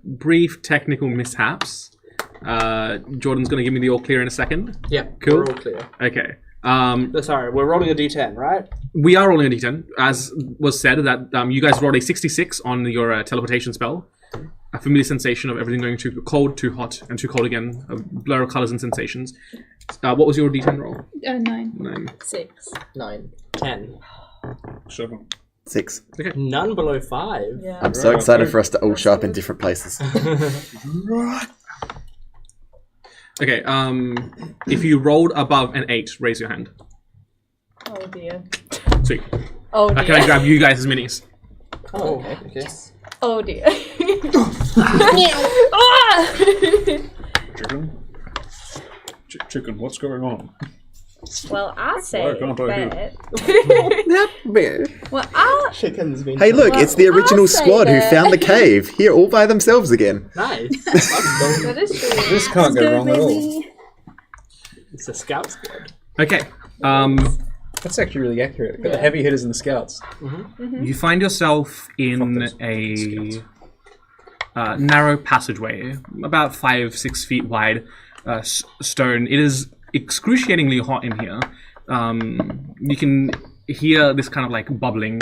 brief technical mishaps. Jordan's going to give me the all clear in a second. Yeah, cool. We're all clear. Okay. Sorry, we're rolling a d10, right? We are rolling a d10, as was said, that you guys rolled a 66 on your teleportation spell. A familiar sensation of everything going too cold, too hot, and too cold again. A blur of colors and sensations. What was your d10 roll? 9. 6. 9. 10. 7. 6. Okay. None below 5. Yeah. I'm so excited for us to all show up in different places. Okay, if you rolled above an 8, raise your hand. Oh dear. Sweet. Oh dear. Can I grab you guys as minis? Oh, okay. Oh dear. Chicken, what's going on? Well, I say Why can't I that. Well, Chicken's been... Hey, look, it's the original I'll say squad who that. found the cave. Here, all by themselves again. Nice. that is true. This can't go wrong at all. It's a scout squad. Okay. That's actually really accurate. Got the heavy hitters and the scouts. You find yourself in a narrow passageway, about 5-6 feet wide, stone. It is excruciatingly hot in here. You can hear this kind of like bubbling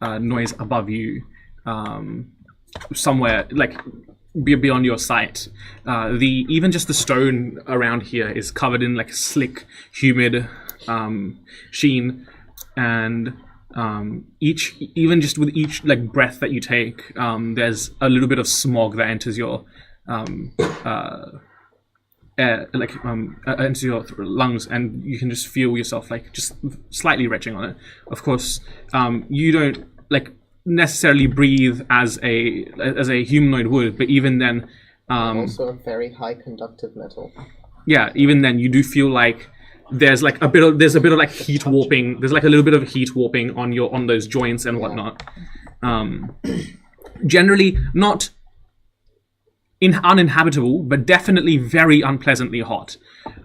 noise above you, somewhere like beyond your sight. Even just the stone around here is covered in like slick, humid sheen, and even just with each like breath that you take, there's a little bit of smog that enters your into your lungs, and you can just feel yourself like just slightly retching on it. Of course, you don't like necessarily breathe as a humanoid would, but even then, also a very high conductive metal. Yeah, even then, you do feel like there's a bit of like heat warping. There's like a little bit of heat warping on those joints and whatnot. Generally, not uninhabitable, but definitely very unpleasantly hot.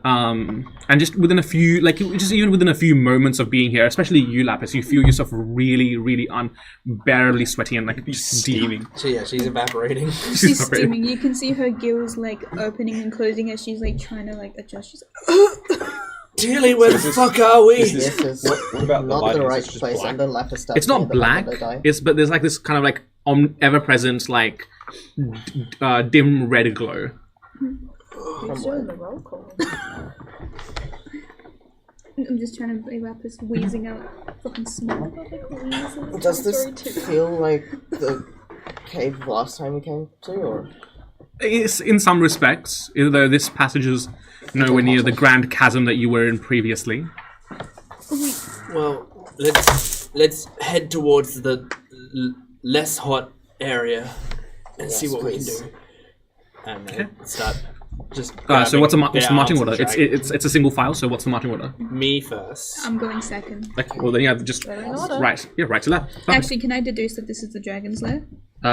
And just within a few, even within a few moments of being here, especially you, Lapis, you feel yourself really, really unbearably sweaty and like steaming. So yeah, she's evaporating. She's steaming. You can see her gills like opening and closing as she's like trying to like adjust. She's like, Tilly, where the fuck are we? This is what about not the right Is it just place, black? and then Lapis starts. It's not black. But there's like this kind of like ever-present like dim red glow. Who's doing the roll call? I'm just trying to Lapis wheezing out fucking smoke. Does this feel like the cave last time we came to, or? It's in some respects, though this passage is nowhere near the grand chasm that you were in previously. Well, let's head towards the less hot area and see what we can do. And start just. So what's the marching order? arms and It's a single file. So what's the marching order? Me first. I'm going second. Well then, yeah, just right to left. Perfect. Actually, can I deduce that this is the dragon's lair?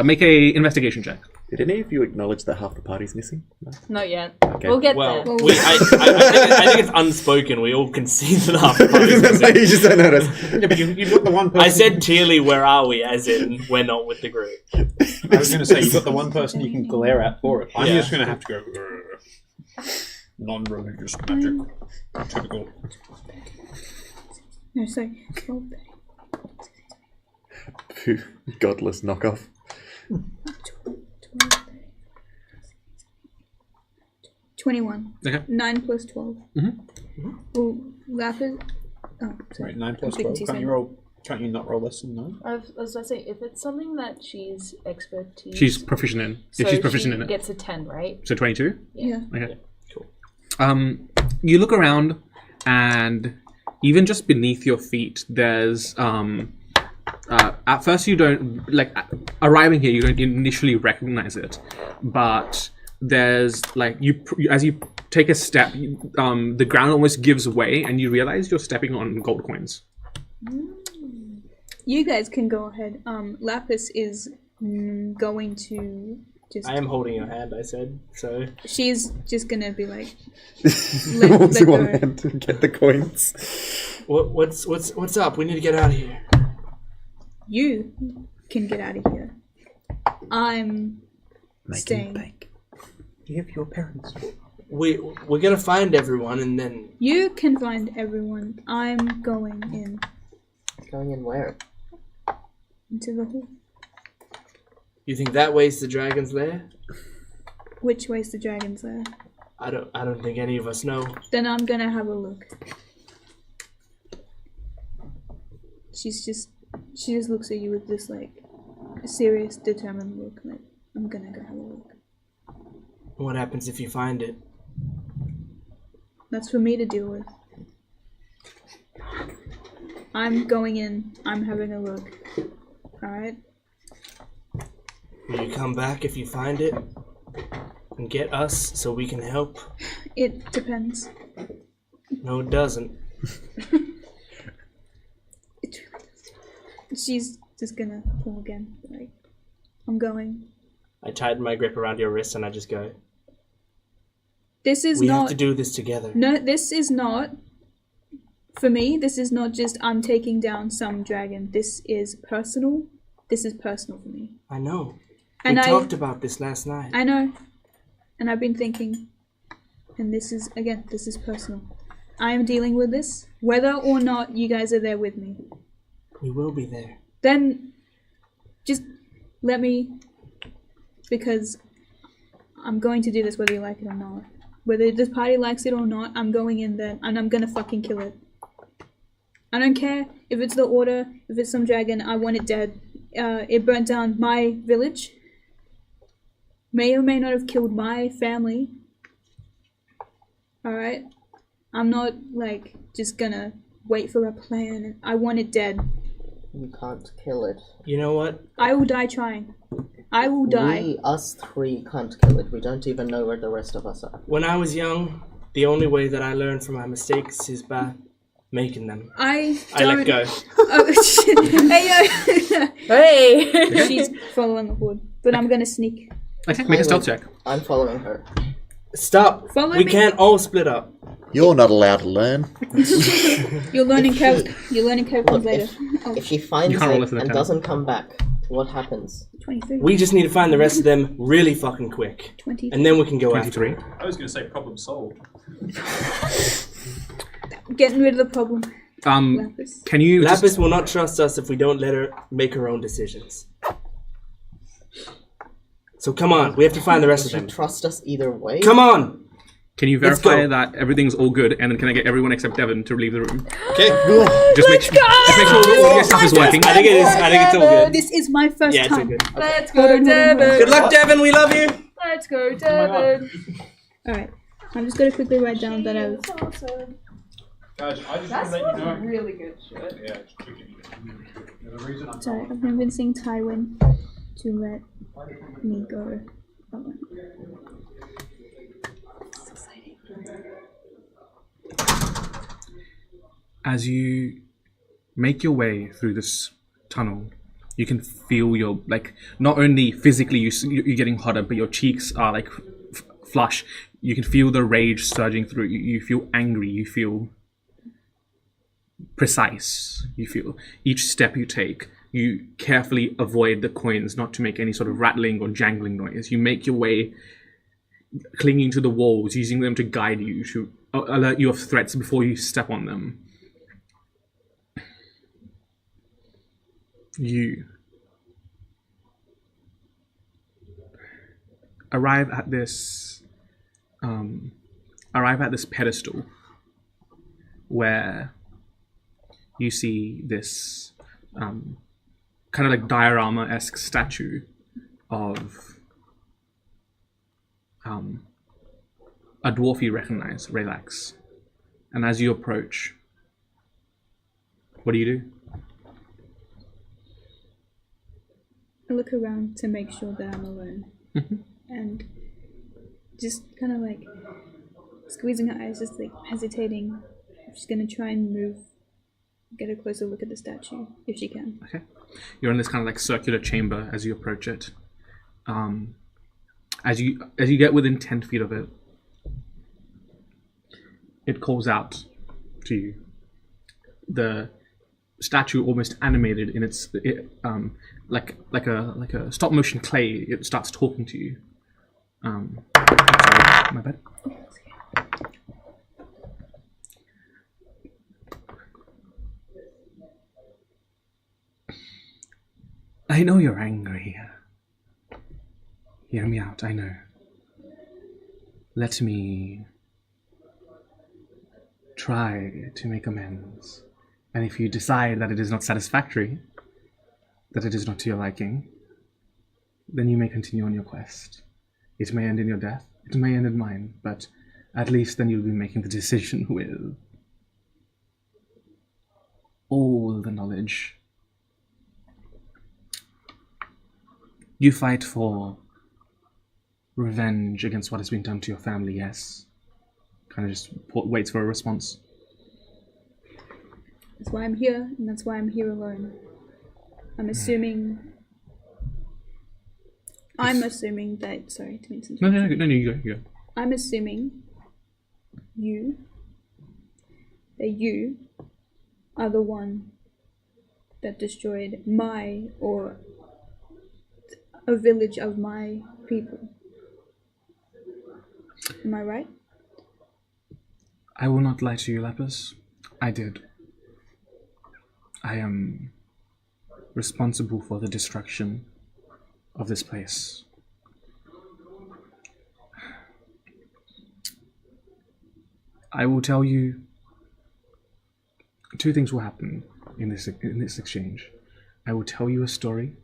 Make a investigation check. Did any of you acknowledge that half the party's missing? No? Not yet. Okay. We'll get Well, there. I think it's unspoken. We all can see that half the party's missing. You just don't notice. Yeah, but you've got the one person... I said Tearly, where are we? As in, we're not with the group. I was going to say, you've got the one person you can glare at for it. I'm Yeah. just going to have to go... non-religious magic. Typical. No, sorry. 12, Godless knockoff. 21. Okay. 9 plus 12. Well, Lapis. Oh, sorry. Right, 9 plus I'm 12. thinking Can't you not roll less than 9? I was gonna say, if it's something that she's expertise, She's proficient in. so If she's proficient she in it. gets a 10, right? So 22. Yeah. Okay. Cool. You look around, and even just beneath your feet, there's at first you don't arriving here. You don't initially recognize it, but there's like as you take a step, the ground almost gives way, and you realize you're stepping on gold coins. You guys can go ahead. Lapis is going to just. I am holding your hand, I said, so... She's just gonna be like. Wants let one go. hand to get the coins. What's up? We need to get out of here. You can get out of here. I'm staying. bank. You have your parents. We're gonna find everyone and then You can find everyone. I'm going in Going in where? into the hall. you think that way's the dragon's lair? Which way's the dragon's lair? I don't think any of us know. Then I'm gonna have a look. She just looks at you with this like serious, determined look. Like, I'm gonna go have a look. What happens if you find it? That's for me to deal with. I'm going in. I'm having a look. Alright? Will you come back if you find it? And get us so we can help? It depends. No, it doesn't. It really does. She's just gonna pull again. Like, I'm going. I tighten my grip around your wrist and I just go, This is we not. have to do this together. No, this is not. For me, this is not just I'm taking down some dragon. This is personal. This is personal for me. I know. And we I talked about this last night. I know. And I've been thinking. And this is, again, this is personal. I am dealing with this, whether or not you guys are there with me. We will be there. Then, just let me, because I'm going to do this whether you like it or not. Whether this party likes it or not, I'm going in there and I'm gonna fucking kill it. I don't care if it's the Order, if it's some dragon, I want it dead. It burnt down my village. May or may not have killed my family. Alright? I'm not, like, just gonna wait for a plan. I want it dead. You can't kill it. You know what? I will die trying. I will die. Us three can't kill it. We don't even know where the rest of us are. When I was young, the only way that I learned from my mistakes is by making them. I let go. Oh, shit. Hey, yo. Hey! She's following the hood. But I'm gonna sneak. Okay, make a stealth check. I'm following her. Stop! Follow We me. can't all split up. You're not allowed to learn. You're learning If curve. she- You're learning curve comes later. Oh, If she finds You can't roll it less than a and 10. doesn't come back, what happens? 23. We just need to find the rest of them really fucking quick. 23. And then we can go after 23. it. I was going to say problem solved. Getting rid of the problem. Lapis. Can you Lapis just, will not trust us if we don't let her make her own decisions. So come on, we have to find the rest of Does them. she trust us either way? Come on! can you Let's verify go. that everything's all good, and then can I get everyone except Devon to leave the room? Okay. Just make sure all your stuff is working. I think it is. I think it's all good. This is my first Yeah, it's all time. good. Let's Hold go, on, hold on, hold on. Devon! Good luck, Devin. We love you. Let's go, Devon! Alright. I'm just gonna quickly write down that I've. Awesome. Guys, I just That's want to let you know. really good shit. Yeah, it's chicken. The reason I'm Sorry, I'm convincing Tywin to let me go. Hold on. As you make your way through this tunnel, you can feel your, like, not only physically you're getting hotter, but your cheeks are like flush. You can feel the rage surging through you. You feel angry. You feel precise. You feel each step you take, you carefully avoid the coins not to make any sort of rattling or jangling noise. You make your way clinging to the walls, using them to guide you, to alert you of threats before you step on them. You arrive at this pedestal where you see this kind of like diorama-esque statue of a dwarf you recognize, Relax. And as you approach, what do you do? I look around to make sure that I'm alone. And just kind of like squeezing her eyes, just like hesitating. She's gonna try and move, get a closer look at the statue, if she can. Okay. You're in this kind of like circular chamber as you approach it. As you get within 10 feet of it, it calls out to you. The statue, almost animated in its like a stop motion clay, it starts talking to you. Sorry, my bad. I know you're angry. Hear me out, I know. Let me try to make amends. And if you decide that it is not satisfactory, that it is not to your liking, then you may continue on your quest. It may end in your death, it may end in mine, but at least then you'll be making the decision with all the knowledge. You fight for revenge against what has been done to your family, yes? Kind of just waits for a response. That's why I'm here, and that's why I'm here alone. I'm assuming that. Sorry, to make sense. No, you go. I'm assuming that you are the one that destroyed a village of my people. Am I right? I will not lie to you, Lapis. I did. I am responsible for the destruction of this place. I will tell you, two things will happen in this exchange. I will tell you a story,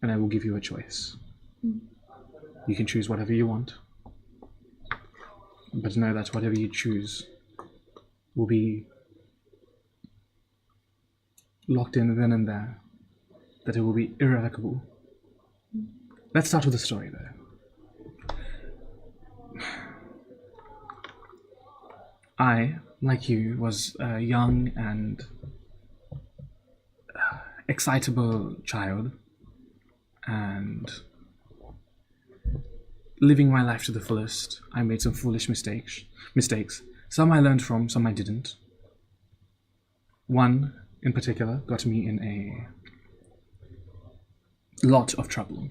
and I will give you a choice. You can choose whatever you want, but know that whatever you choose will be locked in then and there, that it will be irrevocable. Let's start with the story, though. I, like you, was a young and excitable child, and living my life to the fullest. I made some foolish mistakes. Some I learned from, some I didn't. One, in particular, got me in a lot of trouble.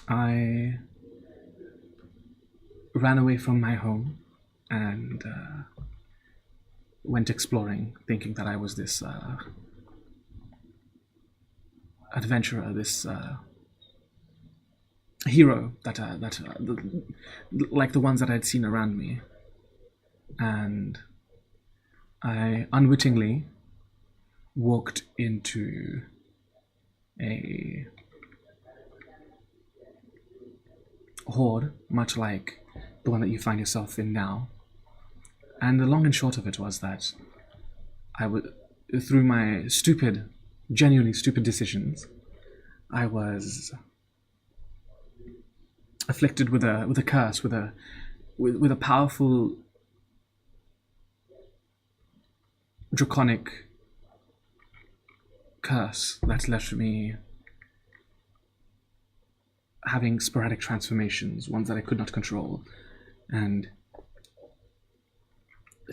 I ran away from my home and went exploring, thinking that I was this adventurer, this hero that like the ones that I'd seen around me. And I unwittingly walked into a horde, much like the one that you find yourself in now. And the long and short of it was that through my genuinely stupid decisions, I was afflicted with a curse, with a powerful draconic curse that left me having sporadic transformations, ones that I could not control, and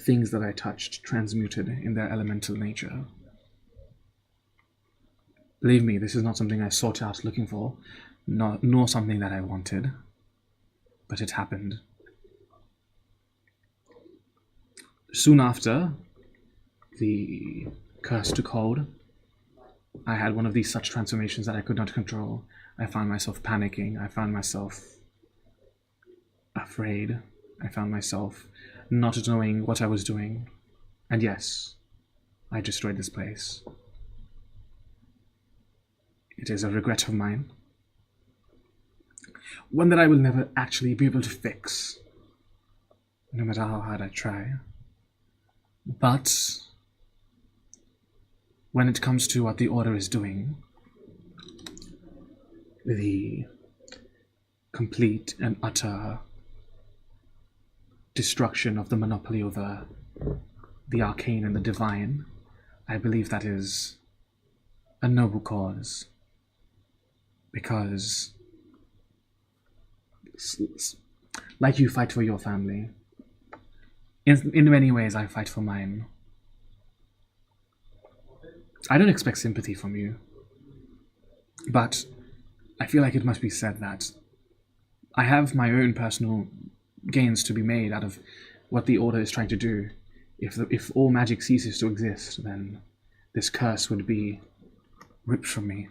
things that I touched transmuted in their elemental nature. Believe me, this is not something I sought out looking for, nor something that I wanted, but it happened. Soon after, the curse took hold. I had one of these such transformations that I could not control. I found myself panicking. I found myself afraid. I found myself not knowing what I was doing. And yes, I destroyed this place. It is a regret of mine. One that I will never actually be able to fix, no matter how hard I try. But when it comes to what the Order is doing, the complete and utter destruction of the monopoly over the arcane and the divine, I believe that is a noble cause. Because, like you fight for your family, in many ways I fight for mine. I don't expect sympathy from you, but I feel like it must be said that I have my own personal gains to be made out of what the Order is trying to do. If all magic ceases to exist, then this curse would be ripped from me.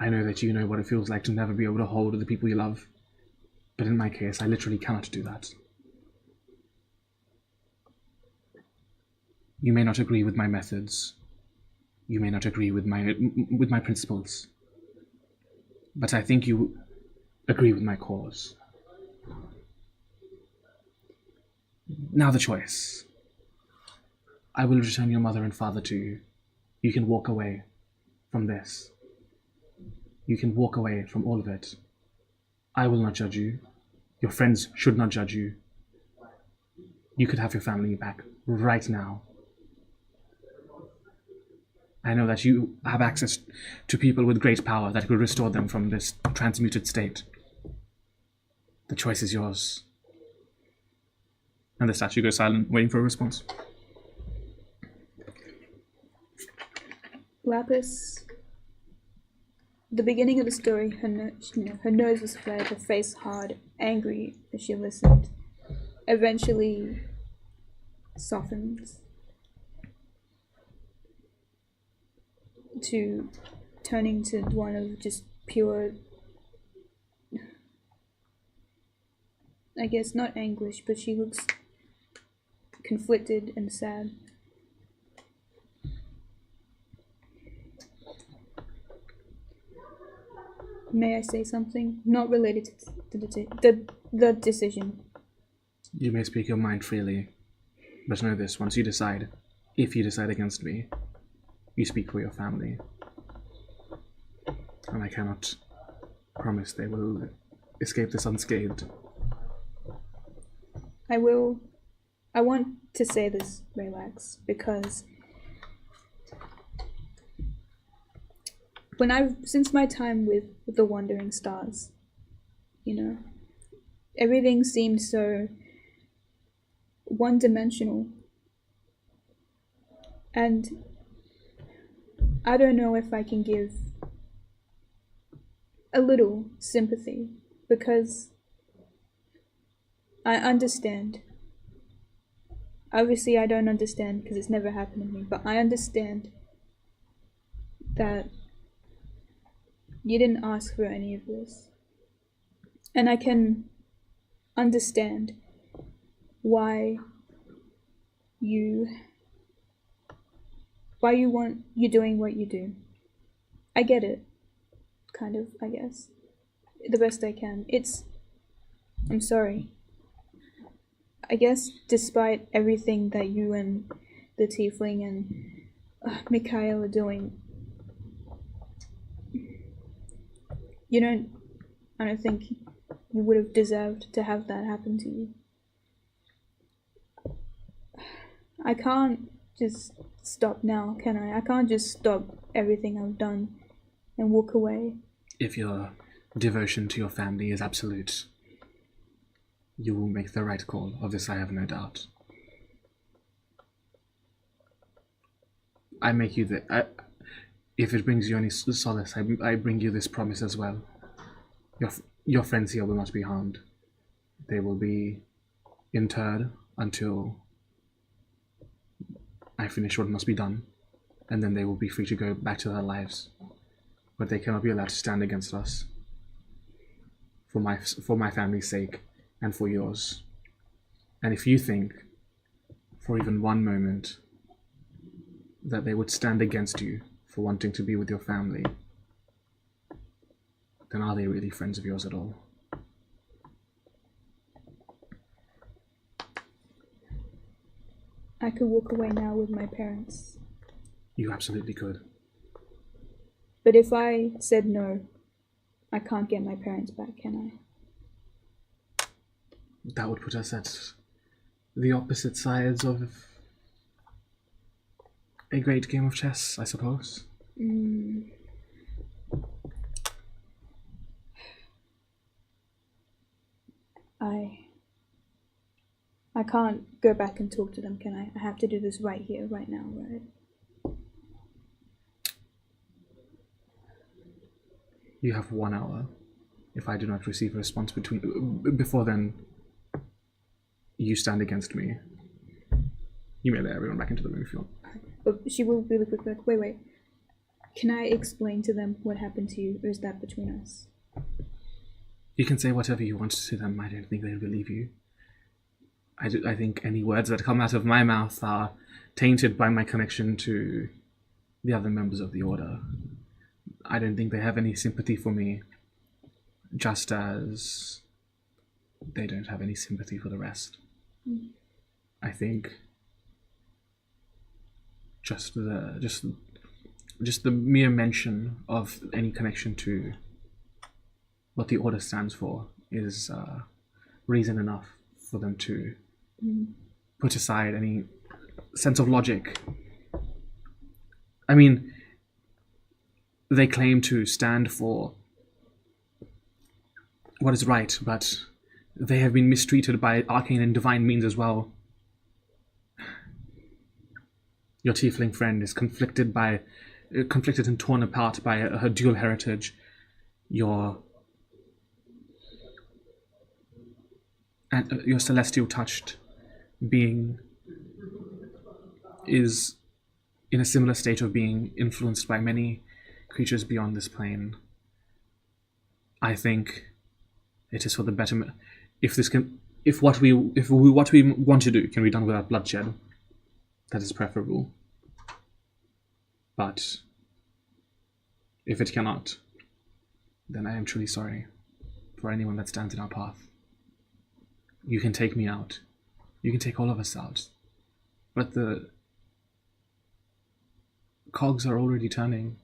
I know that you know what it feels like to never be able to hold the people you love, but in my case, I literally cannot do that. You may not agree with my methods. You may not agree with my principles. But I think you agree with my cause. Now the choice. I will return your mother and father to you. You can walk away from this. You can walk away from all of it. I will not judge you. Your friends should not judge you. You could have your family back right now. I know that you have access to people with great power that could restore them from this transmuted state. The choice is yours. And the statue goes silent, waiting for a response. Lapis. The beginning of the story, her nose was flared, her face hard, angry as she listened. Eventually softens to turning to one of just pure, I guess not anguish, but she looks conflicted and sad. May I say something? Not related to the decision. You may speak your mind freely, but know this, once you decide, if you decide against me, you speak for your family. And I cannot promise they will escape this unscathed. I want to say this, Relax, because since my time with the Wandering Stars, everything seemed so one-dimensional. And I don't know if I can give a little sympathy, because I understand. Obviously, I don't understand because it's never happened to me, but I understand that you didn't ask for any of this. And I can understand why you're doing what you do. I get it. Kind of, I guess. The best I can. I'm sorry. I guess despite everything that you and the tiefling and Mikhail are doing, I don't think you would have deserved to have that happen to you. I can't just stop now, can I? I can't just stop everything I've done and walk away. If your devotion to your family is absolute, you will make the right call. Of this I have no doubt. I make you if it brings you any solace, I bring you this promise as well. Your friends here will not be harmed. They will be interred until I finish what must be done, and then they will be free to go back to their lives. But they cannot be allowed to stand against us. For my family's sake, and for yours. And if you think, for even one moment, that they would stand against you for wanting to be with your family, then are they really friends of yours at all? I could walk away now with my parents. You absolutely could. But if I said no, I can't get my parents back, can I? That would put us at the opposite sides of a great game of chess, I suppose. I can't go back and talk to them, can I? I have to do this right here, right now, right? You have 1 hour. If I do not receive a response before then, you stand against me. You may let everyone back into the room if you want. But she will really quick, like, wait. Can I explain to them what happened to you, or is that between us? You can say whatever you want to them. I don't think they'll believe you. I think any words that come out of my mouth are tainted by my connection to the other members of the Order. I don't think they have any sympathy for me, just as they don't have any sympathy for the rest. I think just the mere mention of any connection to what the Order stands for is reason enough for them to put aside any sense of logic. I mean, they claim to stand for what is right, but they have been mistreated by arcane and divine means as well. Your tiefling friend is conflicted and torn apart by her dual heritage. Your celestial touched being is in a similar state of being influenced by many creatures beyond this plane. I think it is for the betterment. If what we want to do can be done without bloodshed, that is preferable. But if it cannot, then I am truly sorry for anyone that stands in our path. You can take me out. You can take all of us out. But the cogs are already turning.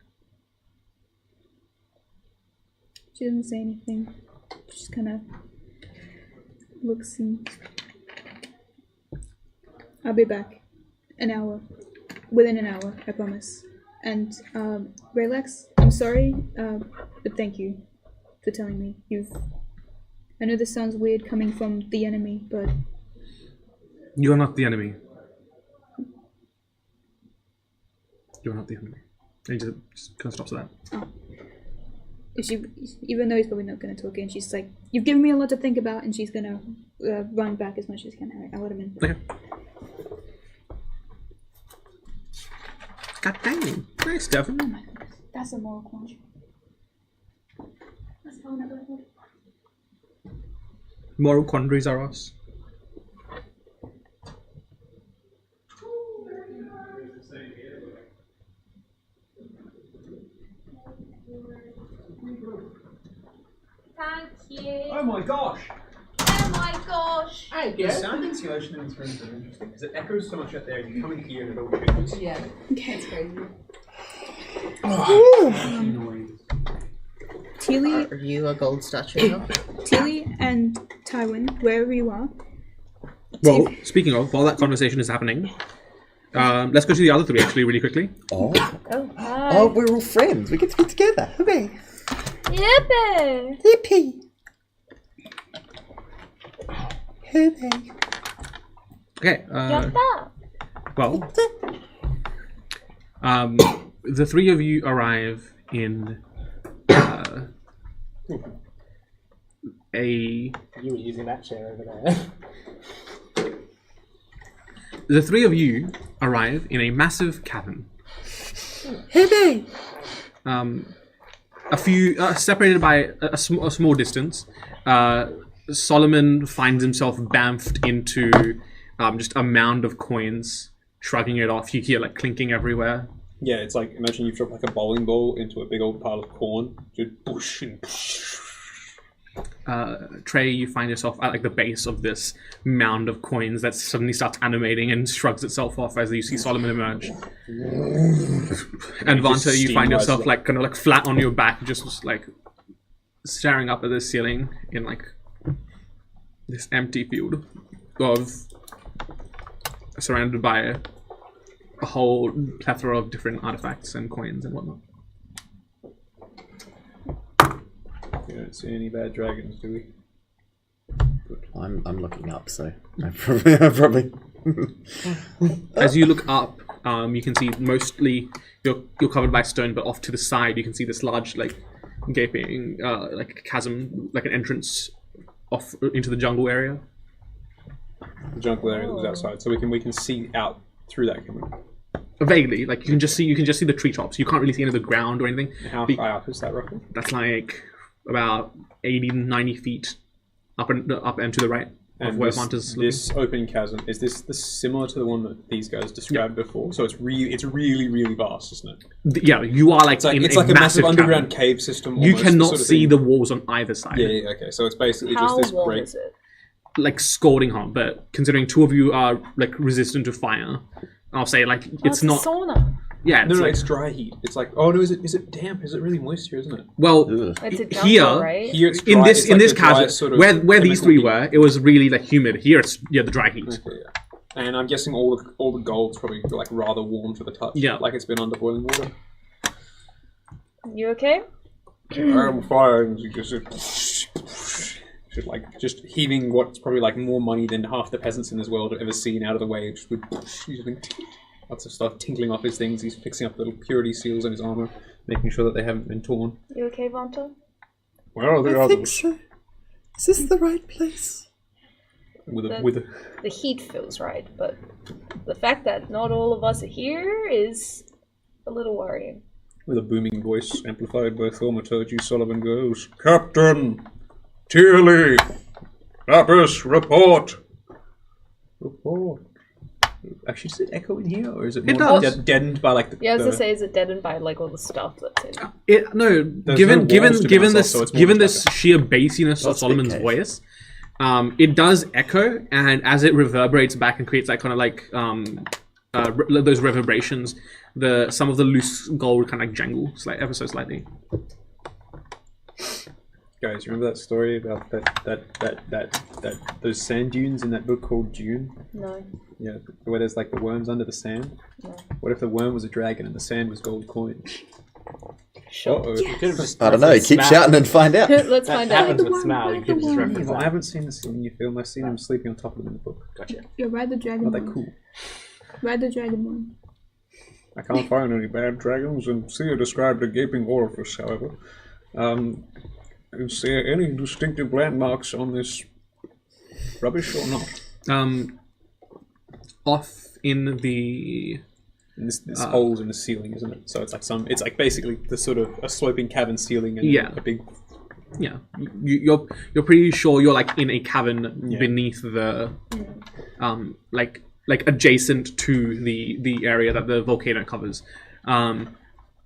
She doesn't say anything. She just kind of looks and... I'll be back. An hour. Within an hour, I promise. And, Raylex, I'm sorry, but thank you for telling me. I know this sounds weird coming from the enemy, but... You are not the enemy. You are not the enemy. And he just kind of stops at that. Oh. Even though he's probably not going to talk in, she's like, you've given me a lot to think about, and she's going to run back as much as she can. Alright, I'll let him in. Okay. God dang. Nice, Devin. Oh my goodness. That's a moral quandary. That's how another word. Moral quandaries are us. Thank you. Oh my gosh! Oh my gosh. Hey, the sound insulation in this room is really interesting because it echoes so much out there. You come in here and it all shakes. Yeah. Okay. It's crazy. Tilly, Are you a gold statue now? Tilly and Tywin, wherever you are. Well, speaking of, while that conversation is happening, let's go to the other three actually really quickly. Oh, Oh, hi. oh, we're all friends. We get to be together. Hooray! Yippee! Yippee! Hooray! Okay. Jump up. Well, the three of you arrive in You were using that chair over there. the three of you arrive in a massive cavern. Hooray! A few separated by a small distance. Solomon finds himself bamfed into just a mound of coins, shrugging it off. You hear like clinking everywhere. Yeah, it's like, imagine you drop like a bowling ball into a big old pile of corn. Just whoosh and whoosh. Trey, you find yourself at like the base of this mound of coins that suddenly starts animating and shrugs itself off as you see Solomon emerge. And Vanta, you find yourself like kind of like flat on your back, just like staring up at the ceiling in like this empty field of surrounded by a whole plethora of different artifacts and coins and whatnot. We don't see any bad dragons, do we? Good. I'm looking up, so I probably. As you look up, you can see mostly you're covered by stone, but off to the side you can see this large like gaping like chasm, like an entrance off into the jungle area. The jungle area that was outside, so we can see out through that, can we? Vaguely, like you can just see the treetops. You can't really see any of the ground or anything. How high up is that roughly? That's like about 80-90 feet up and to the right of where Vanta's looking. This open chasm, is this similar to the one that these guys described before? So it's really vast, isn't it? Yeah, you are like it's like a massive underground cave system. You almost, cannot sort of see thing. the walls on either side. Yeah, okay. So it's basically How just this warm break. is it? Like scalding hot, but considering two of you are like resistant to fire, I'll say like it's not. Sauna. Yeah, No, like, it's dry heat. It's like, oh no, is it damp? Is it really moist here, isn't it? well, It's a here, jungle, right? Here it's in dry. this It's like the chasm, driest sort of where these chemical three heat. were, it was really like humid. Here it's the dry heat. Okay, yeah. And I'm guessing all the gold's probably like rather warm to the touch. Yeah. Like it's been under boiling water. You okay? I'm fine. Just heaving what's probably like more money than half the peasants in this world have ever seen out of the way. Just with lots of stuff tinkling off his things. He's fixing up little purity seals on his armor, making sure that they haven't been torn. You okay, Vanta? Where are the I think others? so. Is this the right place? With a The heat feels right, but the fact that not all of us are here is a little worrying. with a booming voice amplified by thaumaturgy, Sullivan goes, "Captain, Tierley, Lapis, report." Report. Actually, does it echo in here, or is it more does. deadened by like the? Yeah, I was the, gonna say, is it deadened by like all the stuff that's in it? Given no walls to given bounce off, so it's more given just this sheer bassiness of That's Solomon's big voice, it does echo, and as it reverberates back and creates that kind of like those reverberations, some of the loose gold kind of like jangle ever so slightly. Guys, you remember that story about that those sand dunes in that book called Dune? No. Yeah, where there's like the worms under the sand. No. What if the worm was a dragon and the sand was gold coins? Sure. Uh-oh. I don't know. Keep shouting and find out. Let's That find out. happens with Smal. You could just reference I that. haven't seen this in your film. I've seen him sleeping on top of them in the book. Gotcha. Yeah, ride the dragon. Not that one. cool. Ride the dragon one. I can't find any bad dragons, and Sia described a gaping orifice, however. Is there any distinctive landmarks on this rubbish or not? Off in the And this holes in the ceiling, isn't it? So it's like basically the sort of a sloping cavern ceiling and Yeah. a big. yeah, you're pretty sure you're like in a cavern Yeah. beneath the like adjacent to the area that the volcano covers.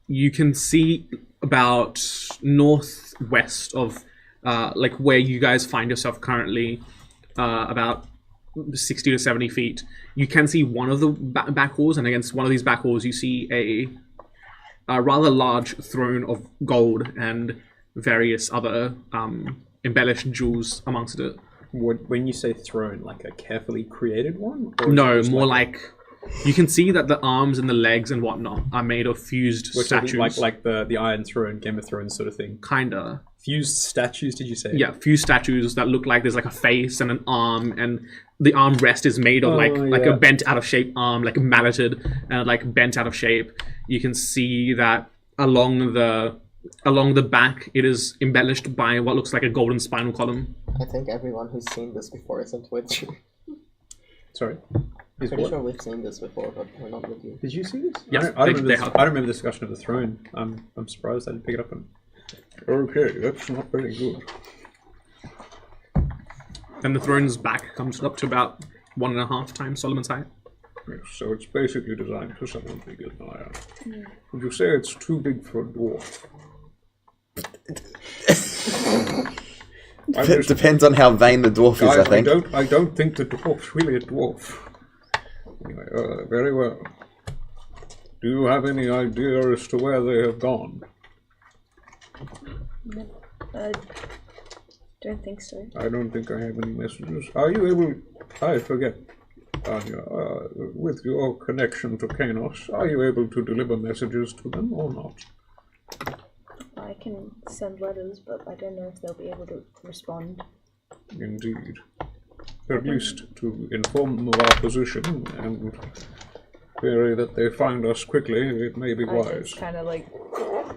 You can see about northwest of like where you guys find yourself currently, about 60 to 70 feet. You can see one of the back walls, and against one of these back walls you see a rather large throne of gold and various other embellished jewels amongst it. When you say throne, like a carefully created one? Or is No, it just more like you can see that the arms and the legs and whatnot are made of fused we're talking statues. like the Iron Throne, Game of Thrones sort of thing. Kinda. Fused statues, did you say? Yeah, fused statues that look like there's like a face and an arm, and the armrest is made of like yeah. a bent out of shape arm, like malleted and like bent out of shape. You can see that along the back it is embellished by what looks like a golden spinal column. I think everyone who's seen this before isn't with you. Sorry. Is Pretty what? sure we've seen this before, but we're not with you. Did you see this? Yes, I don't they remember have. I don't remember the discussion of the throne. I'm surprised I didn't pick it up on. Okay, that's not very good. And the throne's back comes up to about 1.5 times Solomon's height. Yes, so it's basically designed for someone big as I am. Would you say it's too big for a dwarf? It depends on how vain the dwarf is, I think. I don't think the dwarf's really a dwarf. Anyway, very well. Do you have any idea as to where they have gone? Don't think so. I don't think I have any messages. Are you able... I forget. Anya, with your connection to Kanos, are you able to deliver messages to them or not? I can send letters, but I don't know if they'll be able to respond. Indeed. At least to inform them of our position and query that they find us quickly, it may be I wise. just kind of like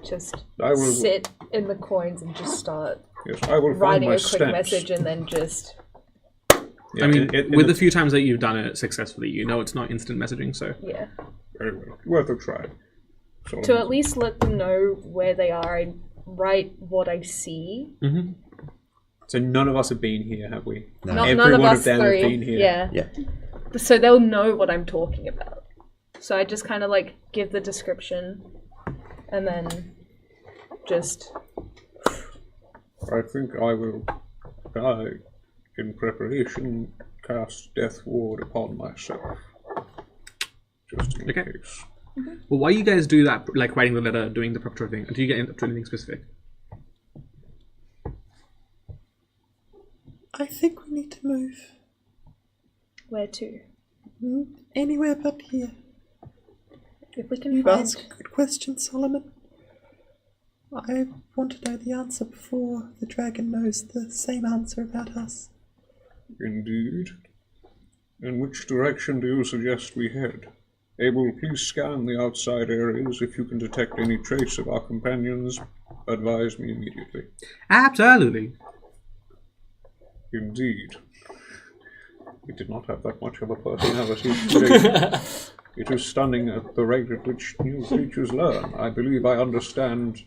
just I will... sit in the coins and just start Yes, I will find writing my a quick stamps. message and then just. Yeah, I mean, in with the- the few times that you've done it successfully, you know it's not instant messaging, so... Yeah. Very well. Worth a try. To at least let them know where they are and write what I see. Mm-hmm. So none of us have been here, have we? No. None Every of one us of them three. have been here. Yeah. Yeah. So they'll know what I'm talking about. So I just kind of like give the description and then just. I think I will, in preparation, cast Death Ward upon myself. Just in Okay. case. Well, why you guys do that, like writing the letter, doing the preparatory thing, until you get into anything specific? I think we need to move. Where to? Anywhere but here. If we can You find. ask a good question, Solomon. I want to know the answer before the dragon knows the same answer about us. Indeed. In which direction do you suggest we head? Abel, please scan the outside areas. If you can detect any trace of our companions, advise me immediately. Absolutely. Indeed. We did not have that much of a personality today. It is stunning at the rate at which new creatures learn. I believe I understand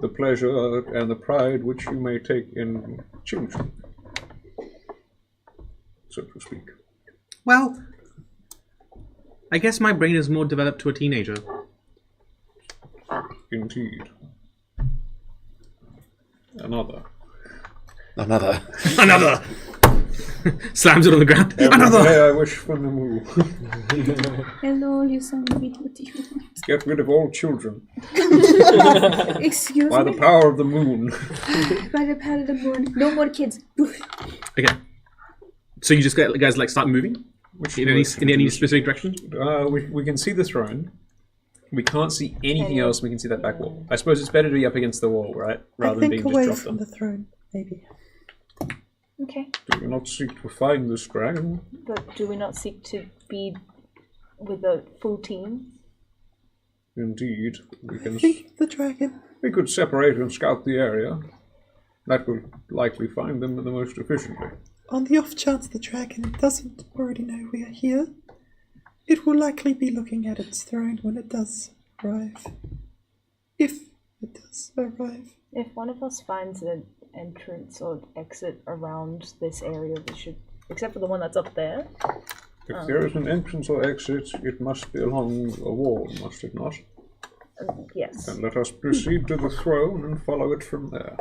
the pleasure and the pride which you may take in children, so to speak. Well, I guess my brain is more developed to a teenager. Indeed. Another. Another! Slams it on the ground. Every Another! day I wish for the moon. Hello, you son of a... What do you want? Get rid of all children Excuse by me? the power of the moon. By the power of the moon. No more kids. Okay. So you just guys like start moving? In any specific direction? We can see the throne. We can't see anything else. We can see that back wall. I suppose it's better to be up against the wall, right? Rather I than think being away just from dropped the throne, maybe. Okay. Do you not seek to find this dragon? But do we not seek to be with a full team? Indeed. We can. Think of the dragon. We could separate and scout the area. That will likely find them the most efficiently. On the off chance the dragon doesn't already know we are here, it will likely be looking at its throne when it does arrive. If it does arrive. If one of us finds an entrance or exit around this area, we should, except for the one that's up there. If there is an entrance or exit, it must be along a wall, must it not? Yes. Then let us proceed to the throne and follow it from there.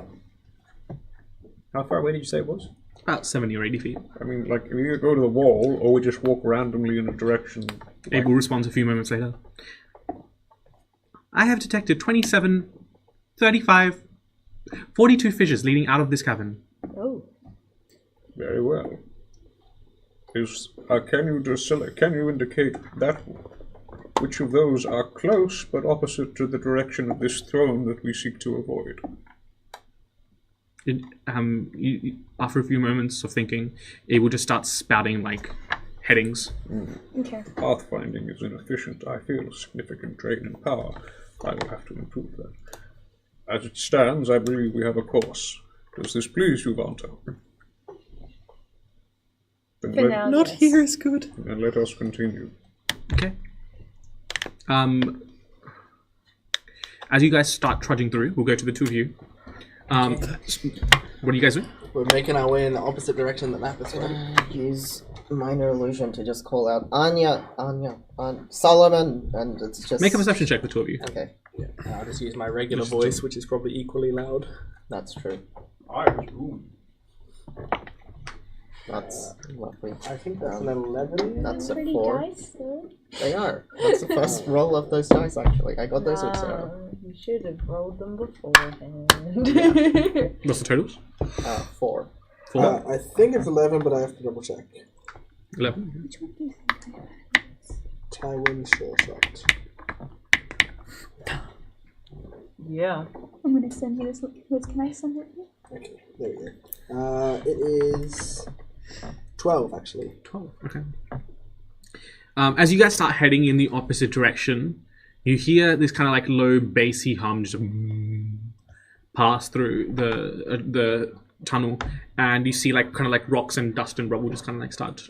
How far away did you say it was? About 70 or 80 feet. I mean, like, we either go to the wall or we just walk randomly in a direction. Abel responds a few moments later. I have detected 27, 35, 42 fissures leading out of this cavern. Oh. Very well. Can you indicate that which of those are close but opposite to the direction of this throne that we seek to avoid? After a few moments of thinking, Abel just starts spouting like headings. Okay. Pathfinding is inefficient. I feel a significant drain in power. I will have to improve that. As it stands, I believe we have a course. Does this please you, Vanto? For now, Not yes. here is good. Then let us continue. Okay. As you guys start trudging through, we'll go to the two of you. What are you guys doing? We're making our way in the opposite direction the map is going. Use minor illusion to just call out Anya, Solomon, and it's just... Make a perception check, the two of you. Okay, I'll just use my regular voice, which is probably equally loud. that's true. That's lovely. I think that's an 11. That's a Pretty 4. dice, though. They are. That's the first roll of those dice, actually. I got those with Sarah. You should have rolled them beforehand. What's the totals? 4. 4? I think it's 11, but I have to double check. 11. Which one do you think I have? Tywin Sure Shot. Yeah. I'm gonna send you this. Wait, can I send it? Okay, there we go. It is 12, actually. 12. Okay. As you guys start heading in the opposite direction, you hear this kind of like low bassy hum just pass through the tunnel, and you see like kind of like rocks and dust and rubble just kind of like start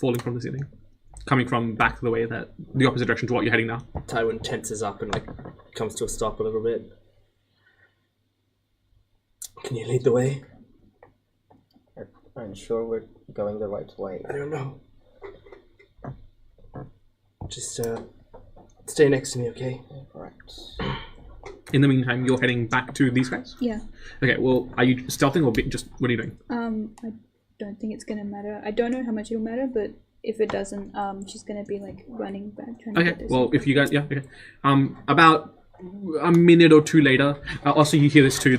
falling from the ceiling, coming from back the way that the opposite direction to what you're heading now. Tywin tenses up and like comes to a stop a little bit. Can you lead the way? I'm sure we're going the right way. I don't know. Just stay next to me, okay? Correct. In the meantime, you're heading back to these guys? Yeah. Okay, well, are you stealthing or just what are you doing? I don't think it's gonna matter. I don't know how much it'll matter, but if it doesn't, she's gonna be like running back trying to Okay, get this. well, if you guys, yeah, okay. About a minute or two later, also you hear this too,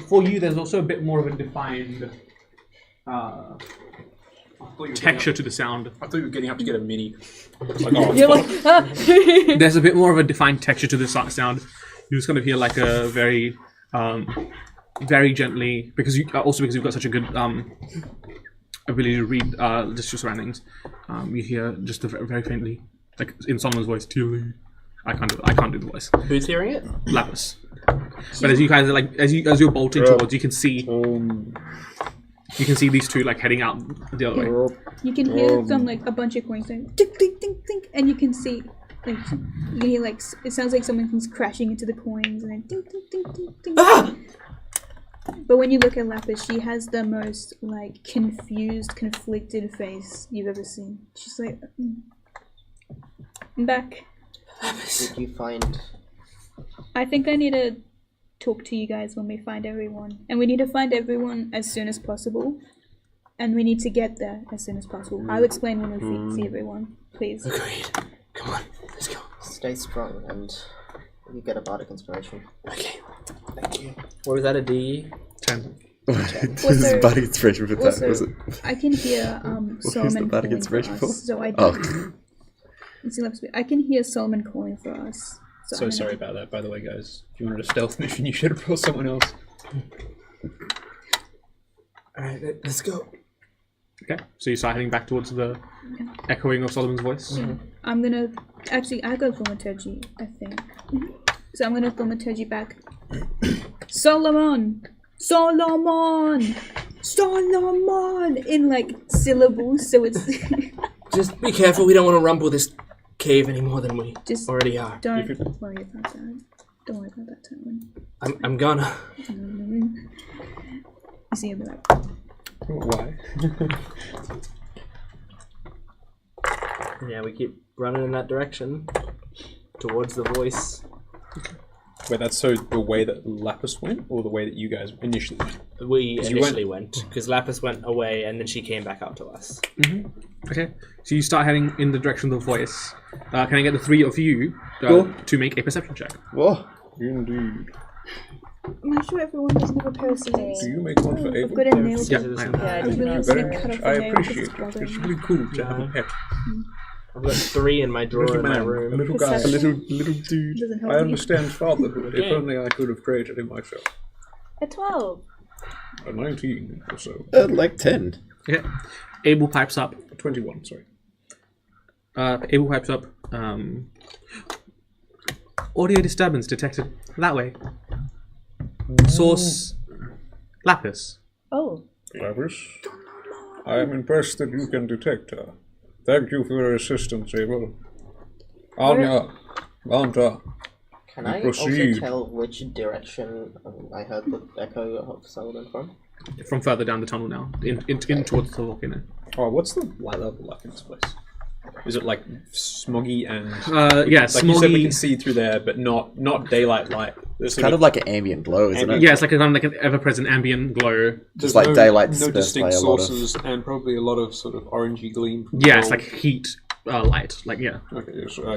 for you, there's also a bit more of a defined texture to the sound. I thought you were getting up to get a mini. You're like, ah! There's a bit more of a defined texture to the sound. You just kind of hear like a very, very gently, because you've got such a good ability to read just your surroundings. You hear just very faintly, like in Solomon's voice, Tilly. I can't do the voice. Who's hearing it? Lapis. But as you guys are like, as you're bolting towards, you can see these two like heading out the other way. You can hear some like a bunch of coins going tink tink tink tink, and you can see like you can hear like it sounds like someone's crashing into the coins and then tink tink tink tink tink. Ah! But when you look at Lapis, she has the most like confused, conflicted face you've ever seen. She's like, I'm back. Did you find... I think I need to talk to you guys when we find everyone. And we need to find everyone as soon as possible. And we need to get there as soon as possible. I'll explain when we see everyone, please. Agreed. Come on, let's go. Stay strong and you get a bardic inspiration. Okay, thank you. What was that, a D? 10. This is bardic inspiration for that, Also, was it? I can hear Solomon bardic calling inspiration for for? us. So I Oh. don't... I can hear Solomon calling for us. So sorry about that, by the way, guys. If you wanted a stealth mission, you should have brought someone else. Alright, let's go. Okay, so you start heading back towards the echoing of Solomon's voice. I'm gonna... Actually, I go thaumaturgy, I think. So I'm gonna thaumaturgy back. Solomon! Solomon! Solomon! In like syllables, so it's... Just be careful, we don't want to rumble this cave any more than we Just already are. don't worry about that. Don't worry about that, Tywin. I'm gonna. You see, I'll be like... Why? Yeah, we keep running in that direction. Towards the voice. Wait, that's so the way that Lapis went, or the way that you guys initially went? We 'Cause you initially went, because Lapis went away and then she came back out to us. Okay, so you start heading in the direction of the voice. Can I get the three of you to make a perception check? Whoa. Indeed. Am I sure everyone doesn't have a pair of scissors? Do you make one for I've Ava? got a nail Yeah, gun. I am. Yeah, I I'm do really not. gonna Very cut much. off I a nail because appreciate it's it. bothering It's me. really cool to have a pet. I've got 3 in my drawer in my A room. little guy. Perception. Little dude. Doesn't help I me. understand fatherhood. Okay. If only I could have created him myself. A 12. A 19 or so. Like 10. Okay, Abel pipes up. 21, sorry. Abel pipes up. Audio disturbance detected that way. Source Lapis. Oh. Lapis, I am impressed that you can detect her. Thank you for your assistance, Abel. Anya, Vanta, Can I proceed. also tell which direction I heard the echo of Solomon from? From further down the tunnel now, in towards the volcano. Oh, what's the light level like in this place? Is it like smoggy and Yeah, like you said, we smoggy. can see through there, but not daylight light. It's kind of like an ambient glow, isn't it? Yeah, it's like a kind of like an ever-present ambient glow. Just like daylight no dispersed distinct by a lot of- sources, and probably a lot of sort of orangey gleam. From Yeah, it's gold. like heat light. Like yeah. Okay,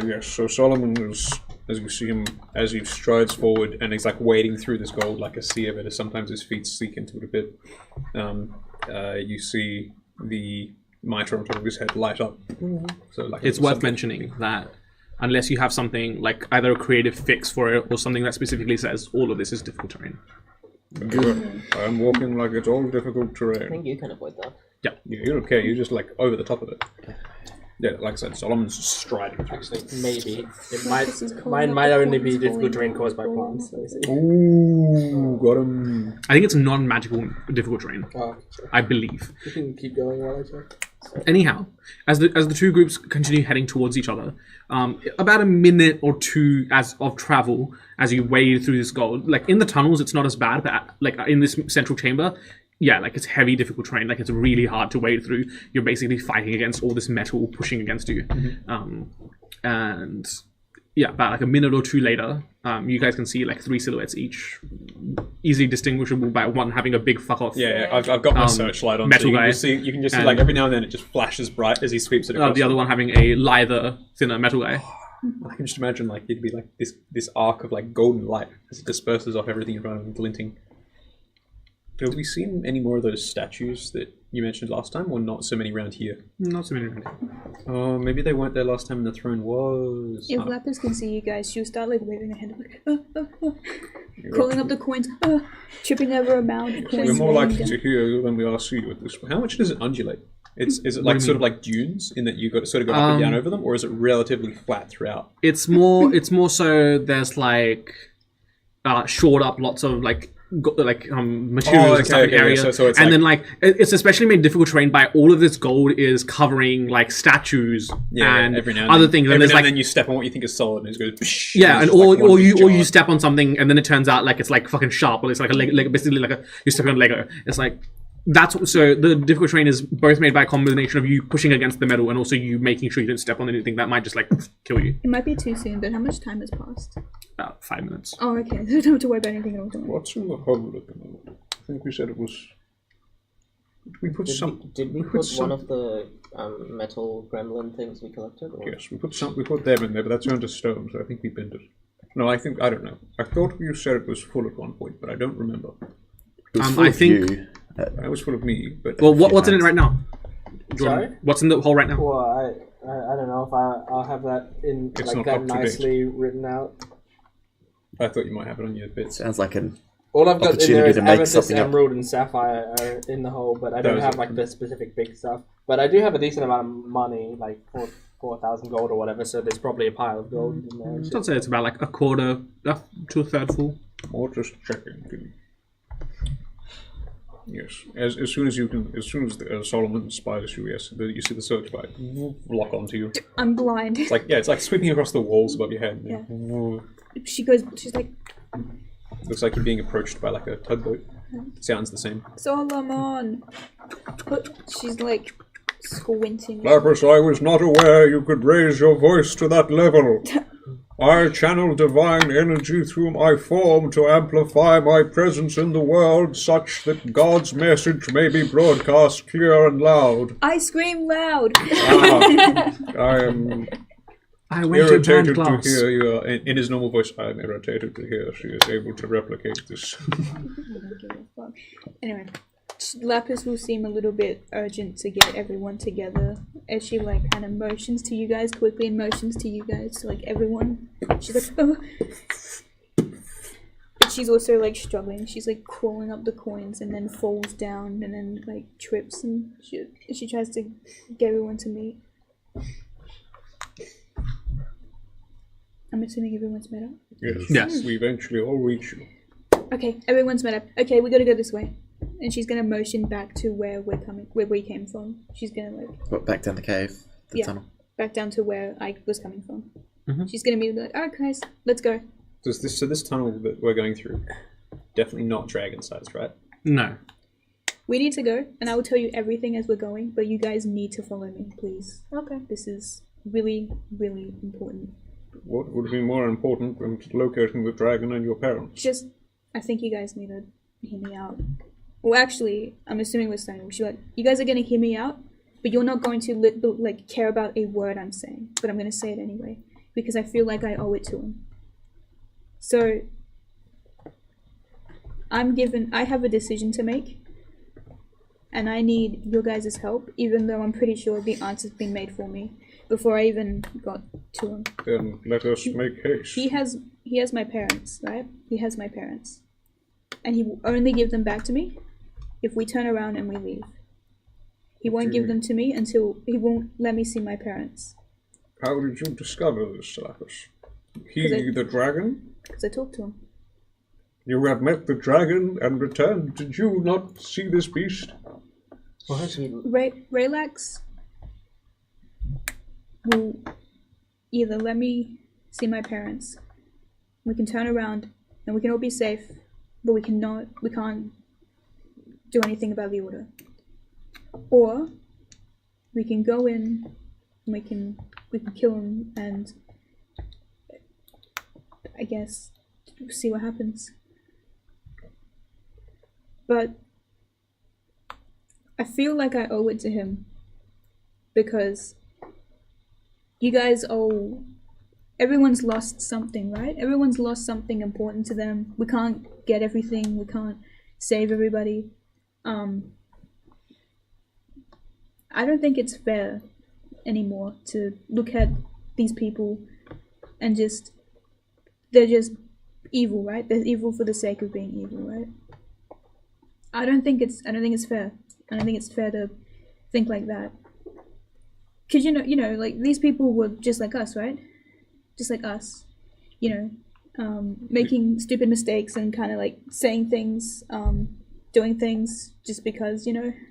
yes. So Solomon is, as you see him, as he strides forward, and he's like wading through this gold like a sea of it, as sometimes his feet sink into it a bit. You see the mitre on top of his head light up. So like It's worth mentioning that unless you have something like either a creative fix for it or something that specifically says all of this is difficult terrain. I am walking like it's all difficult I terrain. think you can avoid that. Yeah. Yeah, you're okay. You're just like over the top of it. Yeah, like I said, Solomon's striding through. Actually, maybe. This is calling Mine up might the only coins, be difficult terrain calling caused by up the plants. So Ooh, got him. I think it's non-magical difficult terrain. oh, sure. I believe. You can keep going while I check. Anyhow, as the two groups continue heading towards each other, about a minute or two of travel as you wade through this gold. Like in the tunnels, it's not as bad, but like in this central chamber, yeah, like it's heavy, difficult terrain. Like it's really hard to wade through. You're basically fighting against all this metal pushing against you, and yeah, about like a minute or two later, you guys can see like 3 silhouettes each, easily distinguishable by one having a big fuck off. Yeah, I've got my searchlight on. metal so guy. You can just see like every now and then it just flashes bright as he sweeps it across. The other one having a lither, thinner metal guy. I can just imagine like it'd be like this arc of like golden light as it disperses off everything in front of him, glinting. Have we seen any more of those statues that you mentioned last time, or not so many around here? Not so many around here. Oh, maybe they weren't there last time and the throne was. If Lapis can see you guys, she'll start like waving her hand like, calling up the coins, tripping over a mound of coins. We're more rolling likely down. to hear you than we are see you at this point. How much does it undulate? Is it like sort of like dunes in that you got to sort of go up and down over them, or is it relatively flat throughout? It's more so there's like shored up lots of like materials and stuff in areas, so it's and like, then like it's especially made difficult terrain by all of this gold is covering like statues and every now and other then, things. Every And there's now like and then you step on what you think is solid and it goes. Psh, yeah, and it's just like one or big you jar. step on something and then it turns out like it's like fucking sharp, or it's like a leg basically like you're stepping on Lego. It's like so the difficult terrain is both made by a combination of you pushing against the metal and also you making sure you don't step on anything that might just like kill you. It might be too soon, but how much time has passed? About 5 minutes. Oh, okay. I don't have to worry about anything at all. What's in the hole at the moment? I think we said it was. Did we put some? Did we put one of the metal gremlin things we collected? Or? Yes, we put some. We put them in there, but that's under stone, so I think we bent it. No, I don't know. I thought you said it was full at one point, but I don't remember. It was full I of think- you. It was full of me, but Well, what's in it right now? Sorry? What's in the hole right now? Well, I don't know if I'll have that in It's like not that up to date. nicely written out. I thought you might have it on your bits. Sounds like an All I've got in there opportunity is to make amethyst, something up. emerald, and sapphire are in the hole, but I don't Those have are- like the specific big stuff. But I do have a decent amount of money, like 4,000 gold or whatever. So there's probably a pile of gold in there. and shit. I'd say it's about like a quarter to a third full. more just checking. Yes, as soon as Solomon spies you, yes, you see the searchlight lock onto you. I'm blind. It's like sweeping across the walls above your head. Yeah. She's like, Looks like you're being approached by like a tugboat. Sounds the same. Solomon. She's like squinting. Lapis, I was not aware you could raise your voice to that level. I channel divine energy through my form to amplify my presence in the world such that God's message may be broadcast clear and loud. I scream loud. I am I went to band irritated to class. hear you. In his normal voice, I am irritated to hear she is able to replicate this. I don't give a fuck. Anyway, Lapis will seem a little bit urgent to get everyone together as she like kind of motions to you guys quickly and motions to you guys to like everyone. She's like, oh. But she's also like struggling. She's like crawling up the coins and then falls down and then like trips and she tries to get everyone to meet. I'm assuming everyone's met up. Yes, we eventually all reach you. Okay, everyone's met up. Okay, we gotta go this way. And she's gonna motion back to where we came from. She's gonna like What, back down the cave, the tunnel. back down to where I was coming from. Mhm. She's gonna be like, alright guys, let's go. So this tunnel that we're going through, definitely not dragon sized, right? No. We need to go, and I will tell you everything as we're going, but you guys need to follow me, please. Okay. This is really, really important. What would be more important than locating the dragon and your parents? Just, I think you guys need to hear me out. Well, actually, I'm assuming we're starting. She's like, you guys are gonna hear me out, but you're not going to care about a word I'm saying. But I'm gonna say it anyway because I feel like I owe it to him. So, I have a decision to make, and I need your guys' help. Even though I'm pretty sure the answer's been made for me before I even got to him. Then let us make haste. He has my parents, right? He has my parents. And he will only give them back to me if we turn around and we leave. He won't give them to me until he won't let me see my parents. How did you discover this, Lapis? He, the dragon? Because I talked to him. You have met the dragon and returned. Did you not see this beast? What? Raylax will either let me see my parents, we can turn around and we can all be safe, but we can't do anything about the order. Or we can go in and we can kill him and I guess see what happens. But I feel like I owe it to him because you guys owe. Everyone's lost something, right? Everyone's lost something important to them. We can't get everything. We can't save everybody. I don't think it's fair anymore to look at these people and they're just evil, right? They're evil for the sake of being evil, right? I don't think it's fair. I don't think it's fair to think like that. Cause you know, like these people were just like us, right? Just like us, making stupid mistakes and kind of like saying things, doing things just because,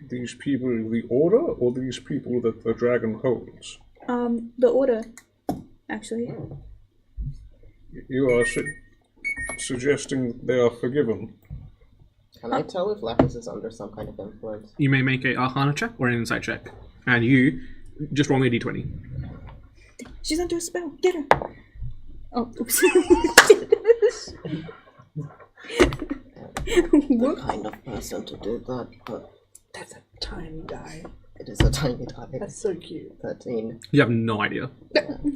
These people, the Order, or these people that the dragon holds? The Order, actually. You are suggesting they are forgiven. Can I tell if Lapis is under some kind of influence? You may make a Arcana check or an Insight check, and you just roll me a d20. She's under a spell. Get her. Oh, oops. The kind of person to do that, but That's a tiny die. it is a tiny die. That's so cute. 13. You have no idea.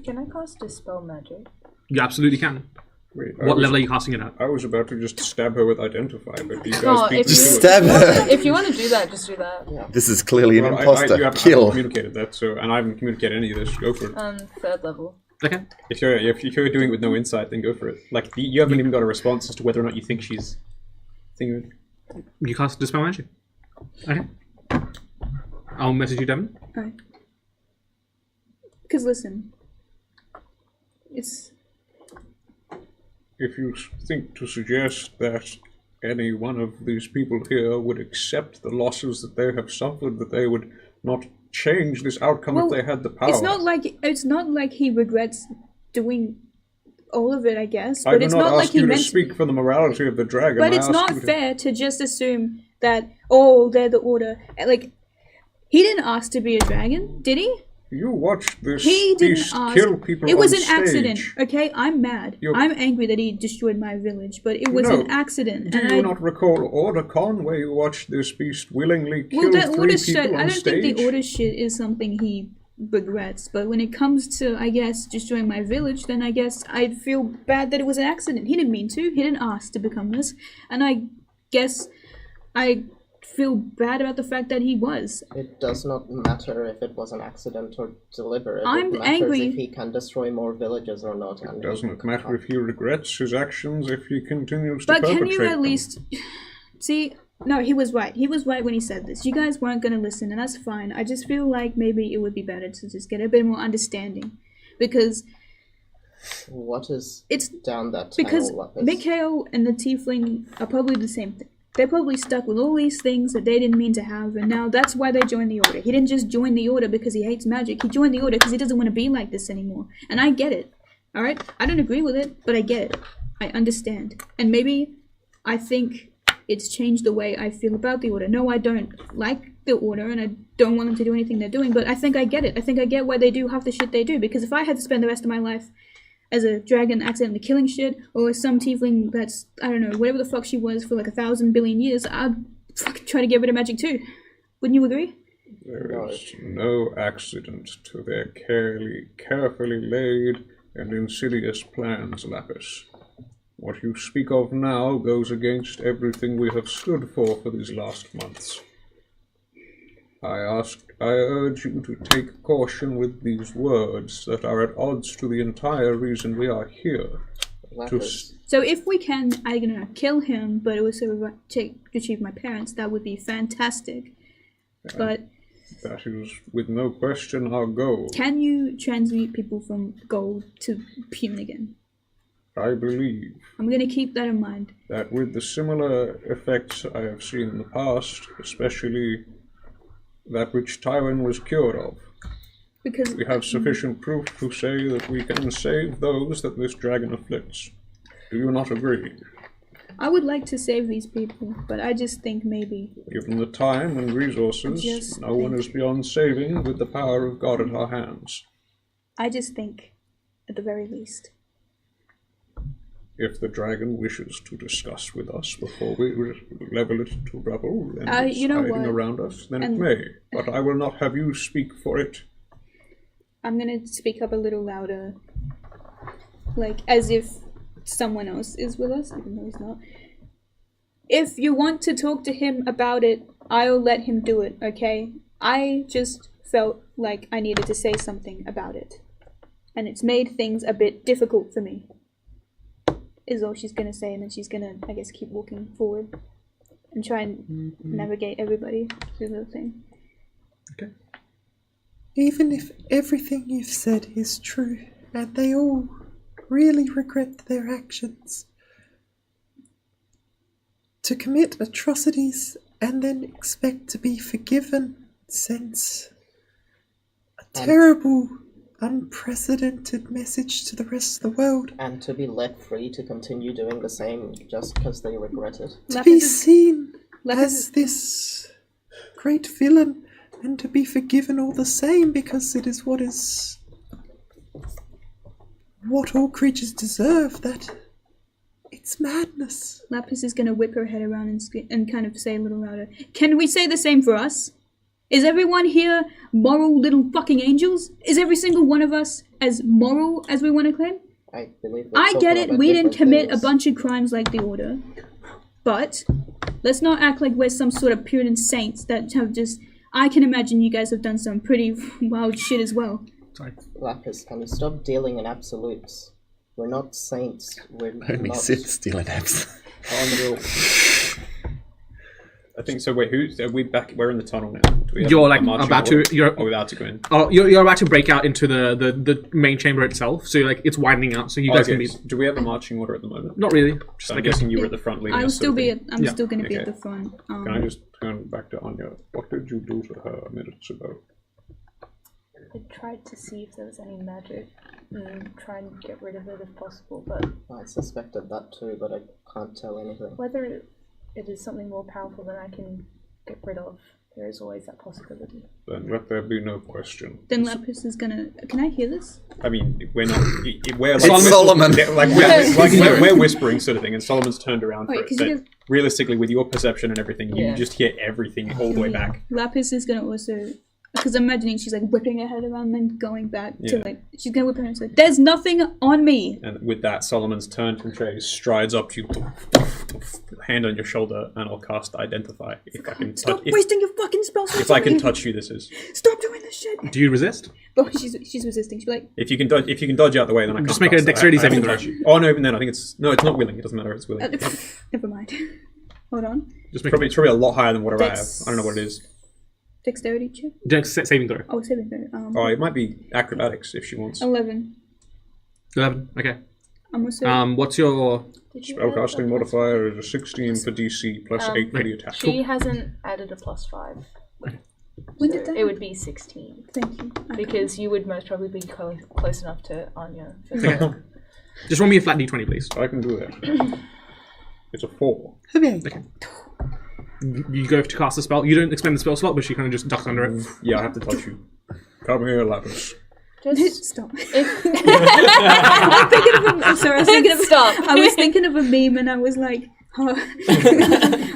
Can I cast Dispel Magic? You absolutely can. Wait, What level are you casting it at? I was about to just stab her with Identify, but you guys No, beat if me you- to it. Stab her! If you want to do that, just do that. This is clearly an Well, imposter. you haven't Kill. communicated that, and I haven't communicated any of this. Go for it. Third level. Okay. If you're doing it with no insight, then go for it. Like you haven't even got a response as to whether or not you think she's thinking. You cast Dispel Magic. Okay. I'll message you, Devin. Alright. Because listen, it's... If you think to suggest that any one of these people here would accept the losses that they have suffered, that they would not change this outcome if they had the power. It's not like he regrets doing all of it, I guess. I But do it's not not like ask he you to meant. speak for the morality of the dragon. But I it's ask not you to- fair to just assume that they're the Order. Like, he didn't ask to be a dragon, did he? You watched this He didn't beast ask. kill people It was on an stage. accident. Okay, I'm mad. I'm angry that he destroyed my village, but it was No. an accident. Do and you not recall OrderCon, where you watched this beast willingly kill Well, that 3 order people shit. on I don't stage? think the order shit is something he regrets. But when it comes to, I guess, destroying my village, then I guess I'd feel bad that it was an accident. He didn't mean to. He didn't ask to become this, and I guess I feel bad about the fact that he was. It does not matter if it was an accident or deliberate. I'm it matters angry. if he can destroy more villages or not. And Doesn't it matter if he regrets his actions if he continues But to perpetrate can you at them? least see? No, he was right. He was right when he said this. You guys weren't gonna listen, and that's fine. I just feel like maybe it would be better to just get a bit more understanding, because what is it's down that because tunnel, Lapis? Mikhail and the Tiefling are probably the same thing. They're probably stuck with all these things that they didn't mean to have, and now that's why they joined the Order. He didn't just join the Order because he hates magic. He joined the Order because he doesn't want to be like this anymore. And I get it. Alright? I don't agree with it, but I get it. I understand. And maybe I think it's changed the way I feel about the Order. No, I don't like the Order, and I don't want them to do anything they're doing, but I think I get it. I think I get why they do half the shit they do, because if I had to spend the rest of my life as a dragon accidentally killing shit, or as some tiefling that's, I don't know, whatever the fuck she was for like 1,000 billion years, I'd fucking try to get rid of magic too. Wouldn't you agree? There is no accident to their carefully laid and insidious plans, Lapis. What you speak of now goes against everything we have stood for these last months. I urge you to take caution with these words that are at odds to the entire reason we are here. Lapis. So if we can, I don't know, kill him, but also achieve my parents, that would be fantastic. But That is, with no question, our goal. Can you transmute people from gold to human again? I believe I'm gonna keep that in mind. that with the similar effects I have seen in the past, especially that which Tywin was cured of, Because we have sufficient proof to say that we can save those that this dragon afflicts. Do you not agree? I would like to save these people, but I just think maybe. Given the time and resources, no one is beyond saving with the power of God at our hands. I just think, at the very least. If the dragon wishes to discuss with us before we level it to rubble and it's you know hiding what? around us, then it may. But I will not have you speak for it. I'm gonna speak up a little louder. Like, as if someone else is with us, even though he's not. If you want to talk to him about it, I'll let him do it, okay? I just felt like I needed to say something about it. And it's made things a bit difficult for me. Is all she's gonna say, and then she's gonna, I guess, keep walking forward and try and navigate everybody through the thing. Okay. Even if everything you've said is true, and they all really regret their actions, to commit atrocities and then expect to be forgiven sends a terrible, unprecedented message to the rest of the world. And to be let free to continue doing the same just because they regret it. To be seen as this great villain and to be forgiven all the same because it is what all creatures deserve. That it's madness. Lapis is gonna whip her head around and kind of say a little louder. Can we say the same for us? Is everyone here moral little fucking angels? Is every single one of us as moral as we want to claim? I believe I get it, we didn't commit a bunch of crimes like the Order. But let's not act like we're some sort of Puritan saints that have just... I can imagine you guys have done some pretty wild shit as well. Sorry. Lapis, can you stop dealing in absolutes? We're not saints. We're Only not... Sith stealing apps. I think so. Wait, are we back? We're in the tunnel now. Do we have You're a like marching about order? to. You're Or about to go in. Oh, you're about to break out into the main chamber itself. So like it's widening out. So you guys Okay, can be. so do we have a marching order at the moment? Not really. Just So I'm like guessing you were at the front leading I'll us. still sort of be thing. at... I'm Yeah. still gonna be at Okay. the front. Can I just turn back to Anya? What did you do to her minutes ago? I tried to see if there was any magic and try and get rid of it if possible, but I suspected that too, but I can't tell anything. whether it is something more powerful than I can get rid of, there is always that possibility. Then let there be no question. Then Lapis is gonna... Can I hear this? I mean, we're not. We're like It's Solomon. Like we're whispering sort of thing, and Solomon's turned around for Wait, it. 'cause But you guys- realistically, with your perception and everything, you Yeah. just hear everything all the way back. Lapis is gonna also... Because I'm imagining she's like whipping her head around and then going back to Yeah. like... She's gonna whip her head and say, there's nothing on me! And with that, Solomon's turned from Trey, strides up to you, hand on your shoulder, and I'll cast Identify. If I can touch, Stop wasting your fucking spells! if I can touch you, this is. Stop doing this shit! Do you resist? But she's resisting. She's like, If you can dodge out the way, then I Just can't make a cast it. dexterity I have to saving throw. touch you. Oh no, even then I think it's not willing. It doesn't matter if it's willing. never mind. Hold on. Just make It's probably a lot higher than whatever I have. Dex- I don't know what it is. Dexterity check? Dex saving throw. Oh, saving throw. Oh, it might be acrobatics if she wants. 11. 11. Okay. I'm also... What's your... Did you add Spellcasting a modifier is a 16 for DC plus 8 for the attack. She hasn't added a +5. when So did that... it would be 16. Thank you. Because you would most probably be close enough to Anya. For Okay. Just roll me a flat d20, please. I can do that. It's a 4. Okay. You go to cast a spell. You don't expend the spell slot, but she kind of just ducks under it. Yeah, I have to touch you. Come here, Lapis. Just Stop. if I'm sorry, I was thinking of... stop. I was thinking of a meme and I was like... Oh.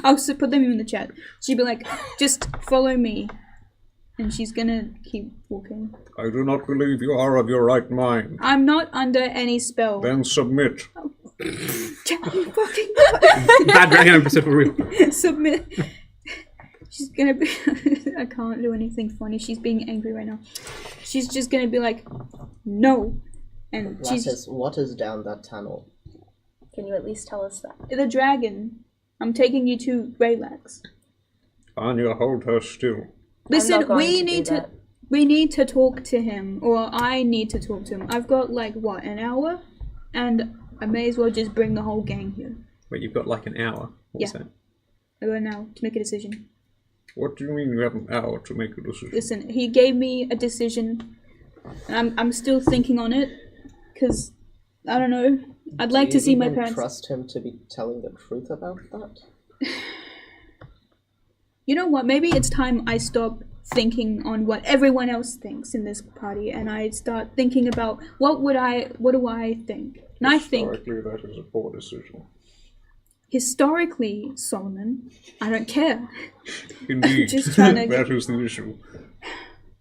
I'll put them in the chat. She'd be like, just follow me. And she's gonna keep walking. I do not believe you are of your right mind. I'm not under any spell. Then submit. Fucking Bad dragon episode for real. submit. She's gonna be... I can't do anything funny. She's being angry right now. She's just gonna be like, no. And she's... Lapis, what is down that tunnel? Can you at least tell us that? The dragon. I'm taking you to Greylax. Anya, hold her still. Listen, going we to need do to that. we need to talk to him, or I need to talk to him. I've got like what, an hour, and I may as well just bring the whole gang here. Wait, you've got like an hour. What was Yeah. that? I got an hour to make a decision. What do you mean you have an hour to make a decision? Listen, he gave me a decision, and I'm still thinking on it, because I don't know. I'd like to see my parents. Trust him to be telling the truth about that? You know what? Maybe it's time I stop thinking on what everyone else thinks in this party, and I start thinking about what do I think? And I think Historically, that is a poor decision. historically, Solomon, I don't care. Indeed, Just trying to- that is the issue.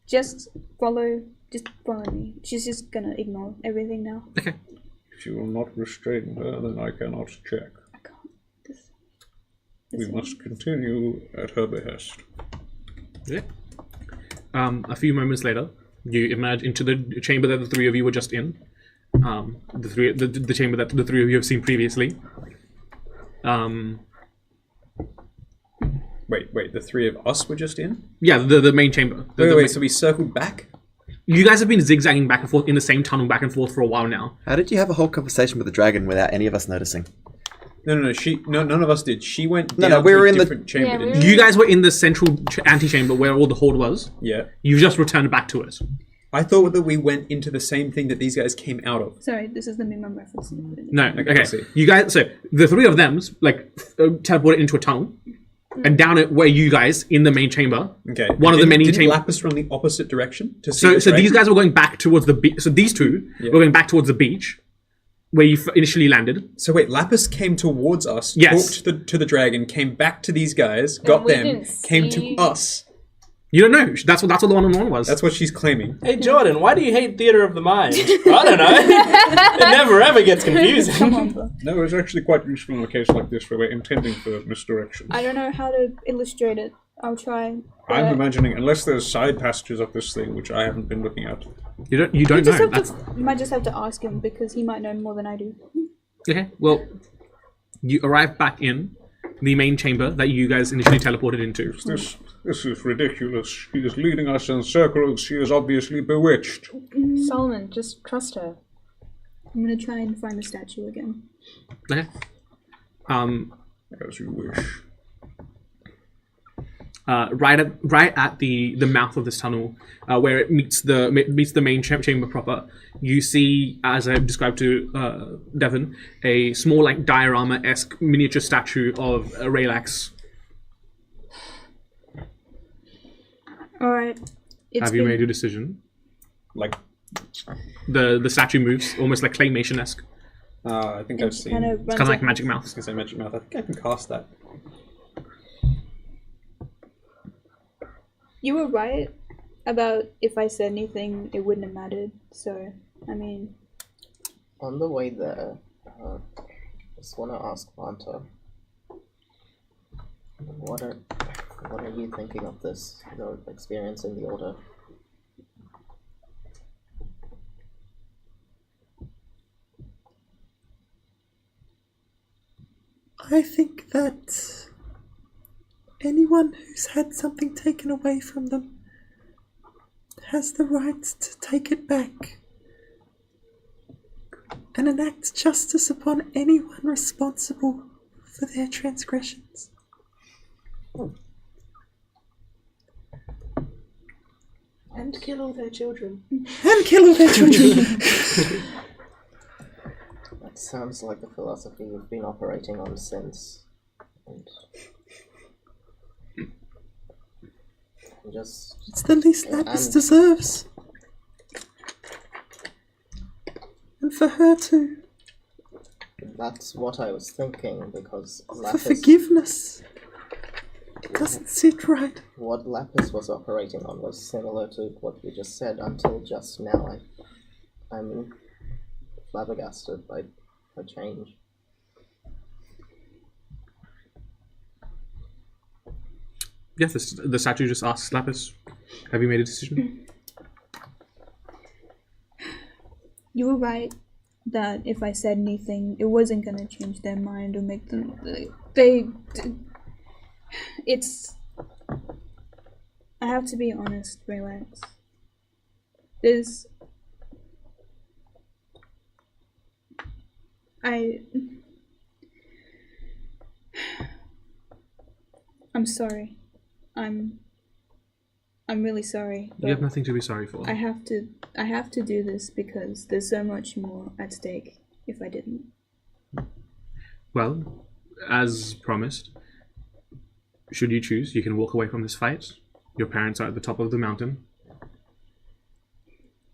Just follow me. She's just gonna ignore everything now. Okay. If you will not restrain her, then I cannot check. I can't. We must continue at her behest. Yeah. A few moments later, you emerge into the chamber that the three of you were just in. The chamber that the three of you have seen previously. Wait, the three of us were just in? Yeah, the main chamber. Wait, so we circled back? You guys have been zigzagging back and forth in the same tunnel back and forth for a while now. How did you have a whole conversation with the dragon without any of us noticing? No, none of us did. She went No, down we to were a in the- different chamber, Yeah, we didn't were- she? You guys were in the central antechamber where all the horde was. Yeah. You've just returned back to it. I thought that we went into the same thing that these guys came out of. Sorry, this is the minimum reference. No, I okay. see. You guys, so the three of them teleported into a tunnel, and down it were you guys in the main chamber. Okay. One of the many Didn't chambers. Lapis run the opposite direction to see So the these dragon? guys were going back towards the beach. So these two were going back towards the beach, where you initially landed. So wait, Lapis came towards us, Yes. talked to the dragon, came back to these guys, got we them, didn't came see- to us. You don't know. That's what the one-on-one was. That's what she's claiming. Hey Jordan, why do you hate theater of the mind? I don't know. It never ever gets Come confusing. on, bro. No, it's actually quite useful in a case like this where we're intending for misdirection. I don't know how to illustrate it. I'll try. I'm imagining, unless there's side passages of this thing which I haven't been looking at. You don't You know. That's might just have to ask him because he might know more than I do. okay. Well, you arrive back in the main chamber that you guys initially teleported into. This is ridiculous. She is leading us in circles. She is obviously bewitched. Solomon, just trust her. I'm gonna try and find the statue again. Okay. As you wish. Right at the mouth of this tunnel, where it meets the main chamber proper, you see, as I described to Devon, a small like diorama-esque miniature statue of Raylax. All right. Have you made your decision? Like, The statue moves almost like claymation-esque. I think I've seen. Kind of It's kind of like Magic I Mouth. was gonna say Magic Mouth. I think I can cast that. You were right about if I said anything, it wouldn't have mattered. So, I mean, On the way there, just want to ask Vanta, what are you thinking of this, your experience in the Order? I think that anyone who's had something taken away from them has the right to take it back and enact justice upon anyone responsible for their transgressions. And kill all their children. And kill all their children. That sounds like the philosophy you've been operating on since. And just It's the least Lapis And- deserves. And for her too. that's what I was thinking, because For Lapis, forgiveness. It doesn't sit right. what Lapis was operating on was similar to what you just said until just now. I'm flabbergasted by change. Yes, the statue just asks Lapis, have you made a decision? you were right that if I said anything, it wasn't gonna change their mind or make them. It's. I have to be honest, relax. I'm sorry. I'm really sorry. You have nothing to be sorry for. I have to do this because there's so much more at stake if I didn't. Well, as promised, should you choose, you can walk away from this fight. Your parents are at the top of the mountain.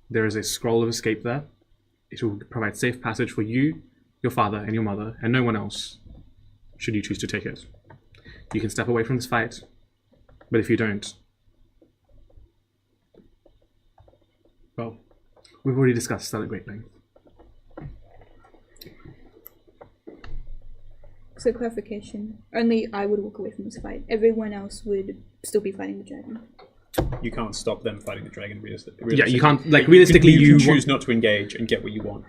There is a scroll of escape there. It will provide safe passage for you, your father, and your mother, and no one else, should you choose to take it. You can step away from this fight, but if you don't, well, we've already discussed that at great length. So clarification, only I would walk away from this fight. Everyone else would still be fighting the dragon. You can't stop them fighting the dragon. Yeah, you can't, like, realistically, you can you choose not to engage and get what you want.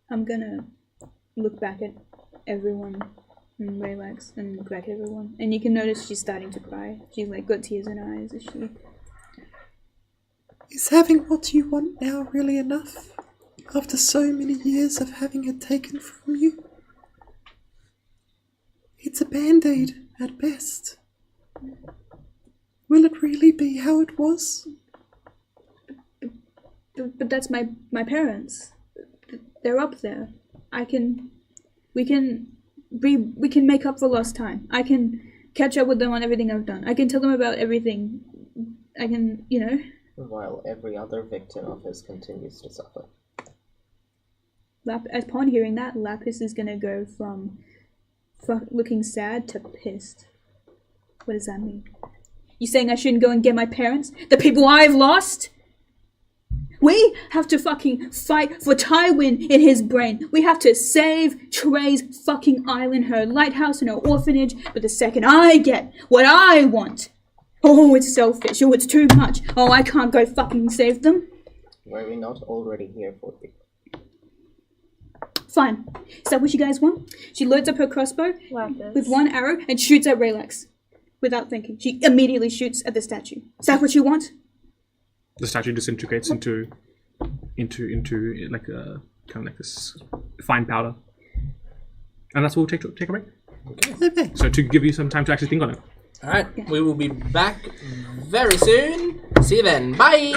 I'm gonna look back at everyone and relax and look back at everyone. And you can notice she's starting to cry. She's like got tears in her eyes as she... Is having what you want now really enough? After so many years of having it taken from you? It's a band-aid at best. Will it really be how it was? But that's my parents. They're up there. We can make up for lost time. I can catch up with them on everything I've done. I can tell them about everything. I can, While every other victim of his continues to suffer. Upon hearing that, Lapis is gonna go from looking sad to pissed. What does that mean? You saying I shouldn't go and get my parents? The people I've lost? We have to fucking fight for Tywin in his brain. We have to save Trey's fucking island, her lighthouse and her orphanage. But the second I get what I want, oh, it's selfish. Oh, it's too much. Oh, I can't go fucking save them. Were we not already here for you? Fine. Is that what you guys want? She loads up her crossbow with one arrow and shoots at Raylax. Without thinking. She immediately shoots at the statue. Is that what you want? The statue disintegrates into like a kind of like this fine powder, and that's what we'll take a break. Okay. So to give you some time to actually think on it. All right, we will be back very soon. See you then. Bye.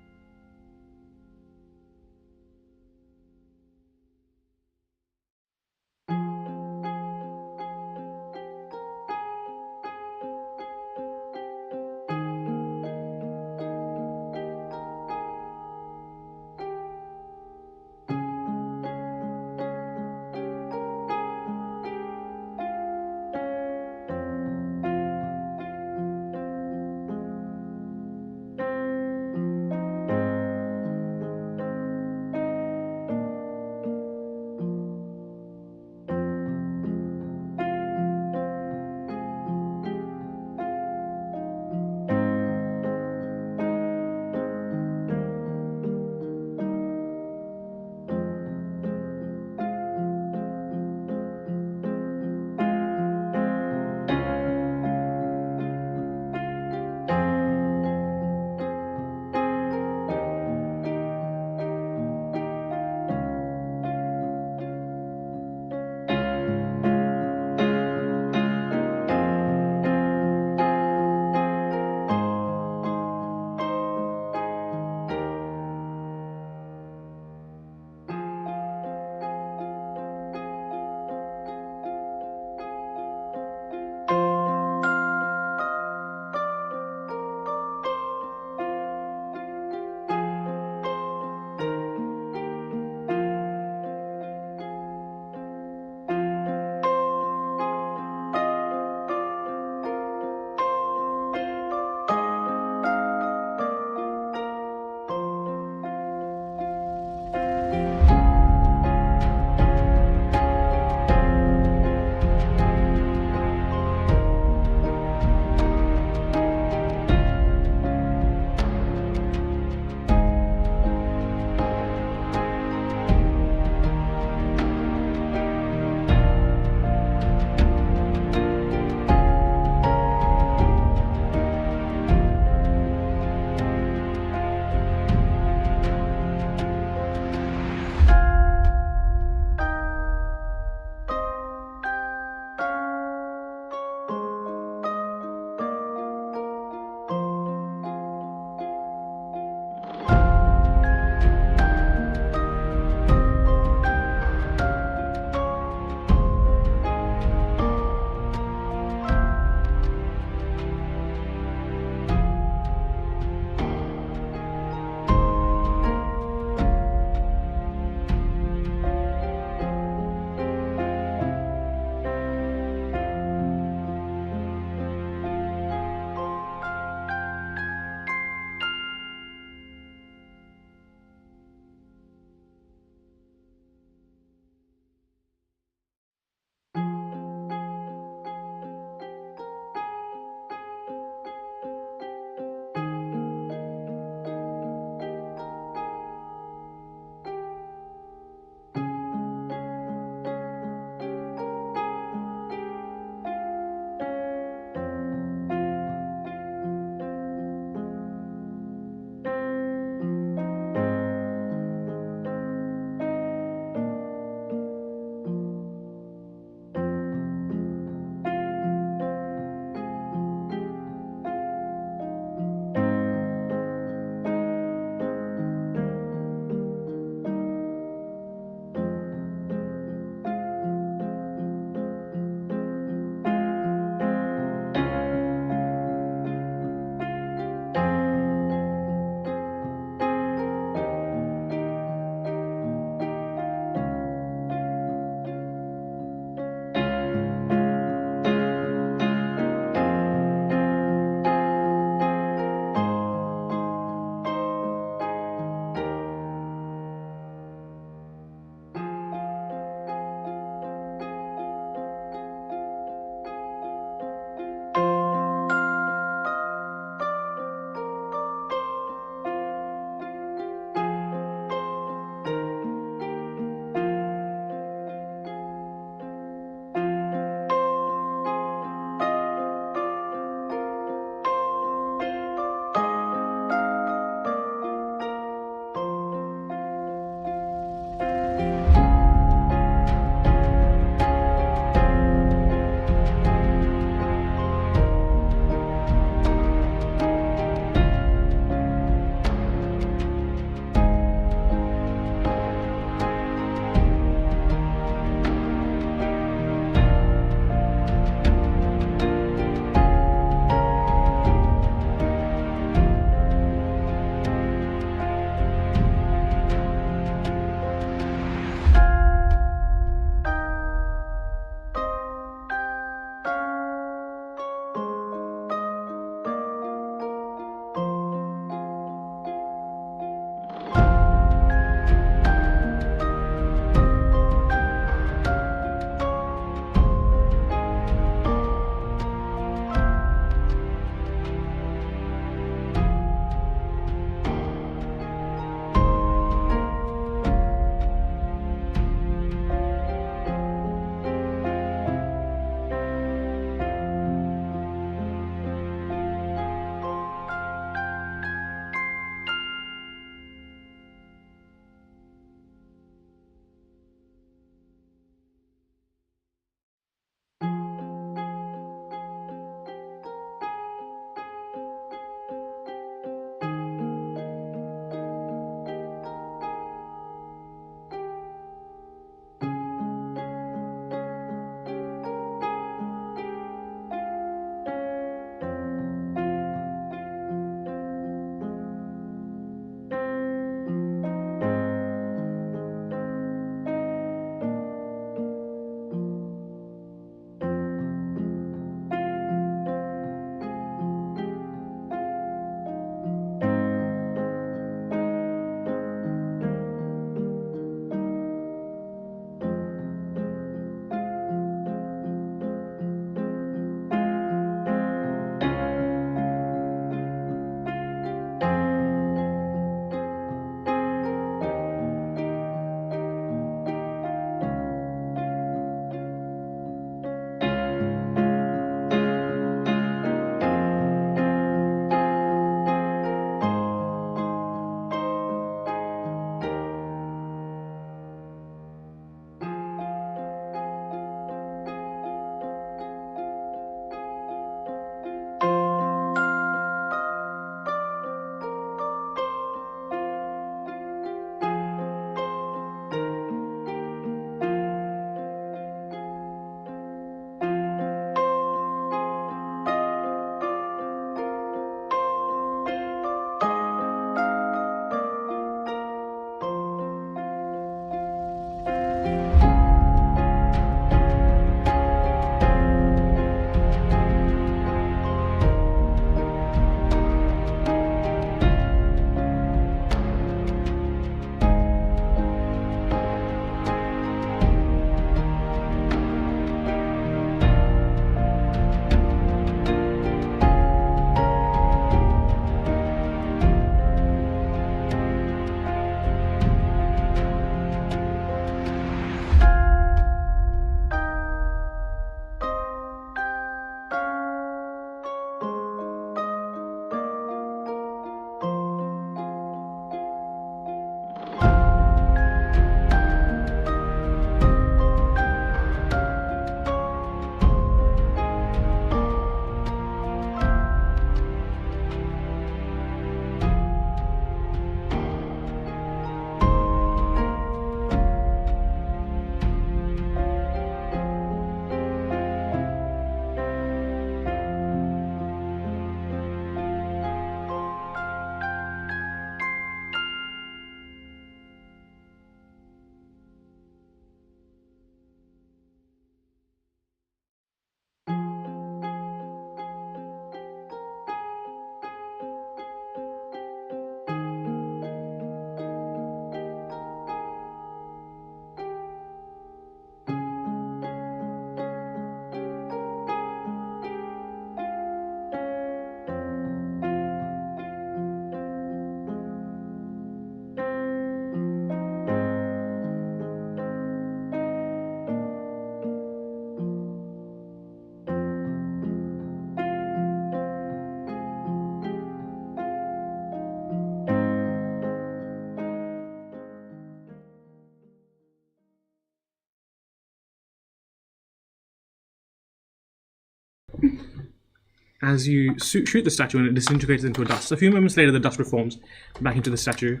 As you shoot the statue and it disintegrates into a dust. A few moments later, the dust reforms back into the statue.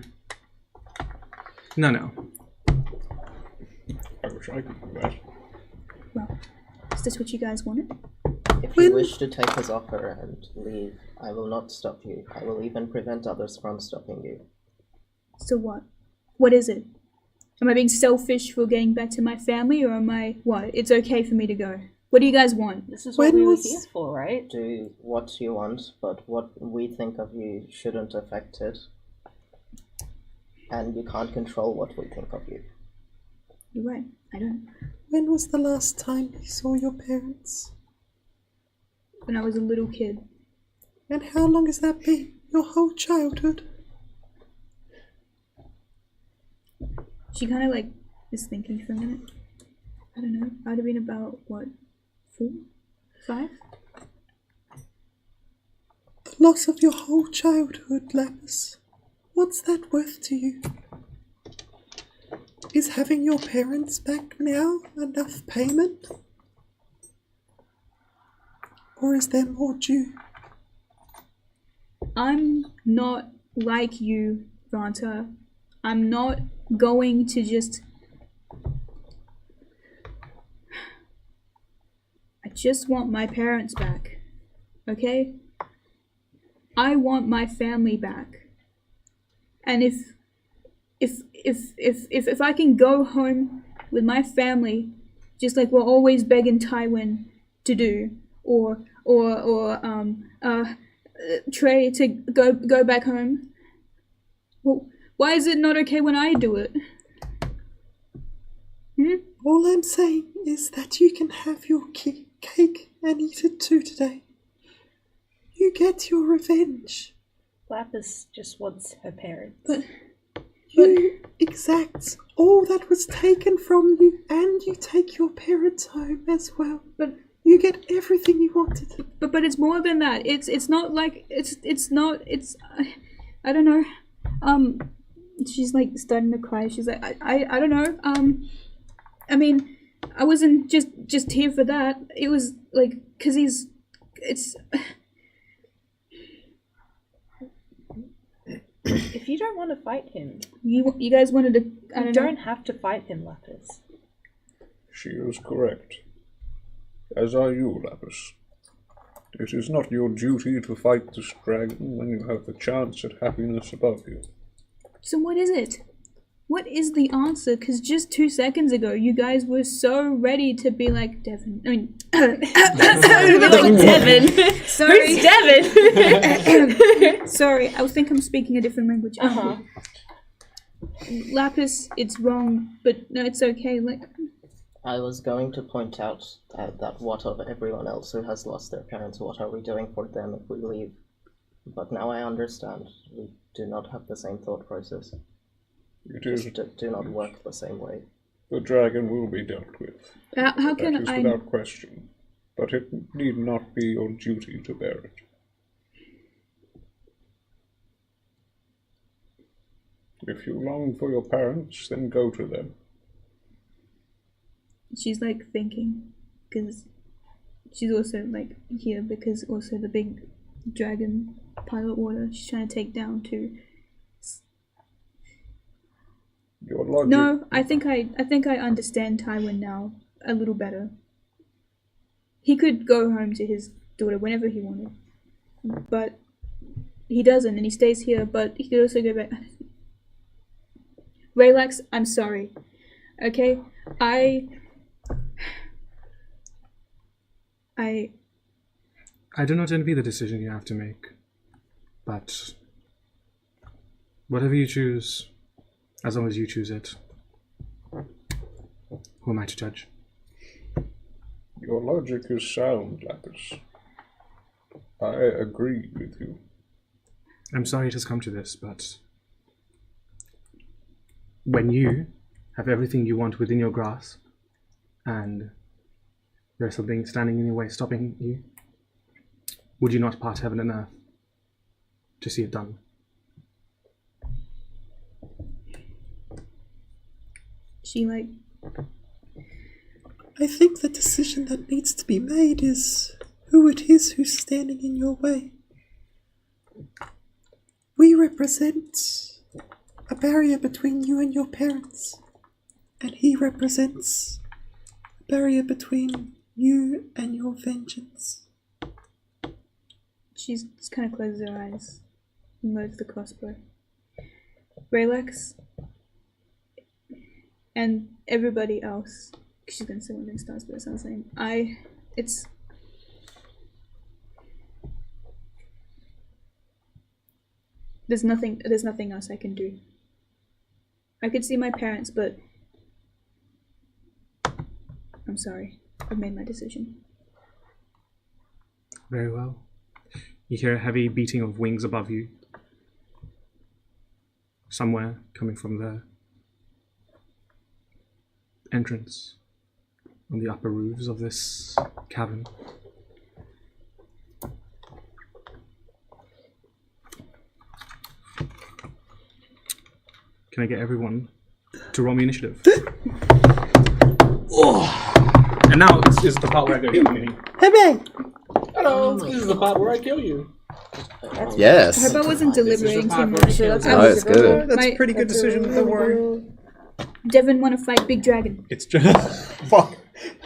No. I wish I could do that. Well, is this what you guys wanted? If you wish to take his offer and leave, I will not stop you. I will even prevent others from stopping you. So what? What is it? Am I being selfish for getting back to my family, or am I what? It's okay for me to go. What do you guys want? This is what we were here for, right? Do what you want, but what we think of you shouldn't affect it. And you can't control what we think of you. You're right. I don't. When was the last time you saw your parents? When I was a little kid. And how long has that been? Your whole childhood? She kind of like is thinking for a minute. I don't know. I'd have been about what, 4, 5? The loss of your whole childhood, Lapis. What's that worth to you? Is having your parents back now enough payment? Or is there more due? I'm not like you, Vanta. I'm not going to just... I just want my parents back, okay? I want my family back. And if I can go home with my family, just like we're always begging Tywin to do, or Trey to go back home, well, why is it not okay when I do it? All I'm saying is that you can have your cake and eat it too today. You get your revenge. Lapis just wants her parents. But you exact all that was taken from you, and you take your parents home as well. But you get everything you wanted. But it's more than that. It's not like it's not. I don't know. She's like starting to cry. She's like I don't know. I mean, I wasn't just here for that. It was like because it's. If you don't want to fight him, you guys wanted to. You don't have to fight him, Lapis. She is correct. As are you, Lapis. It is not your duty to fight this dragon when you have the chance at happiness above you. So what is it? What is the answer? Because just 2 seconds ago, you guys were so ready to be like Devin. I mean, Devin. Sorry, Who's Devin? Sorry, I think I'm speaking a different language. Lapis, it's wrong, but no, it's okay. Like, I was going to point out that what of everyone else who has lost their parents, what are we doing for them if we leave? But now I understand. We do not have the same thought process. It is. Do not work the same way. The dragon will be dealt with. how can that is I? without question. But it need not be your duty to bear it. If you long for your parents, then go to them. She's like thinking, because she's also like here because also the big dragon pilot water she's trying to take down too. Your logic. No, I think I understand Tywin now a little better. He could go home to his daughter whenever he wanted, but he doesn't, and he stays here. But he could also go back. Raylax, I'm sorry. Okay, I do not envy the decision you have to make, but whatever you choose, as long as you choose it, who am I to judge? Your logic is sound, Lapis. I agree with you. I'm sorry it has come to this, but when you have everything you want within your grasp, and there's something standing in your way stopping you, would you not part heaven and earth to see it done? She I think the decision that needs to be made is who it is who's standing in your way. We represent a barrier between you and your parents, and he represents a barrier between you and your vengeance. She's just kind of closes her eyes and loads the crossbow. Raylex and everybody else, she's gonna say one thing starts with the sun's name. There's nothing else I can do. I could see my parents, but I'm sorry. I've made my decision. Very well. You hear a heavy beating of wings above you. Somewhere coming from the entrance on the upper roofs of this cavern. Can I get everyone to roll me initiative? And now is the part where I go get my Hello, this is the part where I kill you. Yes. I hope I wasn't deliberating too much. No, it's good. That's a pretty good decision, don't worry. Devin want to fight Big Dragon. It's just fuck.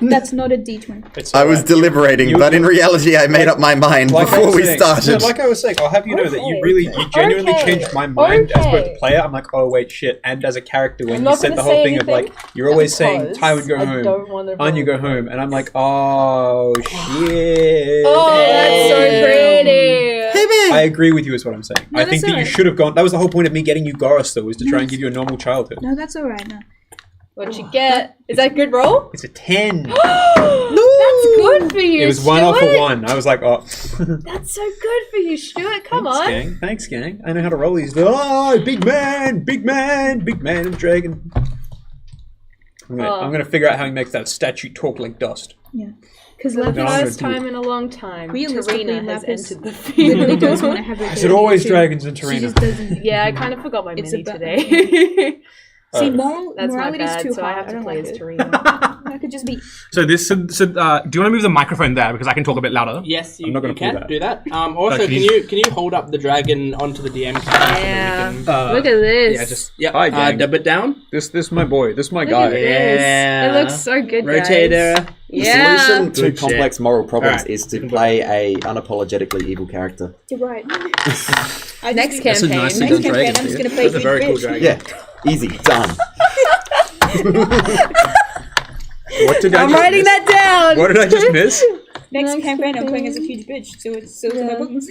That's not a D20. I was deliberating, but in reality, I made up my mind before we started. No, like I was saying, I'll have you know that you genuinely changed my mind as both a player. I'm like, oh wait, shit. And as a character, when you said the whole thing of like, you're always saying, Tywin, go home. Anya, go home. And I'm like, oh shit. Oh, that's so pretty. I agree with you is what I'm saying. No, I think that's that you alright. should have gone. That was the whole point of me getting you Goros, though, was to try and give you a normal childhood. No, that's alright now. What'd you get? Is that a good roll? It's a 10. That's good for you, It was 1 off Stuart. of 1. I was like, oh. That's so good for you, Stuart. Come Thanks, on. gang. Thanks, gang. I know how to roll these. Oh, big man and dragon. I'm gonna figure out how he makes that statue talk like dust. Yeah. Because For the No, I'm gonna first do it. time in a long time, Realistically, Tarina has Lapis entered the literally field. does want to have a Is it always dragons in She Tarina? just doesn't. Yeah, I kind of forgot my It's mini about- today. See, That's my morality is bad, too so I hard. have I to don't play like as it. Tarina. I could just be. So this, do you want to move the microphone there because I can talk a bit louder? Yes, you, I'm not gonna you can pull do that. Also, can you- can you hold up the dragon onto the DM? Yeah. So that we can, Look at this. Yeah, just yeah. Hi, gang. Dub it down. This my boy. This my Look guy. at this. Yeah. It looks so good, Rotator. guys. The Yeah. solution to Good complex moral problems Alright. is to play a unapologetically evil character. You're right. Next campaign. campaign. Next campaign, I'm just gonna play That's a big very cool bitch. dragon. Yeah, easy, done. What did I I'm just writing miss? that down. What did I just miss? Next Next campaign, I'm playing campaign. as a huge bitch. So it's my buttons.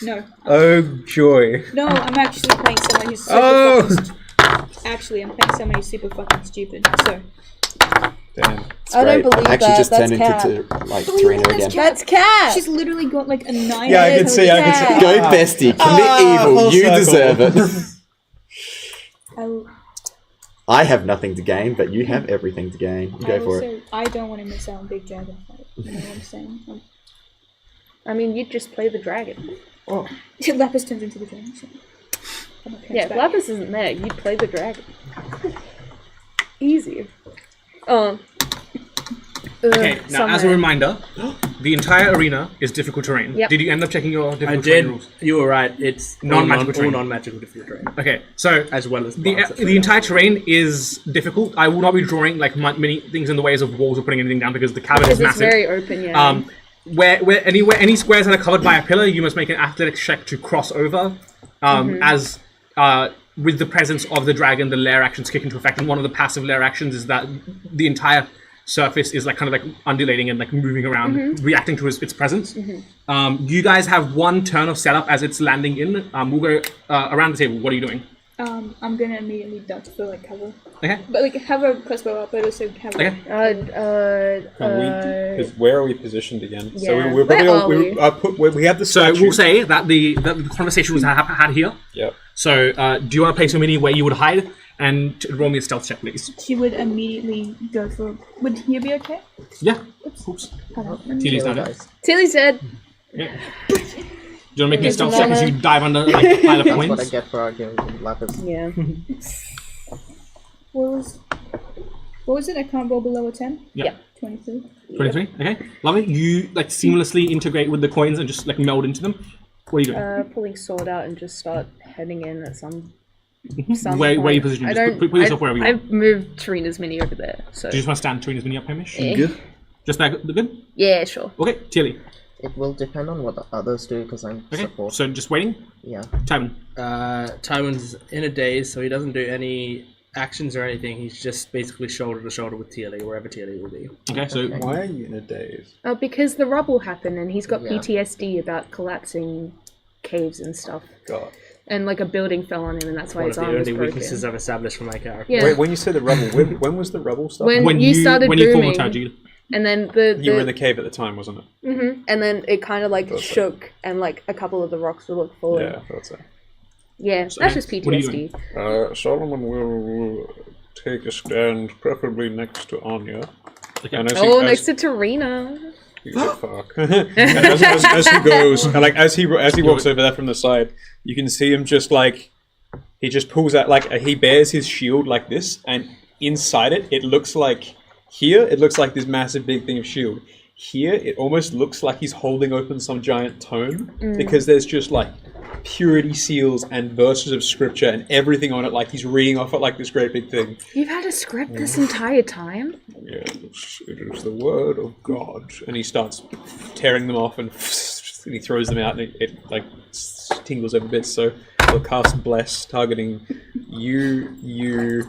No, Oh joy. no, I'm actually playing someone who's super Oh. fucking. Actually, I'm playing someone who's super fucking stupid. So Damn. It's I don't great. believe I actually that. just That's turned Cat. into like Tarina again. That's Cat. she's literally got like a 9. Yeah, I can see. I can see. Go bestie, commit evil, full you circle. deserve it. I I have nothing to gain, but you have everything to gain. Go for it. I don't want to miss out on Big Dragon fight. You know what I'm saying? I mean, you just play the dragon. Lapis turns into the dragon. So. I'm not Yeah, if back. Lapis isn't there, you play the dragon. Easy. Okay, now as a reminder, the entire arena is difficult terrain. Yep. Did you end up checking your I difficult terrain did. rules? You were right. It's Non-magical all terrain. non-magical difficult terrain, Okay, so as well as the entire terrain is difficult. I will not be drawing like many things in the ways of walls or putting anything down because the cavern Because is it's massive. very open, yeah. Where any squares that are covered by a pillar, you must make an athletics check to cross over. As with the presence of the dragon, the lair actions kick into effect, and one of the passive lair actions is that the entire surface is like kind of like undulating and like moving around, reacting to its presence. You guys have one turn of setup as it's landing in. We'll go around the table. What are you doing? I'm gonna immediately duck for like cover, Okay. but like have a crossbow up, but also have. Okay. Because where are we positioned again? Yeah. So we're Where are probably we have the So statue. we'll say that the conversation was had here. Yep. So do you want to place your mini where you would hide and roll me a stealth check, please? She would immediately go for. Would he be okay? Yeah. Oops. Tilly's down there. Tilly said, Yeah. Do you want to make me a stealth There's check as you another- dive under like a pile of That's what I coins? get for arguing with Lapis. yeah. What was it? I can't roll below a 10. Yeah. 23. 23. Okay, lovely. You like seamlessly integrate with the coins and just like meld into them. What are you doing? Pulling sword out and just start heading in at some. Where are you positioned? Just put yourself wherever you want. I've moved Tarina's mini over there. So. Do you just want to stand Tarina's mini up, Hamish? Good. Just that good? Yeah, sure. Okay, Tilly. It will depend on what the others do because I'm support. So just waiting. Yeah. Tywin. Tywin's in a daze, so he doesn't do any actions or anything. He's just basically shoulder to shoulder with Tilly, wherever Tilly will be. Okay, so Why are you in a daze? Because the rubble happened and he's got PTSD about collapsing caves and stuff. God. And like a building fell on him and that's why One his of the arm was only broken. weaknesses I've established for my character. Yeah. Wait, when you said the rubble, when was the rubble stuff? When you started when you booming, formatted, and then the you were in the cave at the time, wasn't it? and then it kind of like shook and like a couple of the rocks were falling. Yeah, I thought so. Yeah, that's just what are you PTSD. Solomon will take a stand, preferably next to Anya. Okay. And Next to Tarina. Fuck. And as he goes, and like as he walks over there from the side, you can see him just like he just pulls out like he bears his shield like this, and inside it, it looks like this massive big thing of shield. Here, it almost looks like he's holding open some giant tome because there's just like purity seals and verses of scripture and everything on it, like he's reading off it like this great big thing. You've had a script this entire time? Yes, it is the word of God. And he starts tearing them off and he throws them out and it like tingles over bits. So he'll cast Bless, targeting you,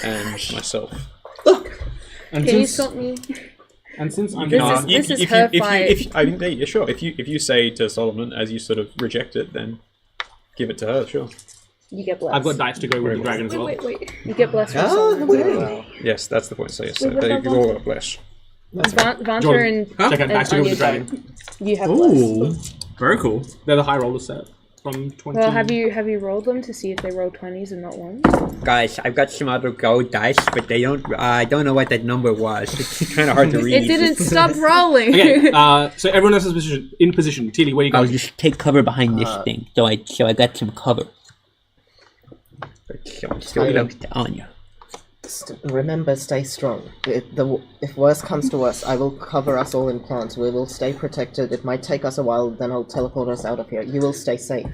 and myself. And Can you since, stop me? and since I'm This is her fight. Yeah, sure. If you say to Solomon as you sort of reject it, then give it to her. Sure. You get blessed. I've got dice to go with the dragon as well. Wait. You get blessed from someone. Yes, that's the point. So yes, Wait, what you about all got Bless. Vanta Jordan, and check out dice to go with the Anya dragon. you have blessed. Ooh, very cool. They're the high roller set from 20. Well, have you rolled them to see if they roll 20s and not 1s? Guys, I've got some other gold dice, but they don't. I don't know what that number was. It's kind of hard to read. It didn't stop rolling. Okay, so everyone else is in position. Tilly, where you I'll going? just take cover behind this thing, so I got some cover. So it up to Anya. Remember, stay strong. If worse comes to worse, I will cover us all in plants. We will stay protected. It might take us a while, then I'll teleport us out of here. You will stay safe.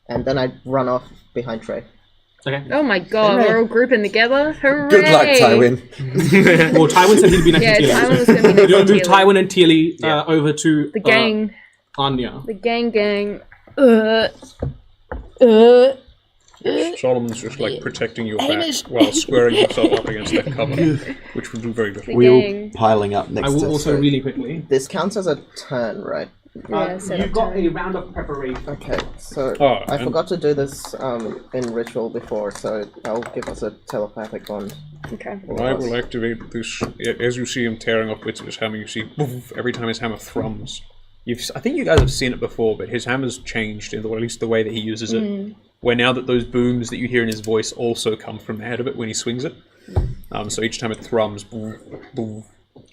And then I run off behind Trey. Okay. Oh my god, we're all grouping together. Hooray! Good luck, Tywin. Well, Tywin said he'd be next to Tilly. Tywin was going to be next You're going to to move Tilly. Tywin and Tilly over to The gang. Anya. The gang. Solomon's just like protecting your back while squaring himself up against that cover, which would be very difficult. We're piling up next I will to also really quickly. This counts as a turn, right? You've got a round of preparation. Okay, so I forgot to do this in ritual before, so I'll give us a telepathic bond. Okay. I will activate this. As you see him tearing off bits of his hammer, you see poof, every time his hammer thrums. I think you guys have seen it before, but his hammer's changed, in at least the way that he uses it. Where now that those booms that you hear in his voice also come from the head of it when he swings it. So each time it thrums, boom, boom,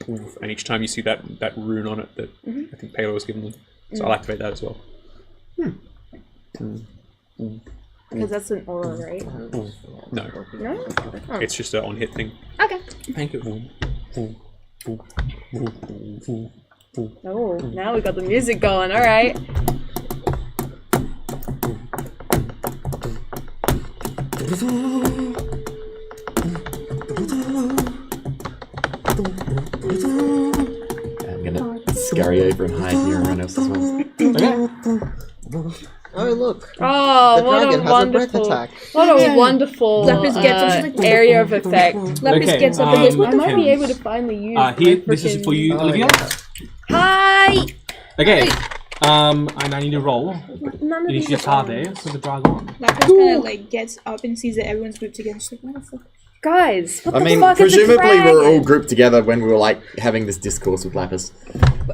boom, and each time you see that rune on it that I think Palo has given them. So I'll activate that as well. Because that's an aura, right? No, No? Oh. it's just an on-hit thing. Okay. Thank you. Oh, now we got the music going. All right. I'm gonna scurry over and hide near everyone else as well. Oh, look. Oh, The what dragon a has a breath wonderful, attack. what a wonderful Lapis gets area of effect. Lapis Okay, gets up and goes, what I the might fuck? be able to finally use. Here, my this is for you, Oh, Olivia. Hi. Okay. And I need to roll. None of these are Initiative for the dragon. Lapis kind of like gets up and sees that everyone's grouped together. She's like, what the fuck? guys. What I the mean, fuck is a presumably we're all dragon? grouped together when we were like having this discourse with Lapis.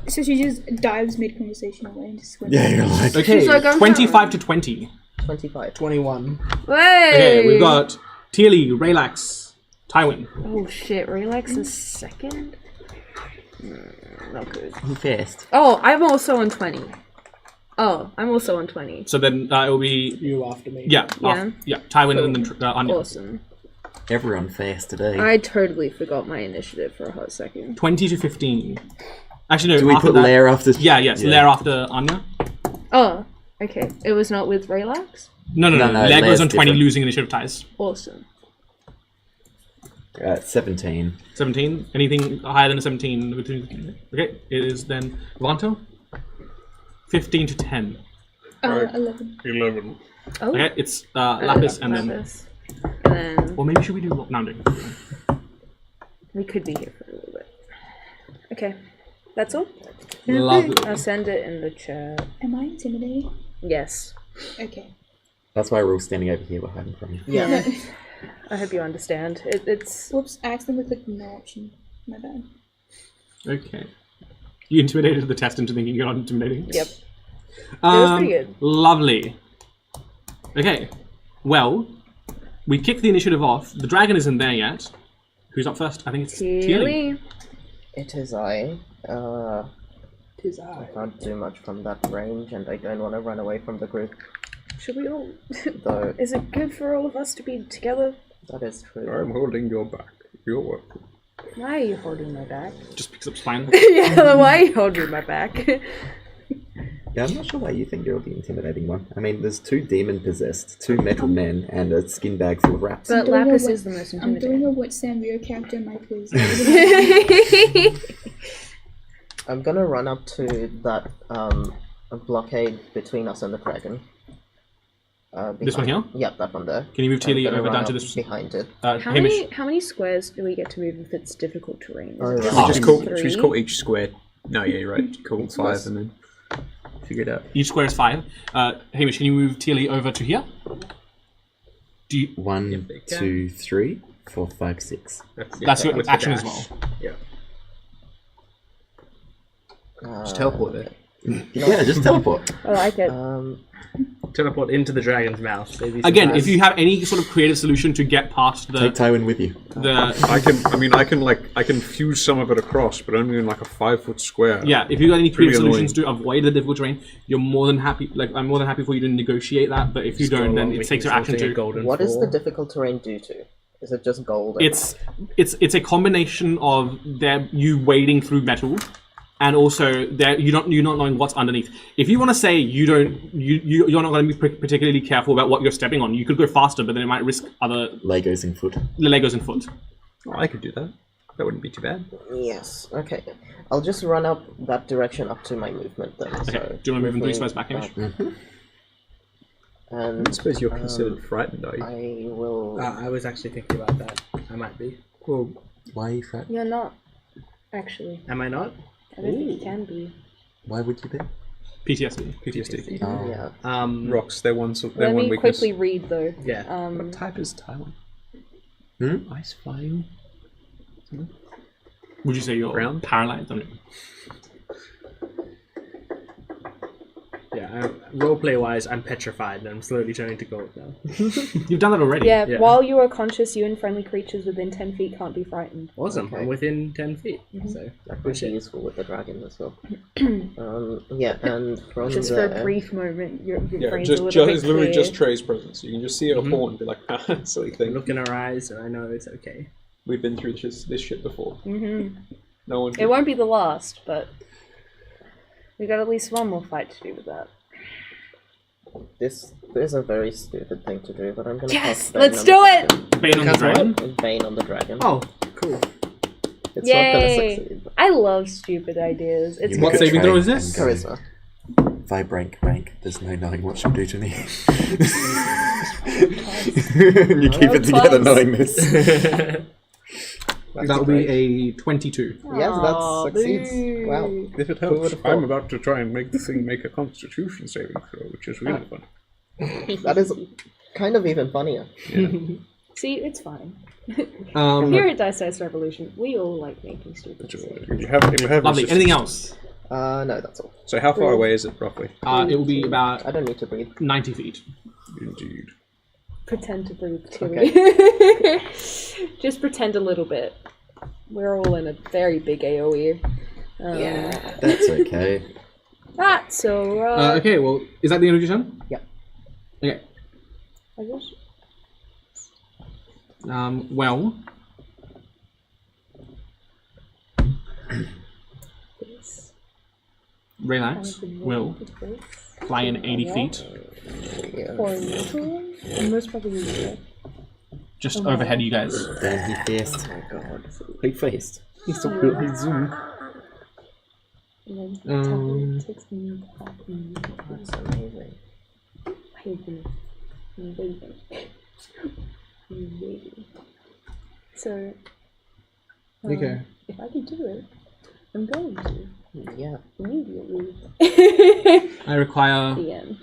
So she just dives mid-conversation away and just swims. Yeah, you're like, Okay, She's like, I'm 25 to 20. 25. 21. Hey. Okay, we've got Tilly, Relax, Tywin. Oh shit, Relax is second? Not good. Who first? Oh, I'm also on 20. Oh, I'm also on 20. So then it will be You after me. yeah, Yeah. yeah, Tywin and then Anya. Awesome. Everyone fast today. I totally forgot my initiative for a hot second. 20 to 15. Actually, no. Do we after put that, Lair after? Yeah, yes. Lair after Anya. Oh, okay. It was not with Relax? No. No, Lair goes Lair's on 20, different. losing initiative ties. Awesome. 17. 17. Anything higher than a 17? Okay, it is then Vanto. 15 to 10. 11. 11. Oh. Okay, it's Lapis and then. Lapis. And then Or maybe should we do no, I'm doing. we could be here for a little bit. Okay. That's all? Lovely. I'll send it in the chat. Am I intimidating? Yes. Okay. That's why we're all standing over here. We're hiding from you. Yeah. I hope you understand. It's Whoops, I accidentally clicked no option. My bad. Okay. You intimidated the test into thinking you're not intimidating? Yep. It was pretty good. Lovely. Okay. Well, we kicked the initiative off. The dragon isn't there yet. Who's up first? I think it's Teely. Teely. It is I. Tis I can't do much from that range, and I don't want to run away from the group. Should we all? Though Is it good for all of us to be together? that is true. I'm holding your back. You're welcome. Why are you holding my back? Just picks up spine. Yeah, why are you holding my back? Yeah, I'm not sure why you think you're the intimidating one. I mean, there's 2 demon-possessed, 2 metal men, and a skin bag full of rats. But Lapis is the most I'm doing intimidating. a what Sanrio character in my quiz. I'm gonna run up to that blockade between us and the dragon. This one here? Yep, that one there. Can you move I'm Teely gonna over run down to up this? behind it. How many squares do we get to move if it's difficult terrain? Is Oh, it yeah. just We just call, three? should we just call each square? No, yeah, you're right. Call 5 and then figure it out. Each square is 5. Hamish, can you move Teely over to here? Do you, 1, 2, 3, 4, 5, 6. that's your the action as dash. well. Yeah. Just teleport there. Yeah, just teleport. I like it. Teleport into the dragon's mouth. They'd be Again, surprised. if you have any sort of creative solution to get past Take the Tywin with you. I can fuse some of it across, but only in like a 5-foot square. yeah, if you've got any creative Pretty solutions to avoid the difficult terrain, you're more than happy. Like I'm more than happy for you to negotiate that. But if you don't, then it takes your action to. What does the difficult terrain do to? Is it just gold? It's a combination of you wading through metal, and also you're not knowing what's underneath. If you want to say you're not going to be particularly careful about what you're stepping on, you could go faster, but then it might risk other Legos in foot. Legos and foot. Oh, I could do that. That wouldn't be too bad. Yes. Okay. I'll just run up that direction up to my movement then. Okay. So Do you want to move into moving each space back image? And I suppose you're considered frightened, are you? I will. I was actually thinking about that. I might be. Well, Why are you frightened? You're not, actually. Am I not? I don't think you can be. Why would you be? PTSD. PTSD. Oh. Yeah. Rocks, they're one Let one me weakness. quickly read though. Yeah. What type is Tywin? Ice flying? Would you say you're Ground? paralyzed? I don't know. Yeah. Roleplay wise, I'm petrified and I'm slowly turning to gold now. You've done that already. Yeah, Yeah. while you are conscious, you and friendly creatures within 10 feet can't be frightened. Awesome. Okay. I'm within 10 feet. So That good would be shit. useful with the dragon as well. Yeah, and from Just for there, a brief moment, your Yeah, brain's just, a little bit it's literally clear. just Trey's presence. You can just see a horn and be like, silly thing. Look in her eyes and I know it's okay. We've been through this shit before. Mhm. No one. It won't be the last, but we got at least one more fight to do with that. this is a very stupid thing to do, but I'm gonna Yes, cast Bane let's on do the it! dragon. Bane on the dragon. Bane on the dragon. Oh, cool. It's not gonna Yay! succeed. I love stupid ideas. It's You What look at saving Trey throw is and this? go, Charisma. Vibe rank. There's no knowing what she'll do to me. You keep it together knowing this. That'll be a 22. Yes, that Aw, succeeds. boo. Wow. If it Who helps, would've I'm thought? about to try and make the thing make a Constitution saving throw, which is really fun. That is kind of even funnier. See, it's fine. Um, Here at Dice Dice Revolution, we all like making stupid stuff. It'll have lovely. resistance. Anything else? No, that's all. So how far away is it roughly? It will be about I don't need to breathe. 90 feet. Indeed. Pretend to breathe too. Okay. Just pretend a little bit. We're all in a very big AoE. Yeah. That's okay. That's alright. Okay, well, is that the end of your turn? Yep. Okay. I guess. Well, relax. Will fly in 80 feet, For neutral? Most probably neutral. just overhead you guys. Damn, he faced. Oh god. He faced. He's so good. He's zoom. And then takes me back in. That's amazing. So, Okay. if I can do it, I'm going to. Yeah. Immediately. I require The end.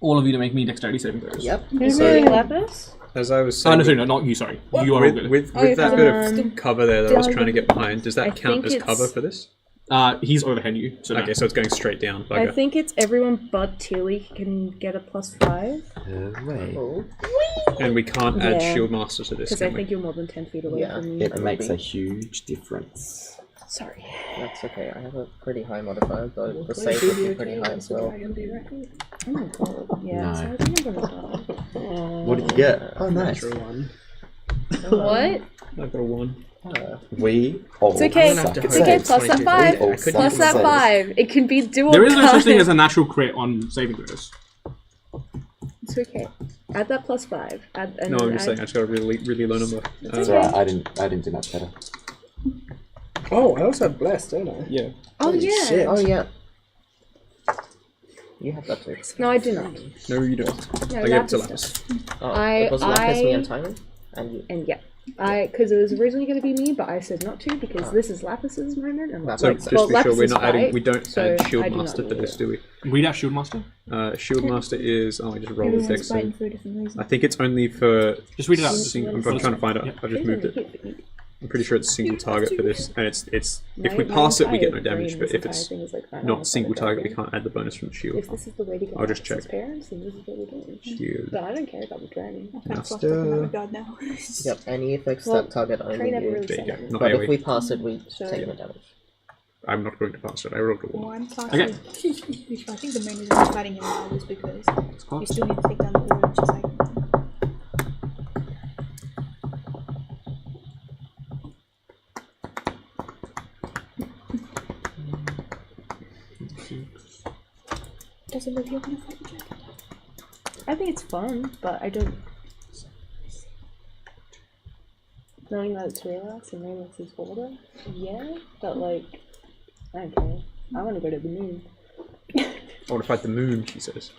all of you to make me dexterity saving throws. Yep. Who's So- doing Lapis? As I was Oh, saying, no, sorry, no, not you, sorry. You are all good. with Oh, that bit of um, cover there that I was down trying to the- get behind, does that I count think as it's- cover for this? He's overhead you, so no. Okay, so it's going straight down. I Bugger. think it's everyone but Tilly can get a +5. Way. Oh. And we can't add Yeah. Shield Master to this, Because I can we? think you're more than 10 feet away Yeah. from me. It makes a huge difference. Sorry. That's okay. I have a pretty high modifier, though the save would be pretty high as well. Oh my god. Yeah, No. so I think I'm gonna die. What did you get? Oh, nice. Natural one. What? I've got a 1. We all It's okay. suck at It's okay. saves. Plus that We 5. all suck Plus at that saves. 5. It can be dual. There is no such thing time. as a natural crit on saving throws. It's okay. Add that +5. Add, and No, then I'm just saying I just got a really, really low number. It's alright, I didn't do much better. Oh, I also have blessed, don't I? Yeah. Oh yeah. Shit. Oh yeah. You have that too. No, I do not. No, you don't. No, I gave it to Lapis Lapis. Oh, it was Lapis, me, and Tiny? And you. And yeah, because it was originally going to be me, but I said not to because this is Lapis's moment. And That's So Like, just to be sure, we're Lapis's not adding. fight, We don't so add I Shield do not Master for need this, it. do we? Read out Shield Master. Shield Master is. Oh, I just rolled a Everyone's dex fighting save. for a different reason. I think it's only for. Just read it out. I'm trying to find it. I've just moved it. I'm pretty sure it's single target for this, and it's if we pass it, we get no damage. But if it's not single target, we can't add the bonus from the shield. If this is the way to get I'll just Lapis's check. parents, then this is what we're doing. Shield. But I don't care about the drowning. I'm kind of Master. fucked up in that regard now. Yep, any effects Well, that target only Trey never you. really There said you go. that. Not But if AoE. we pass it, we So- take no damage. I'm not going to pass it. I rolled a Well, 1. I'm passing. Okay. I think the main reason I'm fighting him now is because you still need to take down the wall, which is like. Doesn't look like you're gonna fight the dragon. I think it's fun, but I don't. Knowing that it's Relax and Relax is older, yeah, but like, I don't care. I want to go to the moon. I want to fight the moon, she says.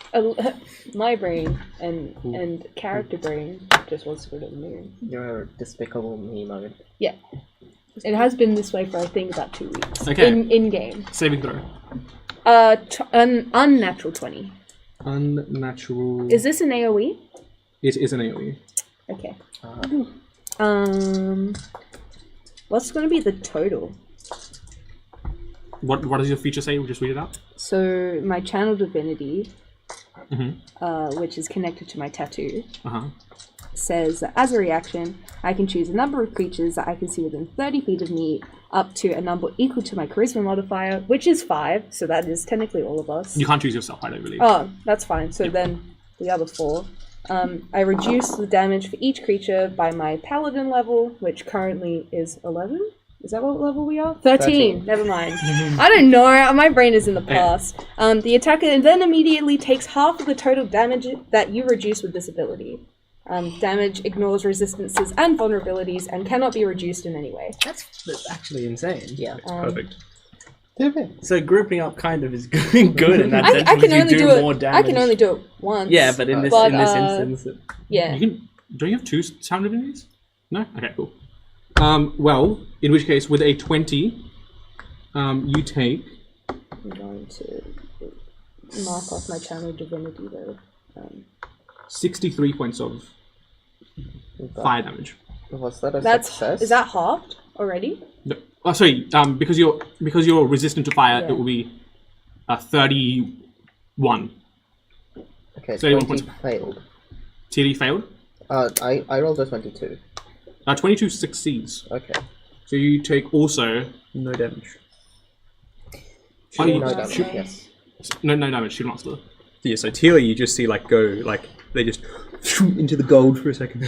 My brain and character brain just wants to go to the moon. You're a despicable me mode. Yeah, it has been this way for I think about 2 weeks. Okay. In game. Saving throw. An unnatural 20. Unnatural. Is this an AOE? It is an AoE. Okay. What's going to be the total? What does your feature say? We'll just read it out. So my channel divinity, Mm-hmm. which is connected to my tattoo, Uh-huh. says that as a reaction, I can choose a number of creatures that I can see within 30 feet of me, up to a number equal to my charisma modifier, which is 5. So that is technically all of us. You can't choose yourself, I don't believe. Oh, that's fine. So then the other 4. I reduce the damage for each creature by my paladin level, which currently is 11. Is that what level we are? 13. Never mind. I don't know. My brain is in the past. The attacker then immediately takes half of the total damage that you reduce with this ability. Damage ignores resistances and vulnerabilities and cannot be reduced in any way. That's actually insane. Yeah. Perfect. So grouping up kind of is good in that sense. I can because only you do do it. more damage. I can only do it once. Yeah, but in this instance, yeah. You can. Don't you have 2 sound divinities? No. Okay. Cool. Well, in which case, with a 20, you take. I'm going to mark off my channel divinity though. 63 points of fire damage. Was that a That's success? is that halved already? No. Oh, sorry. Because you're resistant to fire, Yeah. it will be 31. Okay, 31 20 points. failed. TD failed. I rolled a 22. 22 succeeds. Okay. So you take also No damage. Oh, you- No damage, shoot- yes. no damage. Shield Master. Yeah, so Teela, you just see like go like they just into the gold for a second.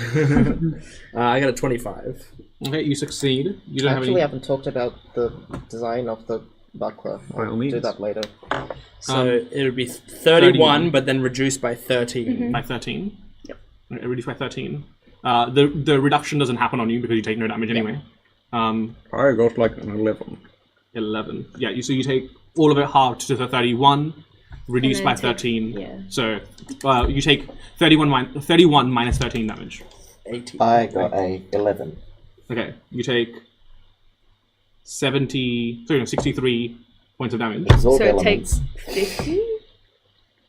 I got a 25. Okay, you succeed. You don't Actually, we have haven't talked about the design of the buckler. By all I'll means. do that later. So it would be 31, but then reduced by 13. any by 13. Yep. Reduced by 13. The reduction doesn't happen on you because you take no damage anyway. I got like an 11. 11. Yeah, so you take all of it halved to the 31, reduced by 13. yeah. So you take 31 minus 13 damage. 18. I got a 11. Okay, you take 63 points of damage. Absorb So it elements. takes 50?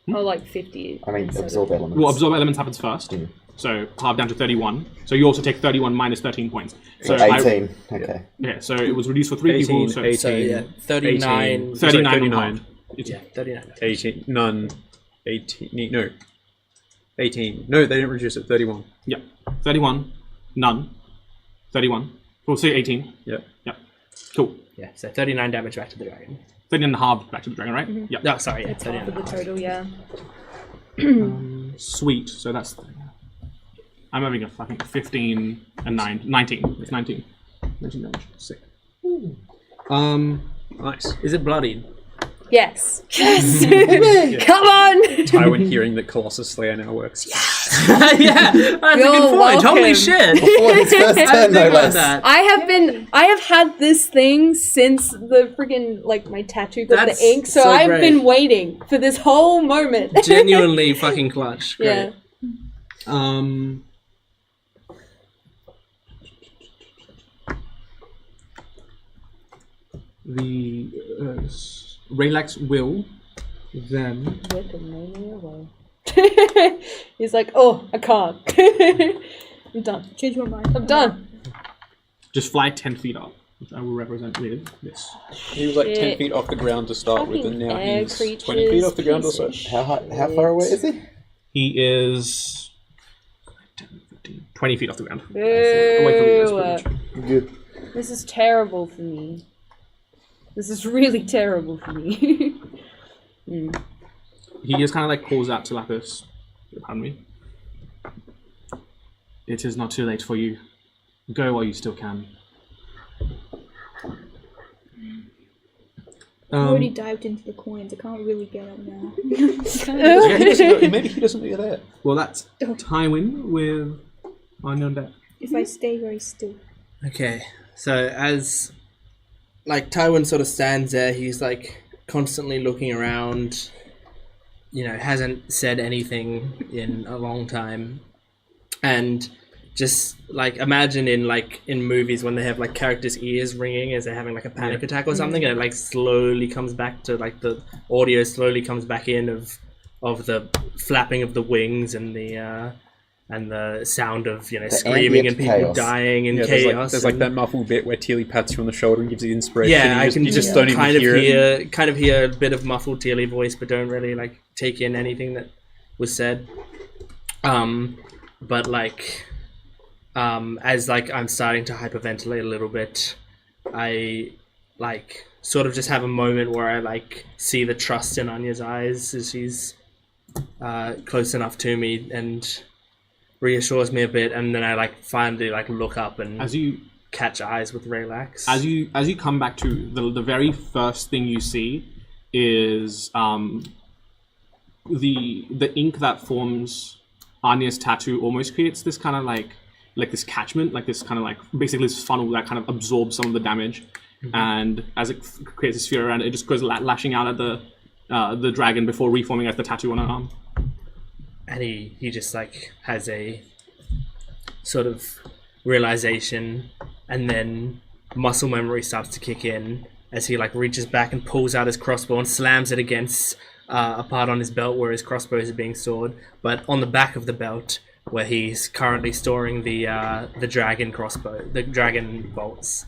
Oh, like 50. I mean, instead of- absorb elements. Well, absorb elements happens first. Mm. So half down to 31. So you also take 31 minus 13 points. So 18. Okay. yeah, so it was reduced for 3 people. So 18. So yeah, 39. 18. 39 on 39. half. It's- Yeah, 39. 18. None. 18. No. 18. No, they didn't reduce it. 31. Yeah. 31. None. 31. We'll say 18. Yeah. Yeah. Cool. Yeah, so 39 damage back to the dragon. 39 and a half back to the dragon, right? Yeah. No, sorry, yeah, It's half 39. of the total, yeah. Sweet. So that's. I'm having a fucking 15 and 9. 19. It's 19. 19 damage. Sick. Nice. Is it bloodied? Yes. Yes! Come on! Tywin hearing that Colossus Slayer now works. Yeah, that's a good point. Holy welcome. shit! Before his first turn, no less. I have had this thing since the freaking, like, my tattoo got That's the ink, so so I've great. been waiting for this whole moment. Genuinely fucking clutch. Great. Yeah. The Relax will then. Whip and mania away. He's like, oh, I can't. I'm done. Change my mind. I'm done. Just fly 10 feet up, which I will represent with this. He was like 10 Shit. feet off the ground to start with, and now Fucking air he's 20 feet off the ground or so. creatures, How far away is he? He is 10, 15, 20 feet off the ground. Away from you, that's pretty much. Good. This is terrible for me. This is really terrible for me. He just kind of like calls out to Lapis. Pardon me. It is not too late for you. Go while you still can. I already dived into the coins. I can't really get up now. Maybe he doesn't know you're there. Well, that's Tywin with Unknown Death. If I stay very still. Okay, so as like Tywin sort of stands there, he's like constantly looking around. You know, hasn't said anything in a long time, and just like imagine in movies when they have like characters' ears ringing as they're having like a panic attack or something, and it like slowly comes back to like the audio slowly comes back in of the flapping of the wings and the sound of, you know, screaming and people chaos. dying and Yeah, chaos. there's like and- that muffled bit where Teely pats you on the shoulder and gives you inspiration. yeah, and I can you just don't even kind of hear hear a bit of muffled Teely voice, but don't really like take in anything that was said. But like, as like I'm starting to hyperventilate a little bit, I like sort of just have a moment where I like see the trust in Anya's eyes as she's close enough to me and reassures me a bit, and then I like finally like look up and As you catch eyes with Relax. as you come back to the very first thing you see is the ink that forms Anya's tattoo almost creates this kind of like this catchment, like this kind of like basically this funnel that kind of absorbs some of the damage, and as it creates a sphere around it, it just goes lashing out at the dragon before reforming as the tattoo on her arm. And he just like has a sort of realization, and then muscle memory starts to kick in as he like reaches back and pulls out his crossbow and slams it against a part on his belt where his crossbows are being stored, but on the back of the belt where he's currently storing the dragon crossbow, the dragon bolts.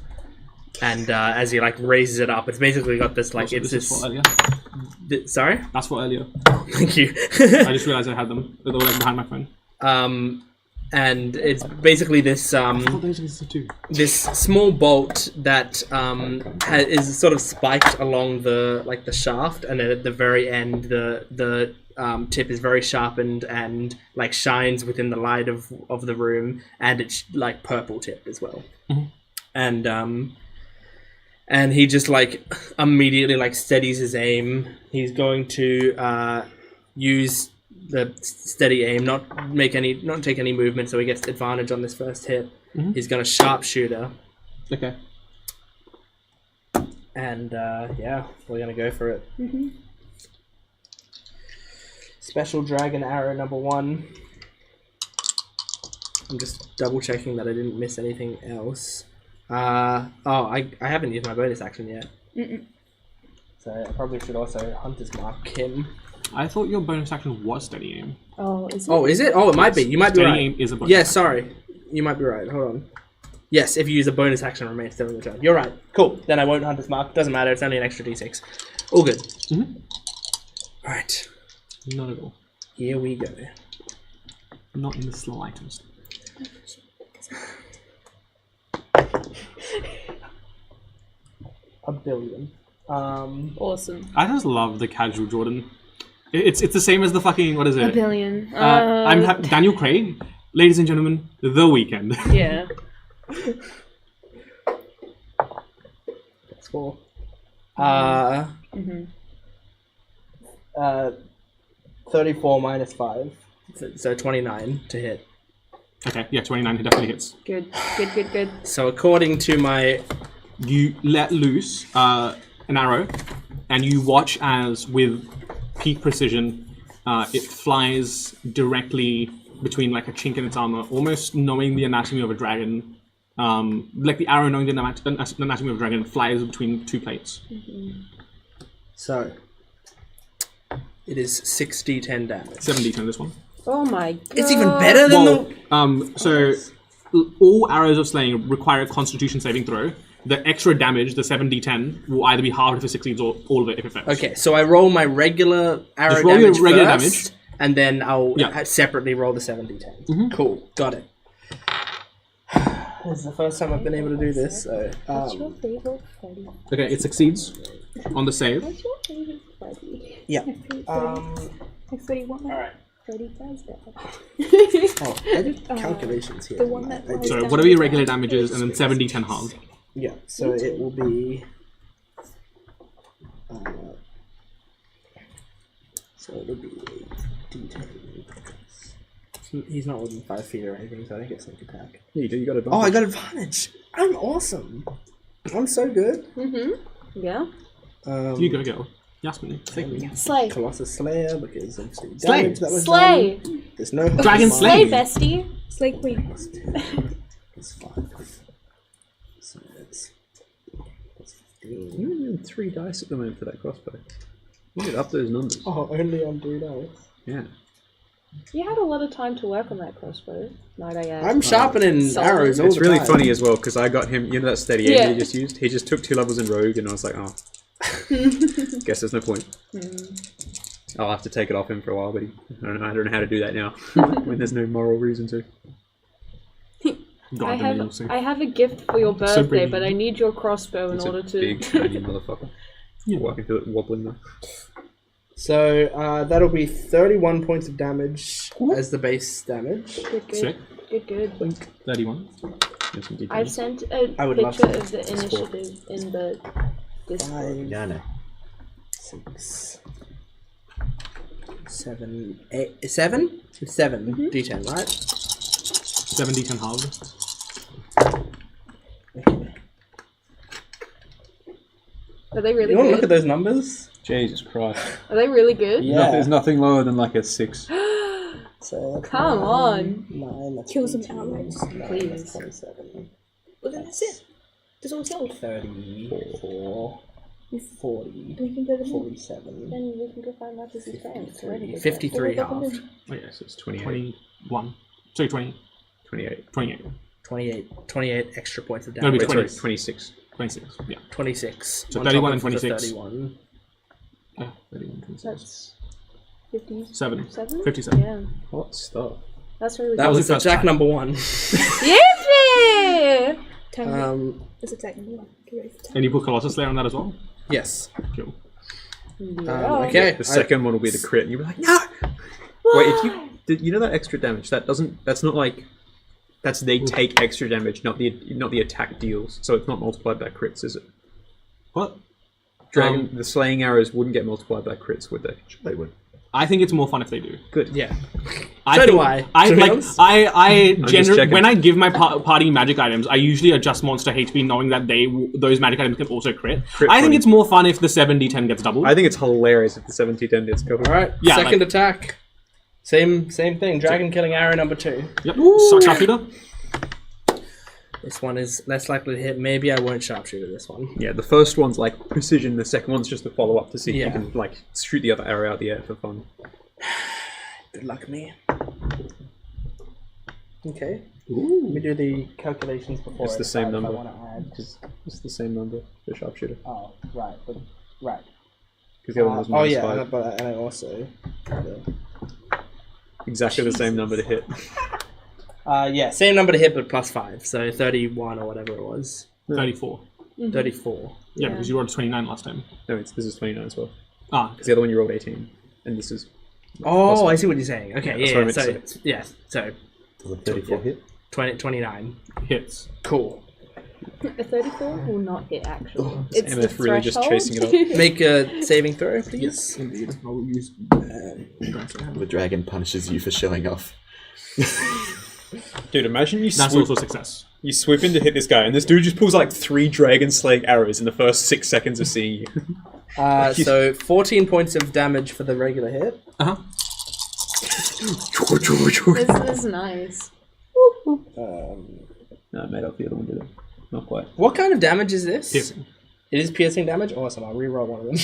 And as he like raises it up, it's basically got this like Also, it's this is this. for earlier. Sorry, That's for earlier. thank you. I just realized I had them. They were like behind my phone. and it's basically this this small bolt that is sort of spiked along the shaft, and then at the very end the tip is very sharpened and like shines within the light of the room, and it's like purple tip as well. And he just like immediately like steadies his aim. He's going to use the steady aim, not take any movement, so he gets advantage on this first hit. He's going to sharpshooter. Okay. And yeah, we're going to go for it. Special Dragon Arrow number 1. I'm just double checking that I didn't miss anything else. I haven't used my bonus action yet. So I probably should also Hunter's Mark him. I thought your bonus action was steady aim. Oh, is it? Oh, is it? Oh, it might be. You might be Steady right. aim is a bonus. Yeah, sorry. You might be right. Hold on. Yes, if you use a bonus action, remain still in the turn. You're right. Cool. Then I won't Hunter's Mark. Doesn't matter. It's only an extra d6. All good. Alright. Not at all. Here we go. Not in the slightest. A billion. Awesome. I just love the casual Jordan. It's the same as the fucking, what is it? A billion. I'm Daniel Craig, ladies and gentlemen, The Weeknd. Yeah. That's 4. 34 minus 5. So 29 to hit. Okay, yeah, 29 definitely hits. Good. So according to my... You let loose an arrow, and you watch as, with peak precision, it flies directly between like a chink in its armor, almost knowing the anatomy of a dragon. Like the arrow knowing the anatomy of a dragon flies between 2 plates. So it is 6d10 damage. 7d10 this one. Oh my god. It's even better than all arrows of slaying require a Constitution saving throw. The extra damage, the 7d10, will either be halved if it succeeds or all of it if it fails. Okay, so I roll my regular arrow Just roll damage your regular first, and then I'll separately roll the 7d10. Cool, got it. This is the first time I've been able to do this, so... What's your favorite Freddy? Okay, it succeeds on the save. What's your favorite Freddy? Yeah. Like Freddy one. Alright. Freddy does that. Oh, I did calculations here. The one that lies So down whatever your the regular ground. damage is, and then 7d10 halved. Yeah, so it will be... so it would be a d10. He's not within 5 feet or anything, so I don't get sneak attack. Yeah, you do. You got advantage. Oh, I got advantage! I'm awesome! I'm so good. Yeah. You go, girl. Yasmin. Slay. Colossus Slayer, because obviously Slay. damage that was Slay. done. There's no... Dragon Slay, Slay. bestie. Slay Queen. It's 5. So that's 15. You're using 3 dice at the moment for that crossbow. You get up those numbers. Oh, only on 3 dice. Yeah. You had a lot of time to work on that crossbow, might I add. I'm sharpening Solid. arrows all It's the really time. funny as well because I got him. You know that steady aim Yeah. he just used. He just took 2 levels in rogue, and I was like, oh, guess there's no point. I'll have to take it off him for a while, but I don't know how to do that now when there's no moral reason to. God, I have a gift for your birthday, pretty. but I need your crossbow in It's order a to. big shiny motherfucker. Yeah. Oh, I can feel it wobbling though. So that'll be 31 points of damage as the base damage. Good. Sick. Good. 31. There's some I've details. sent a I would love picture to of the initiative in the Discord. 5, Yeah, I know. 6, 7, 8, 7? It's 7 d10, right? 7d10 halved. Okay. Are they really You want to look good? at those numbers? Jesus Christ. Are they really good? Yeah. There's nothing lower than like a 6. So that's Come on. 9, that's Kills them 18, outright. 9, Please. that's 27. But then that's it. That's all it's killed. 34, 40, We can go to 47, Then we can go find out his friends. 53 halved, Oh yeah, so it's 28. 21. Sorry, 20. 28. 28. 28 extra points of That'll be damage. Wait, 20. sorry, 26. 26. Yeah. 26. So on 31 top and of the 26. 31. 31, 26. That's 57. 7. 57. Yeah. Hot stuff. That's really That good. was attack number 1. Yippee! It's attack number 1. Get ready for attack. And you put Colossus Slayer on that as well? Yes. Cool. Okay. The second one will be the crit, and you'll be like, no! Wait, if you know that extra damage, that's not like, they take extra damage, not the attack deals, so it's not multiplied by crits, is it? What? The slaying arrows wouldn't get multiplied by crits, would they? Sure they would. I think it's more fun if they do. Good. Yeah. I So do think- I, I to be like. honest. I just generally checking. when I give my party magic items, I usually adjust monster HP, knowing that those magic items can also crit. Crit I think funny. it's more fun if the 7d10 gets doubled. I think it's hilarious if the 1710 gets covered. Alright, Yeah, second like- attack. Same thing. Dragon killing arrow number 2. Yep. Suck sharpshooter. This one is less likely to hit. Maybe I won't sharpshooter this one. Yeah, the first one's like precision, the second one's just a follow up to see if Yeah. you can like shoot the other arrow out the air for fun. Good luck, me. Okay. Let me do the calculations before. It's I the same decide if number. I want to add. It's the same number for sharpshooter. Oh, right. Right. Because the other one was Oh minus yeah, 5. and I also. Exactly the same number to hit. Yeah, same number to hit, but plus 5. So 31 or whatever it was. 34. 34. Yeah, because you rolled 29 last time. No, this is 29 as well. Ah, Because the other one you rolled 18, and this is Oh, I see what you're saying. Okay, that's what I yeah. meant So to yeah, so Does a 34 hit? 29. hits. Cool. A 34 will not hit, actually. It's the MF really just threshold. chasing it up. Make a saving throw, please. Indeed. I'll use. The dragon punishes you for showing off. Dude, imagine you That's swoop, also success. you swoop in to hit this guy, and this dude just pulls like 3 dragon slaying arrows in the first 6 seconds of seeing you. So 14 points of damage for the regular hit. Uh huh. This is nice. No, made up the other one, did it? Not quite. What kind of damage is this? Piercing. It is piercing damage? Awesome, I'll reroll one of them.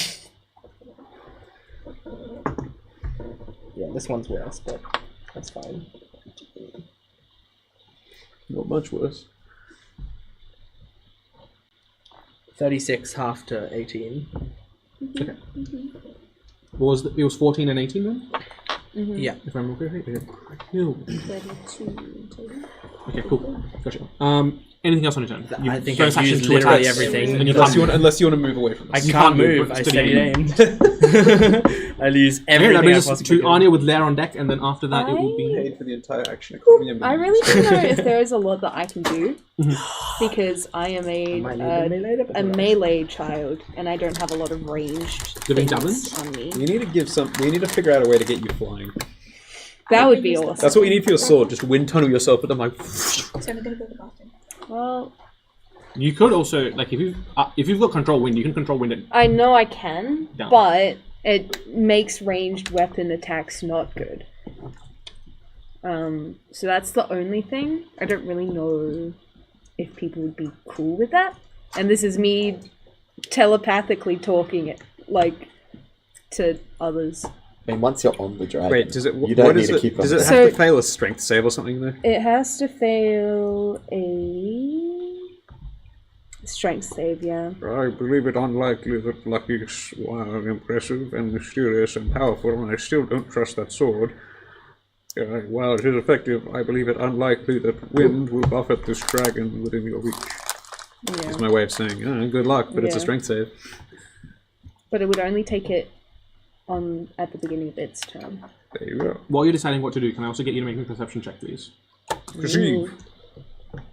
Yeah, this one's worse, but that's fine. Not much worse. 36 half to 18. Okay. What was it was 14 and 18 then? Yeah. If I remember correctly. Cool. 32 total. Okay, cool. Gotcha. Anything else on your turn? I think bonus I've action, used 2 literally attacks, everything. And you Unless can't you, want, unless you want to move away from I this. You can't can't move, move. but I it's steady steady aimed. I'll use Okay, everything that I brings us possibly to can. Anya with Lair on deck, and then after that it will be. Paid for the entire action economy. I really don't know if there is a lot that I can do because I am I might need the melee to- a melee child and I don't have a lot of ranged Living things javelins? on me. We need to we need to figure out a way to get you flying. That would be awesome. That's what you need for your sword. Just wind tunnel yourself, but I'm like, So I'm gonna go to the bathroom. Well, You could also like if you've got control wind, you can control wind it. I know I can, Down. but it makes ranged weapon attacks not good. So that's the only thing. I don't really know if people would be cool with that. And this is me telepathically talking it like to others. I mean, once you're on the dragon, wait, does it? you don't what need is to it? keep on. Does it have So- to fail a strength save or something though? It has to fail a strength save, yeah. I believe it unlikely that luck is, while impressive and mysterious and powerful, I still don't trust that sword. While it is effective, I believe it unlikely that wind will buffet this dragon within your reach. Yeah. That's my way of saying, good luck, but it's a Yeah. strength save. But it would only take it on at the beginning of its turn. There you go. While you're deciding what to do, can I also get you to make a perception check, please? Perceive.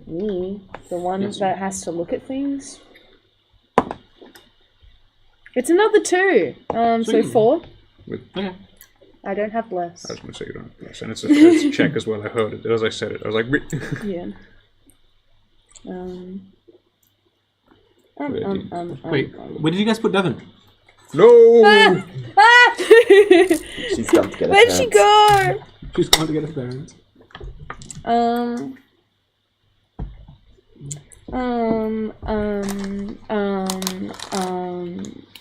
Me, the one Yes. that has to look at things. It's another 2. So Sweet. 4. Okay. I don't have bless. I was going to say you don't have plus, and it's a check as well. I heard it as I said it. I was like, Yeah. Wait, where did you guys put Devon? no! Ah! She's done to get her Where'd she parents. go? She's going to get her parents.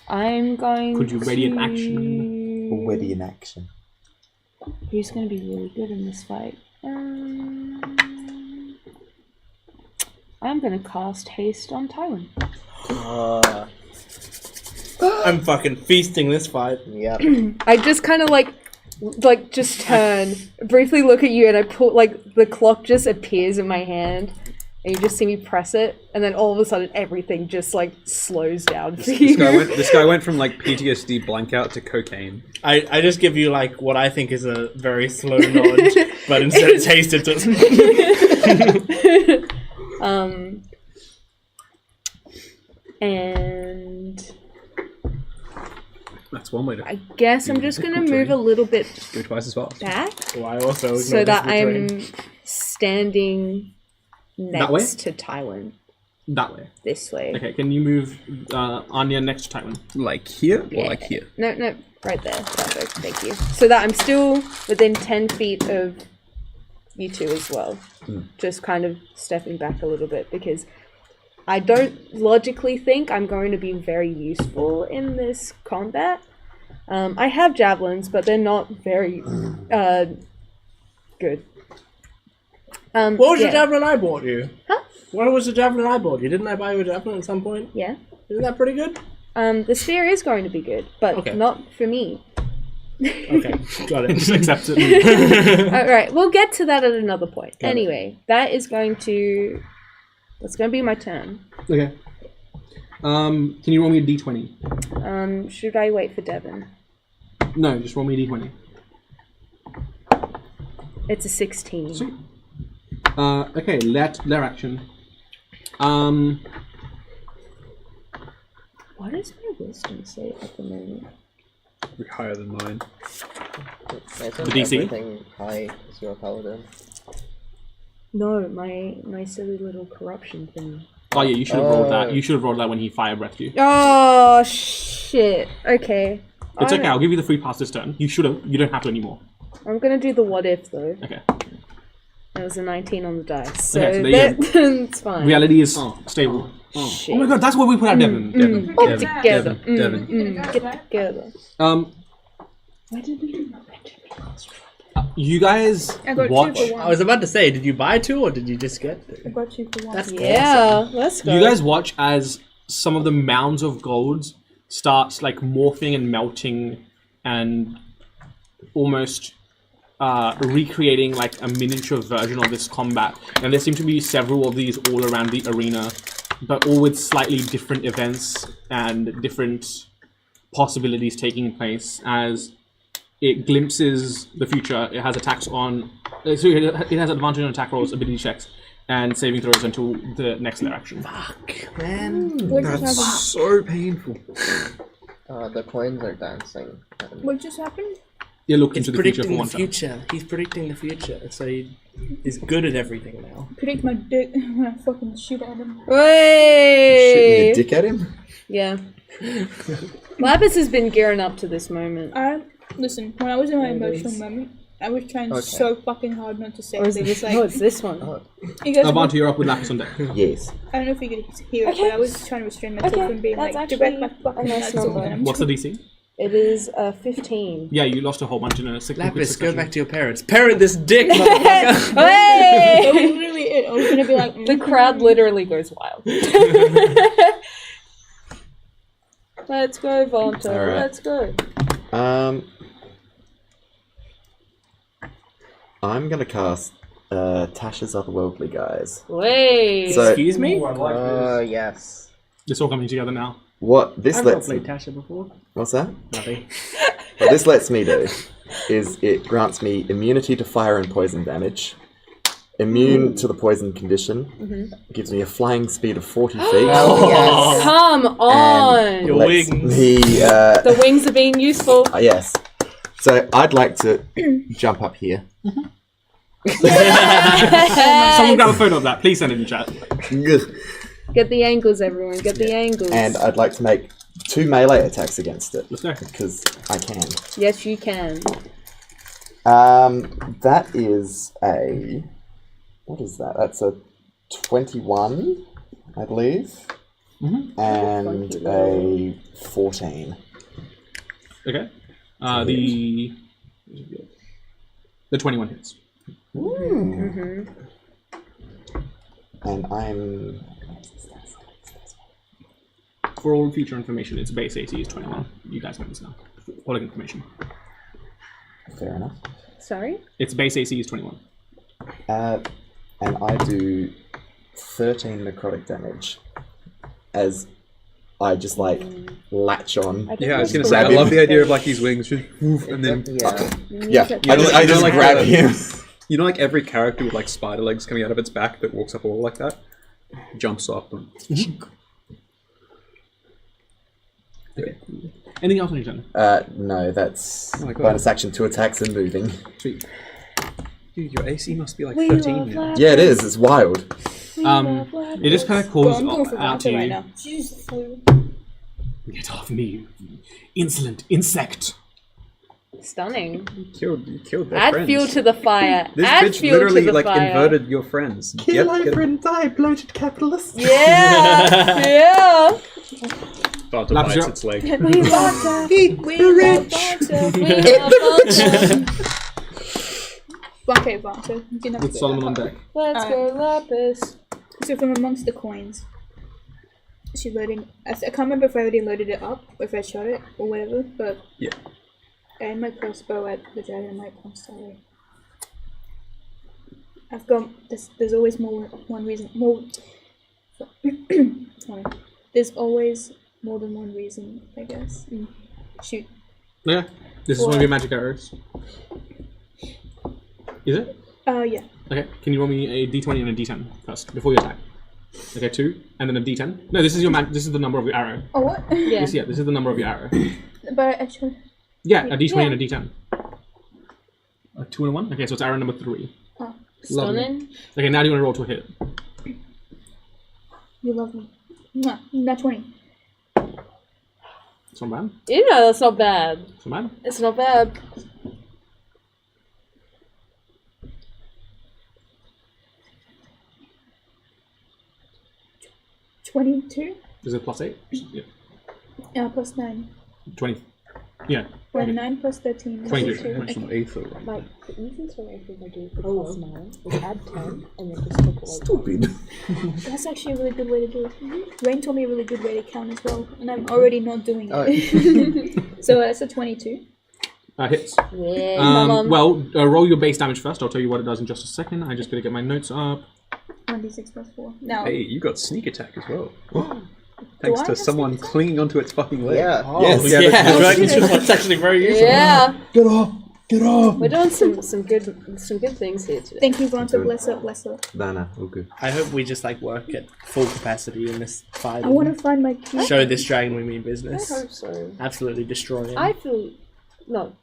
I'm going Could you ready an to... action? Already in action. Who's going to be really good in this fight? I'm going to cast Haste on Tywin. I'm fucking feasting this fight. Yeah. I just kind of like like just turn, briefly look at you, and I pull like the clock just appears in my hand, and you just see me press it, and then all of a sudden everything just like slows down for you. This guy went from like PTSD blankout to cocaine. I just give you like what I think is a very slow nod, but instead of taste it doesn't. And That's one way to I guess I'm just gonna move a little bit go twice as fast. back Well, I also so that noticed the I'm standing That way? next to Tywin. That way. This way. Okay, can you move Anya next to Tywin? Like here or Yeah. like here? No, right there. Perfect. Thank you. So that I'm still within 10 feet of you two as well. Just kind of stepping back a little bit because I don't logically think I'm going to be very useful in this combat. I have javelins, but they're not very good. What was the yeah. javelin I bought you? Huh? What was the javelin I bought you? Didn't I buy you a javelin at some point? Yeah. Isn't that pretty good? The spear is going to be good, but Okay. not for me. Okay, got it. Just accept it. Alright, we'll get to that at another point. Anyway, that's going to be my turn. Okay. Can you roll me a d20? Should I wait for Devon? No, just roll me a d20. It's a 16. Sweet. Okay, let their action. What is my wisdom say at the moment? Higher than mine. Isn't The DC? everything high as your paladin? No, my silly little corruption thing. Oh yeah, you should have rolled that. You should have rolled that when he fire breathed you. Oh shit. Okay. It's okay. I'll give you the free pass this turn. You should have. You don't have to anymore. I'm gonna do the what if though. Okay. It was a 19 on the dice, so, Okay, so there you it's fine. Reality is stable. Shit. Oh my god, that's where we put our Devon. Devon. All Devon. together. Devon. Get together. Why did we do You guys I got watch. 2 for 1. I was about to say, did you buy 2 or did you just get 2? I got 2 for 1. That's Yeah, let's go. You guys watch as some of the mounds of gold starts like morphing and melting and almost recreating like a miniature version of this combat. And there seem to be several of these all around the arena, but all with slightly different events and different possibilities taking place as it glimpses the future. It has attacks on... So it has advantage on attack rolls, ability checks, and saving throws until the next layer action. Fuck, man. What just That's happened? so painful. The coins are dancing. What just happened? You look It's into the future for predicting the one turn. future. He's predicting the future, so he's good at everything now. Predict my dick when I fucking shoot at him. Shooting Way! your dick at him? Yeah. Lapis has been gearing up to this moment. Listen, when I was in my emotional moment, I was trying so fucking hard not to say Or is it things this? like... No, it's this one. You guys Avante, you're up with Lapis on deck. Yes. I don't know if you could hear it, Okay. but I was trying to restrain myself Okay, from being that's like, actually direct my a fucking nice nuts on number. them. What's the DC? It is 15. Yeah, you lost a whole bunch in a quick Lapis, succession. go back to your parents. Parent this dick, motherfucker! That was Hey! literally it. I was gonna be like... The crowd literally goes wild. Let's go, Vonta. All right. Let's go. I'm gonna cast Tasha's Otherworldly Guys. Wait. So Excuse me? Yes. It's all coming together now. what this I've not lets played Tasha before. what's that? Nothing. What this lets me do is it grants me immunity to fire and poison damage, immune to the poison condition, gives me a flying speed of 40 feet. Yes. Come on. Your lets wings. me, The wings are being useful. yes. So I'd like to jump up here. Someone grab a photo of that. Please send it in chat. Get the angles, everyone. Get the angles. And I'd like to make 2 melee attacks against it, Let's go. because I can. Yes, you can. That is a... What is that? That's a 21, I believe. And a 14. Okay. The 21 hits. And I'm... For all future information, its base AC is 21. You guys know this now. All information. Fair enough. Sorry? Its base AC is 21. And I do 13 necrotic damage as I just like latch on. Yeah, I was gonna say, I love the idea of like his wings just woof, and then I just like grab him. You know, like every character with like spider legs coming out of its back that walks up a wall like that, jumps off them. Okay. Anything else on your turn? No, that's Oh my God. bonus action, 2 attacks and moving. Sweet. Dude, your AC must be like We 13 love now. Yeah, it is. It's wild. It just kind of Well, calls I'm going for out to Vanta right you. now. Jesus. Get off me, insolent insect! Stunning. You killed their Add friends. fuel to the fire. This Add bitch fuel literally to the like fire. inverted your friends. Kill Get over and die, bloated capitalist. Yeah. Yeah. Vanta Laps, bites you're its leg. We love Vanta. Eat We the love rich. Vanta. We love Vanta. Okay, Vanta. You can have With to do Solomon that on part. deck. Let's go Lapis. So from amongst the coins, she loading. I can't remember if I already loaded it up or if I shot it or whatever. But Yeah. I had my crossbow at the dragon. I'm sorry. I've got. There's always one reason. More. Sorry. There's always more than one reason, I guess. Shoot. Yeah, this is one of your magic arrows. Is it? Yeah. Okay, can you roll me a d20 and a d10 first, before you attack? Okay, 2, and then a d10. No, this is your this is the number of your arrow. Oh what? Yeah. This is the number of your arrow. But actually. Yeah, a d20 Yeah. and a d10. A 2 and a 1? Okay, so it's arrow number 3. Oh, Stunning. Okay, now do you want to roll to a hit? you love me. Mwah. Not 20. It's not bad. You know, that's not bad. It's not bad. It's not bad. $22? Is it plus 8? Yeah. Plus 9. 20. Yeah. 9 plus 13. 22. Went from Aether. Like, the easiest way I think I do for plus 9 is add 10 and then just take away. Stupid. That's actually a really good way to do it. Rain told me a really good way to count as well, and I'm already not doing it. So that's a 22. Hits. Yeah, come on. Well, roll your base damage first. I'll tell you what it does in just a second. I just gotta get my notes up. 1d6 plus 4. Now, Hey, you got sneak attack as well. Do Thanks I to have someone sneak attack? clinging onto its fucking leg. Yeah. Oh, Yes. yeah, Yeah, Dragon's Reflex actually very useful. Yeah. Get off! Get off! We're doing some good things here today. thank you, Vanta. Bless her, bless her. Nah, all good. I hope we just like work at full capacity in this fight. I want to find my key. show this dragon we mean I business. hope so. Absolutely destroy him. I feel not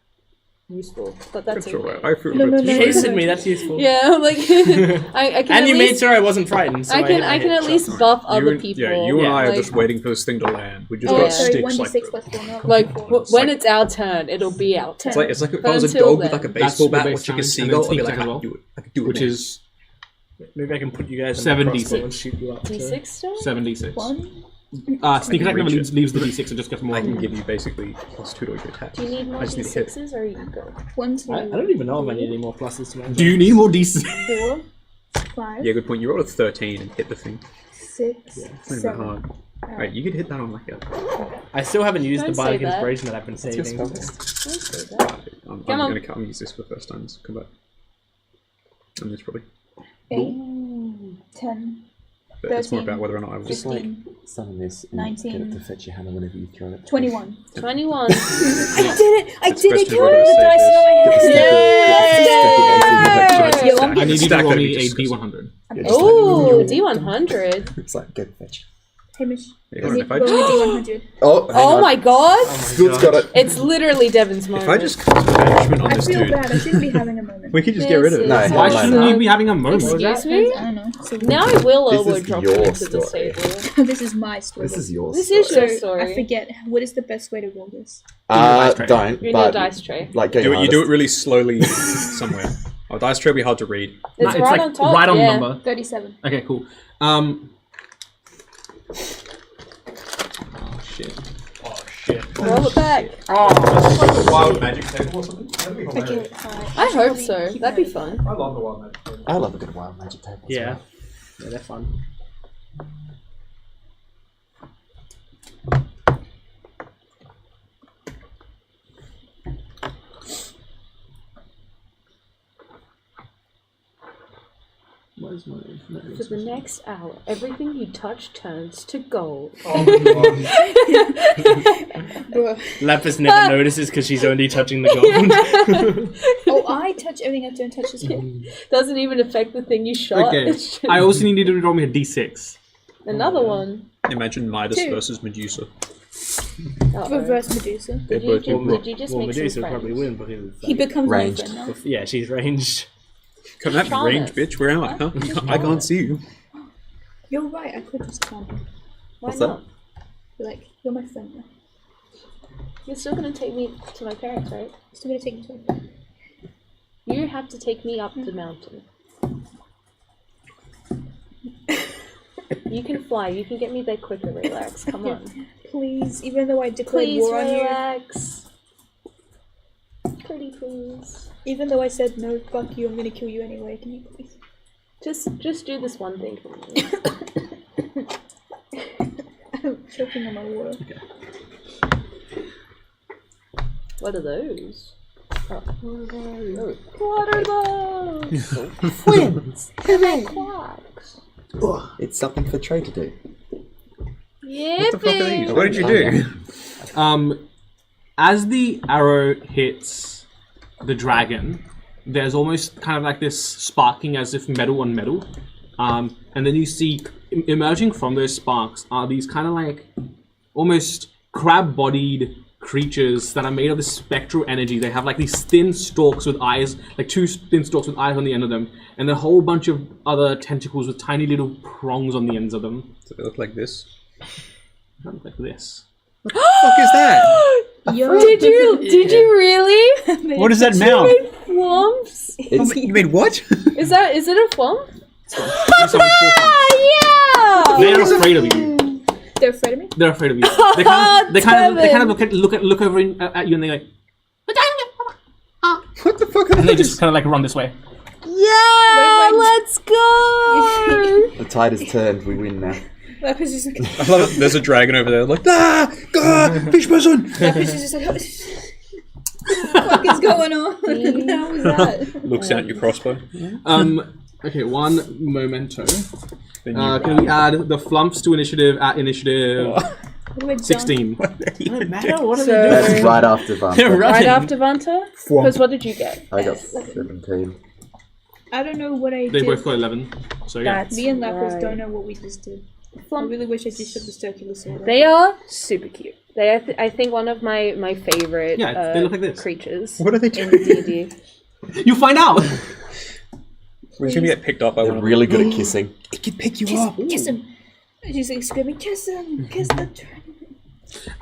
useful, but that's That's okay. alright. I feel No, a bit no, You no. hasted me. That's useful. Yeah, like I can. And at you least, made sure I wasn't frightened. So I can at hit least shot. buff You other and- people. Yeah, you and I are like, just waiting for this thing to land. We just Oh, got sorry, sticks 1d6 like plus 4. Not like before. when it's our turn, it'll be our turn. it's like if But I was a until dog with then- like a That's baseball your bat base watching a damage, and seagull, then I'd be sneak like, attack as I well. can do it. I can do it. Which man. is Maybe I can put you guys on 7d6. the crossbow and shoot you up. D6 still? 7d6. 1? Sneak attack never reach leaves the d6, it just gets more. I can give you basically +2 to your attack. Do you need more I just need to hit. D6s or are you good? 1, 2, I don't even know if I need any more pluses to my Do you need more d6? 4, 5, Yeah, good point. You rolled a 13 and hit the thing. 6, It's not even that 7. hard. Alright, you could hit that on like a. I still haven't used Don't the bardic say that. inspiration that I've been saving. Don't say that. I'm Come on. gonna use this for the first time. This combat. And this probably. 8, 10, But it's more 13, about whether or not I was. Just like 15, summon this and 19, get it to fetch your hammer whenever you throw it. 21. 21. I did it! I That's did the it! best Count way to the dice save in my hand! Yay! Yo, I'm I need you to Stack roll them, me you a just- d100. Ooh, D100. It's like, go fetch. Hamish, Yeah, roll me if I D100. Oh, hang Oh on. my god! Scoot's got it. It's literally Devon's moment. If I just cast banishment on I this feel dude, bad, I shouldn't be having a moment. we could just get rid of it. No, This is- hang Why on. shouldn't you be having a moment? Excuse me? I don't know. So Now I will This elbow is drop your into the story. table. this is my story. This is yours. This is your So, story. I forget, what is the best way to roll this? Don't, You're in but your dice tray. like go You your do it hardest. really slowly somewhere. Oh, dice tray will be hard to read. It's It's right like on top. right on yeah. number. 37. Okay, cool. Oh shit. Roll it back. Wild magic table or something? That'd be Okay, I hope so. That'd be fun. I love the wild magic table. I love a good wild magic table. as Yeah. well. Yeah, they're fun. Where's my For the next hour, everything you touch turns to gold. Lapis never notices because she's only touching the gold. Oh, I touch everything. I don't touch his gold. Doesn't even affect the thing you shot. Okay. It's just I also need you to roll me a d6. another one. Imagine Midas 2. versus Medusa. Uh-oh. Reverse Medusa. Did you just Well, make Medusa some friends? probably win because He becomes my Ranged. friend now. yeah, she's ranged. Come at me, Charm range, us. bitch. Where am I? Huh? I can't see you. You're right. I could just charm him. Why What's not? Be like, you're my friend now. You're still gonna take me to my parents, right? Still gonna take me to my friend. You have to take me up the mountain. You can fly. You can get me there quicker. Relax. Come on. Please, even though I declared Please war on you, relax. Pretty please. even though I said no, fuck you, I'm gonna kill you anyway. Can you please? Just do this one thing for me. I'm choking on my water. What are those? Oh. What are those? Twins! Quacks. It's something for Trey to do. Yippee! What did you do? As the arrow hits the dragon, there's almost kind of like this sparking as if metal on metal. And then you see emerging from those sparks are these kind of like almost crab-bodied creatures that are made of this spectral energy. They have like these thin stalks with eyes, like 2 thin stalks with eyes on the end of them, and a whole bunch of other tentacles with tiny little prongs on the ends of them. Does it look like this? They look like this. What the fuck is that? Yo, Did you really? What is that mouth? Flumps? You made what? Is it a flump? Yeah! They're afraid of you. they're afraid of me? They're afraid of you. They kind of look over at you and they're like, What the fuck are and they these? just kind of like run this way. Yeah, let's go! The tide has turned, we win now. Lapis is just like, I love it. There's a dragon over there. Like, fish person! Lapis is just like, what the fuck is going on? What the hell was that? Looks at your crossbow. Okay, one memento. Then you Can we add the flumps to initiative at initiative We're done. 16? Doesn't matter. What are So- they That's doing? right after Vanta. Right after Vanta? Because what did you get? I got 17. I don't know what I They did. both got 11. So yeah. That's Me and Lapis right. don't know what we just did. I really wish I just shot the circular sword. They are super cute. They are, I think, one of my favorite Yeah, they look like this. creatures. What are they in doing? D&D. You find out! We're just gonna get picked up by They're one of really good at kissing. It can pick you Kiss up. him! Kiss him! She's like screaming, kiss him! Kiss the dragon!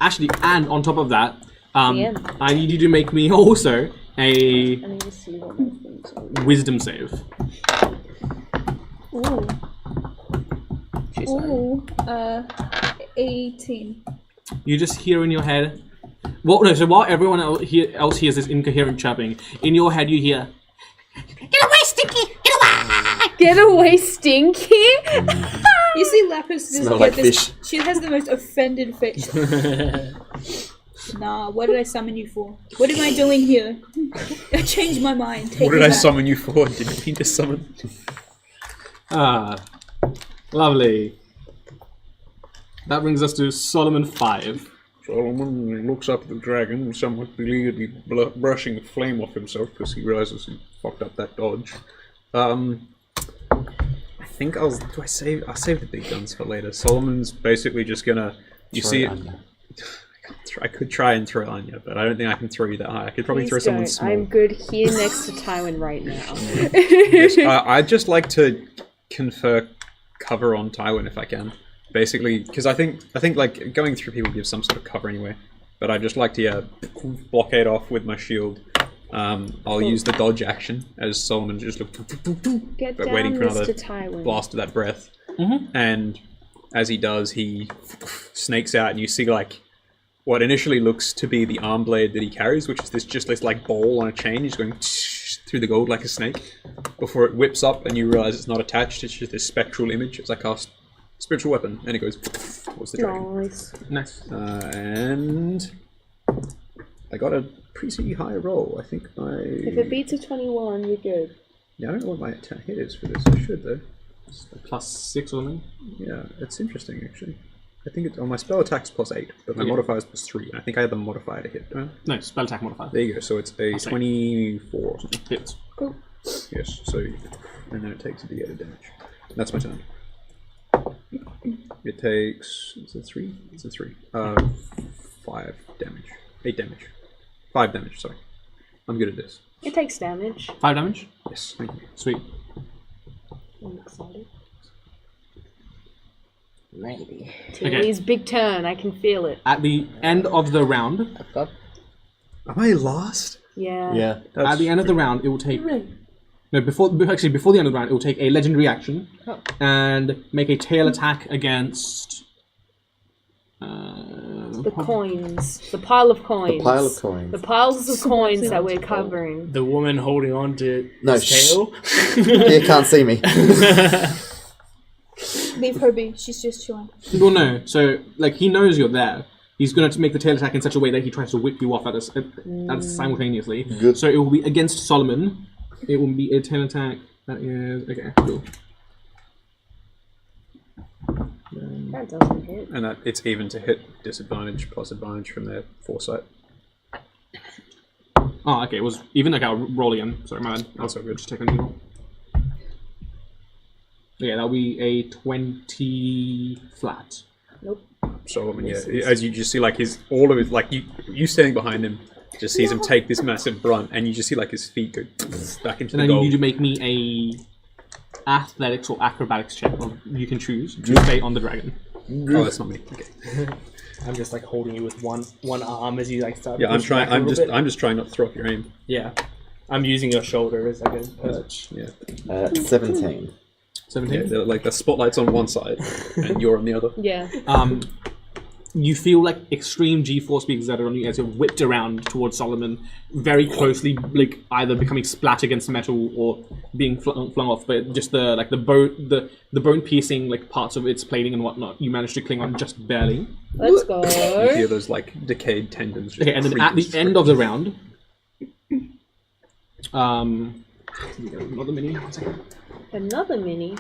Actually, and on top of that, Yeah. I need you to make me also a I need to see what my things are. wisdom save. Ooh. She's fine. Ooh. 18. You just hear in your head. Well, no. So while everyone else hears this incoherent chirping, in your head you hear, "Get away, Stinky! Get away!" Get away, Stinky! You see Lapis just Smell get like this. fish. She has the most offended face. Nah, what did I summon you for? What am I doing here? I changed my mind. Take What did me I back. summon you for? Didn't mean to summon. Ah, lovely. That brings us to Solomon 5. Solomon looks up at the dragon, somewhat belatedly brushing the flame off himself because he realizes he fucked up that dodge. I think I'll save the big guns for later. Solomon's basically just gonna. You Throw see it. Anya. I could try and throw Anya, but I don't think I can throw you that high. I could probably Please throw someone don't. small. I'm good here next to Tywin right now. Yes, I'd just like to confer cover on Tywin if I can. Basically, because I think like going through people gives some sort of cover anyway. But I'd just like to blockade off with my shield. I'll use the dodge action as Solomon just Get but down, waiting for another Mr. Tywin. blast of that breath. And as he does, he snakes out, and you see like what initially looks to be the arm blade that he carries, which is this like ball on a chain. He's going through the gold like a snake before it whips up, and you realize it's not attached. It's just this spectral image. As I cast spiritual weapon, and it goes towards the dragon. Nice. Nice. And I got a pretty high roll. I think my If it beats a 21, you're good. yeah, I don't know what my attack hit is for this. I should though. +6 or something. Yeah, it's interesting actually. I think it's on my spell attack's +8, but my Okay. modifier is +3. And I think I had the modifier to hit. No, spell attack modifier. There you go. So it's a Plus 8. 24 or something. Hits. Cool. Yes. So and then it takes a d8 of damage. That's my turn. It takes. Is it 3? It's a 3. 5 damage. 8 damage. 5 damage. Sorry. I'm good at this. It takes damage. 5 damage? Yes. Thank you. Sweet. I'm excited. Maybe. Tilly's big turn. I can feel it. At the end of the round, I've got Am I lost? Yeah. Yeah. at the end of the round, it will take. No, before the end of the round, it will take a legendary action and make a tail attack against. The coins. The pile of coins. The pile of coins. The piles of coins that we're covering. The woman holding on to No, his tail. You can't see me. Leave her be. She's just chilling. Well, no. So, like, he knows you're there. He's going to make the tail attack in such a way that he tries to whip you off at simultaneously. Good. So it will be against Solomon. It will be a tail attack. That is okay. Cool. That doesn't hit. And that it's even to hit, disadvantage plus advantage from their foresight. Oh, okay. It was even. Okay, I'll roll again. Sorry, my bad. Also good. Just take a new roll. Okay, that'll be a 20 flat. So I mean, yeah, as you just see, like all of his, like you standing behind him, just sees him take this massive brunt, and you just see like his feet go back into And the then you gold. need to make me a athletics or acrobatics check. Or you can choose to stay on the dragon. Oh, that's not me. Okay. I'm just like holding you with one arm as you like start. Yeah, I'm pushing trying. back a I'm little bit. just trying not to throw off your aim. Yeah, I'm using your shoulder as like a perch. Yeah. 17. 17. Yeah, like the spotlight's on one side, and you're on the other. Yeah. You feel like extreme G-force being exerted on you as you're whipped around towards Solomon, very closely, like either becoming splat against metal or being flung off. But just the bone piercing like parts of its plating and whatnot, you managed to cling on just barely. Let's go. You hear those like decayed tendons. Okay, and then at the end of the round, another mini. 1 second. Another mini.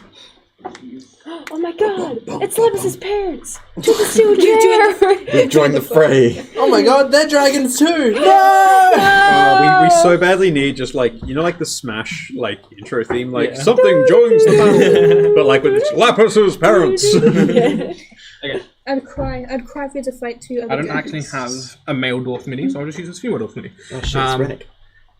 Oh my god! It's Levis's parents! To the steel chair! They've joined the fray. Oh my god, they're dragons too! We so badly need just like like the Smash like intro theme, like something joins the battle, but like with Lapus's parents. I'd cry. I'd cry if we had to fight two other I don't dragons. actually have a male dwarf mini, so I'll just use a female dwarf mini. Oh shit, it's Rennick.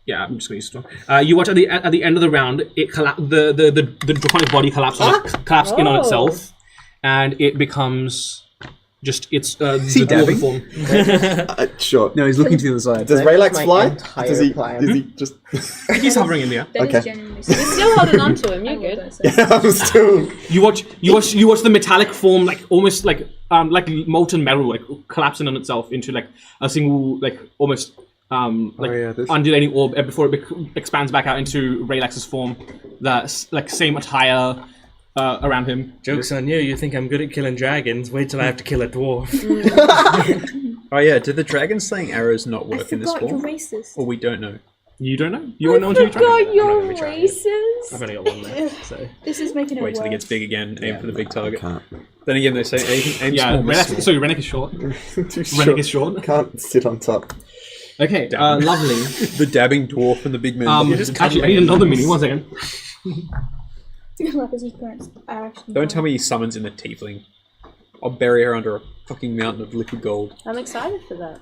Yeah, I'm just going to use it. You watch at the end of the round, it the draconic body collapses in on itself, and it becomes just its the dabbing? form. Sure. No, he's looking to the other side. Does That's Raylax my fly? entire Does he plan. just... He's hovering in the air. That is Okay. genuinely You're still holding on to him, I you're will good. say. Yeah, I'm still... You watch the metallic form like almost like molten metal like collapsing on itself into like a single like almost this- undulating orb before it expands back out into Raylax's form. That's like same attire around him. Joke's on you, you think I'm good at killing dragons, wait till I have to kill a dwarf. Oh yeah, did the dragon slaying arrows not I work in this forgot you're form? racist. Or we don't know. You don't know? You won't know until you try. God, you're I'm not gonna try it. racist! I've only got one left, so... This is making it Wait till it worse. gets big again, aim for the big target. Can't. Then again, they say aim Yeah, small, miss small. sorry, Rennick is short. Too Rennick is short. Can't sit on top. Okay, lovely. The dabbing dwarf and the big man. Actually, I need another mini. 1 second. Lapis' parents are actually Don't tell me he summons in a tiefling. I'll bury her under a fucking mountain of liquid gold. I'm excited for that.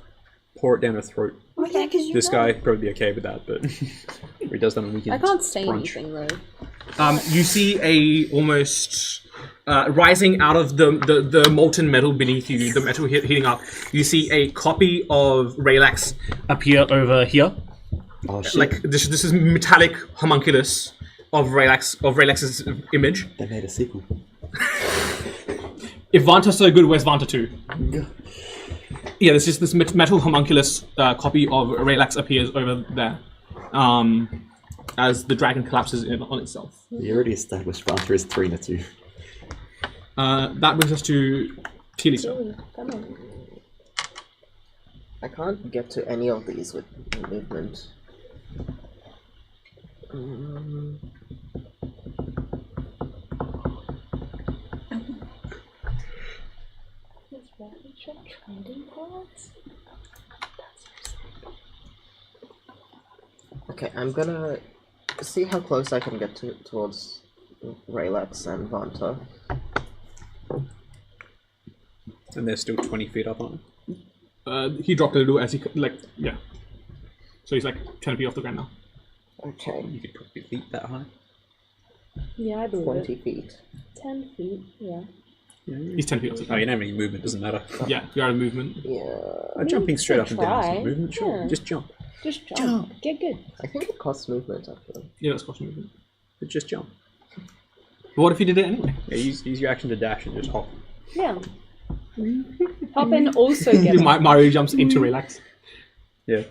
Pour it down her throat. Oh, yeah, because you This know. guy would probably be okay with that, but he does that on weekends. I can't say Brunch. anything though. You see a almost rising out of the molten metal beneath you, the metal heating up. You see a copy of Raylax appear over here. Oh shit. Like this is metallic homunculus of Raylax's image. They made a sequel. If Vanta's so good, where's Vanta 2? Yeah, there's just this metal homunculus copy of Raylax appears over there. As the dragon collapses in on itself. We already established Banter is 3-2. That brings us to Tilly's turn. Tilly, come on. I can't get to any of these with movement. Furniture trading cards? Okay, I'm gonna see how close I can get towards Raylex and Vanta. And they're still 20 feet up on him. He dropped a little as he yeah. So he's like 10 feet off the ground now. Okay. You could probably leap that high. Yeah, I believe 20 it. feet. 10 feet, yeah. He's 10 feet off the Oh, ground. you don't have any movement, doesn't matter. Yeah, you're out of movement. Yeah. Jumping straight up and down is try. not movement, sure. Yeah. Just jump. Just jump. Get good. I think it costs movement, actually. Yeah, that's cost movement. But just jump. But what if he did it anyway? Yeah, use your action to dash and just hop. Yeah. Hop and also get up. Mario jumps into relax. Yeah.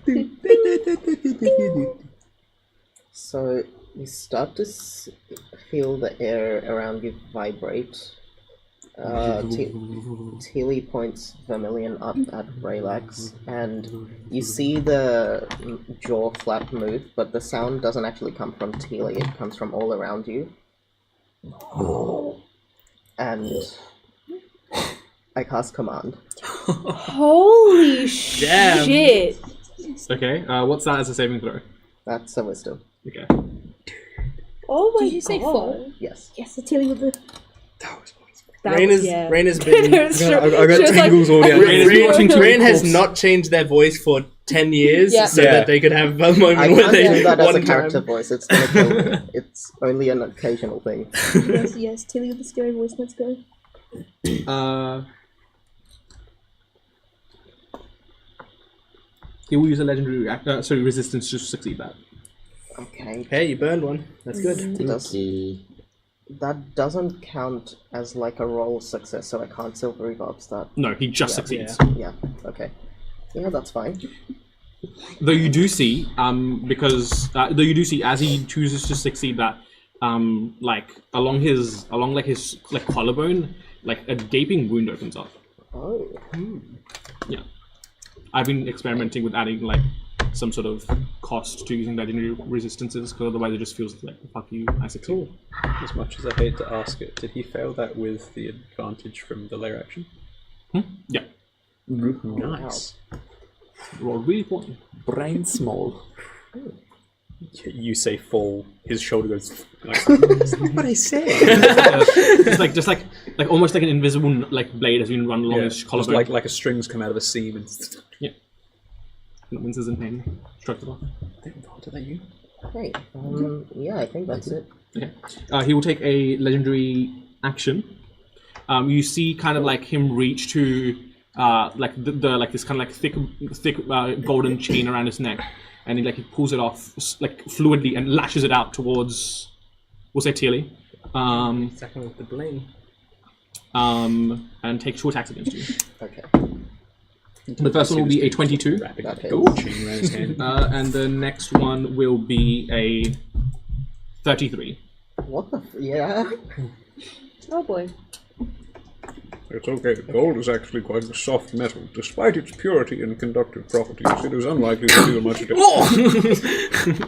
So you start to feel the air around you vibrate. Teely points Vermilion up at Raylex, and you see the jaw flap move, but the sound doesn't actually come from Teely, it comes from all around you. And I cast command. Holy Damn. shit! Okay, what's that as a saving throw? That's a wisdom. Okay. Oh my Did you say god. 4? Yes. Yes, the Tilly with the. Rain has been. I got tingles all down. Rain has been watching too many Rain has corpse. not changed their voice for 10 years Yeah. so Yeah. that they could have a moment I where can't they do that as a one character time. voice, it's gonna kill me. It's only an occasional thing. Yes, yes, Tilly with the scary voice. Let's go. He will use a legendary resistance to succeed that. Okay. Hey, you burned one. That's good. Dinky. That doesn't count as like a roll success, so I can't silvery bobs that. No, he just Yeah. succeeds. Yeah, okay. Yeah, that's fine. Though you do see, as he chooses to succeed that, like along his collarbone, like a gaping wound opens up. Oh. Yeah, I've been experimenting with adding like some sort of cost to using legendary resistances, because otherwise it just feels like fuck you, I succeed. As much as I hate to ask it, did he fail that with the advantage from the layer action? Yeah, Nice. roll really important. Brain small. You say fall, his shoulder goes. Like, that's not what I said. It's just like almost like an invisible like blade has been run along his Just collarbone. like a string's come out of a seam and. Winces in pain. Shrugs it off. Did that you? Hey, yeah, I think that's it. Okay. He will take a legendary action. You see, kind of like him reach to like the like this kind of like thick golden chain around his neck, and he pulls it off like fluidly and lashes it out towards, we'll say Teely. Second with the bling. And take 2 attacks against you. Okay. The first one will be a 22. Wrapping Okay. the gold chain around his hand. And the next one will be a 33. What the yeah? Oh boy. It's okay. Gold is actually quite a soft metal. Despite its purity and conductive properties, it is unlikely to deal much damage.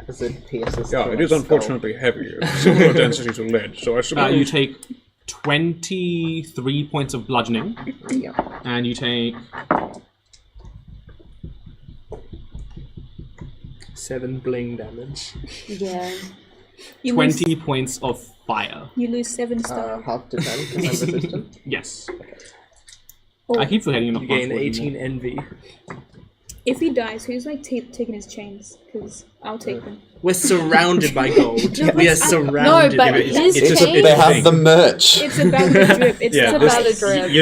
As it pierces Yeah, through it my is skull. unfortunately heavier, similar density to lead. So I suppose You take 23 points of bludgeoning, Yeah. and you take 7 bling damage. Yeah. You 20 points of fire. You lose 7 star. Half to 10 because I'm resistant. Yes. Oh. I keep forgetting you're not You gain comfortable 18 anymore. envy. If he dies, who's like taking his chains? Because I'll take them. We're surrounded by gold. We are surrounded No, but by his gold. It's just a chains- They have the merch. It's about the drip. It's Yeah, the this- about the drip.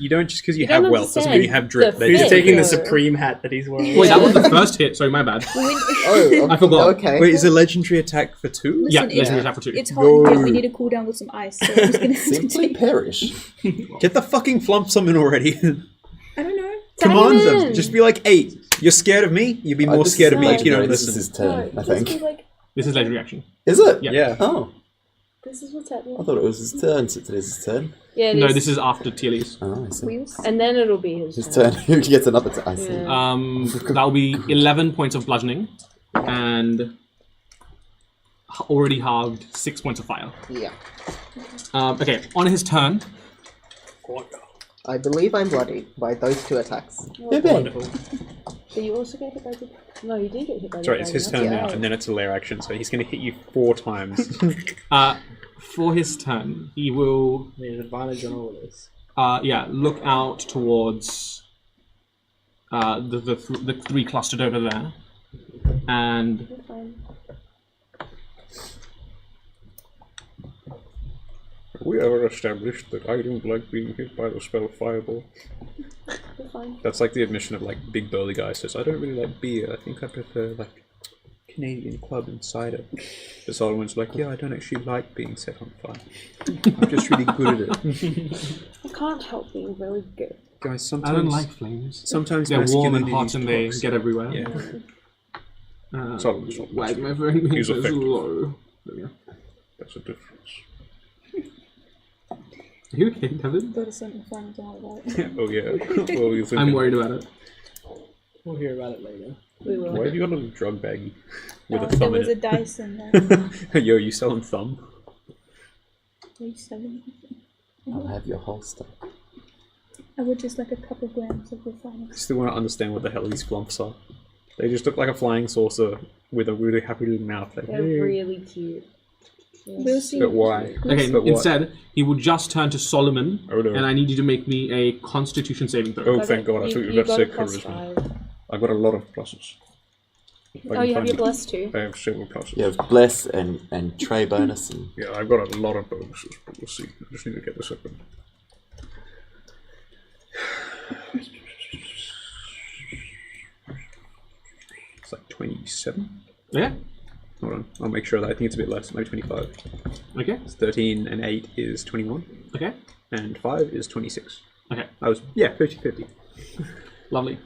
You don't just because you, You have don't wealth doesn't mean you have drip. understand They He's the just taking the Yeah. Supreme hat that he's wearing. Wait, that was the first hit. Sorry, my bad. Oh, I forgot. Okay. Wait, is a legendary attack for 2? Yeah, Listen, legendary attack for 2. It's hot here. We need to cool down with some ice. So I'm just gonna Simply perish. Get the fucking flump summon already. I don't know. Command Tag him them. in. Just be like, hey, you're scared of me? You'd be more This scared is of me if you don't legendary. This is listen. his turn, I Just be think. like, This is legendary action. Is it? Yeah. Yeah. Oh, this is what's happening. I thought it was his turn, so today's his turn. Yeah, it No, is. this is after Teely's. Oh, I see. Wheels. And then it'll be his His turn. turn. Who gets another turn? I see. Yeah. That'll be 11 points of bludgeoning, and already halved 6 points of fire. Yeah. Okay, on his turn, I believe I'm bloody by those 2 attacks. Wonderful. But you also get hit by the... No, you did get hit by the Sorry, it's his turn dragon. now, and then it's a lair action, so he's going to hit you 4 times. For his turn, he will There's advantage on all of this. look out towards the 3 clustered over there, and You're fine. We ever established that I don't like being hit by the spell Fireball. You're fine. That's like the admission of like big burly guy says, I don't really like beer, I think I prefer like Canadian club and cider. But Solomon's like, yeah, I don't actually like being set on fire. I'm just really good at it. I can't help being really good. Guys, I sometimes don't like flames. sometimes They're warm and masculinity hot and they talks. get everywhere. Yeah. Solomon's not Wag my phone. He's says effective. low. There we go. That's a difference. Are you okay, Kevin? Go to something fun to talk about. Oh yeah. Well, you think I'm worried about it. We'll hear about it later. We will. Why have you got a little drug baggie with a There thumb was a in dice in there. it? Yo, you selling thumb? Are you selling anything? I'll have your holster. I would just like a couple grams of the finest. I still want to understand what the hell these flumps are. They just look like a flying saucer with a really happy little mouth. Like, They're "Hey." really cute. We'll see. But why? Okay, But what? instead, he would just turn to Solomon, Oh, no. and I need you to make me a Constitution saving throw. Oh, thank God! I thought you were about to say got a charisma. +5. I've got a lot of pluses. If I Oh, can you have find your it. bless too. I have several pluses. You have bless and tray bonus and Yeah, I've got a lot of bonuses, but we'll see. I just need to get this open. It's like 27. Yeah. Hold on, I'll make sure that I think it's a bit less, maybe 25. Okay. It's 13 and 8 is 21, Okay. and 5 is 26. Okay. I was, yeah, 50-50. Lovely.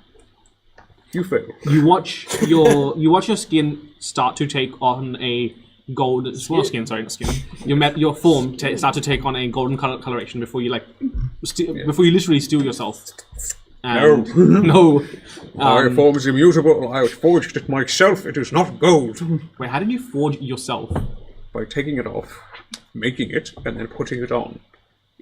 You fail. You watch your skin start to take on a gold. Well, skin, sorry, not skin. Your form start to take on a golden coloration before you before you literally steal yourself. And, no. My form is immutable. I forged it myself. It is not gold. Wait, how did you forge it yourself? By taking it off, making it, and then putting it on.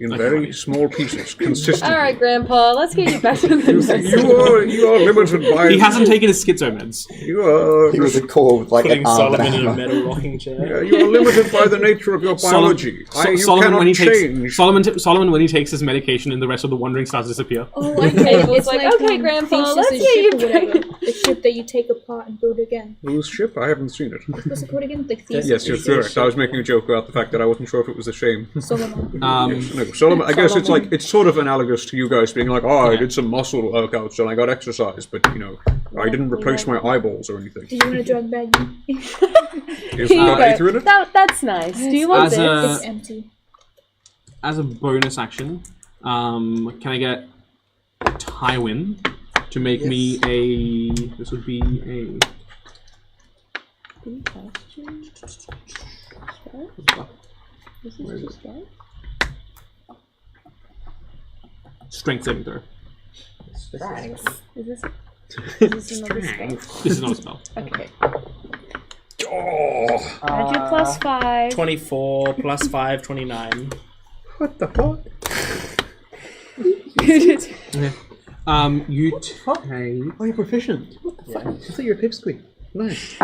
In Okay. very small pieces, consistently. Alright, Grandpa, let's get you back to the You are limited by... He hasn't taken his schizo meds. You are... he was a core with like Putting an arm and Solomon in a hammer. metal rocking chair. You are limited by the nature of your biology. You Solomon, cannot when he change. takes Solomon when he takes his medication and the rest of the wandering starts to disappear. Oh, okay. It's like, okay, Grandpa, let's the get you ship or whatever. The ship that you take apart and build again. Whose ship? I haven't seen it. What's it called again? The thesis. Yes, you're correct. I was making a joke about the fact that I wasn't sure if it was a shame. Solomon. Yes, no, Solomon. I guess it's like it's sort of analogous to you guys being like, oh, I did some muscle workouts and I got exercise, but you know, I didn't replace my eyeballs or anything. Do you want a drug bag? Is Here it you got go. Aether in it? That's nice. Do you want As this? a- It's empty. As a bonus action, can I get Tywin to make me a? This would be a. Where is it? Strength saving throw. Is this another spell? This is not a spell. Okay. Oh, Add your +5. 24 plus 5, 29. what the fuck? You take. Oh, you're proficient. I thought you were pipsqueak. Nice.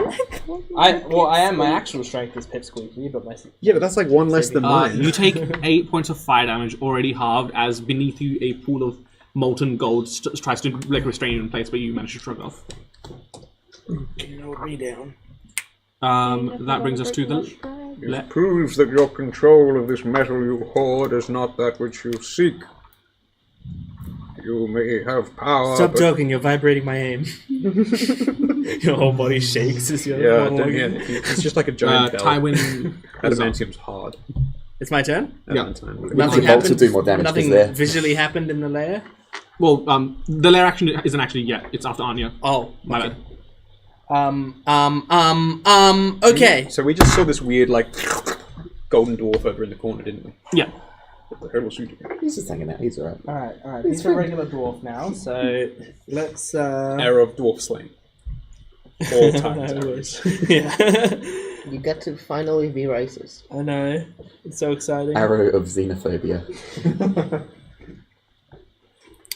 I am. My actual strength is pipsqueaky, but my Yeah, but that's like one less than mine. You take 8 points of fire damage, already halved, as beneath you a pool of molten gold tries to like restrain you in place, but you manage to shrug off. Can you hold me down? That brings us to the. It proves that your control of this metal you hoard is not that which you seek. You may have power. Stop but joking. You're vibrating my aim. Your whole body shakes as you're Yeah, monologuing. It's just like a giant bell. Tywin. Adamantium's hard. It's my turn. Adamantine. Nothing the bolt to happened. do more damage Nothing because they're- visually happened in the lair. Well, the lair action isn't actually yet. It's after Anya. Oh, My bad. Okay. So we just saw this weird, like, golden dwarf over in the corner, didn't we? Yeah. What the hell was he doing? He's just hanging out. He's alright. Alright. He's a regular dwarf now, so let's Arrow of dwarf slaying. All times arrows. Yeah. You get to finally be racist. I know. It's so exciting. Arrow of xenophobia.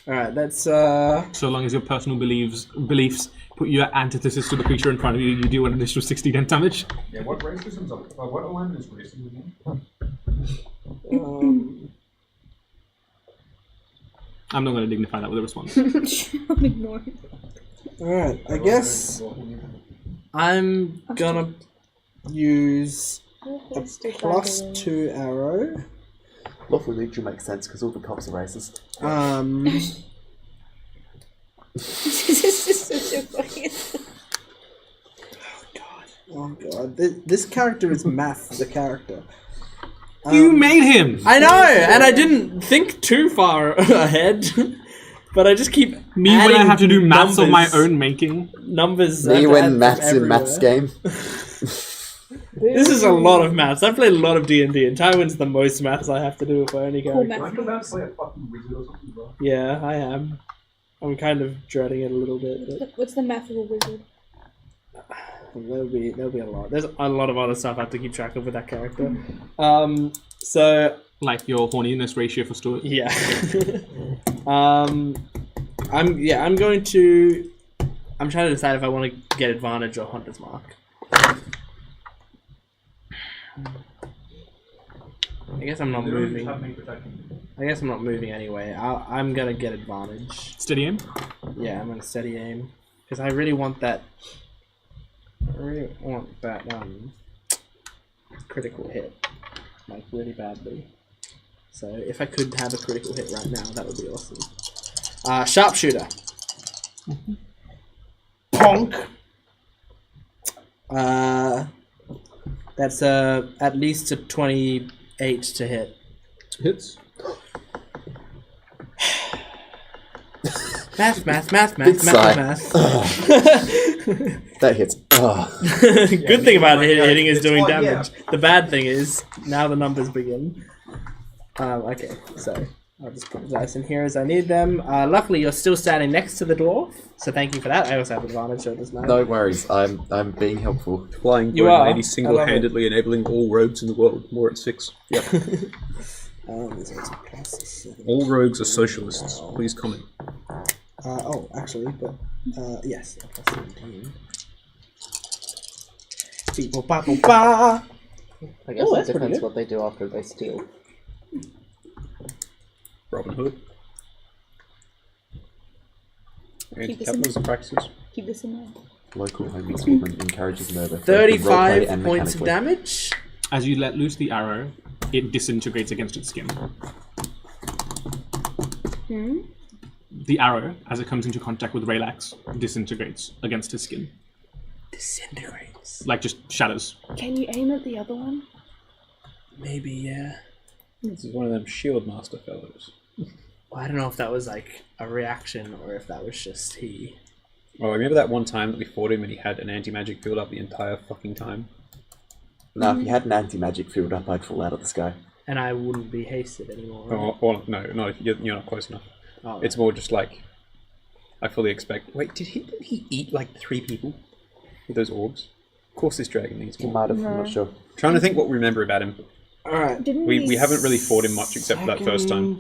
Alright, that's So long as your personal beliefs put your antithesis to the creature in front of you, you do an additional 60 dent damage. Yeah, what racism's up? What alignment is racism again? I'm not going to dignify that with a response. I'll ignore it. Alright, I guess I'm gonna use a +2 arrow. Lawful neutral makes sense because all the cops are racist. This is just such a fucking. Oh god, this character is Math, the character. You made him! I know, and I didn't think too far ahead, but I just keep Me when I have to do maths numbers, of my own making. Numbers. Me I when add maths in everywhere. maths game. This is a lot of maths. I played a lot of D&D, and Tywin's the most maths I have to do for any Cool character. math. I'm about to play a fucking wizard or something, bro. Yeah, I am. I'm kind of dreading it a little bit, but What's the math of a wizard? there'll be a lot. There's a lot of other stuff I have to keep track of with that character. So Like your horniness ratio for Stuart. yeah, I'm going to. I'm trying to decide if I want to get advantage or hunter's mark. I guess I'm not moving. I guess I'm not moving anyway. I'm gonna get advantage. Steady aim? Yeah, I'm gonna steady aim because I really want that. I really want that critical hit, like really badly. So if I could have a critical hit right now, that would be awesome. Sharpshooter. Ponk. That's at least a 28 to hit. Hits. Math. Big sigh. That hits. Good thing about hitting is doing damage. The bad thing is now the numbers begin. Okay, so I'll just put the dice in here as I need them. Luckily, you're still standing next to the dwarf, so thank you for that. I also have advantage, so it doesn't matter. No worries, I'm being helpful. Flying You Golden are. Lady single-handedly enabling all rogues in the world. More at 6. Yep. All rogues are socialists. Please comment. Actually, but yes, plus 17. Beep, ba, ba, ba. I guess Oh, it that's pretty depends good. what they do after they steal. Robin Hood. Keep Anti-capitalism practices. Keep this in mind. Local homeless woman encourages murder. both with roleplay 35 and points of mechanically. damage. As you let loose the arrow, it disintegrates against its skin. The arrow, as it comes into contact with Raylax, disintegrates against his skin. Disintegrates. Like just shatters. Can you aim at the other one? Maybe, yeah. This is one of them shield master fellows. Well, I don't know if that was like a reaction or if that was just he. Oh, I remember that one time that we fought him and he had an anti-magic field up the entire fucking time. Now, if you had an anti-magic field up, I'd fall out of the sky. And I wouldn't be hasted anymore. Oh, no, you're not close enough. Oh, It's more just like, I fully expect... Wait, did he eat like 3 people with those orbs? Of course this dragon needs He more. might have, I'm not sure. Trying to think what we remember about him. Alright. Didn't We haven't really fought him much except for that first time.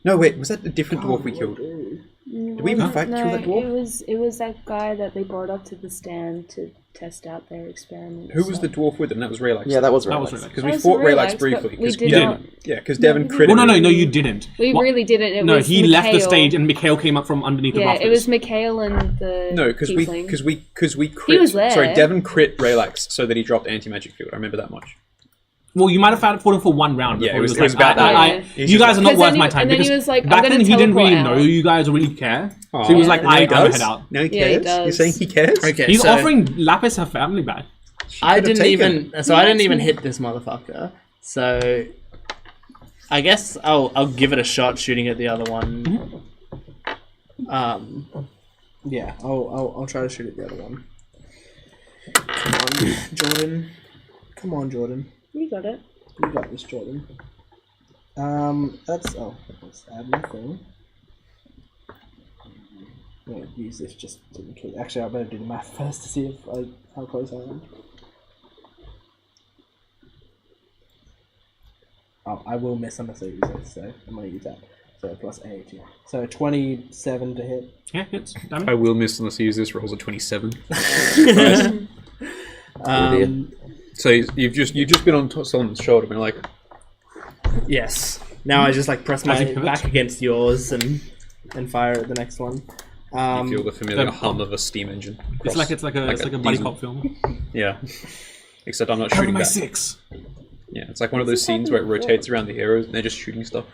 No, wait, was that a different dwarf we killed? Did we even fight no, kill that dwarf? It was that guy that they brought up to the stand to test out their experiments. Who was the dwarf with him? That was Raylax. Yeah, that was That was right. Raylax. Because That we was fought Raylax, Raylax but briefly. we 'cause did You not. didn't. Yeah, because Devon we critted Well, no, him. you didn't. We What- really didn't. It No, was he left the Mikhail. stage and Mikhail came up from underneath the Yeah, rafters. it was Mikhail and the No, because we tiefling. crit. was there. Sorry, Devon crit Raylax so that he dropped anti-magic field. I remember that much. Well, you might have fought him for one round. Yeah, before it was he about that. You guys are not 'Cause worth then my he- time. and then he because was like, I'm back gonna then he didn't really teleport know out. you guys really care. Aw. So he was like, Now he I'm does. head out. Now he Yeah, he cares. You're does. saying he cares? Okay, He's so offering Lapis her family back. I could've didn't taken even. So I didn't even hit this motherfucker. So I guess I'll give it a shot shooting at the other one. Yeah, I'll try to shoot at the other one. Come on, Jordan. Come on, Jordan. You got it. You got this, Jordan. Let's add my thing. I'm gonna use this just in case. Actually, I better do the math first to see how close I am. Oh, I will miss on the series, so I'm gonna use that. So plus 8, yeah. So 27 to hit. Yeah, hits. Damage. I will miss unless he uses rolls a 27. So you've just been on Solomon's shoulder and been like, Yes. Now I just like press my Magic pivot. back against yours and fire at the next one. you feel the familiar hum of a steam engine. It's like a buddy diesel. cop film. Yeah. Except I'm not Cover shooting my back. 6. Yeah, it's like one of those scenes where it rotates around the heroes and they're just shooting stuff.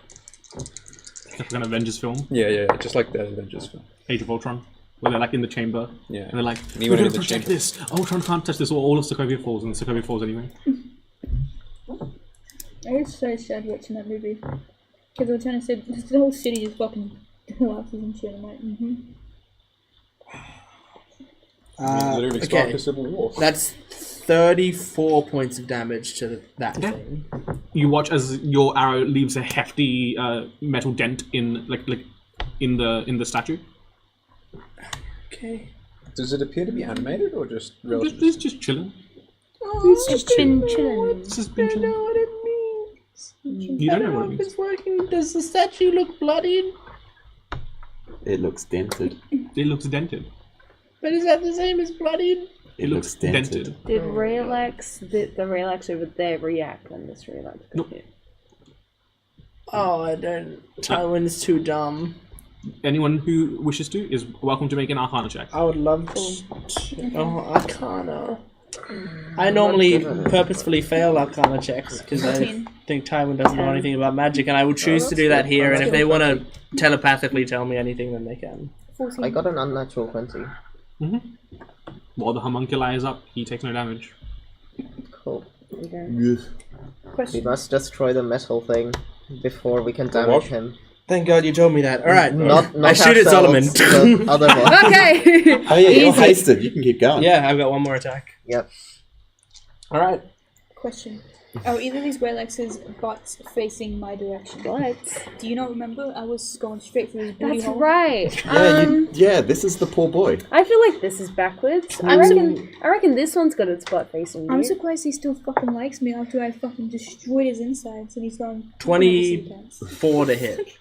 Like an Avengers film, Yeah, just like the Avengers film. Age of Ultron, where they're like in the chamber. Yeah. And they're like, Me we're when going in to the protect chamber. this. Ultron can't touch this, or all of Sokovia falls, and Sokovia falls anyway. I was so sad watching that movie. Because they were trying to say, the whole city just fucking collapses and shit. I'm like, Literally sparked okay. a civil war. That's 34 points of damage to that thing. You watch as your arrow leaves a hefty metal dent in in the statue. Okay. Does it appear to be animated or just relative? It's just chilling. it's just been chilling. It's just been chilling. what it means. You don't know what it means. It's working. Does the statue look bloodied? It looks dented. It looks dented. But is that the same as bloodied? It looks dented. Did the Relax over there react when this Relax got Nope. hit? Oh, I don't. Tywin's too dumb. Anyone who wishes to is welcome to make an Arcana check. I would love to. Oh, Arcana. I normally purposefully fail Arcana checks because I 14. think Tywin doesn't know anything about magic, and I will choose to do that here. And if they want to telepathically tell me anything, then they can. 14. I got an unnatural 20. While the homunculi is up, he takes no damage. Cool. Yes. We Question. must destroy the metal thing before we can damage him. Thank God you told me that. All right, Not I shoot at Solomon. ourselves, the other one. Okay. Oh yeah, you're Easy. hasted. You can keep going. Yeah, I've got one more attack. Yep. All right. Question. Are either of these Relex's butts facing my direction? What? Do you not remember? I was going straight for his booty That's hole. right. Yeah, this is the poor boy. I feel like this is backwards. I reckon this one's got its butt facing I'm you. surprised he still fucking likes me after I fucking destroyed his insides and he's gone 24 to hit.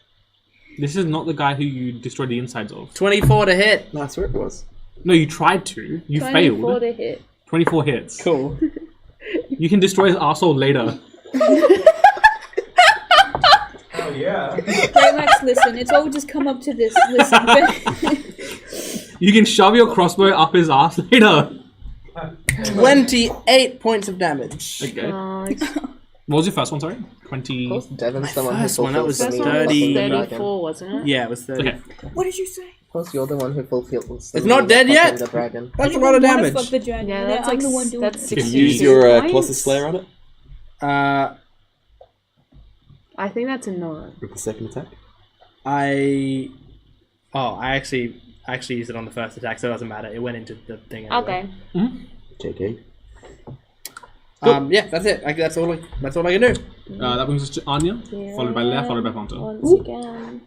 This is not the guy who you destroyed the insides of. 24 to hit. That's where it was. No, you tried to. You 24 failed. to hit. 24 hits. Cool. You can destroy his arsehole later. Oh yeah. Relax, listen, it's all just come up to this. Listen, You can shove your crossbow up his ass later. 28 points of damage. Okay. Nice. What was your first one, sorry? 20... Of course, Devin's the one who first one, that fulfills was the First need one was 30. of the dragon. 34, wasn't it? Yeah, it was 30. Okay. what did you say? Of course, you're the one who fulfills the It's not need dead of yet. the dragon. That's a lot of Fuck damage. the dragon. Yeah, and that's I'm like the one doing that's it. 60 Use your points. Colossus Slayer on it I think that's a 9. with the second attack. I actually used it on the first attack, so it doesn't matter. It went into the thing anyway. Okay. JK. Yeah, that's it. That's all I can do. that brings us to Anya, followed by Leia, followed by Fonta. Once again.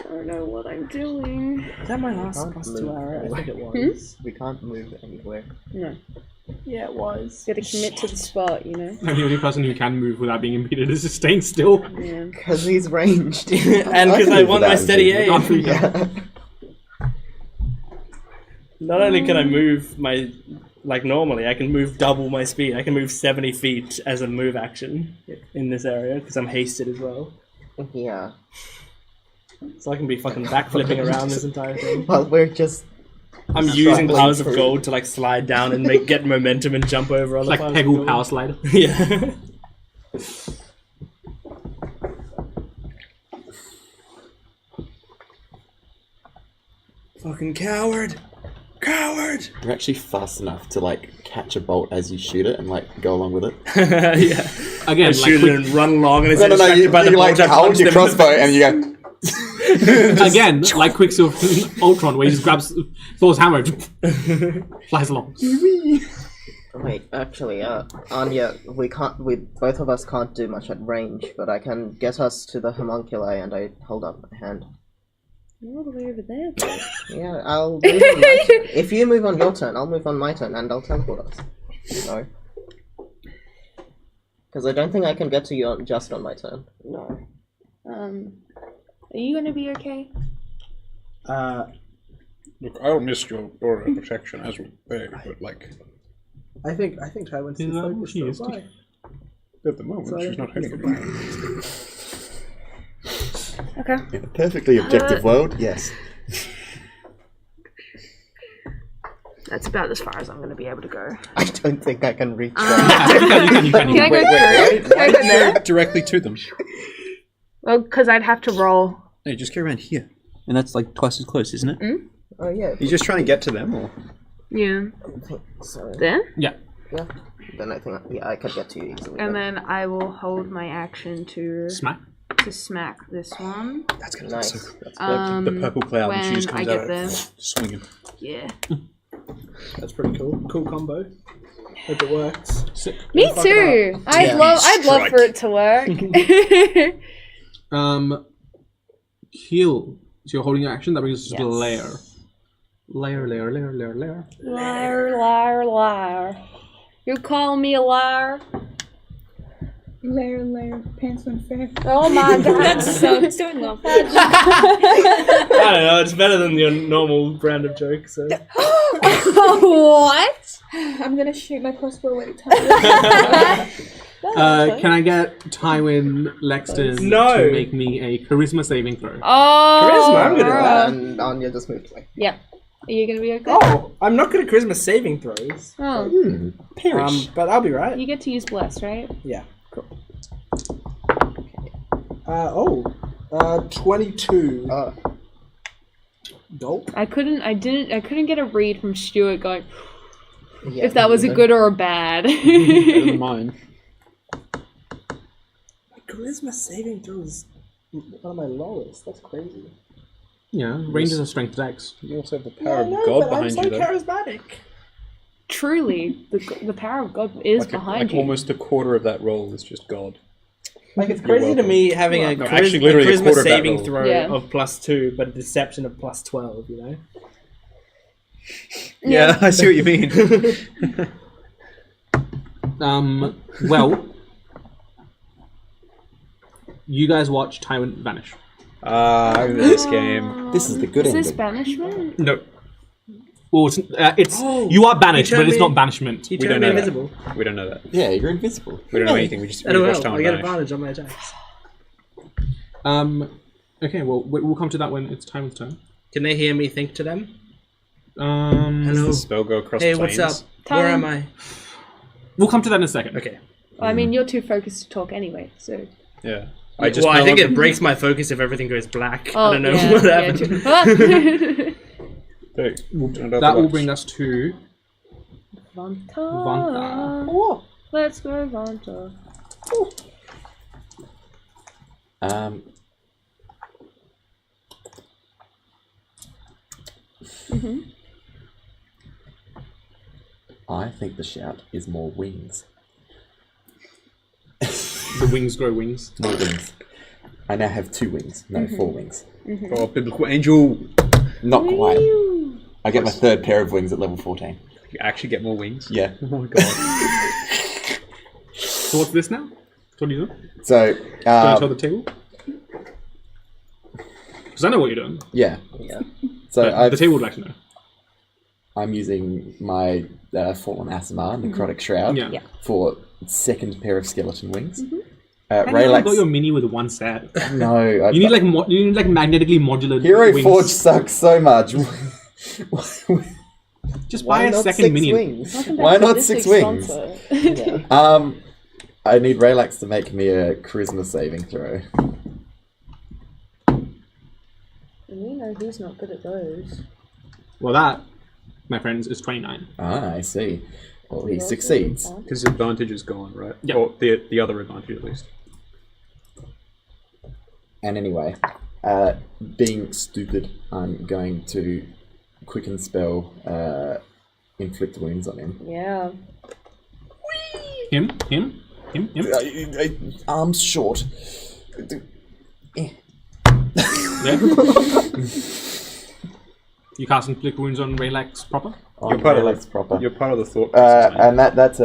Don't know what I'm doing. Is that my last Can't plus move 2 arrow? I anywhere. think it was. We can't move anywhere. No. Yeah, it was. Gotta commit to the spot, you know? The only person who can move without being impeded is just staying still. Yeah. Because he's ranged. And I because can I live want with my that, steady indeed. aim. Yeah. Not only can I move my normally, I can move double my speed. I can move 70 feet as a move action in this area because I'm hasted as well. Yeah. So I can be fucking backflipping around this entire thing. Well, we're just... I'm using Struggling powers of through. gold to like slide down and get momentum and jump over other Like powers of Peggle gold. Power Slider. Yeah. Fucking coward! Coward! You're actually fast enough to like catch a bolt as you shoot it and like go along with it. Yeah. Again, I like shoot quick, it and run along and it's No, distracted you, by the you like bolt. I hold punch your them in the crossbow face. and you go. again, like Quicksilver Ultron, where he just grabs Thor's hammer, flies along. Wait, actually, Anya, we both of us can't do much at range, but I can get us to the homunculi, and I hold up my hand. You're all the way over there, though. Yeah, I'll move on my turn. If you move on your turn, I'll move on my turn, and I'll teleport us. No. Because I don't think I can get to you just on my turn. No. Are you gonna be okay? Look, I'll miss your aura protection as we beg, but like I think Taiwan's too focused on why. at the moment, she's not hitting me. Okay. In a perfectly objective world, yes. That's about as far as I'm gonna be able to go. I don't think I can reach You can. Can I go through? Can I go there? Directly to them. Well, because I'd have to roll. Hey, just go around here. And that's like twice as close, isn't it? Oh yeah. You're just trying to get to them, or? Yeah. I think so. There? Yeah. Yeah. Then I think I could get to you easily. And then I will hold my action to Smack. smack this one. That's gonna Nice. be so cool. Like the purple cloud and she when just comes I get out there. swinging. Yeah. That's pretty cool. Cool combo. Hope it works. Sick. Me too. I'd love for it to work. Heal. So you're holding your action. That brings us to the Yes. layer. Layer. Liar. You call me a liar? Layer, pants unfair. Oh my god. That's so well. I don't know. It's better than your normal brand of joke. So. What? I'm gonna shoot my crossbow at Can I get Tywin Lexton No. to make me a charisma saving throw? Oh. Charisma, I'm good at that. And Anya just moved away. Yeah. Are you gonna be okay? Oh, I'm not good at charisma saving throws. Oh. But I'll be right. You get to use bless, right? Yeah. Cool. 22. Gulp. I couldn't get a read from Stuart going Yeah, if that was a neither. good or a bad. Better than mine. Charisma saving throws one of my lowest. That's crazy. Yeah, ranges of strength dex. You also have the power of No, God but behind I'm so you, though. charismatic. Truly, the power of God is Like behind you. almost a quarter of that roll is just God. Like it's You're crazy to welcome. me having a No, charisma, actually, literally a charisma quarter of that saving roll. throw Yeah. of +2, but a deception of +12. You know. Yeah, I see what you mean. Well, you guys watch Tywin vanish. I remember this game. This is the good Is this ending. banishment? No. Well, it's you are banished, he but turned it's me- not banishment. He We turned don't me know that. invisible. We don't know that. Yeah, you're invisible. We don't know anything. We just watched LOL, time I get vanish. advantage on my attacks. Okay, well, we'll come to that when it's Tywin's turn. Can they hear me think to them? Does Hello. the spell go across Hey, planes? what's up? Where am I? We'll come to that in a second. Okay. Well, I mean, you're too focused to talk anyway, so. Yeah. I think it breaks my focus if everything goes black. Oh, I don't know yeah, what yeah, happened. true. Hey, That will bring us to Vanta. Vanta. Oh, let's go, Vanta. I think the shout is more wings. the wings grow wings. More wings. I now have 2 wings. No, 4 wings. Oh, biblical angel! Not quite. I get my 3rd pair of wings at level 14. You actually get more wings? Yeah. Oh my god. So what's this now? What are you doing? So, Do you want to tell the table? Because I know what you're doing. yeah. Yeah. So But the table would like to know. I'm using my Fallen Asimar, Necrotic Shroud, Yeah. for 2nd pair of skeleton wings. How do you got your mini with one set? No, You need like magnetically modular Hero wings. Forge sucks so much. Just Why buy a not second 6 mini. wings? Why not 6 wings? Yeah. I need Raylax to make me a charisma saving throw. We know who's not good at those. Well, that, my friends, is 29. Ah, I see. Well, he succeeds. Because advantage is gone, right? Yeah. Or the other advantage, at least. And anyway, being stupid, I'm going to quicken spell inflict wounds on him. Yeah. Him. Arms short. Yeah. You cast inflict wounds on Raylax proper? On part of Raylax proper. You're part of the thought process. And that's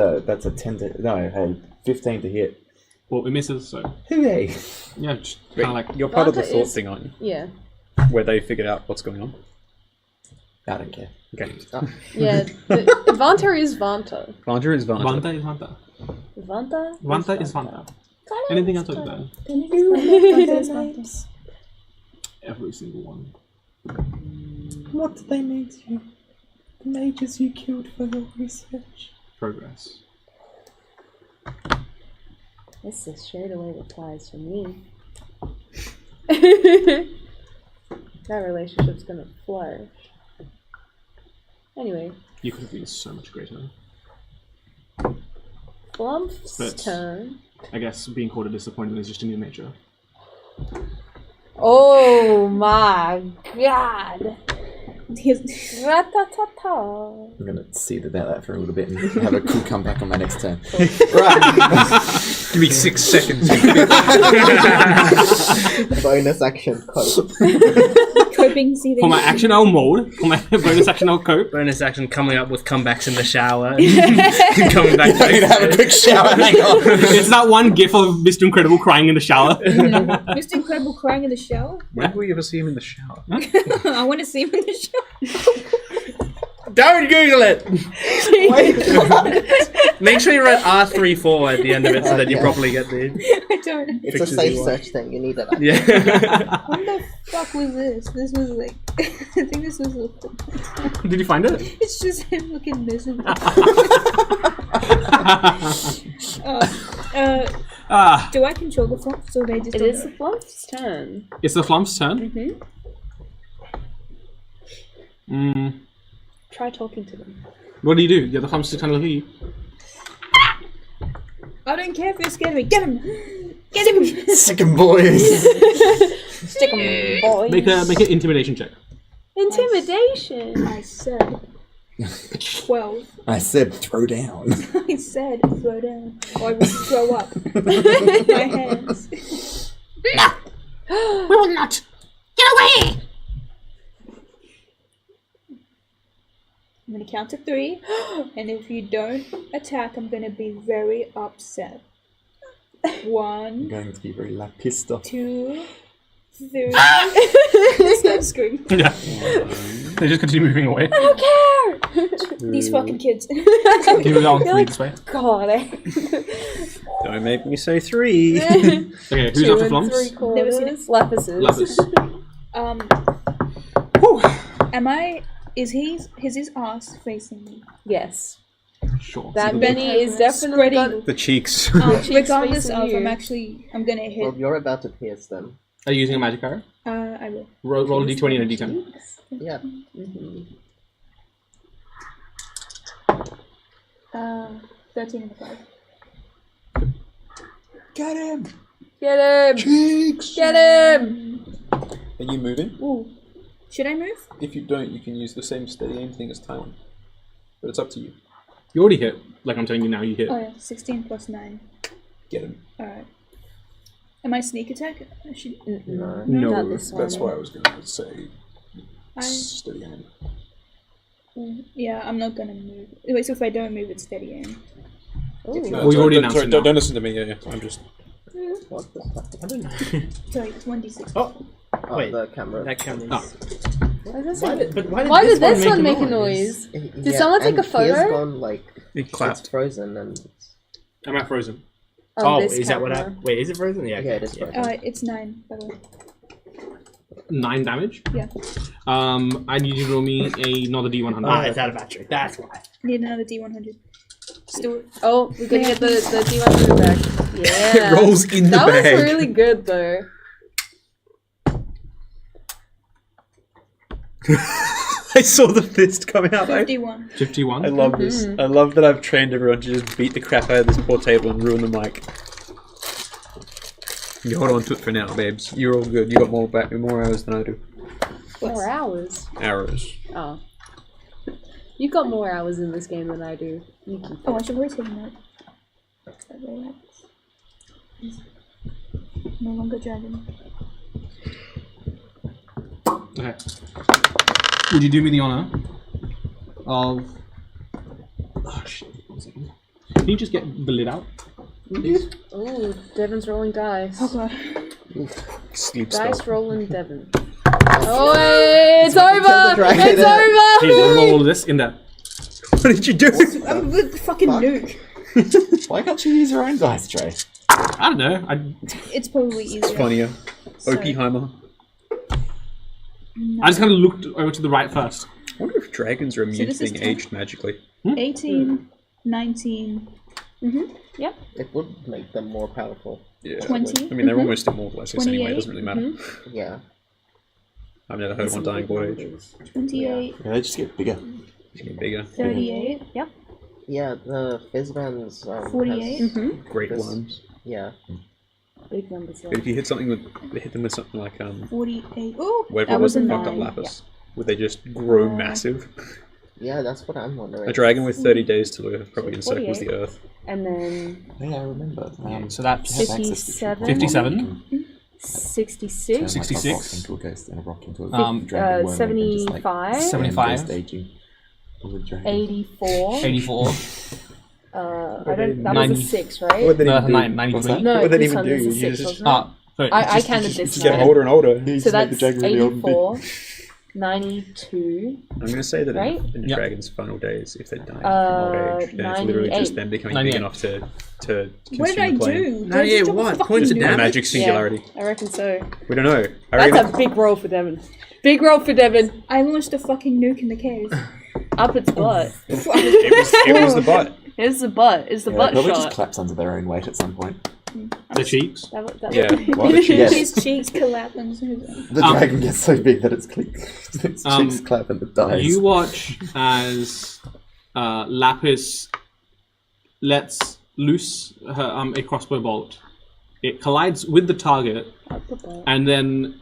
a 10 to, no, hey, 15 to hit. Well, it misses, so Hooray! yeah, just kind of like You're part of the Vanta thought is- thing, aren't you? Yeah. Where they figured out what's going on. I don't care. Okay. Yeah. Vanta is Vanta. Vanta is Vanta. Vanta is Vanta. Vanta? Vanta is Vanta. Anything else like that? Every single one. What did they make you? The mages you killed for your research. Progress. This is straight away replies for me. That relationship's gonna flourish. Anyway, You could have been so much greater. Flump's But- turn. I guess being called a disappointment is just in your nature. Oh my god! Ratatata. I'm gonna seethe about that for a little bit and have a cool comeback on my next turn. Give me 6 seconds. Bonus action cope. Coping, seething. For my action, I'll mold. For my bonus action, I'll cope. Bonus action coming up with comebacks in the shower. And coming back I'm gonna have a quick shower, hang on. It's that one gif of Mr. Incredible crying in the shower. Mr. Incredible crying in the shower? When will we ever see him in the shower? I want to see him in the shower. Don't Google it! Make sure you write R34 at the end of it so that you properly get the... I don't know. It's a Pictures safe you want. search thing. You need that. Yeah. What the fuck was this? This was like... I think this was... Did you find it? It's just him looking miserable. Do I control the flump? So they just It don't is know? the Flump's turn. It's the Flump's turn. Mm-hmm. Try talking to them. What do? Yeah, the Flump's just kind of look at you. I don't care if you're scared of me. Get him! Get him! Sick 'em, boys! Stick 'em, boys. Make an intimidation check. Intimidation. I said 12. I said throw down. I said throw down. Or I will throw up. My hands. No! We will not! Get away! I'm gonna count to 3, and if you don't attack, I'm gonna be very upset. 1, I'm going to be very pissed off. 2, 3. Stop screaming. Yeah. They just continue moving away. I don't care. These fucking kids. Keep it on 3 this way. God. Don't make me say 3. Okay, who's 2 after and Flumps? 3/4. Lapises. Lapis. Am I? Is his ass facing me? Yes. Sure. That Benny is definitely got The cheeks. Regardless facing of, you. I'm gonna hit. Well, you're about to pierce them. Are you using a magic arrow? I will. Roll a d20 and a d10. Yeah. 13 and a 5. Get him! Get him! Cheeks! Get him! Are you moving? Ooh. Should I move? If you don't, you can use the same steady aim thing as Tywin. But it's up to you. You already hit. Like I'm telling you now, you hit. Oh yeah, 16 plus 9. Get him. Alright. Am I sneak attack? I should... No. Not this That's one. why I was going to say I... steady aim. Yeah, I'm not gonna move. Wait, so if I don't move, it's steady aim. No, Well, you've sorry, already don't, announced sorry, it don't, now. don't listen to me. Yeah, I'm just. What the fuck? I don't know. Sorry, it's 1d6. Oh! Oh, Wait, the camera. that camera. Oh. Why Why did this one make a noise? Did someone take a He has photo? gone like It clapped. it's frozen and it's, I'm at frozen. Oh, this is that what I... camera. Wait, is it frozen? Yeah, yeah, it is frozen. It's 9, by the way. 9 damage. Yeah. I need you to roll me another d100. Ah, it's out of battery. That's why. Need another d100. Still... Oh, we're gonna get the D100 back. Yeah. It rolls in the that bag. was really good though. I saw the fist coming out. 51. 51. I love this. I love that I've trained everyone to just beat the crap out of this poor table and ruin the mic. You hold on to it for now, babes. You're all good. You got more hours than I do. 4 hours. Arrows. Oh. You've got more hours in this game than I do. You keep Oh, I it. should always take a note. No longer dragon. Okay. Would you do me the honor of... Oh shit, 1 second. Can you just get the lid out? Ooh, Devon's rolling dice. Oh god. Sleep Dice spell. rolling Devon. Oh, it's over! dragon. It's over! Here, roll all this in there. What did you do? I'm with the fucking nuke. Why can't you use your own dice tray? I don't know. It's probably easier. It's funnier. So- Oppenheimer. I just kind of looked over to the right first. I wonder if dragons are immune this to is being 10. aged magically. 18, 19, It would make them more powerful. Yeah. 20. I mean, they're almost immortal, I guess, anyway. It 28. doesn't really matter. Yeah. I've never heard of one dying of old age. 28, Yeah, they just get bigger. It's getting bigger. 38, Yeah, the Fizzmans. 48. Great This- worms. Yeah. Big numbers But if you hit them with something like 48. Oh, whatever that it was was that a fucked up 9, lapis, would they just grow massive? Yeah, that's what I'm wondering. A dragon with 30 days to live probably encircles 48. the earth. And then Yeah, I remember. So that's you have access to 57. 57. 66. turn, like, a 66. rock into a ghost and a rock into a Um, dragon worm and then just, like, 75. 75. ghost aging of the dragon. 84. 84. I don't. That 90. was a 6, right? What did No, they do? 93. No, What did they this even one do? was a You 6, just- wasn't it? Sorry. I counted this Just get right. older and older. You So just make the that's dragon really old and big. 84, 92. I'm going to say that Right? in the Yep. dragon's final days, if they're dying from old age, then it's literally 98. just them becoming big 98. enough to consume what did I the plane. do? 98 what? Points of A damage? magic singularity. Yeah, I reckon so. We don't know. I That's reckon a big roll for Devon. Big roll for Devon. I launched a fucking nuke in the cave. Up its butt. it was the butt. It's the butt. It's the Yeah, butt probably just shot. collapse under their own weight at some point. The cheeks. That Yeah. What? Yes. His cheeks collapse. The dragon gets so big that its cheeks clap and it dies. You watch as Lapis lets loose her, a crossbow bolt. It collides with the target, and then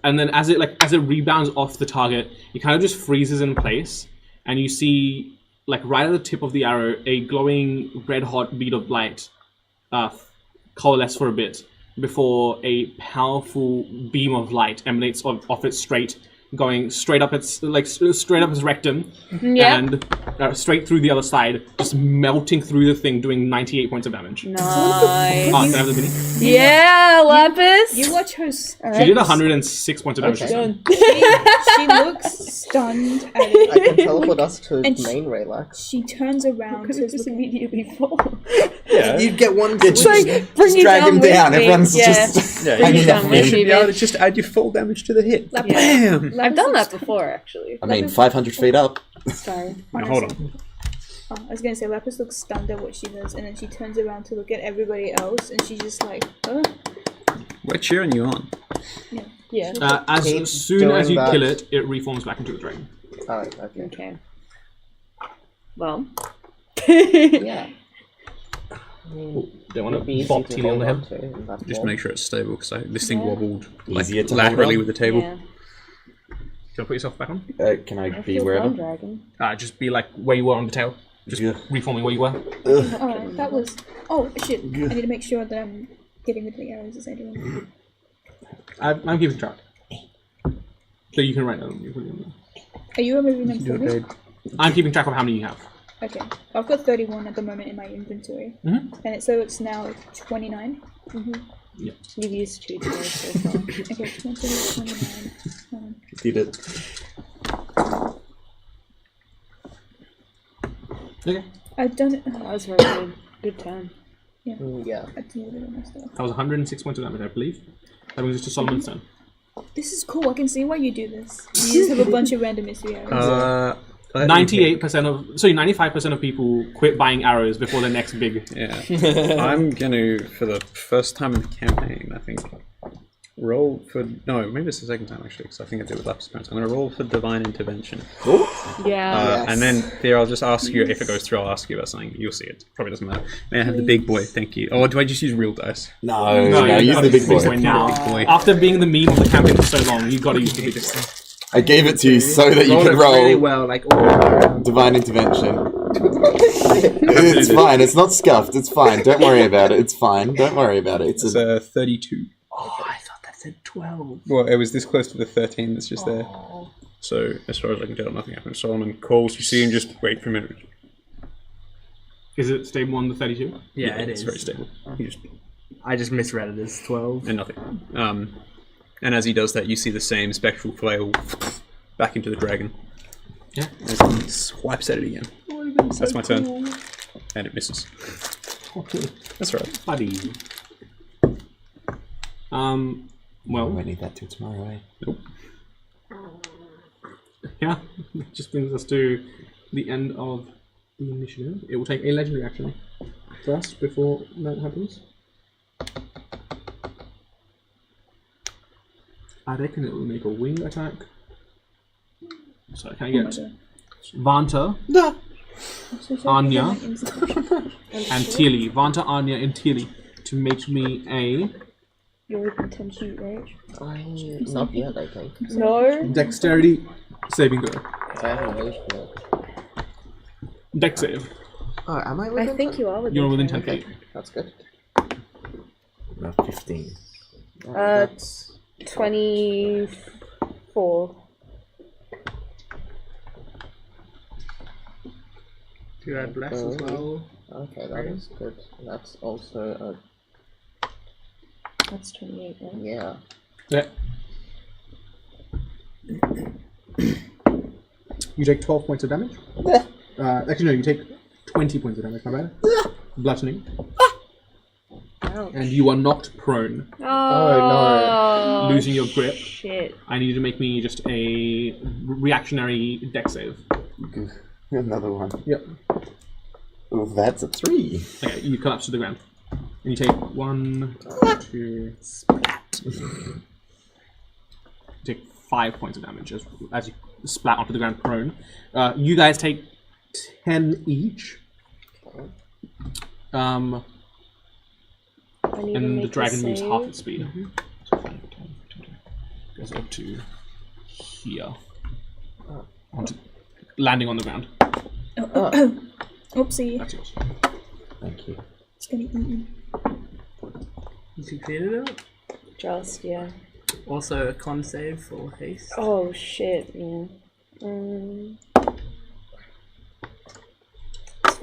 as it rebounds off the target, it kind of just freezes in place, and you see, like, right at the tip of the arrow, a glowing red hot bead of light coalesce for a bit before a powerful beam of light emanates off it going straight up its rectum, and straight through the other side, just melting through the thing, doing 98 points of damage. Nice. Can I have the mini? Yeah, Lapis. You watch her. She did 106 points of damage. She looks stunned at it. I can teleport us to And main Relax. She turns around. Could Says, just "Look at immediately fall. Yeah. You'd get one It's switch. like, Bring just you drag down him with down. me. Everyone's Yeah. just Yeah, Bring hanging you off down me. with me, Yeah, bitch. just add your full damage to the hit. Lapis- Bam! I've done that before, actually. I mean, 500 feet up. Sorry. Now, hold on. I was gonna say Lapis looks stunned at what she does, and then she turns around to look at everybody else, and she's just like, "Huh?" We're cheering you on. Yeah. Keep As soon as doing you that. kill it, it reforms back into a dragon. Alright, okay. Okay. Well. Yeah. I mean, They want it'd be to easy bop to Tina on the hold head. on to in that Just form. make sure it's stable, because this thing Yeah. wobbled like, Easier to hold laterally on. with the table. Yeah. Can I put yourself back on? Can I I be feel wherever? one dragon. Just be like where you were on the tail. Just Yeah. reforming where you were. Alright, that was. Oh shit! I need to make sure that I'm getting rid of the arrows as I do. I'm keeping track. So you can write down. You put it in there. Are you removing them for me? I'm keeping track of how many you have. Okay, I've got 31 at the moment in my inventory, Mhm. and so it's now 29. You've used 2 today so far. Okay, 20, 29. Did it. Okay. I've done it. That was very good. Good turn. Yeah. I deleted all my stuff. That was 106 points of damage, I believe. That brings us to Solomon's turn. This is cool. I can see why you do this. You just have a bunch of random mystery arrows. 95% of people quit buying arrows before their next big. Yeah. I'm going to, for the first time in the campaign, I think, roll for... No, maybe it's the second time, actually, because I think I did it with Lapis Parents. I'm going to roll for Divine Intervention. Yeah. And then, Theo, I'll just ask you, if it goes through, I'll ask you about something. You'll see it. Probably doesn't matter. May I have the big boy? Thank you. Oh, do I just use real dice? No, you use gotta the big use boy. now. Big boy. After being the meme of the campaign for so long, you gotta use the biggest one. I gave it to you so that you Rolled could it really roll well, like all around. Divine Intervention. It's fine. It's not scuffed. It's fine. Don't worry about it. It's fine. Don't worry about it. It's It's a... 32. Oh, I thought that said 12. Well, it was this close to the 13 that's just there. So, as far as I can tell, nothing happened. Solomon calls, you see him just wait for a minute. Is it stable on the 32? Yeah, it it's is. very stable. I just misread it as 12. And nothing. And as he does that, you see the same spectral flail back into the dragon. Yeah. As he swipes at it again. That's my turn. And it misses. That's right. Buddy. Well, We need that till tomorrow, eh? nope. Yeah, that just brings us to the end of the initiative. It will take a legendary action first before that happens. I reckon it will make a wing attack. So can I get Vanta, Anya, and Tilly? Vanta, Anya, and Tilly to make me a You're intention rage. Not yet, I think. No. dexterity saving throw. I haven't raged yet. Dex save. Oh, am I I within think you are within. You're within 10. 10 feet. That's good. 15. That's 24. Do you add bless as well? okay, that is good. That's also That's 28, right? yeah. Yeah. You take 12 points of damage. Actually, no, you take 20 points of damage, my bad. Bludgeoning. And you are knocked prone, Oh, losing your grip. Shit. I need you to make me just a reactionary dex save. Another one. Yep. Oh, that's a 3. Okay, you collapse to the ground. And you take 1, 2, splat. You take 5 points of damage as you splat onto the ground prone. You guys take 10 each. I need to And make the dragon a moves save. half its speed. So 5, 10, 15, goes up to here. Landing on the ground. Oopsie. That's yours. Thank you. It's gonna eat me. Did you clean it up? Just, yeah. Also a con save for haste. Oh, shit, yeah.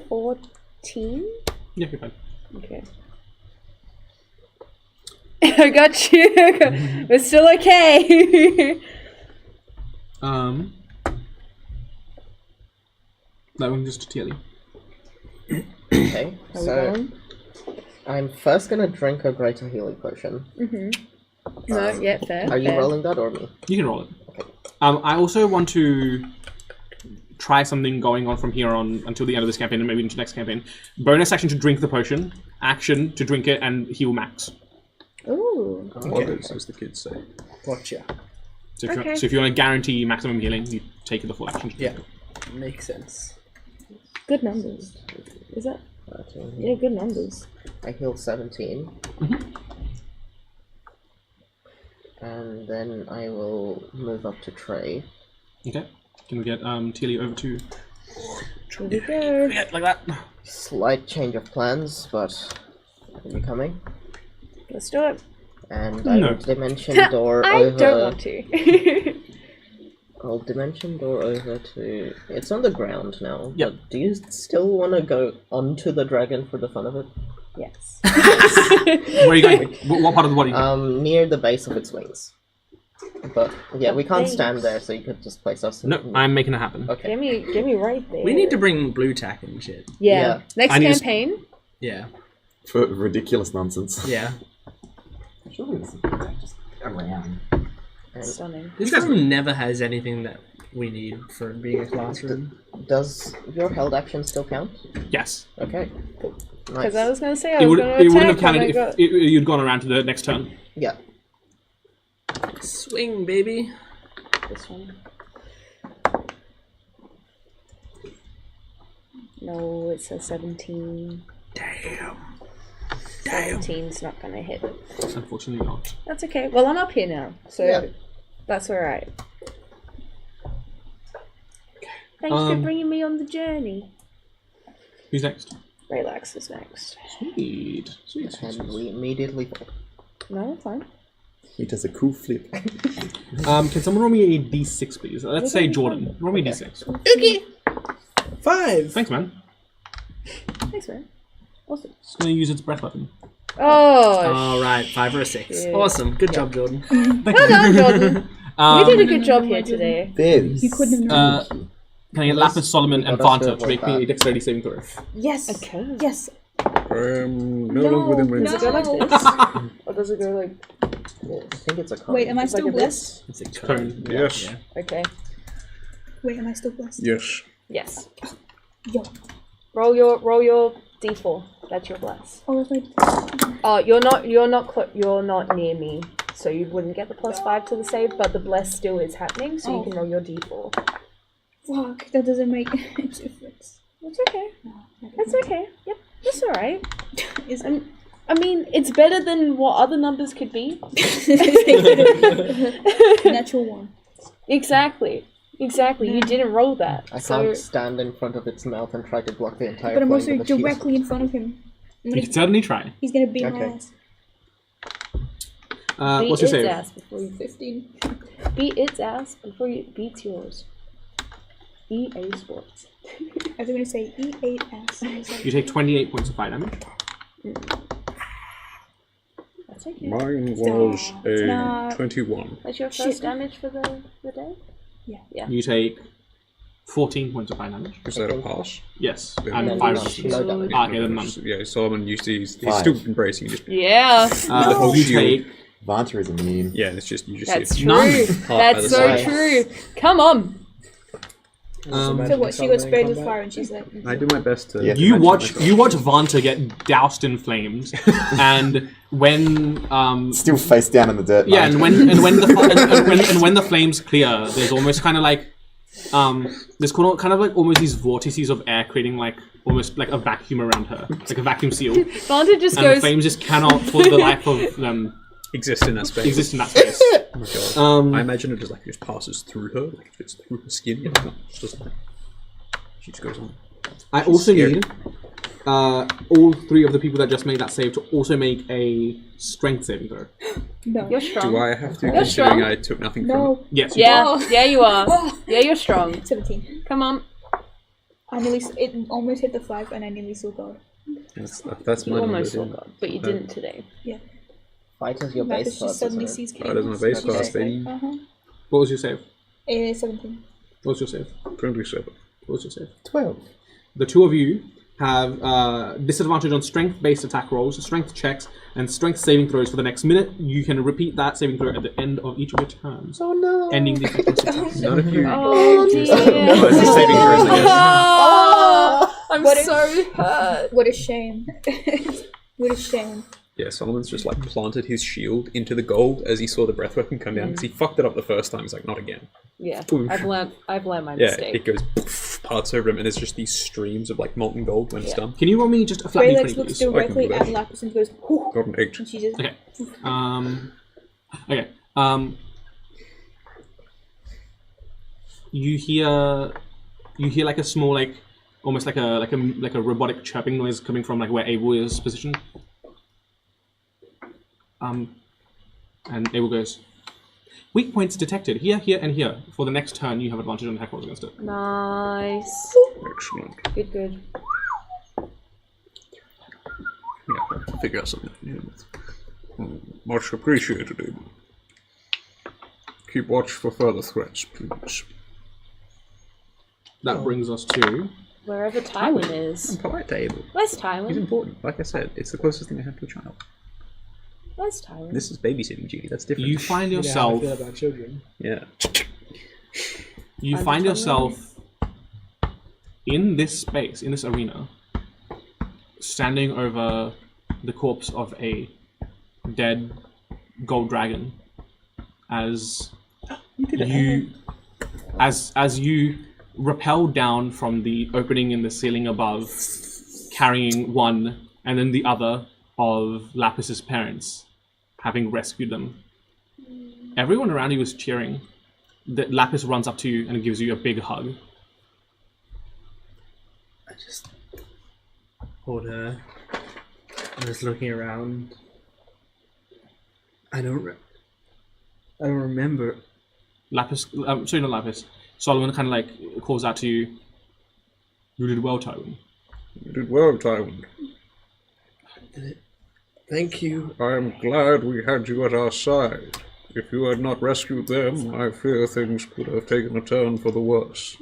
14? Yeah, you're fine. Okay. I got you. We're still okay. That one just to Tilly. Okay, Are we so going? I'm first gonna drink a greater healing potion. No, yeah, fair. Are you fair. rolling that or me? You can roll it. I also want to try something going on from here on until the end of this campaign and maybe into next campaign. Bonus action to drink the potion, action to drink it and heal max. Ooh. Modders, as the kids say. Gotcha. So if, Okay. so if you want to guarantee maximum healing, you take the full action. Yeah. Makes sense. Good numbers. Is that? 13. Yeah, good numbers. I heal 17. And then I will move up to Trey. Okay. Can we get Tilly over to Here we go. yeah, like that? Slight change of plans, but are you coming? Let's do it. And I No. will dimension door I over. don't want to. I'll dimension door over to. It's on the ground now. Yep. But do you still want to go onto the dragon for the fun of it? Yes. Where are you going? What part of the body? Near the base of its wings. But yeah, we can't base. stand there, so you could just place us. No, I'm making it happen. Okay. Get me right there. We need to bring blue tack and shit. Yeah. Yeah. Next I need to- campaign. Yeah. For ridiculous nonsense. Yeah. Surely this is just around. Stunning. This room never has anything that we need for being a classroom. Does your held action still count? Yes. Okay. Cool. Because Nice. I was going to say I It was would. going to It wouldn't have attack and counted I if got... you'd gone around to the next turn. Yeah. Swing, baby. This one. No, it's a 17. Damn. 17's not going to hit. Unfortunately not. That's okay. Well, I'm up here now, so Yeah. that's alright. Thanks for Um, bringing me on the journey. Who's next? Relax is next. Sweet. Sweet. And we immediately fall. No, fine. He does a cool flip. Can someone roll me a d6, please? Let's say Jordan. Roll me a d6. Okay. 5. Thanks, man. Thanks, man. Awesome. It's going to use its breath weapon. Oh, All right, 5 or a 6. shit. Awesome. Good job, Jordan. well done, Jordan. We did a good job here today. Fibs. You couldn't have known. Can I get Lapis, Solomon, and got us to Vanta to make me a avoid dexterity saving throw? Yes. Okay. Yes. No longer within range. Does it go like this? Or does it go like this? I think it's a cone. Wait, am I Like still a blessed? It's a Cone. Yes. Okay. Wait, am I still blessed? Yes. Yes. Yo. Roll your d4. That's your bless. Oh, that's You're not near me, so you wouldn't get the +5 to the save, but the bless still is happening, so you can roll your d4. fuck, that doesn't make a difference. That's okay. That's okay. Yep. That's alright. Is I mean, it's better than what other numbers could be. natural 1. Exactly. You didn't roll that. I so can't stand in front of its mouth and try to block the entire But I'm flame also with a shield. directly in front of him. You can certainly try. He's gonna beat my Okay. ass. beat What's your its save? ass before you 15. beat its ass before you beats yours. EA Sports. I was gonna say E8 ass. You take 28 points of fire damage. That's okay. Mine was a Stop. 21. That's your first damage for the day? Yeah. You take 14 points of fire damage. Is that a pass? Yes, Yeah. and And 5 then resistance. no damage. Okay, then none. Yeah, Solomon used to. He's Five. still embracing. Just Yeah. the whole You shield. take Vanta is immune. Yeah, it's just you just That's see true. it. That's so side. true. Come on. So what? She got sprayed with fire and she's like, I do my best to. Yeah. You mention watch myself. Vanta get doused in flames, and when Still face down in the dirt. yeah, mind. and when the flames clear, there's almost kind of like there's kind of like almost these vortices of air creating like almost like a vacuum around her, like a vacuum seal, and Vanta just the goes. flames just cannot, for the life of them, exist in that space. exist in that space. Oh my God. I Um, imagine it just passes through her, like it's through her skin. You know, it's just like she just goes on. I also scared. need all 3 of the people that just made that save to also make a strength saving throw. no. You're strong. Do I have to, You're considering strong. I took nothing from it? No. Yes. Yeah, yeah, you are. Yeah, you're strong. 17. Come on. I nearly, it almost hit the 5 and I nearly saw God. That's You my almost saw number. God, but you didn't today. Fight as your Lapis base just class, suddenly isn't it? sees That is my base class, baby. Uh-huh. What was your save? 17. What was your save? 27. What was your save? 12. The 2 of you have disadvantage on strength-based attack rolls, strength checks, and strength saving throws for the next minute. You can repeat that saving throw at the end of each of your turns, Oh no. ending the effect on success. None of you. Oh dear. No, it's a saving throw, I guess. Oh, I'm What is- so hurt. What a shame. What a shame. Yeah, Solomon's just like planted his shield into the gold as he saw the breath weapon come down because he fucked it up the first time. He's like, not again. Yeah, Oof. I've learned my Yeah, mistake. it goes poof, parts over him, and there's just these streams of like molten gold when it's done. Can you roll me just a flat Greylex d20, looks please? directly that. at Lapis and goes, whoo, Got an 8. and she just, Okay. Okay. You hear like a small like almost like a robotic chirping noise coming from like where Abel is positioned. And Abel goes, weak points detected here, here, and here. For the next turn, you have advantage on attack rolls against it. Nice. Excellent. Good. Yeah, I have to figure out something to deal with. Much appreciated, Abel. Keep watch for further threats, please. That brings us to Wherever Tywin is. Polite to Abel. Where's He's Tywin? important. Like I said, it's the closest thing I have to a child. Where's Tywin? This is babysitting duty. That's different. you find You know how I yourself. feel about children. Yeah. You Under find 21. yourself in this space, in this arena, standing over the corpse of a dead gold dragon. As you rappel down from the opening in the ceiling above, carrying one and then the other of Lapis's parents, having rescued them. Everyone around you is cheering. Lapis runs up to you and gives you a big hug. I just hold her. I'm just looking around. I don't remember. Lapis, sorry, not Lapis. Solomon kind of like calls out to you. You did well, Tywin. You did well, Tywin. Thank you. I am glad we had you at our side. If you had not rescued them, I fear things could have taken a turn for the worse.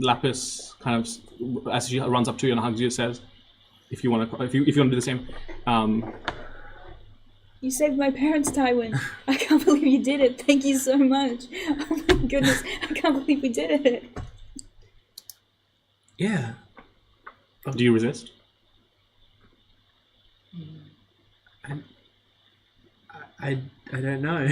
Lapis kind of, as she runs up to you and hugs you, says, "If you want to do the same." You saved my parents, Tywin. I can't believe you did it. Thank you so much. Oh my goodness, I can't believe we did it. Yeah. Do you resist? I don't know.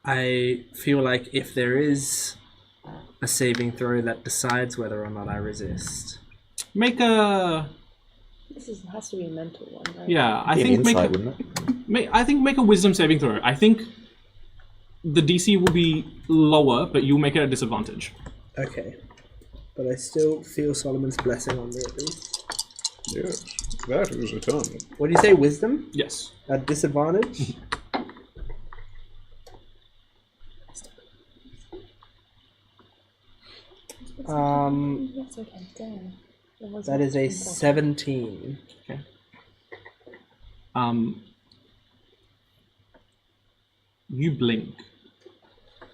I feel like if there is a saving throw that decides whether or not I resist. Make a. Has to be a mental one, right? Yeah, I Be an think insight, wouldn't it? I think make a wisdom saving throw. I think the DC will be lower, but you'll make it a disadvantage. Okay. But I still feel Solomon's blessing on me at least. Yes, that is eternal. What do you say, wisdom? Yes. At disadvantage? That's okay, damn. That is a 17. Okay. You blink,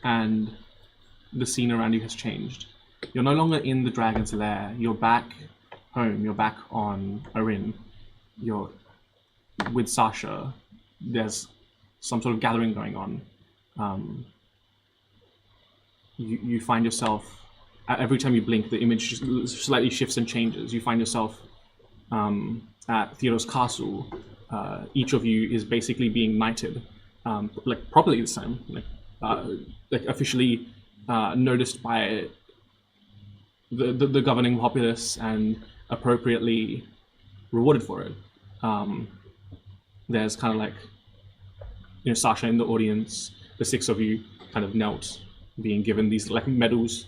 and the scene around you has changed. You're no longer in the dragon's lair. You're back home. You're back on Arin. You're with Sasha. There's some sort of gathering going on. You find yourself, every time you blink, the image slightly shifts and changes. You find yourself at Theodore's castle. Each of you is basically being knighted, like properly this time, like officially noticed by the governing populace and appropriately rewarded for it. There's kind of like, Sasha in the audience. The six of you kind of knelt, being given these like medals.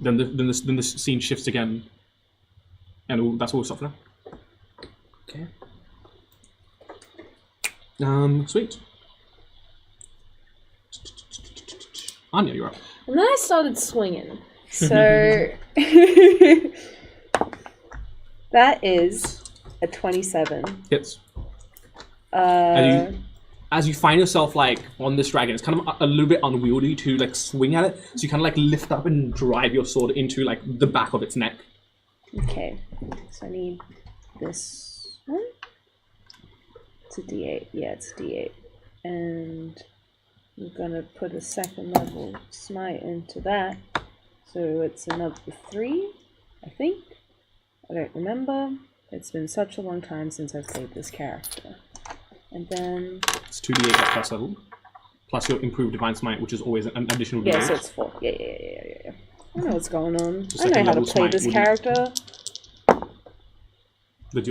Then the scene shifts again, and that's what we'll stop for now. Okay. Sweet. Anya, you're up. And then I started swinging. So that is a 27. Hits. As you find yourself like on this dragon, it's kind of a little bit unwieldy to like swing at it. So you kind of like lift up and drive your sword into like the back of its neck. Okay, so I need this one. It's a D8. Yeah, it's a D8. And I'm gonna put a second level smite into that. So it's another 3, I think. I don't remember. It's been such a long time since I've played this character. And then it's 2d8 at first level, plus your improved divine smite, which is always an additional d8. yeah, so it's 4. Yeah. I know what's going on. So I know how to second play level this smite character.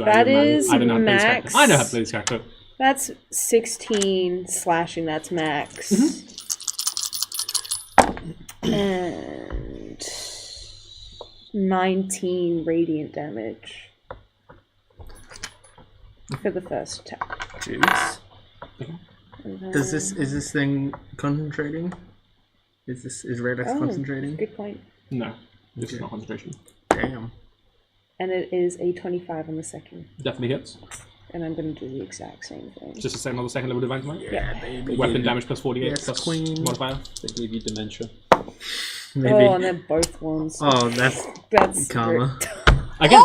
That is I don't know how to play this max. character. I know how to play this character. That's 16 slashing. That's max. And 19 radiant damage for the first attack. Jeez. And Is this thing concentrating? Is Radix concentrating? Good point. No, this is not concentration. Damn. And it is a 25 on the second. Definitely hits. And I'm going to do the exact same thing. Just to say another second level divine smite. Yeah, baby. Weapon damage plus 48 Yes, plus queen. modifier. They gave you dementia. Maybe. Oh, and they're both ones. Oh, that's karma. Again,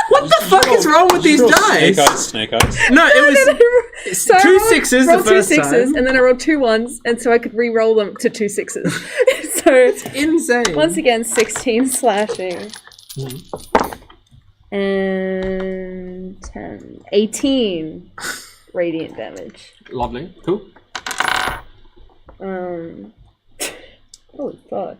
What the fuck is wrong with these dice? Snake eyes. No, it was So I two rolled- sixes rolled the first two sixes, time. and then I rolled 2 1s, and so I could re-roll them to 2 6s. So Insane. once again, 16 slashing. And 10, 18 radiant damage. lovely. Cool. Holy fuck.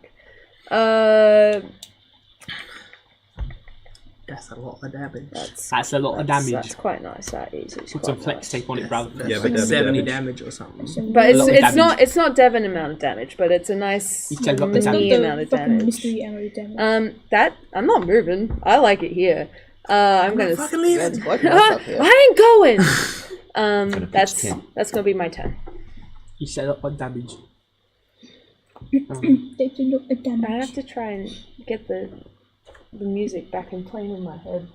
That's a lot of damage. That's a lot of damage. That's quite nice. That is. It's Put quite some flex nice. tape on it, brother. Yeah, Like but 70 damage or something. But lot of it's damage. it's not Devon amount of damage, but it's a nice It's a lot of mini damage. amount of Fucking damage. mystery arrow damage. That I'm not moving. I like it here. I'm gonna. fucking leaving. It's quite nice up here. I ain't going. Gonna pitch That's 10. that's gonna be my turn. You set up on damage. They do look at I damage. have to try and get the music back and playing in my head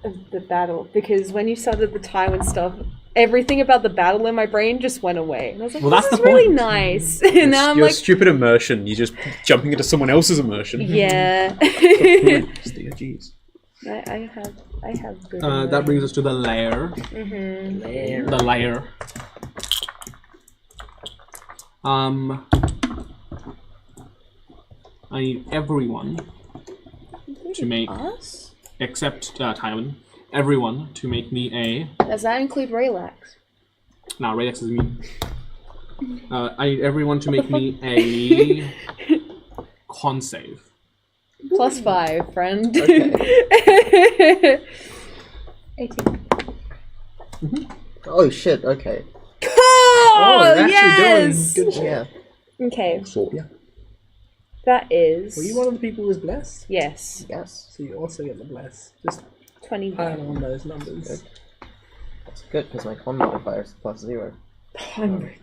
of the battle, because when you started the Tywin stuff, everything about the battle in my brain just went away. And I was like, Well, this that's is the really point. nice. And now I'm Your like, stupid immersion. You're just jumping into someone else's immersion. yeah. Jeez. I have good That brings us to the lair. Mm-hmm. The lair. I need everyone to make, Us? except Tywin, everyone to make me a. Does that include Relax? Nah, Radix is me. I need everyone to make me a con save. +5, friend. Okay. 18. Oh shit, okay. Oh, actually yes! doing good. Yeah. Okay, Sort ya. that is... Were you one of the people who was blessed? Yes, Yes. So you also get the bless. Just 21. pile on those numbers. That's good because my con modifier is +0.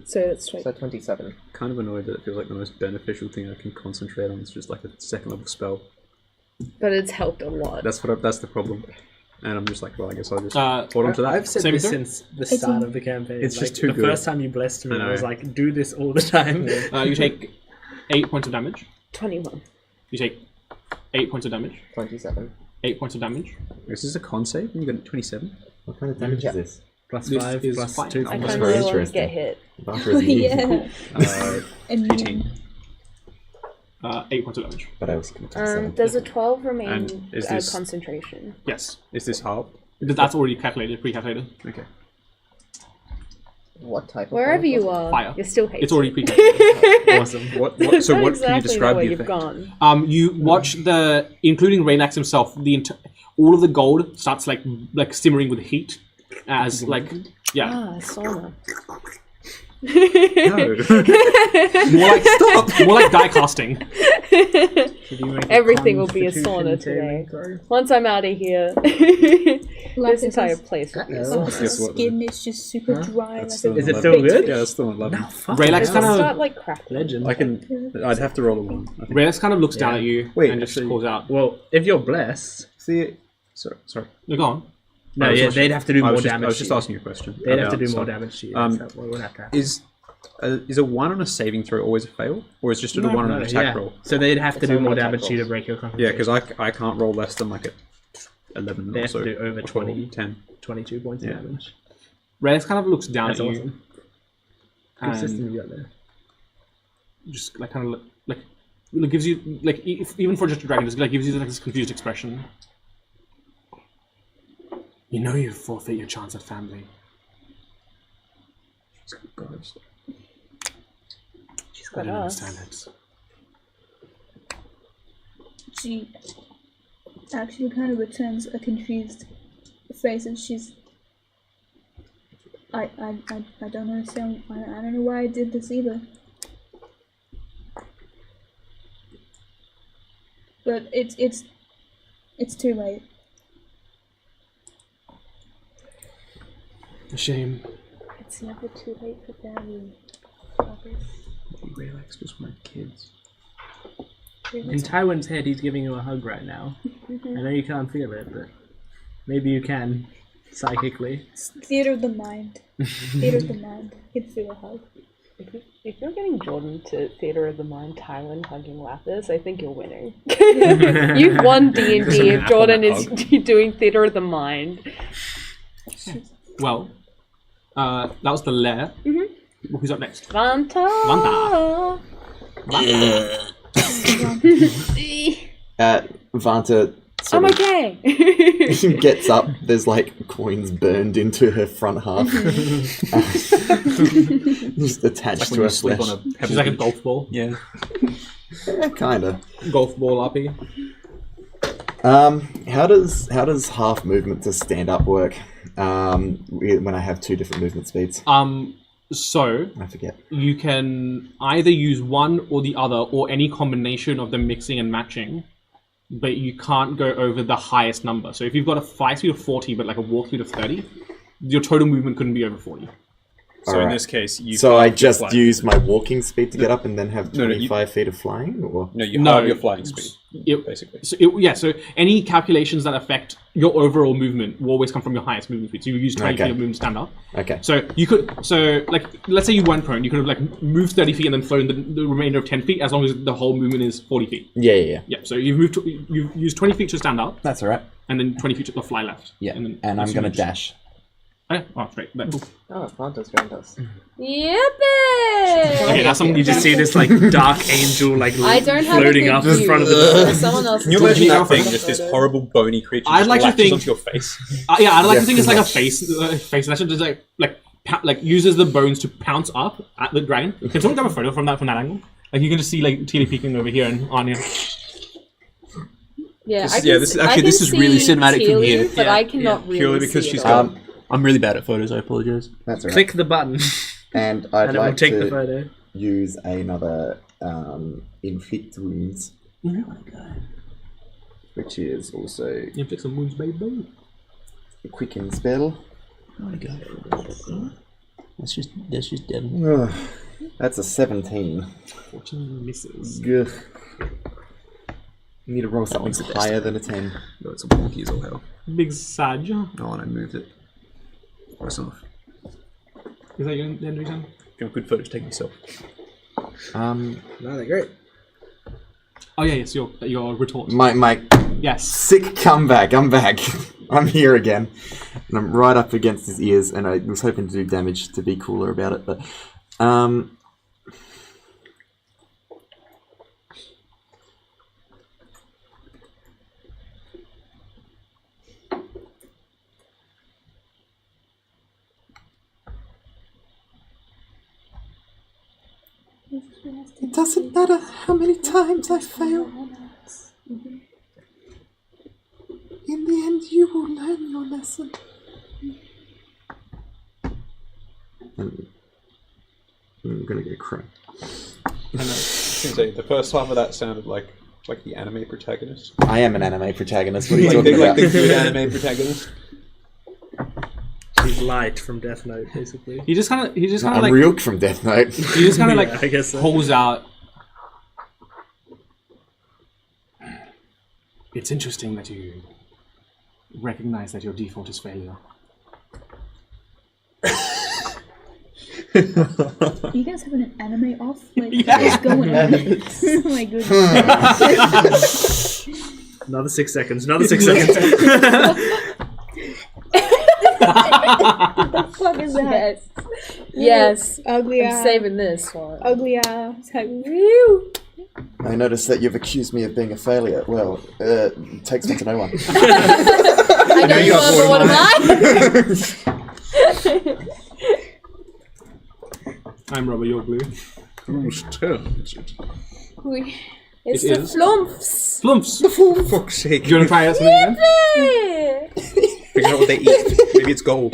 So that's So 27. Kind of annoyed that it feels like the most beneficial thing I can concentrate on is just like a second level spell. But it's helped a lot. That's the problem. And I'm just like, well, I guess I'll just Uh, hold on to that. I've said Saving this throw? since the start of the campaign. It's just Like, too the good. first time you blessed me, I I was know. like, do this all the time. You take 8 points of damage. 21. You take 8 points of damage. 27. 8 points of damage. Is this a con save? You got 27? What kind of damage is this? Plus This 5, is plus fine. 2. I That's kind of very really want to interesting. get hit. Vanta is new, Yeah. And 18. 8 points of damage. but I was going to Does a 12 remain And is this- concentration? Yes. Is this halved? That's already calculated, pre-calculated. Okay. What type of Wherever con you was are, Fire. you're still hated. It's already pre-calculated. Awesome. What? So Not what exactly can you describe where the you've effect? gone. You watch including Raylax himself, all of the gold starts like simmering with heat, as Ah, sauna. No. more like die casting. Everything will be a sauna today. Once I'm out of here, this entire place will be a sauna. Guess what? Skin is just super dry. That's Like still Is it an still 11. good? Yeah, that's still an 11. Raylax Does it kind start of like crackling? Legend. I'd have to roll a 1. I think. Raylax kind of looks down Yeah. at you Wait, and just actually- calls out. Well, if you're blessed, See, sorry. You're gone. no, I was yeah, just- they'd have to do I more was just, damage. I was to just you. asking you a question. They'd have to about do more stuff. damage to you. That's what would have to happen. Is a 1 on a saving throw always a fail, or is just a 1 on an attack roll? So they'd have to It's do only more attack damage to you to rolls. break your concentration. Yeah, because I can't roll less than like a 11 They or have so. to do over 20. 10. 22 points Yeah. of damage. Raylax kind of looks down That's at you awesome. Good system and you got there. just kind of it gives you even for just a dragon, just gives you this confused expression. You know you forfeit your chance at family. She's I got don't us. understand it. she actually kind of returns a confused face, and she's. I don't understand. I don't know why I did this either. But it's too late. A shame. It's never too late for family. You relax, just want kids. In Tywin's head, he's giving you a hug right now. I know you can't feel it, but maybe you can, psychically. It's theater of the mind. Theater of the mind. You can feel a hug. If you're getting Jordan to Theater of the Mind, Tywin hugging Lapis, I think you're winning. You've won D&D if Jordan is doing Theater of the Mind. Well, that was the lair. Who's up next? Vanta! Vanta. Vanta sort I'm of okay! gets up. There's like coins burned into her front half, just attached Like when to you her sleep flesh. on a pebble She's like a beach. golf ball. Yeah. Kinda. Golf ball RP. How does half movement to stand up work? When I have two different movement speeds, So I forget. you can either use one or the other, or any combination of them mixing and matching, but you can't go over the highest number. So if you've got a 5 speed of 40 but like a walk speed of 30, your total movement couldn't be over 40. So in Alright. this case, you. So I halve your just flight. use my walking speed to get up and then have No, no, 25 feet of flying? Or? No, you No. halve your flying speed, basically. So any calculations that affect your overall movement will always come from your highest movement speed. So you use 20 Okay. feet of movement stand up. Okay. So you could, like, let's say you weren't prone, you could have like moved 30 feet and then flown the remainder of 10 feet as long as the whole movement is 40 feet. Yeah. Yeah. So you've used 20 feet to stand up. That's alright. And then 20 feet to fly left. Yeah. And, And I'm gonna dash. Oh, great. Cool. Oh, Atlantis joined us. Yippee! Okay, that's something You just see this like dark angel like I don't have floating a up good in front of view. the. Someone else. Can you imagine that thing? Just this horrible bony creature. I'd like to latches think- onto your face. Yeah, I'd like Yeah, to think it's like a pretty face. That's just like uses the bones to pounce up at the dragon. Can someone grab a photo from that angle? Like you can just see like Tilly peeking over here and Anya. Yeah, This I is- can yeah, this is- I actually, can this is really see cinematic from Teely, here. but Yeah, I cannot really purely because see she's it all. got. I'm really bad at photos. I apologize. That's alright. Click the button, And I'd and it will like take the to photo. use another inflict wounds, which is also You inflict some wounds, baby. a quicken spell. Oh my god. That's just devil. Ugh, that's a 17. 14 misses. Ugh. Need to roll something higher than a 10. No, it's a wonky as all hell. Big Saj. Oh, and I moved it. Close enough. Is that your Henry son? Give a good photo to take myself. No, they're great. Oh yeah, yes, your retort. My Yes. sick comeback. I'm back. I'm here again. And I'm right up against his ears, and I was hoping to do damage to be cooler about it, but it doesn't matter how many times I fail. In the end, you will learn your lesson. And I'm gonna go cry. I was gonna say, the first half of that sounded like the anime protagonist. I am an anime protagonist. What are you Like talking the about? good anime protagonist. He's Light from Death Note, basically. He just kind of I'm like Ryuk from Death Note. he just kind of Yeah, like I guess so. pulls out. It's interesting that you recognize that your default is failure. You guys having an anime off? Like, Yeah. what's going on? Oh my goodness. Another 6 seconds. Another 6 seconds. What the fuck is that? Yes. Ugly I'm ass. saving this one. Ugly ass. Woo! I noticed that you've accused me of being a failure. Well, it takes one to know one. I know you are, but what am I? I'm Rubber, you're glue. Whose turn is it? It's It the is. flumps. Flumps! For fuck's sake. Do you want to try out something again? Figure out what they eat. Maybe it's gold.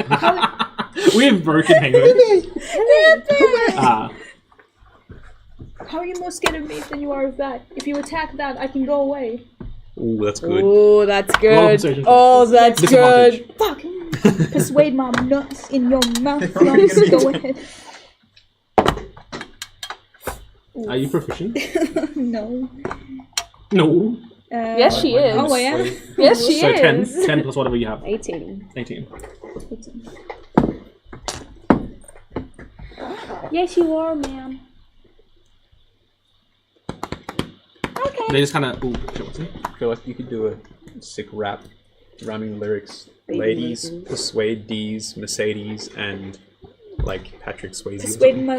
We have broken hangman. How are you more scared of me than you are of that? If you attack that, I can go away. Ooh, that's good. Oh, that's Roll good. persuasion. Oh, that's Disadvantage. good. Fuck! Persuade my nuts in your mouth. Nuts. Go ahead. Are you proficient? No. No. Yes, she is. Oh, I am? Yes, she So 10 is. 10 plus whatever you have. 18. 18. Yes, you are, ma'am. They just kind of. Ooh, shit, what's it? I feel like you could do a sick rap, rhyming lyrics. Baby Ladies, ladies. persuade D's, Mercedes, and like Patrick Swayze. or Persuading my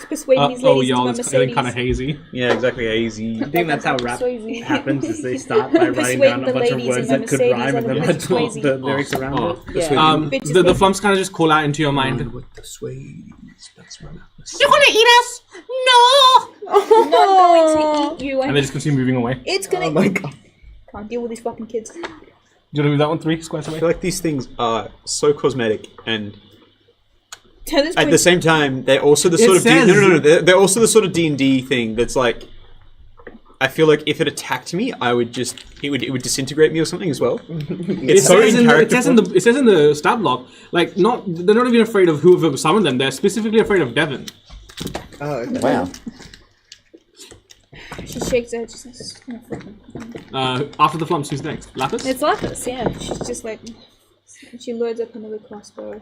persuading these Oh, ladies y'all, into my it's Mercedes. kind of hazy. Yeah, exactly. AZ. I think that's how rap Swayze. happens, is they start by writing down a Persuading the bunch of ladies words in my that could Mercedes rhyme and over then Patrick put Swayze. the lyrics around it. Yeah. Bitches The think- flumps kind of just call out into your mind. With the Swayze, that's what You're gonna eat us? No! I'm not going to eat you. And they just continue moving away. It's gonna. Oh my god. Can't deal with these fucking kids. Do you want to move that one 3 squares I away? feel like these things are so cosmetic, and Tell this at the same time, they're also the sort of says- no. They're also the sort of D&D thing that's like I feel like if it attacked me, I would just it would disintegrate me or something as well. It says in the stat block, like they're not even afraid of whoever summoned them. They're specifically afraid of Devon. Oh, okay. Wow. She shakes her head. She says, "No, fucking." After the flumps, who's next? Lapis? It's Lapis, yeah. She's just like, she loads up another crossbow,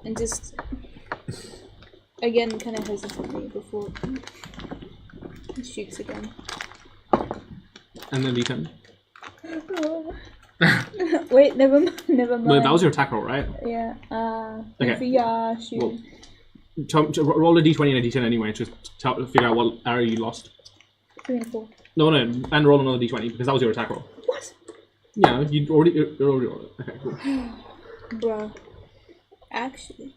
and just again, kind of hesitantly before shoots again. And then D10. Wait, never mind. Wait, that was your attack roll, right? Yeah. Okay. Yeah, shoot. Well, roll a D20 and a D10 anyway, just to figure out what arrow you lost. 3 and 4. No, and roll another D20 because that was your attack roll. What? Yeah, you already rolled it. Okay, cool. Bro. Actually.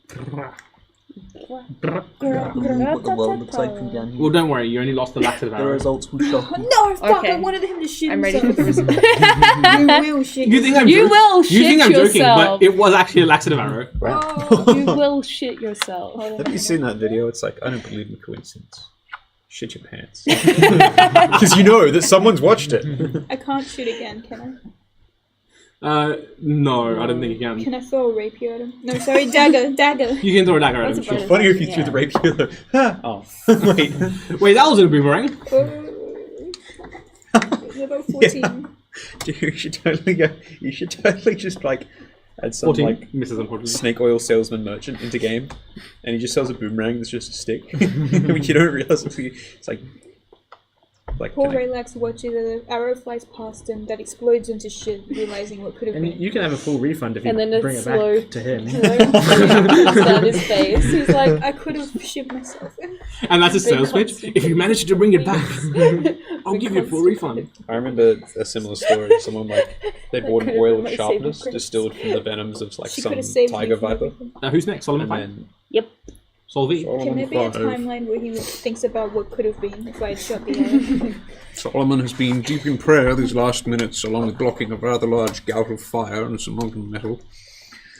What the world looks like from down here. Well, don't worry, you only lost the laxative The arrow. results will shock you. No, fuck! Okay. I wanted him to shit I'm ready for himself. the result. You will shit. You think yourself. I'm You joking? will You think shit I'm joking, yourself. but it was actually a laxative arrow. Oh. You will shit yourself. Have you seen that video? It's like, I don't believe in coincidence. Shit your pants. Because you know that someone's watched it. I can't shoot again, can I? No, I don't think you can. Can I throw a rapier at him? No, sorry, dagger. You can throw a dagger at him. That's a Sure. bonus. Funny if you Yeah. threw the rapier though. Oh, wait. Wait, that was a boomerang. Level 14. Dude, you should totally go. You should totally just like add some 14 like misses, unfortunately. snake oil salesman merchant into game, and he just sells a boomerang that's just a stick. You don't realize it's like Poor can I- Raylax watches as an arrow flies past him that explodes into shit, realizing what could have And been. you can have a full refund if you And then bring it's it back slow. to him. Down his face. He's like, I could have shit myself. And that's a Big sales pitch. constant. If you manage to bring it back, I'll Big give you a full constant. refund. I remember a similar story. Someone they bought an could've oil been of my sharpness saving grace. distilled from the venoms of like She some could have saved tiger me from viper, everything. Who's next? Solomon and 5? then yep. Solvi? Can there be a timeline where he thinks about what could have been if I had shot the arrow? Solomon has been deep in prayer these last minutes, along with blocking a rather large gout of fire and some molten metal.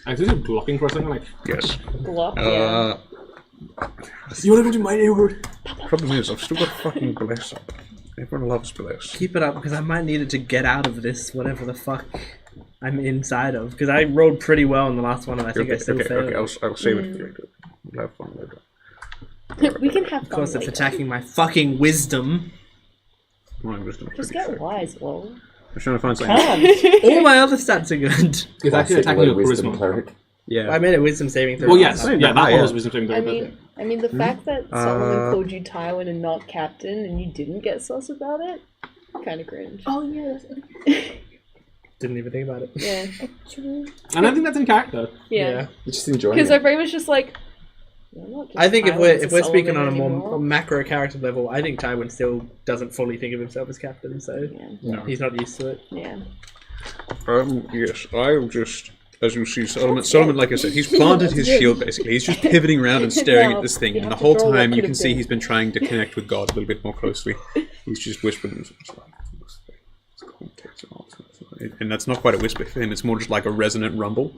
I think you're blocking for a second, like, Yes. Glop, yeah. you want to go to my neighborhood? Problem is, I've still got fucking bless up. Everyone loves bless. Keep it up, because I might need it to get out of this, whatever the fuck I'm inside of. Because I rolled pretty well in the last one, and I think I still failed. Okay, I'll save it for later. We'll have fun later. We can have Of fun course, it's later. attacking my fucking wisdom. My wisdom is Just pretty get shit. wise, lol. I'm trying to find something. Can't. All my other stats are good. It's actually Classic attacking your wisdom charisma. cleric. yeah. I made a wisdom saving throw. Well, yes, last yeah, time. that one yeah. was wisdom saving throw, I mean, the fact that Solomon Uh, called you Tywin and not Captain, and you didn't get sus about it, kind of cringe. Oh, yeah, that's Didn't even think about it. Yeah, true. And I think that's in character. yeah. You're just enjoying Because it. our brain was just like, "You're not just I think if Tywin to we're speaking Solomon on a more anymore." macro character level, I think Tywin still doesn't fully think of himself as captain, so Yeah, he's not used to it. yeah. Yes, I'll just, as you see, Solomon, like I said, he's planted his shield basically. He's just pivoting around and staring Well, at this thing, you and the have to whole draw what time you could can have see been. he's been trying to connect with God a little bit more closely. He's just whispering. And that's not quite a whisper for him, it's more just like a resonant rumble.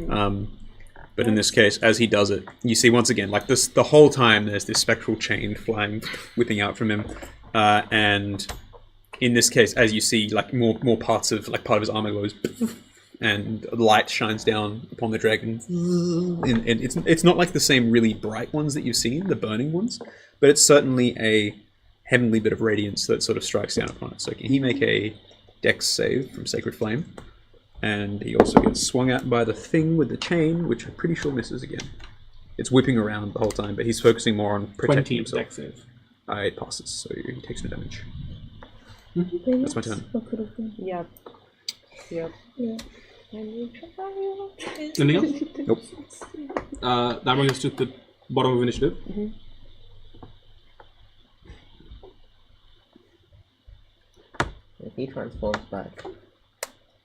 But in this case, as he does it, you see once again, like this, the whole time there's this spectral chain flying, whipping out from him. And in this case, as you see, like more parts of, like part of his armor glows, and light shines down upon the dragon. And it's not like the same really bright ones that you've seen, the burning ones, but it's certainly a heavenly bit of radiance that sort of strikes down upon it. So can he make a Dex save from Sacred Flame? And he also gets swung at by the thing with the chain, which I'm pretty sure misses again. It's whipping around the whole time, but he's focusing more on protecting 20 himself. dex save. It passes, so he takes no damage. That's my turn. What could have been? Yep. Yep. Yeah. And you try. Anything else? Nope. That brings us to the bottom of initiative. If he transforms back,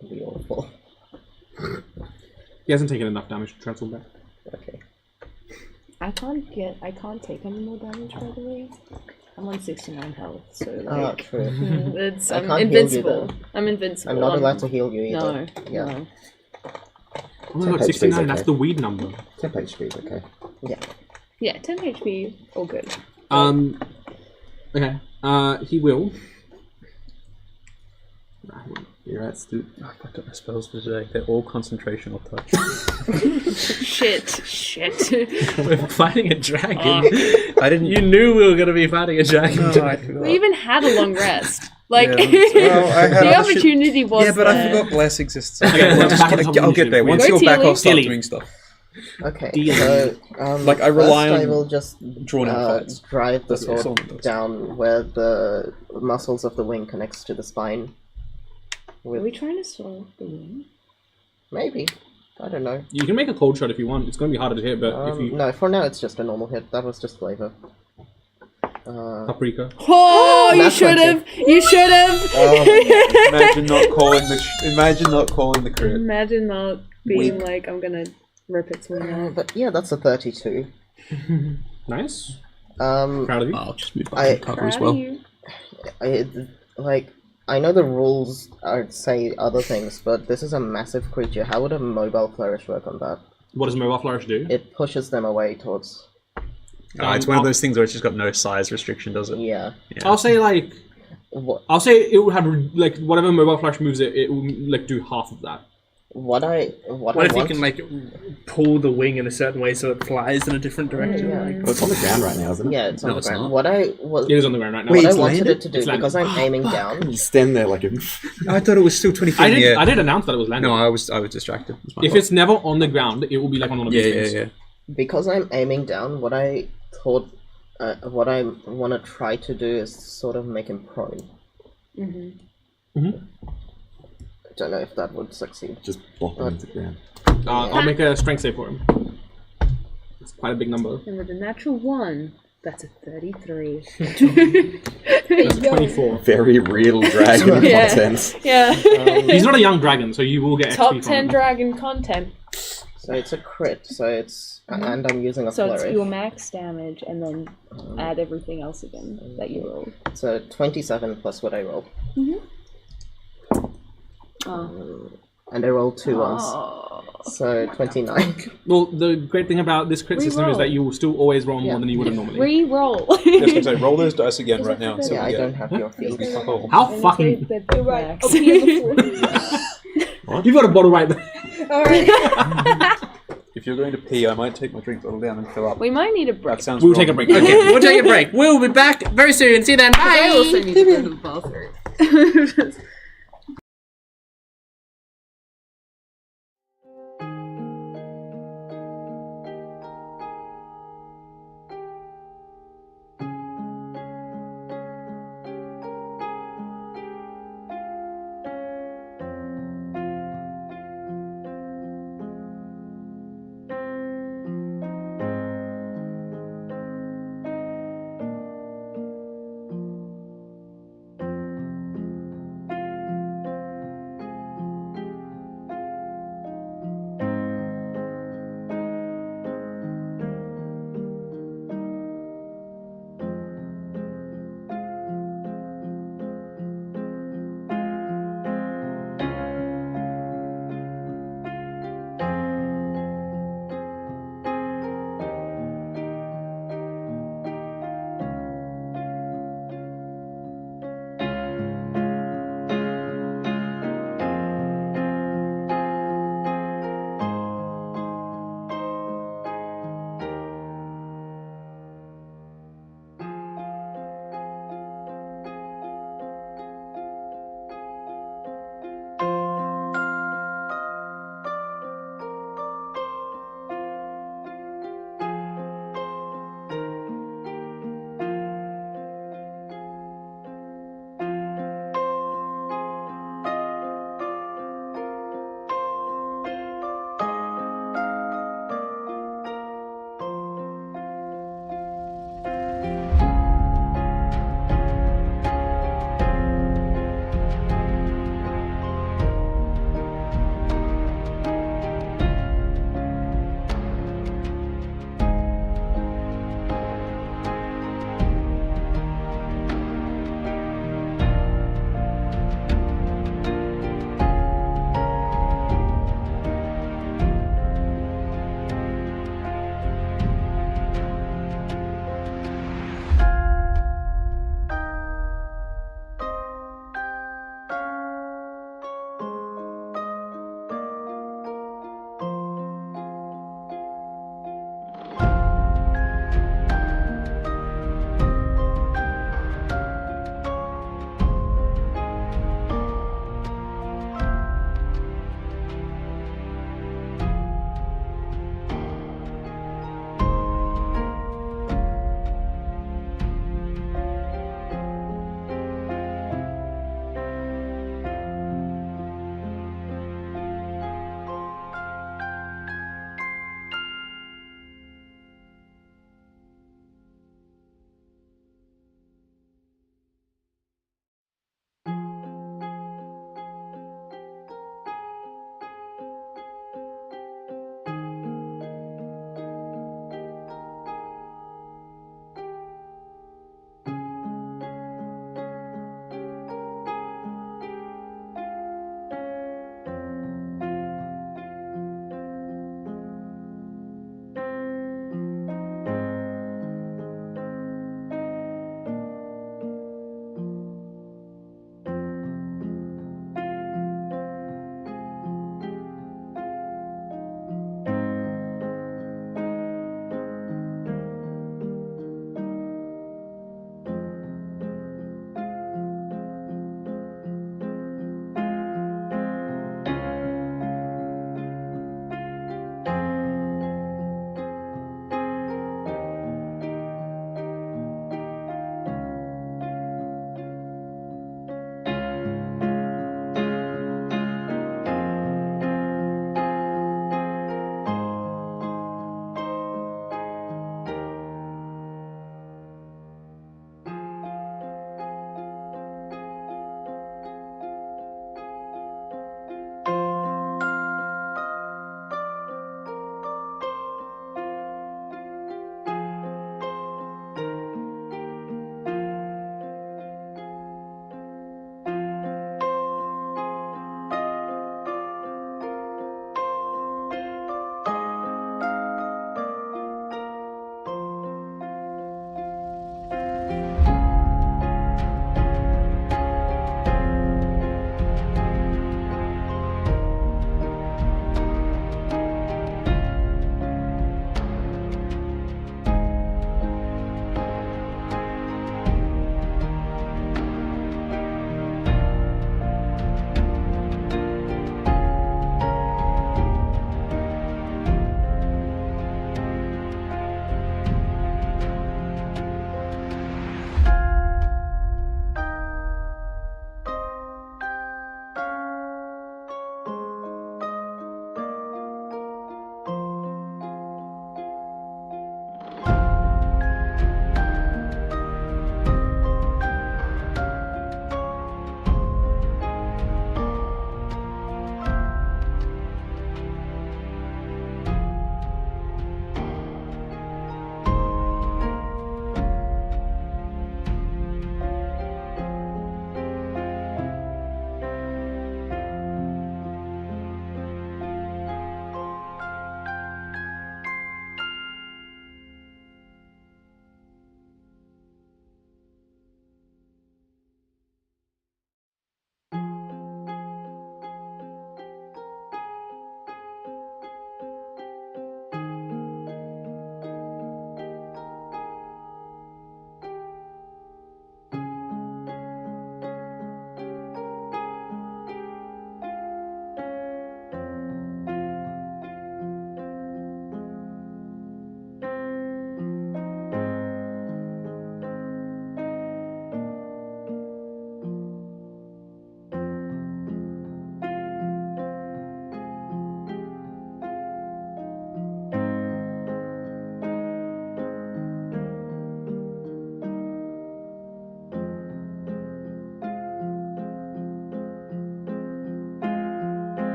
it'll be awful. He hasn't taken enough damage to transform back. Okay. I can't take any more damage, by the way. I'm on 69 health, so like True. It's I I'm can't heal you, invincible. though. I'm invincible. I'm not allowed to heal you either. no, Yeah. no. Oh my god, 10 HP is 69, that's okay. the weed number. 10 HP is okay. Yeah, 10 HP, all good. Okay. He will. You're right, Stu. I fucked up my spells for today. They're all concentration or touch. Shit. We're fighting a dragon. I didn't. You knew we were going to be fighting a dragon. No, I tonight. forgot. We even had a long rest. Like, Yeah, well, I had the other shit- opportunity was Yeah, but I there. forgot bless exists. Okay, I'll, back at the top of I'll get there. initiative. Once Go you're back, Teely. I'll start Teely. doing stuff. Okay, Deal. so Like, I rely first I on will just drawn out fights. drive the That's what sword someone does. down where the muscles of the wing connects to the spine. Are With we trying to solve the win? maybe, I don't know. You can make a cold shot if you want. It's going to be harder to hit, but if you... No, for now it's just a normal hit. That was just flavor. Paprika. Oh, you Not should have! You should have! Imagine not calling the. Imagine not calling the crit. Imagine not being like, I'm gonna rip its wing out. But yeah, that's a 32. Nice. Um, Proud of you. I'll just move I- back to cover as well. I know the rules are say other things, but this is a massive creature. How would a mobile flourish work on that? What does Mobile Flourish do? It pushes them away towards. It's one of those things where it's just got no size restriction, does it? Yeah. I'll say like... What I'll say it will have like whatever Mobile Flourish moves it will like do half of that. what I What want. if you can like pull the wing in a certain way so it flies in a different direction? Yeah. Like, Oh, it's on the ground right now, isn't it? Yeah, it's on No, the it's ground. not. What I was. It is on the ground right now. What I it's wanted landed? it to do It's landed. because I'm aiming down. You stand there like a... I thought it was still 20 feet I in the did. air. I did announce that it was landing. No, I was distracted. That's my If fault. it's never on the ground, it will be like on one of yeah, these yeah, things. yeah. Because I'm aiming down, what I thought, what I want to try to do is sort of make him prone. Mhm. I don't know if that would succeed. Just plop him into the ground. I'll make a strength save for him. It's quite a big number. And with a natural 1, that's a 33. That's 24. Very real dragon Yeah. content. Yeah. He's not a young dragon, so you will get Top XP from 10 him. dragon content. So it's a crit, so it's and I'm using a So it's flourish. your max damage and then add everything else again that you rolled. So 27 plus what I rolled. Oh. And I rolled 2 ones. So 29. Well, the great thing about this crit system is Reroll. that you will still always roll more Yeah. than you would have normally. Re-roll. I was going to say, roll those dice again right now. Yeah, I don't have your feet. Oh. How And fucking... they're both Right, max. up here on the floor. You've got a bottle right there. Alright. If you're going to pee, I might take my drink bottle down and fill up. We might need a break. That sounds We'll wrong. take a break. okay, we'll take a break. We'll be back very soon. See you then. Bye. I also need to go to the bathroom.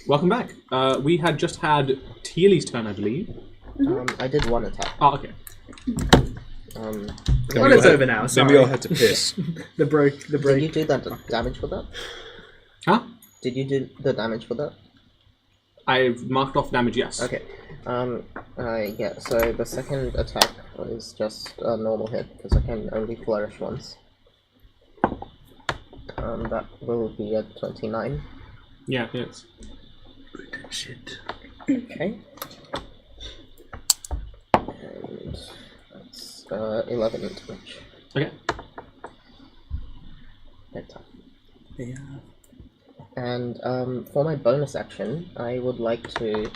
Welcome back. We had just had Teely's turn, I believe. I did one attack. Oh, okay. Well, it's over now. Then we all had to piss. The break. Did you do that damage for that? Huh? Did you do the damage for that? I've marked off damage, yes. Okay. Yeah, so the second attack is just a normal hit, because I can only flourish once. That will be at 29. Yeah, yes. Shit. Okay. And that's 11 damage. Okay. Bedtime. Yeah. And for my bonus action, I would like to.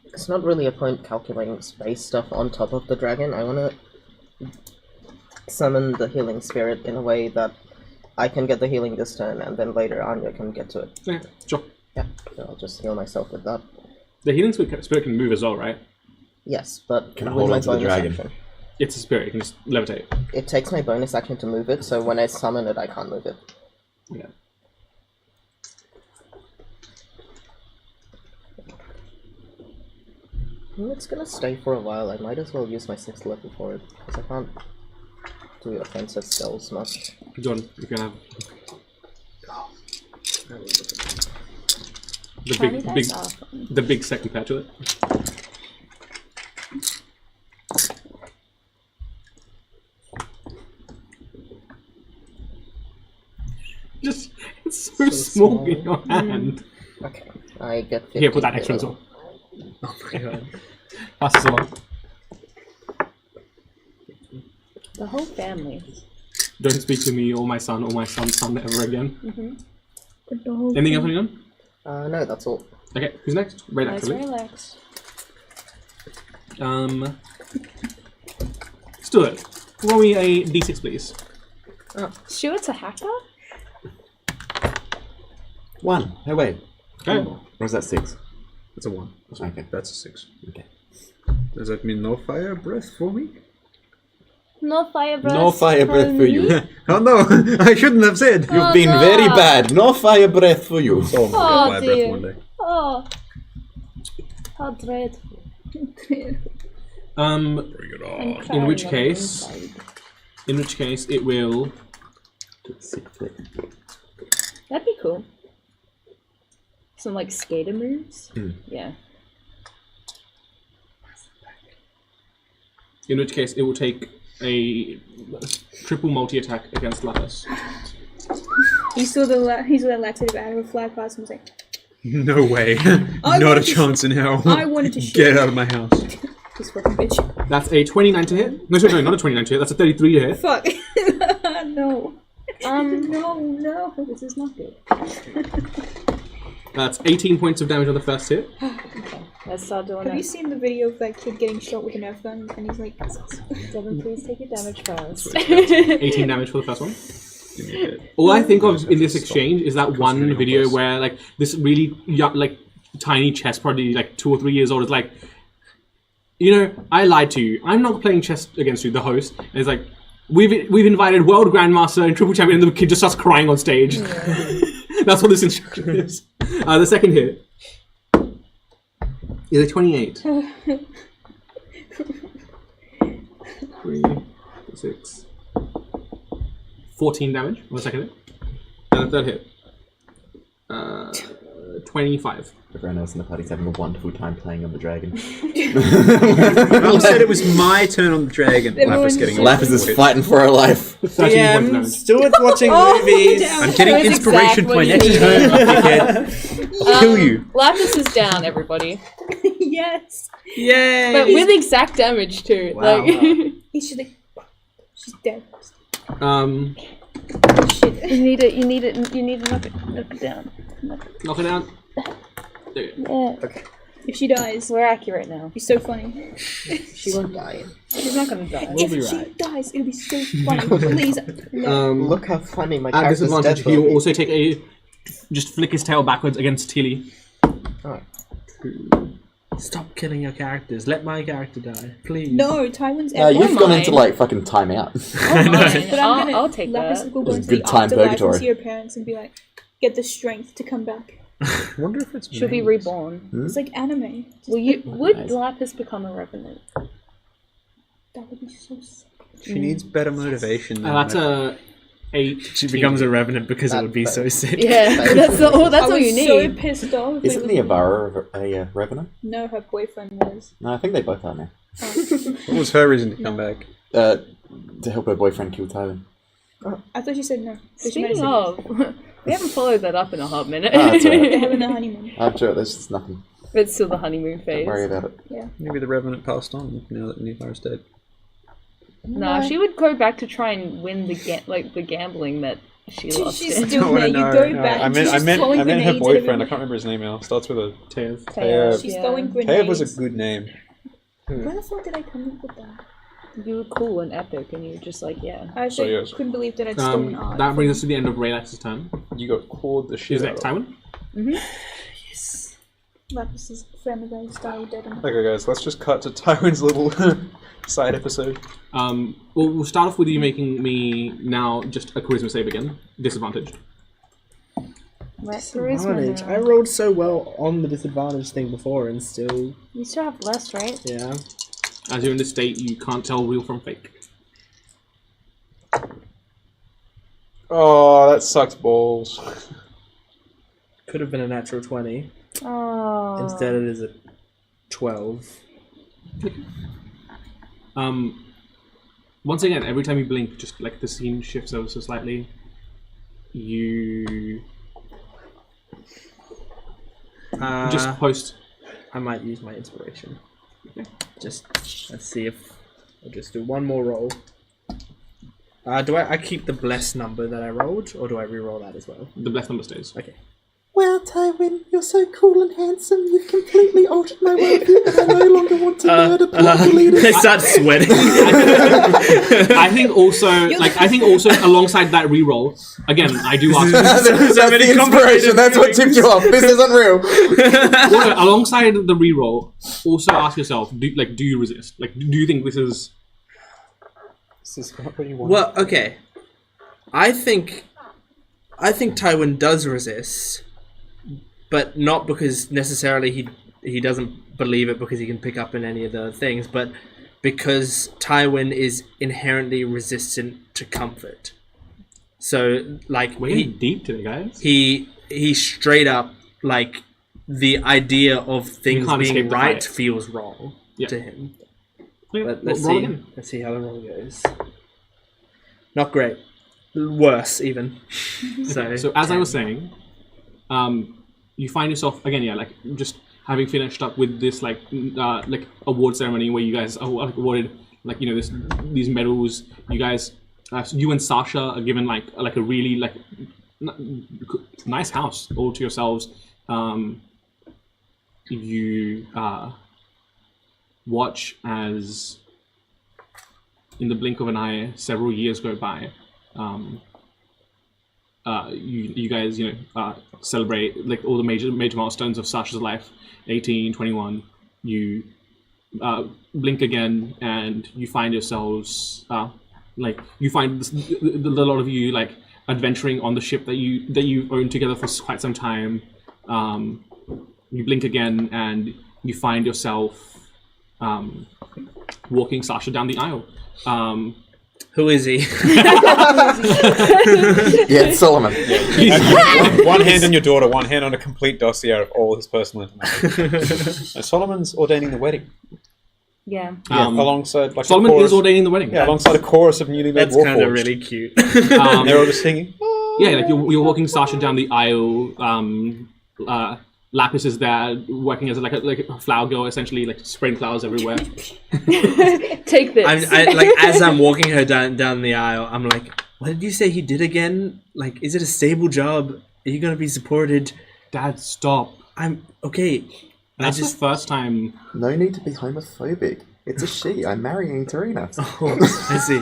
It's not really a point calculating space stuff on top of the dragon. I want to summon the healing spirit in a way that I can get the healing this turn, and then later Anya can get to it. Yeah, sure. Yeah, so I'll just heal myself with that. The healing spirit can move as well, right? Yes, but Can I with hold my on to the bonus dragon? action. It's a spirit, it can just levitate. It takes my bonus action to move it, so when I summon it, I can't move it. Yeah. It's gonna stay for a while. I might as well use my 6th level for it, because I can't do offensive spells much. John, you can have Tiny dice are fun. the big set compared to it. Just it's so small in your hand. Okay, I get 50. Here, put that extra as well. Oh my god. Pass this along. The whole family. Don't speak to me or my son's son ever again. Mm-hmm. Anything else on? No, that's all. Okay, who's next? Right, Nice actually. relax. Stuart, roll me a d6, please. Stuart's a hacker? 1. Oh, wait. Okay. Or is that 6? That's a 1. Okay. That's a 6. Okay. Does that mean no fire breath for me? No fire breath. No fire breath for you. Oh no! I shouldn't have said! You've been very bad. No fire breath for you. Oh, Oh, fire dear. breath one day. Oh. How dreadful. Bring it I'm on. crying in which on the case, inside. it will. That'd be cool. Some like skater moves. Yeah. In which case, it will take a triple multi-attack against Lapis. He saw the laxative out of a flag pass and was like, No way. I Not a wanted to chance in hell. I wanted to shoot. Get out of my house. This fucking bitch. That's a 29 to hit. No, sorry, not a 29 to hit. That's a 33 to hit. Fuck. No. No. This is not good. That's 18 points of damage on the first hit. Okay. Let's start doing Have you that. seen the video of that kid getting shot with a Nerf gun and he's like, Devin, please take your damage first. 18 damage for the first one. Give me a hit. All I think of in this exchange is that one video where like this really young, like tiny chess, probably like 2 or 3 years old, is like, you know, I lied to you. I'm not playing chess against you, the host. And it's like, we've invited world grandmaster and triple champion, and the kid just starts crying on stage. That's what this instruction is. The second hit is a 28. 3, 6, 14 damage on the second hit. And the third hit, 25. Everyone else in the party's having a wonderful time playing on the dragon. I said it was my turn on the dragon. Lapis getting Lapis is fighting for her life. 13 points of DM, damage. Stuart's watching movies. damn. I'm getting That was inspiration exactly point what next he turn. Dickhead. Kill you. Lapis is down, everybody. yes. Yay! But with exact damage too. Wow. Like He's just like, she's dead. shit. You need to knock it down. Knock it down. There you go. Yeah. If she dies, We're accurate now. it'll be so funny. She won't die. She's not gonna die. We'll be if she right. dies, it'll be so funny. Please. No. Look how funny my At character's disadvantage, dead. he will also take a. Just flick his tail backwards against Tilly. Alright. Stop killing your characters. Let my character die, please. No, Tywin's You've gone into mine. like fucking timeout. But I'm gonna I'll take Lapis that. will go It's into good the time afterlife purgatory. and see her parents and be like, get the strength to come back. I wonder if it's She'll be made. reborn. It's like anime. Would Lapis become a revenant? That would be so sick. She needs better motivation. Than That's that. a 8. She becomes a revenant because it would be so sick. Yeah, that's all you need. I was so pissed off. Isn't the Avara a Revenant? No, her boyfriend was. No, I think they both are now. What was her reason to come back? To help her boyfriend kill Tywin. I thought she said no. Speaking of, we haven't followed that up in a hot minute. That's all right. They're having a honeymoon. I'm sure there's just nothing. It's still the honeymoon Don't phase. worry about it. Maybe the Revenant passed on now that Nethar is dead. Nah, she would go back to try and win the gambling that she lost. She's in. still there. You go back. I and meant, she's I just meant, throwing I meant her grenades at boyfriend. I everyone. can't remember his name now. Starts with a Tev. Teo. She's Yeah. throwing grenades. Tev was a good name. Where the fuck did I come up with that? You were cool and epic, and you were just like, yeah. I So, actually yes. couldn't believe that I'd stolen art. That brings us to the end of Raylex's turn. You got clawed the shit Is out next of. Tywin? Lapis' family style dead. Okay, guys, let's just cut to Tywin's little side episode. Well, we'll start off with you making me now just a charisma save again. Disadvantaged. Disadvantage. I rolled so well on the disadvantage thing before and still... You still have less, right? Yeah. As you're in this state, you can't tell real from fake. Oh, that sucks balls. Could have been a natural 20. Oh. Instead it is a 12. Once again, every time you blink, just like the scene shifts ever so slightly. You just post. I might use my inspiration. Just let's see if I'll just do one more roll. Do I keep the blessed number that I rolled, or do I re-roll that as well? The blessed number stays. Okay. Well, Tywin, you're so cool and handsome. You've completely altered my worldview, and I no longer want to murder political leaders. I start sweating. I think also, alongside that reroll, again, I do ask. That's the inspiration. That's what tipped you off. This isn't real. Also, alongside the reroll, also ask yourself: do you resist? Like, do you think this is? This is not what you want. Well, okay. I think Tywin does resist, but not because necessarily he doesn't believe it because he can pick up in any of the things, but because Tywin is inherently resistant to comfort. So, like, We're getting deep today, guys. he straight up, like, the idea of things can't escape being the right fight. feels wrong Yeah. to him. Okay, But let's roll see. again. Let's see how the roll goes. Not great. Worse, even. So as I was saying, you find yourself again, like just having finished up with this like award ceremony where you guys are awarded these medals. You guys, you and Sasha are given like a really nice house all to yourselves. You watch as in the blink of an eye several years go by. You guys celebrate like all the major milestones of Sasha's life. 18, 21. You blink again and you find yourselves you find a lot of you like adventuring on the ship that you've owned together for quite some time. You blink again and you find yourself walking Sasha down the aisle. Who is he? Yeah, it's Solomon. One hand on your daughter, one hand on a complete dossier of all his personal information. Solomon's ordaining the wedding. Yeah. Alongside like Solomon a chorus, is ordaining the wedding. Yeah, alongside a chorus of newlywed That's warforged. kind of really cute. And they're all just singing. Yeah, like you're walking Sasha down the aisle. Lapis is there working as like a flower girl, essentially, like spraying flowers everywhere. Take this. As I'm walking her down the aisle, I'm like, what did you say he did again? Like, is it a stable job? Are you gonna be supported? Dad, stop. I'm okay. That's the first time. No need to be homophobic. It's a she. I'm marrying Tarina. Oh, I see.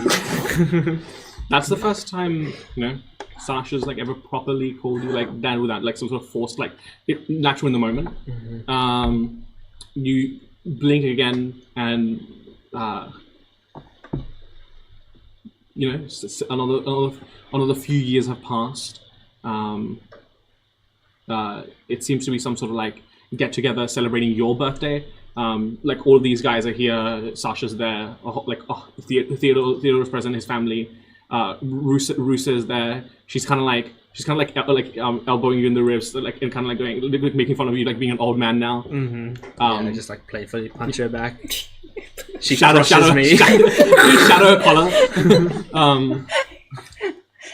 That's the first time, Sasha's like ever properly called you like dad without like some sort of forced natural in the moment. Mm-hmm. You blink again and another few years have passed. it seems to be some sort of like get together celebrating your birthday. Like all of these guys are here. Sasha's there. Theodore's present. His family. Rusa's there. She's kind of like elbowing you in the ribs, like and kind of like going, making fun of you, like being an old man now. I just like playfully punch her back. She shadow me. Shadow collar.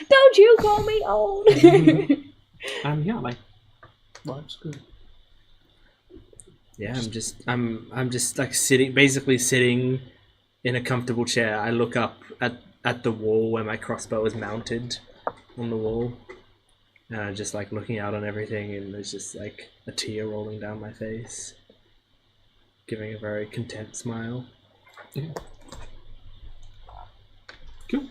Don't you call me old? Yeah, like life's good. Yeah, I'm just like basically sitting in a comfortable chair. I look up at the wall where my crossbow is mounted on the wall, and I'm just like looking out on everything, and there's just like a tear rolling down my face, giving a very content smile. Yeah. Cool.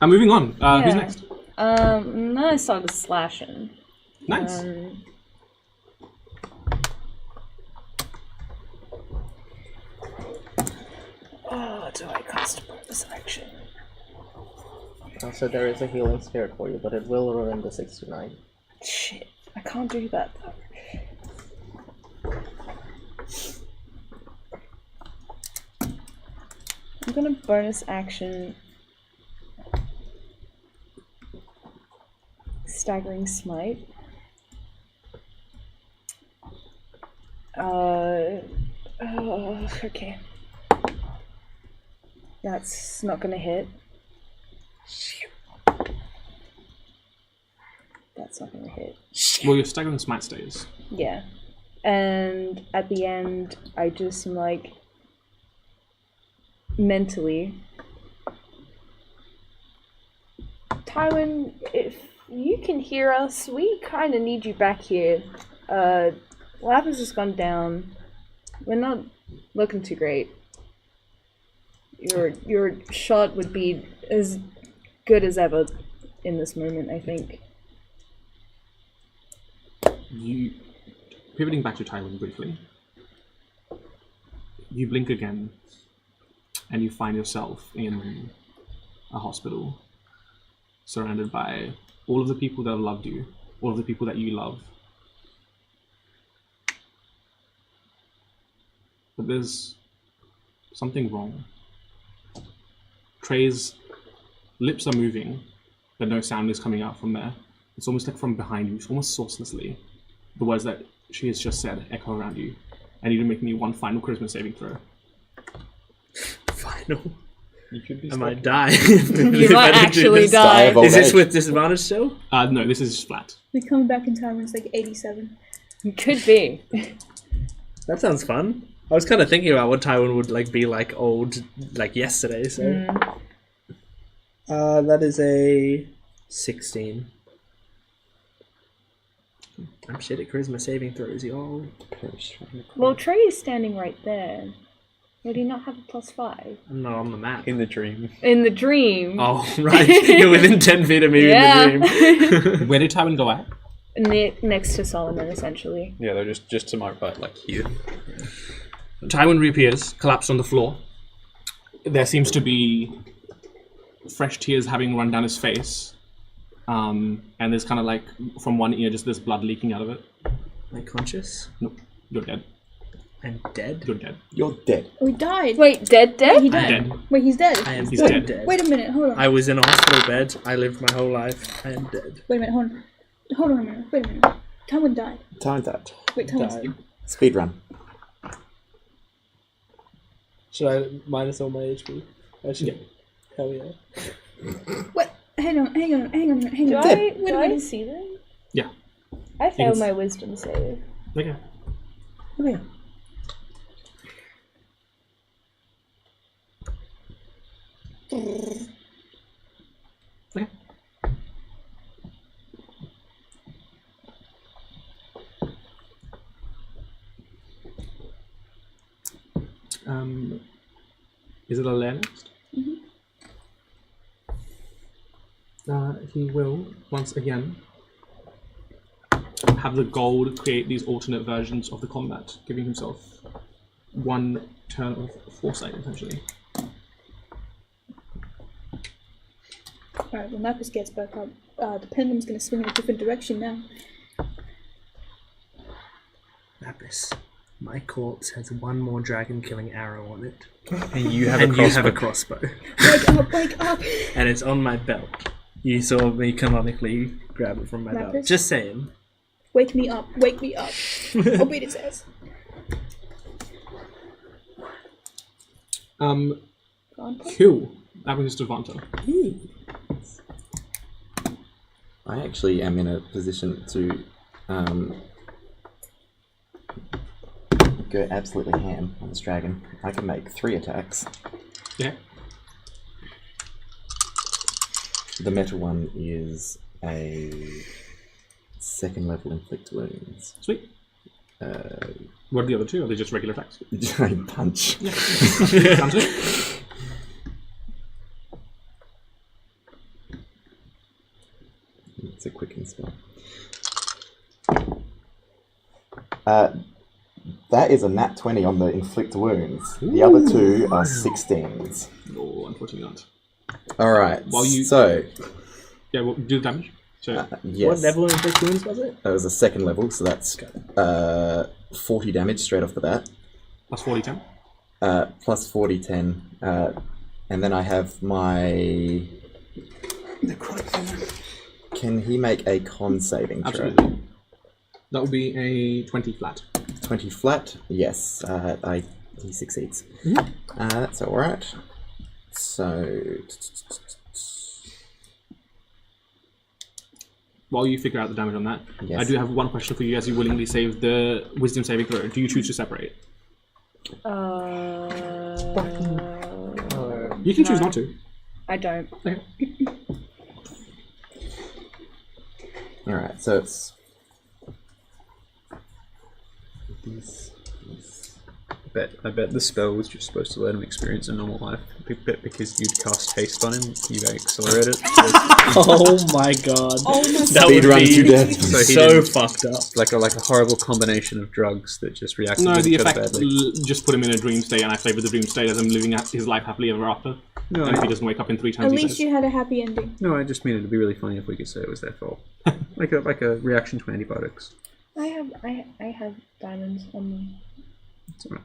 I'm moving on. Who's next? Then I started slashing. Nice. Do I cast bonus action? Also, there is a healing spirit for you, but it will ruin the 69. Shit, I can't do that though. I'm gonna bonus action Staggering Smite. Okay. That's not gonna hit. That's not gonna hit. Well, your staggering smite stays. Yeah. And at the end, I just am like, mentally, Tywin, if you can hear us, we kind of need you back here. Lapis has gone down. We're not looking too great. Your shot would be as good as ever in this moment, I think. You, pivoting back to Tywin briefly, you blink again, and you find yourself in a hospital, surrounded by all of the people that have loved you, all of the people that you love. But there's something wrong. Trey's lips are moving, but no sound is coming out from there. It's almost like from behind you, almost sourcelessly. The words that she has just said echo around you. I need to make me one final charisma saving throw. Final? I might die. You might actually die. Is this with disadvantage still? No, this is flat. We're coming back in time when it's like 87. Could be. That sounds fun. I was kind of thinking about what Tywin would like be like old, like yesterday. So, that is a 16. I'm shit at charisma saving throws, y'all. Well, Trey is standing right there. Would he not have a +5? I'm not on the map. In the dream. In the dream. Oh, right. You're within 10 feet of me in the dream. Where did Tywin go at? Next to Solomon, essentially. Yeah, they're just to my right, like here. Tywin reappears, collapsed on the floor. There seems to be fresh tears having run down his face. And there's kind of like, from one ear, just this blood leaking out of it. Am I conscious? Nope, you're dead. I'm dead? You're dead. You're dead. Oh, he died. Wait, dead? He I'm died. dead. Wait, he's dead. I am He's dead. dead. Wait a minute, hold on. I was in a hospital bed. I lived my whole life. I am dead. Wait a minute, hold on. Hold on a minute. Wait a minute. Tywin died. Tywin died. Wait, Tywin. Speed run. Should I minus all my HP? I should. Yeah. Hell yeah. What? Hang on a minute. Do I see them? Yeah. I failed Yes. my wisdom save. Okay. Okay. Okay. Is it Alaire next? He will, once again, have the gold create these alternate versions of the combat, giving himself one turn of foresight, essentially. Alright, when Lapis gets back up, the pendulum's gonna swing in a different direction now. Lapis, my corpse has one more dragon-killing arrow on it. And you have And a you crossbow. have a crossbow. Wake up, wake up! And it's on my belt. You saw me canonically grab it from my belt. Lapis? Just saying. Wake me up, wake me up. Obedience says. Cool. That brings us to Vanta. I actually am in a position to go absolutely ham on this dragon. I can make 3 attacks. Yeah. The metal one is a 2nd level inflict wounds. Sweet. What are the other 2? Are they just regular attacks? Giant punch. Yeah. Sounds good. It's a quicken spell. That is a nat 20 on the inflict wounds. The other 2 are 16s. No, unfortunately not. Alright, While you- so... Yeah, well, do the damage. So, yes. What level of inflict wounds was it? That was a 2nd level, so that's 40 damage straight off the bat. plus 40, 10. Plus 40, 10. And then I have my... Can he make a con saving throw? Absolutely. That will be a 20 flat. 20 flat? Yes. He succeeds. That's alright. So... While you figure out the damage on that, Yes. I do have one question for you as you willingly save the wisdom saving throw. Do you choose to separate? You can choose not to. I don't. Okay. Alright, so it's... I bet the spell was just supposed to let him experience a normal life. But because you'd cast haste on him, you accelerate it. Oh my god. Oh my That Speed would run be to death. So he so didn't- fucked up. like a horrible combination of drugs that just reacted No, with the each other effect badly. just put him in a dream state, and I favour the dream state as him living his life happily ever after. No, And if he doesn't wake up in 3 At times, he least says. you had a happy ending. no, I just mean it'd be really funny if we could say it was their fault, like a reaction to antibiotics. I have diamonds on me. It's all right.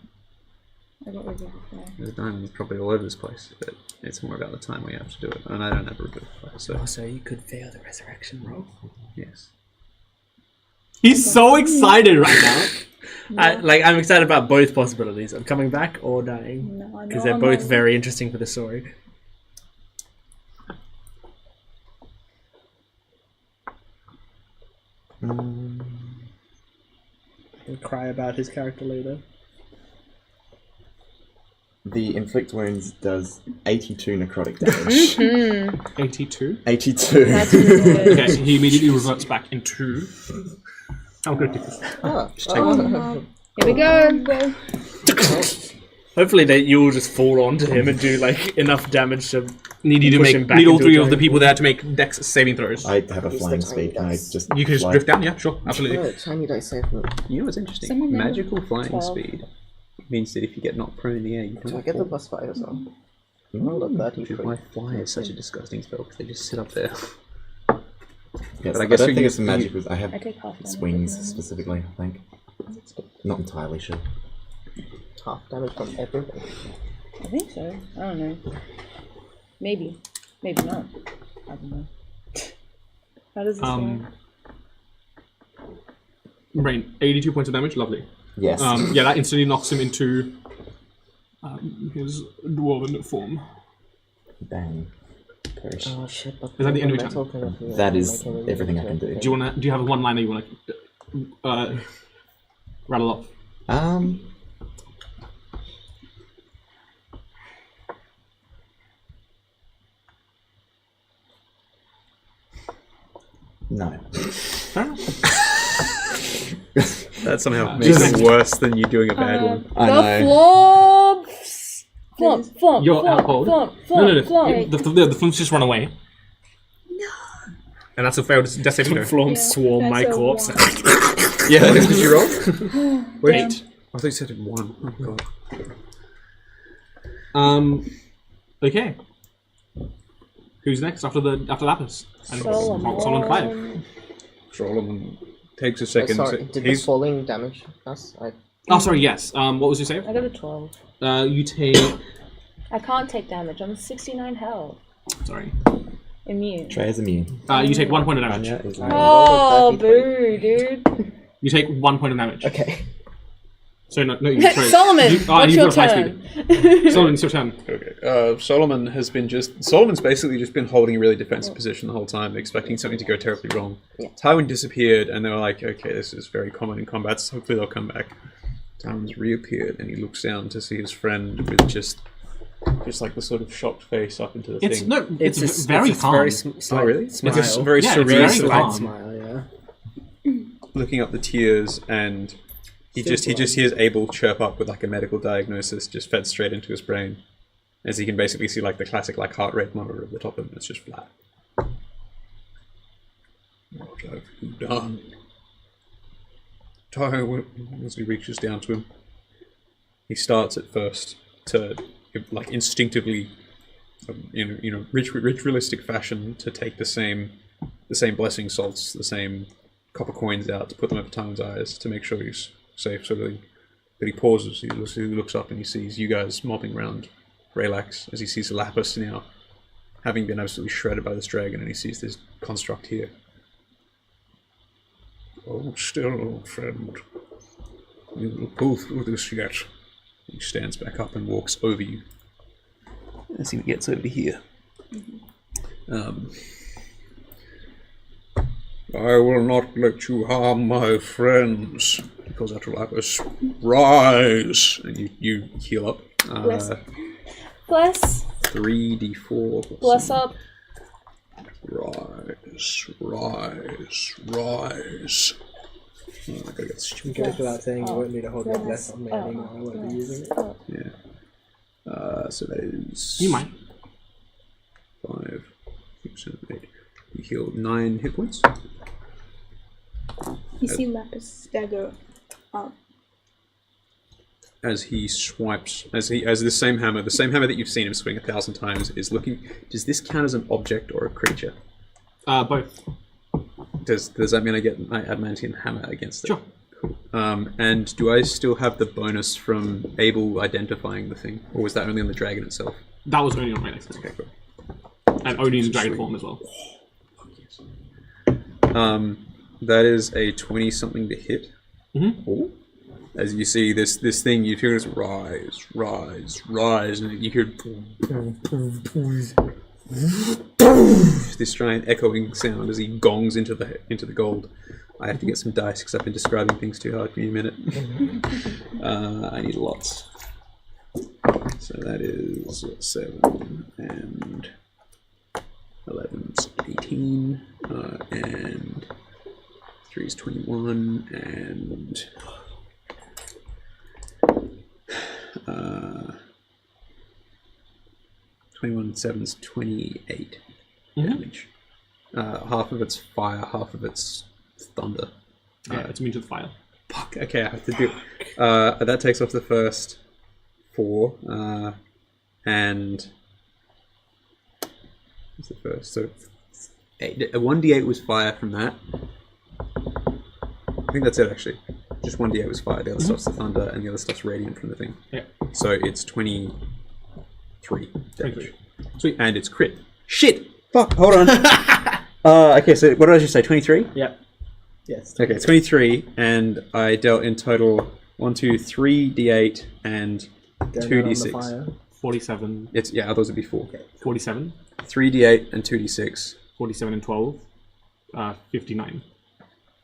I got rid of it. There's diamonds probably all over this place, but it's more about the time we have to do it. And I don't have a good fire, so Also, you could fail the resurrection roll. yes. He's so excited right now. I'm excited about both possibilities of coming back or dying. No, Because they're both very interesting for the story. He'll cry about his character later. The inflict wounds does 82 necrotic damage. 82. 82. That's really good. Okay, he immediately reverts back into. I'm going to do this. Here we go. Hopefully you'll just fall onto him and do like enough damage to Need you to push him make. back Need all into 3 a of the giant people there to make dex saving throws. I have a Use flying the tiny speed. Can I dice. just You can just fly? drift down, yeah, sure, absolutely. Oh, tiny dice save me. You know what's interesting? Someone level Magical flying 12. speed means that if you get knocked prone in the air, you Do I don't get the fall. +5 as well? Roll a Which is 33. why fly is such a disgusting spell, because they just sit up there. Yes, But I I guess don't you think use it's magic. I have I take half damage. swings specifically, I think. Not entirely sure. Half damage from everything. I think so. I don't know. Maybe. Maybe not. I don't know. How does this work? Rain, 82 points of damage, lovely. Yes. Yeah, that instantly knocks him into his dwarven form. Bang. Perish. Oh shit, but Is that the end of your metal thing of That is everything I can do. Do you want to? Do you have a one-liner you want to rattle off? No. Fair enough. That somehow makes just- it worse than you doing a bad one. I The know. flump! You're outhold. No, Flump! the flumps just run away. No. And that's a failed death saving throw. Flom Yeah, swarm my that's a corpse. one. Yeah, what did you roll? Wait, 8. I thought you said 1. Oh god. Okay. Who's next after Lapis? And Solomon. Solomon 5. Solomon takes a second. Sorry, did the falling damage us? Oh, sorry. Yes. What was your save? I got a 12. You take. I can't take damage. I'm 69 health. Sorry. Immune. Trey is immune. You take 1 point of damage. Anya is Oh, boo, dude. You take 1 point of damage. Okay. So no, you, sorry. Solomon, what's your got high turn? speed. Solomon, it's your turn. Okay. Solomon's basically just been holding a really defensive position the whole time, expecting something to go terribly wrong. Yeah. Tywin disappeared, and they were like, okay, this is very common in combat, so hopefully they'll come back. Tywin's reappeared, and he looks down to see his friend with just like the sort of shocked face up into the It's thing. no, it's very calm. Very Oh, really? Smile. It's a very Yeah, it's serene very Slight calm. smile, yeah. looking up the tears, and he just hears Abel chirp up with like a medical diagnosis just fed straight into his brain, as he can basically see like the classic like heart rate monitor at the top of him. It's just flat. What have you done? Tywin, as he reaches down to him, he starts at first to like instinctively, ritualistic fashion, to take the same blessing salts, the same copper coins out to put them over Tywin's eyes to make sure he's safe. So that he pauses, he looks up, and he sees you guys mobbing around Relax, as he sees Lapis now having been absolutely shredded by this dragon, and he sees this construct here. Oh, still, old friend. We will pull through this yet. He stands back up and walks over you as he gets over here. I will not let you harm my friends. He calls out to Lapis, rise! And you heal up. Bless. Bless. 3d4. Bless up. Rise. Oh, I gotta get this. It goes without saying, you won't need to hold your Bless. bless on me anymore. I won't be using it. Yeah. So that is... You might. 5, 6, 7, 8. You heal 9 hit points. You see Lapis stagger up. As he swipes, as the same hammer that you've seen him swing 1,000 times, is looking. Does this count as an object or a creature? Both. Does that mean I get my adamantium hammer against it? Sure. Cool. And do I still have the bonus from Abel identifying the thing, or was that only on the dragon itself? That was only on my next. Okay, cool. And only in dragon form as well. That is a 20-something to hit. Mm-hmm. Ooh. As you see this thing, you hear this rise, and you hear this giant echoing sound as he gongs into the gold. I have to get some dice because I've been describing things too hard. Give me a minute. I need lots. So that is 7 and 11 is 18, and 3 is 21, and 21 7 is 28 damage. Half of it's fire, half of it's thunder. It's immune to the fire. Fuck, okay, I have to do that takes off the first 4, and what's the first? So 1d8 was fire from that. I think that's it, actually. Just 1d8 was fire, the other stuff's the thunder, and the other stuff's radiant from the thing. Yeah. So it's 23 damage. Sweet. And it's crit. Shit! Fuck, hold on. Okay, so what did I just say, 23? Yep. Yes. Okay, 23, and I dealt in total 1, 2, 3 d8 and 2d6. 47. It's those would be 4. 47. 3 d8 and 2d6. 47 and 12. 59.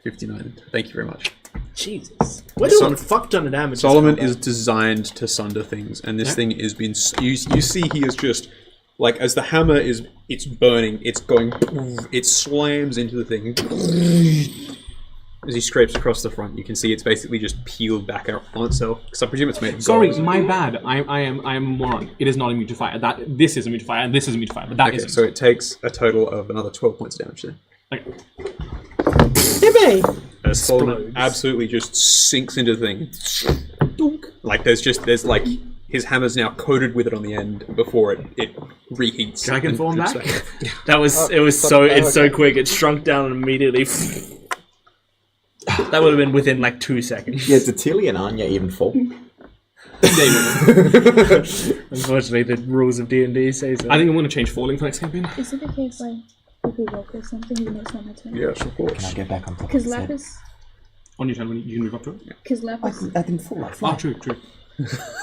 59. Thank you very much. Jesus. We're doing a fuck ton of damage. Solomon is designed to sunder things, and this thing is being. You see, he is just like as the hammer it's burning. It's going. It slams into the thing. As he scrapes across the front, you can see it's basically just peeled back out on itself. Because I presume it's made of gold. Sorry, my bad. I am a moron. It is not immune to fire. This is immune to fire, and this is immune to fire, but that isn't. So it takes a total of another 12 points of damage then. Okay. As Solomon absolutely just sinks into the thing. Like there's like his hammer's now coated with it on the end before it reheats. Dragon form back? That was it's so quick. It shrunk down and immediately. That would have been within like 2 seconds. Yeah, did Tilly and Anya even fall? Unfortunately, the rules of D&D say so. I think I'm going to change falling for next campaign. Is it okay if I quickly roll for something even though it's not my turn? Yes, of Can I course. get back on top of Because his head? Lapis... On your turn, when you can move up to it. Because Lapis... I didn't fall like Ah, that. true.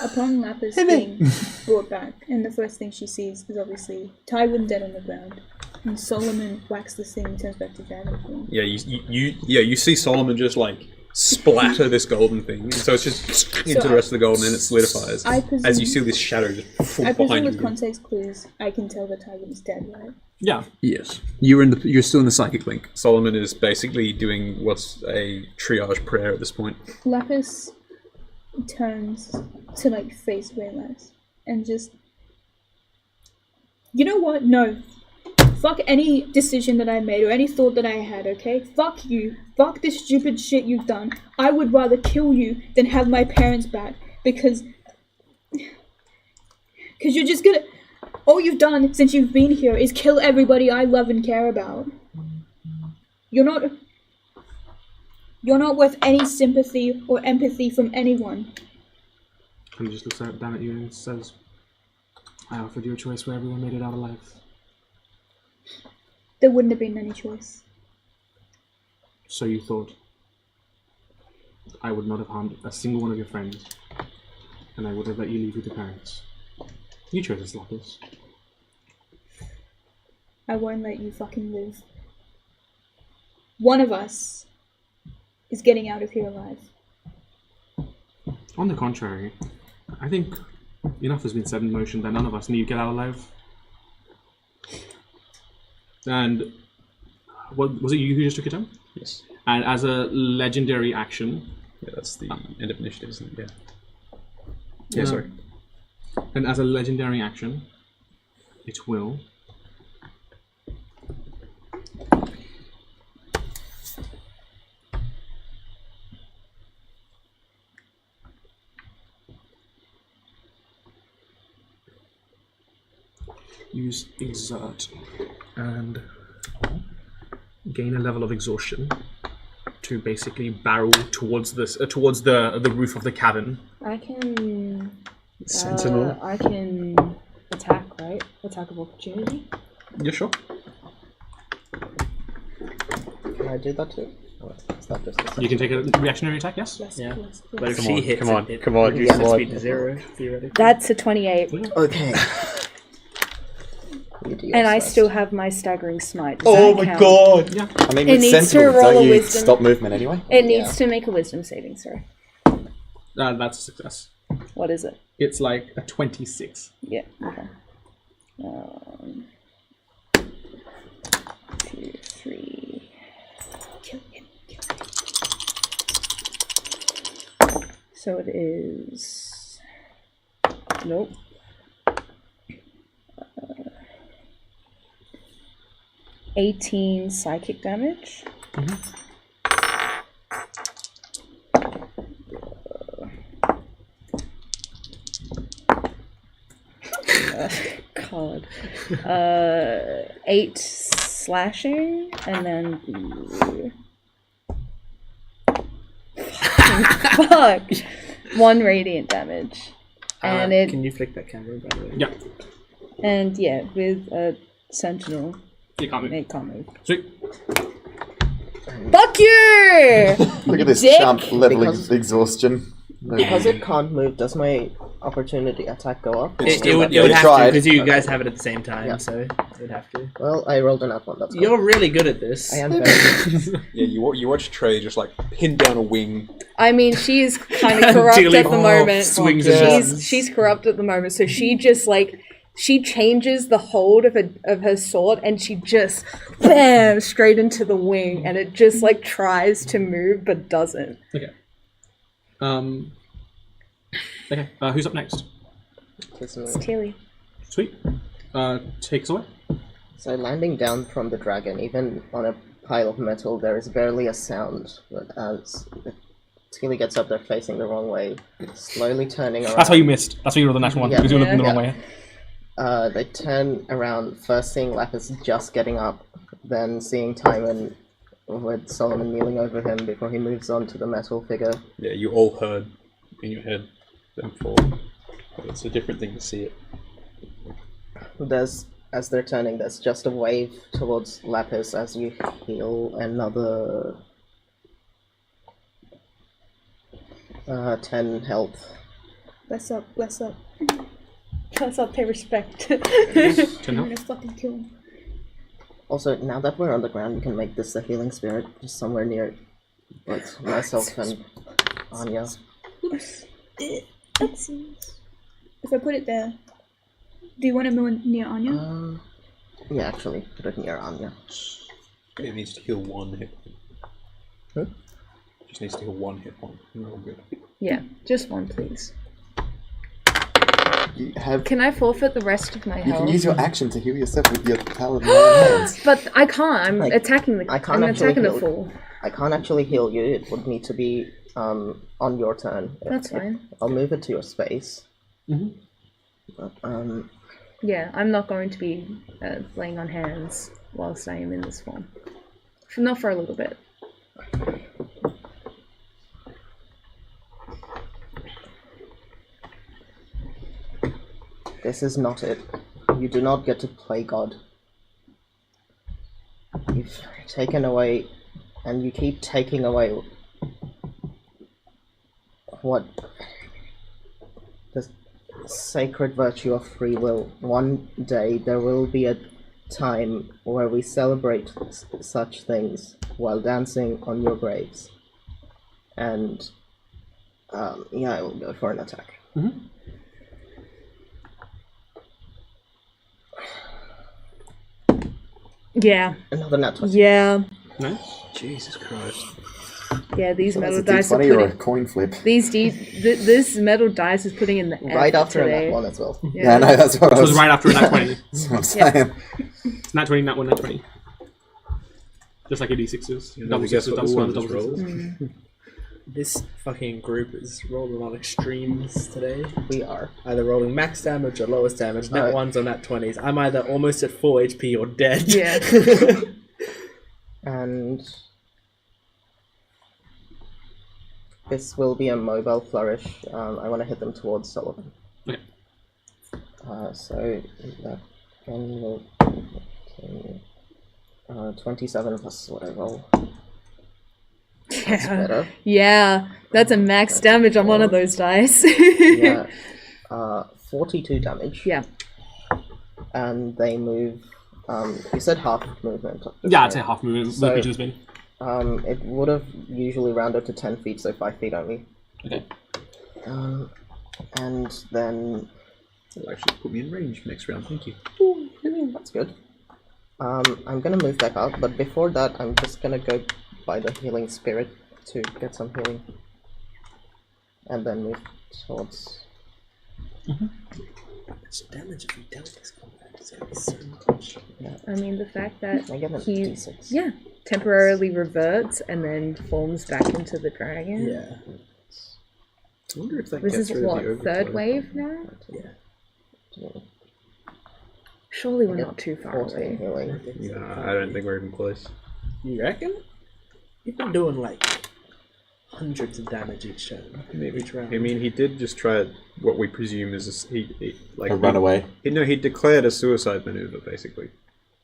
Upon Lapis being brought back, and the first thing she sees is obviously Tywin dead on the ground, and Solomon whacks the thing and turns back to dragon form. Yeah, you see Solomon just like splatter this golden thing, and so it's just into the rest of the gold, and then it solidifies as you see this shadow just I presume behind with you. context clues, I can tell that Tywin is dead, right? Yeah. Yes, you're still in the psychic link. Solomon is basically doing what's a triage prayer at this point. Lapis turns to like face Raylas and just, you know what? No. Fuck any decision that I made or any thought that I had, okay? Fuck you. Fuck this stupid shit you've done. I would rather kill you than have my parents back because you're just gonna... All you've done since you've been here is kill everybody I love and care about. You're not worth any sympathy or empathy from anyone. And he just looks down at you and says, I offered you a choice where everyone made it out alive. There wouldn't have been any choice. So you thought I would not have harmed a single one of your friends, and I would have let you leave with your parents. You chose this, Lapis. I won't let you fucking live. One of us is getting out of here alive. On the contrary, I think enough has been set in motion that none of us need to get out alive. And what was it you who just took it down? Yes. And as a legendary action... Yeah, that's the end of initiative, isn't it? Yeah. Sorry. And as a legendary action, it will... use exert and gain a level of exhaustion to basically barrel towards this towards the roof of the cavern. I can... Sentinel. I can attack, right? Attack of opportunity? Yeah, sure. Can I do that too? Oh, is that just a You can take a reactionary attack, yes? Yeah. Yes. But if Come she on, hits come on, it, come on, reduces come its on. speed to 0, theoretically. That's a 28. Okay. You do And I yours still first. have my staggering smite. Does Oh that my count? god! Yeah. I mean, It with needs to Sentinel, roll don't a you wisdom. stop movement anyway? It needs to make a wisdom saving, sorry. That's a success. What is it? It's like a 26. Yeah, okay. 2, 3. Kill him. So it is... Nope. 18 psychic damage. God. 8 slashing, and then the... Fuck! 1 radiant damage. And it... Can you flick that camera, by the way? Yeah. And yeah, with a sentinel, You can't move. it can't move. Sweet. Fuck you! Look at this Dick. chump level Because- exhaustion. Because it can't move, does my opportunity attack go up? It would They have to, tried. because you guys have it at the same time, Yeah. so it would have to. Well, I rolled an up one. That's You're really good at this. I am very Yeah, you watch Trey just like pin down a wing. I mean, she is kind of corrupt Dilly at the moment. swings and runs. She's corrupt at the moment, so she just like she changes the hold of her sword and she just bam straight into the wing, and it just like tries to move but doesn't. Okay. Okay, who's up next? It's me. It's Tilly. Sweet. Take us away. So landing down from the dragon, even on a pile of metal, there is barely a sound. But as Tilly gets up there facing the wrong way, slowly turning around. That's how you missed. That's why you rolled the natural one, Yeah. because you were looking the Yeah. wrong way. They turn around, first seeing Lapis just getting up, then seeing Timon with Solomon kneeling over him before he moves on to the metal figure. Yeah, you all heard in your head them fall. But it's a different thing to see it. As they're turning, there's just a wave towards Lapis as you heal another 10 health. Bless up, bless up. Bless up, pay respect. I'm gonna fucking kill him. Also, now that we're on the ground, we can make this a healing spirit just somewhere near both myself and Anya. Oops. If I put it there, do you want it more near Anya? Yeah, actually, put it near Anya. It needs to heal 1 hit point. Huh? Just needs to heal 1 hit point. You're all good. Yeah, just one, please. You have. Can I forfeit the rest of my You health? can use your action to heal yourself with your paladin hands. But I can't. I'm Like, attacking the. I can't I'm actually attacking the heal. fool. I can't actually heal you. It would need to be on your turn. That's fine. I'll move it to your space. Mhm. But, Yeah, I'm not going to be laying on hands whilst I am in this form. Not for a little bit. this is not it. You do not get to play God. You've taken away, and you keep taking away what the sacred virtue of free will. One day there will be a time where we celebrate such things while dancing on your graves. And yeah, I will go for an attack. Mhm. Yeah. Another nat 20. Yeah. Nice. Jesus Christ. Yeah, these So metal that's dice are a D20 or a putting... coin flip. This metal dice is putting in the effort Right after a today. nat 1 as well. Yeah, no, that's what Which I was was. right after a nat 20. That's what I'm saying. It's nat 20, nat 1, nat 20. Just like a d6s. You know, Double we guess sixes, what this double one ones, just double rolled? sixes. This fucking group is rolling on extremes today. We are. Either rolling max damage or lowest damage, nat Alright. 1s or nat 20s. I'm either almost at full HP or dead. Yeah. And this will be a mobile flourish. I want to hit them towards Sullivan. Okay. So that one will 27 plus what I roll. That's better. Yeah, that's a max damage on one of those dice. Yeah. 42 damage. Yeah. And they move. You said half movement. Yeah, I'd say half movement. So- Which has been. It would have usually rounded to 10 feet, so 5 feet only. Okay. And then That'll actually put me in range next round, thank you. that's good. I'm gonna move back out, but before that, I'm just gonna go by the healing spirit to get some healing, and then move towards. Much damage if you dealt this combat. It's gonna be so much. I mean, the fact that I get a he d6. temporarily reverts and then forms back into the dragon. Yeah. I wonder if that This gets is rid of what, the third overflow. wave now? Yeah. Surely we're I get not too far 14 away. healing. Nah, I don't think we're even close. You reckon? You've been doing like hundreds of damage each turn. Maybe. Each round. I mean, he did just try what we presume is A runaway. He declared a suicide maneuver, basically.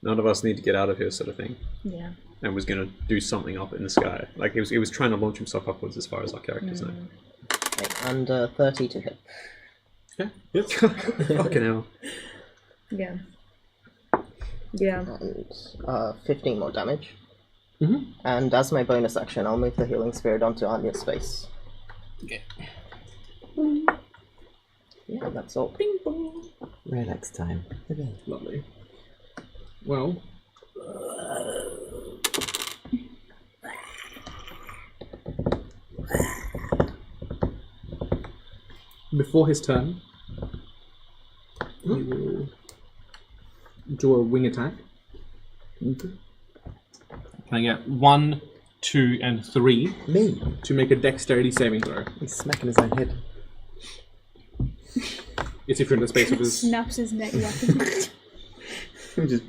None of us need to get out of here, sort of thing. Yeah. And was going to do something up in the sky. Like, he was trying to launch himself upwards as far as our characters know. Okay, and 30 to hit. Yeah. Yep. Fucking hell. Yeah. Yeah. And 15 more damage. Mhm. And as my bonus action, I'll move the healing spirit onto Anya's space. Okay. Yeah, that's all. Relax time. Lovely. Well. Before his turn, he will do a wing attack. Can I get 1, 2, and 3 Me. to make a dexterity saving throw? He's smacking his own head. It's if you're in the space of his. Snaps his neck weapon. Just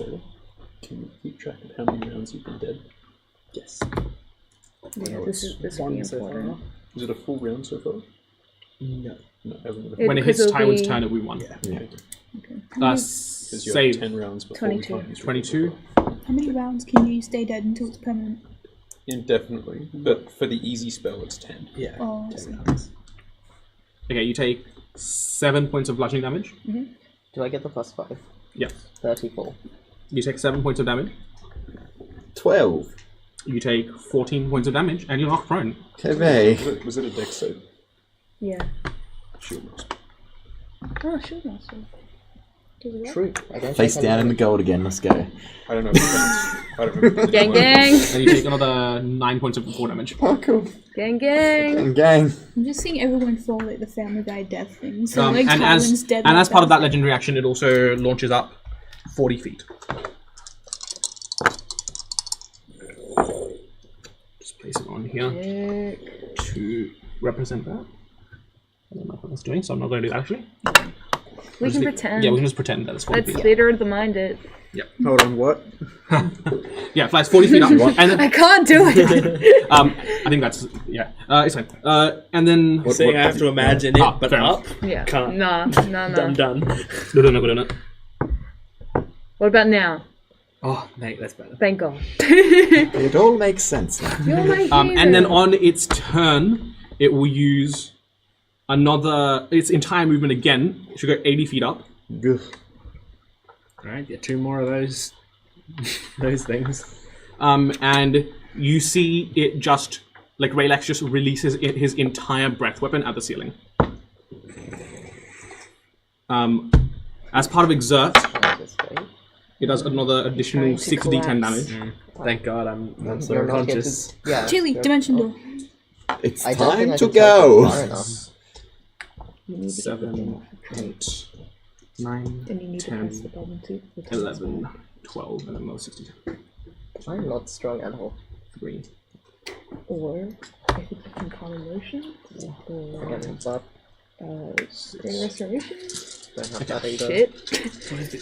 Taylor, can you keep track of how many rounds you've been dead? Yes. Yeah, this is One so important. far. Is it a full round so far? No. No, it hasn't been a When it Because hits it'll Tywin's be- turn, it'll be 1. Yeah. Yeah. Because you Say have 10 rounds before 22. we can't use 22. How many rounds can you stay dead until it's permanent? Indefinitely, but for the easy spell, it's 10. Yeah. Oh, I 10 see. rounds. Okay, you take 7 points of bludgeoning damage. Do I get the +5? Yeah. 34. You take 7 points of damage. 12. You take 14 points of damage, and you're knocked prone. Okay. Was it a dex save? Yeah. Shield mask. Oh, shield master. Does it work? True. I don't Face take down in any the gold again. Let's go. I don't know if it counts. I don't remember. Gang, gang, And you take another 9 points of fall damage. Oh, cool. gang, gang. Gang. I'm just seeing everyone fall like the Family Guy death thing. So Um, like and Tywin's as dead. and like as part of that legendary action, it also launches up 40 feet. Just place it on here to represent that. I don't know what that's doing, so I'm not going to do that actually. We Just can leave- pretend. Yeah, we can just pretend that it's 40 Let's feet. theater of the mind it. Hold on, what? Yeah, it flies 40 feet up, and I then can't do it. I think that's it's fine. And then Saying I have to imagine it, but fair up. Yeah. Can't. Nah. Done. no. What about now? Oh, mate, that's better. Thank God. It all makes sense now. You're my And then hero. on its turn, it will use its entire movement again. It should go 80 feet up. Gah. Alright, get 2 more of those things. And you see it just, like Raylex just releases his entire breath weapon at the ceiling. As part of Exert, it does another additional Trying to 6d10 collapse. damage. Thank God I'm so You're not unconscious. getting- Yeah. Chili, dimension door. It's I don't think time I to can teleport go. far enough. You need to get the 7, thing. 8, 9, And you need to 10, press the button too. 11, 12, and then another 60. I'm not strong at all. 3. Or I think you can calm emotion. Or Again, but great restoration. don't have that either. Shit.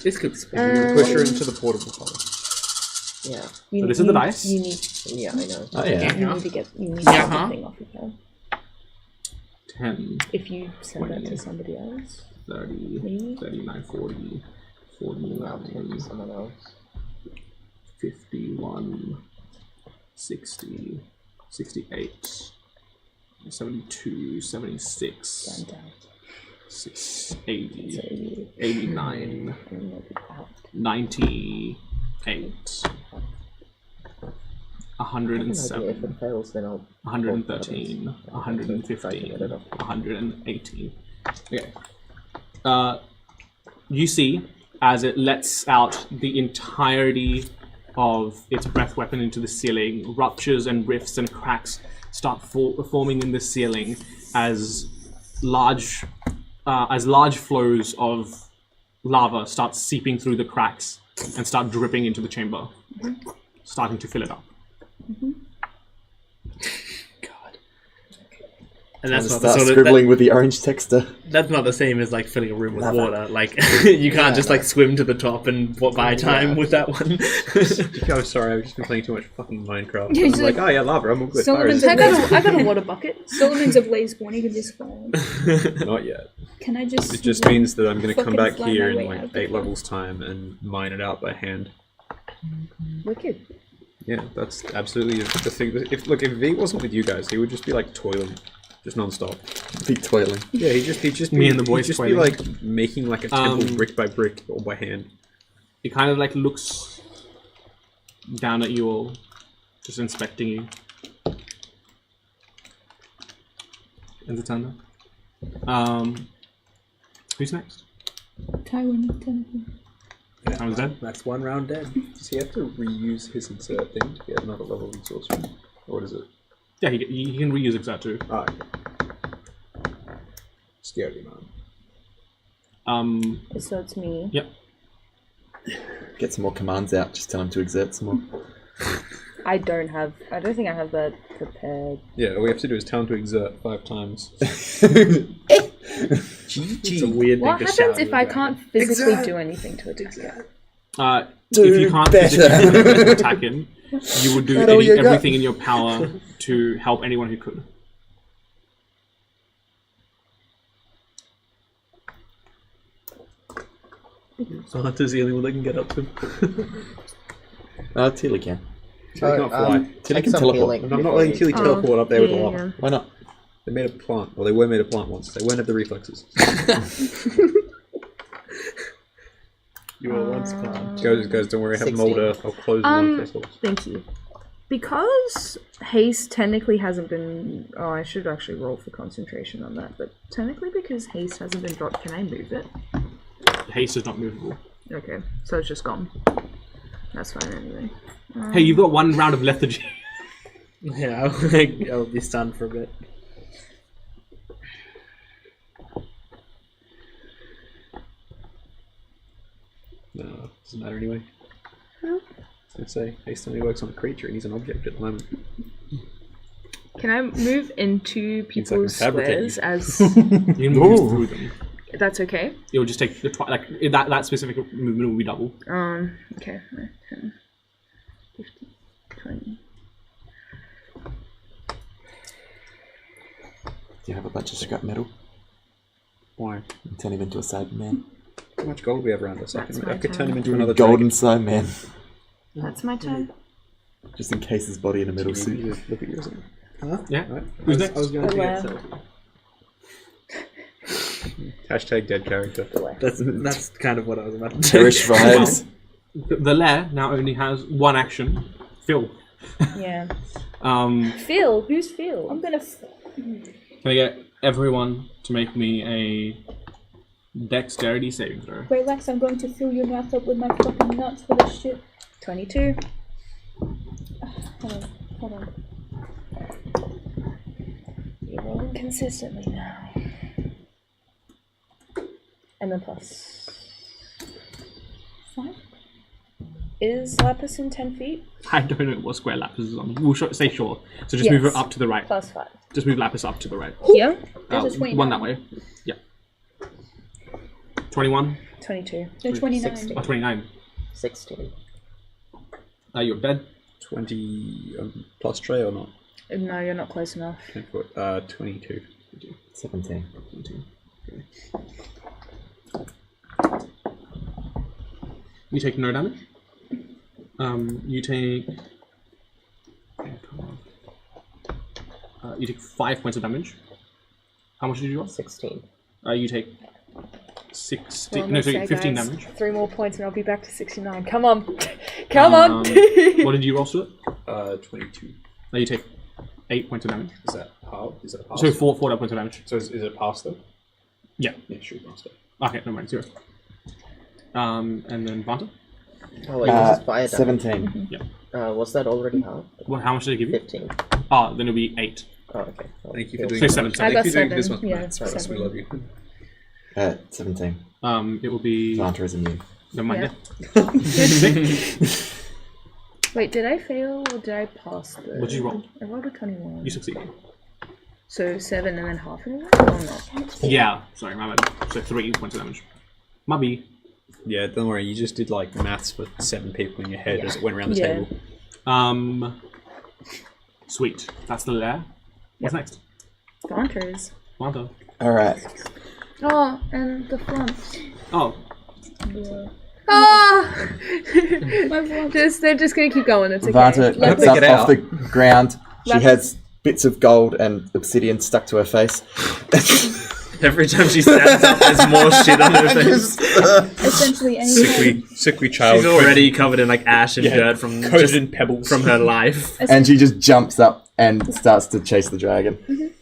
This could Push her into the portable tunnel. Yeah. You, So this is the dice? You need. Yeah, I know. Oh, yeah. You need to get. You need to get the thing off your head. 10, If you send that 20. to somebody else. 30, Me? 39, 40, I'll take 41, someone else. 51, 60, 68, 72, 76, Down. 80, So you. 89, And you'll be out. 98, I have an idea. If 107, it fails, then I'll. 113, Try to get 115, it off. 118. Okay. You see, as it lets out the entirety of its breath weapon into the ceiling, ruptures and rifts and cracks start forming in the ceiling as large flows of lava start seeping through the cracks and start dripping into the chamber, starting to fill it up. And that's not Start the sort scribbling with the orange texture. that's not the same as like filling a room with water. Like you can't just like swim to the top and buy time with that one. I'm sorry, I've just been playing too much fucking Minecraft. Yeah, I'm just like, like- oh yeah, lava, I'm all good. Solomon's Fire a I got a water bucket. Solomon's a blaze born. He can just fall. is- Not yet. Can I just? It just means that I'm going to come fucking back fly here my in way like out. 8 levels time and mine it out by hand. Wicked. Yeah, that's absolutely the thing. If V wasn't with you guys, he would just be like toiling, just non-stop. Be toiling. Yeah, he'd just Me be, and the boys he'd just toiling. be like making like a temple Um, brick by brick or by hand. It kind of like looks down at you all, just inspecting you. Ends the turn now. Who's next? Tywin, technically. Tywin's dead. That's one round dead. Does he have to reuse his insert thing to get another level resource? Or what is it? Yeah, he can reuse Exert too. Ah, okay. Scary man. So it's me. Yep. Get some more commands out. Just tell him to exert some more. I don't think I have that prepared. Yeah, all we have to do is tell him to exert 5 times. It's a weird What thing to happens shout if at I a can't physically do anything to it? if you can't physically attack him, you would do everything in your power to help anyone who could. So Hunter's the only one that can get up to him. Tilly can. Tilly can't fly. Tilly can teleport. I'm not letting Tilly teleport up there with the lava. yeah. Why not? They made a plant. Well, they were made a plant once. They won't have the reflexes. You were once planned. Guys, don't worry. I have 16. Molder. I'll close one first. Thank you. Because haste technically hasn't been... Oh, I should actually roll for concentration on that. But technically because haste hasn't been dropped, can I move it? Haste is not movable. Okay, so it's just gone. That's fine anyway. Hey, you've got 1 round of lethargy. Yeah, I'll be stunned for a bit. No, doesn't matter anyway. I was going to say, haste only works on a creature and he's an object at the moment. Can I move into people's fabricate squares as... You can move through them. That's okay? It will just take the that specific movement will be double. Okay. 10, 50, 20. Do you have a bunch of scrap metal? Why? And turn him into a Cyberman. How much gold do we have around us? I That's could my turn him turn. into another Golden Cyberman. That's my turn. Just encase his body in a metal suit. dragon. Look at yours. Yeah. Right. Who's next? I was going to get so. Hashtag dead character. That's kind of what I was about to do. Cherish vibes. The lair now only has 1 action. Phil. Yeah. Phil? Who's Phil? I'm gonna... Can I get everyone to make me a dexterity saving throw? Wait, Lex, I'm going to fill your mouth up with my fucking nuts for this shit. 22. Hold on. You're rolling consistently now. And then plus. 5? Is Lapis in 10 feet? I don't know what square Lapis is on. We'll say sure. So just move it up to the right. Plus 5. Just move Lapis up to the right. Here? There's a 29. 1 that way. Yeah. 21. 22. No, 29. 16. Or 29. 16. You're dead. 20 plus Trey or not? No, you're not close enough. 22. 17. You take no damage. You take... you take 5 points of damage. How much did you roll? 16. You take 16... Well, no, sorry, 15 guys, damage. 3 more points and I'll be back to 69. Come on! Come on! What did you roll to it? 22. Now you take 8 points of damage. Is that how? Is that a pass? So 4 points of damage. So is it a pass though? Yeah. Yeah, sure, pass though. Okay, no mind, 0. And then Vanta? Oh, wait, this is fire damage. 17. Yeah. Was that already half? What? How much did it give you? 15. Then it'll be 8. Oh, okay. Well, Thank you for feels- doing So this. 7. I got Thank you for doing 7. this one. Yeah, Matt. We 7. love you. 17. It will be... Vanta is immune. Never mind, Yeah. yeah. Wait, did I fail or did I pass the... What did you roll? I rolled a 21. You succeeded. So 7 and then half of it? Or not? Yeah, sorry, my bad. So 3 points of damage. Might be. Yeah, don't worry. You just did like maths for 7 people in your head as it went around the Yeah. table. Sweet. That's the lair. What's next? Vanters. Vanta. Alright. Oh, and the flumps. Oh, Ah! They're just gonna keep going, it's okay. Vanta Let gets them- up off the ground. She Let has bits of gold and obsidian stuck to her face. Every time she stands up, there's more shit on her face. Essentially, anything. Sickly child. She's already covered in like ash and dirt from coated just in pebbles from her life. And she just jumps up and starts to chase the dragon.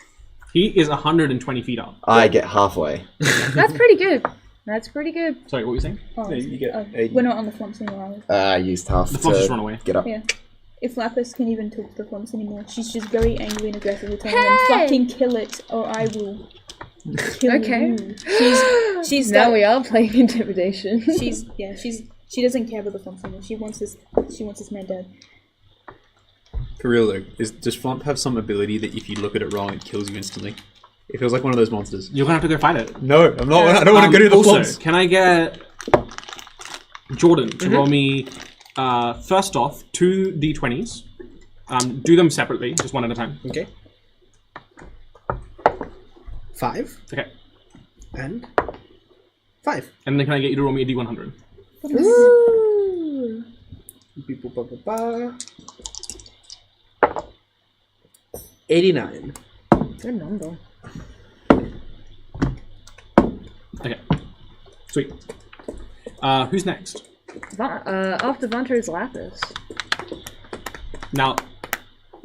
he is 120 feet up. I get halfway. That's pretty good. That's pretty good. Sorry, what were you saying? Oh, You get oh, 80. we're not on the flumps anymore. I used half The flumps just to run away. get up. Yeah. If Lapis can even talk to the flumps anymore, she's just very angry and aggressively telling them, fucking kill it, or I will kill Okay. you. She's Now that- we are playing intimidation. She doesn't care about the flumps anymore. She wants this man dead. For real though, does Flump have some ability that if you look at it wrong, it kills you instantly? It feels like one of those monsters. You're gonna have to go fight it. No, I'm not. I don't want to go to the also, Flumps. can I get Jordan, to roll me, first off, 2 d20s. Do them separately, just one at a time. Okay. 5 Okay. and 5. And then can I get you to roll me a d100? Ooh. 89. Good number. Okay. Sweet. Who's next? After Vunter is Lapis. Now,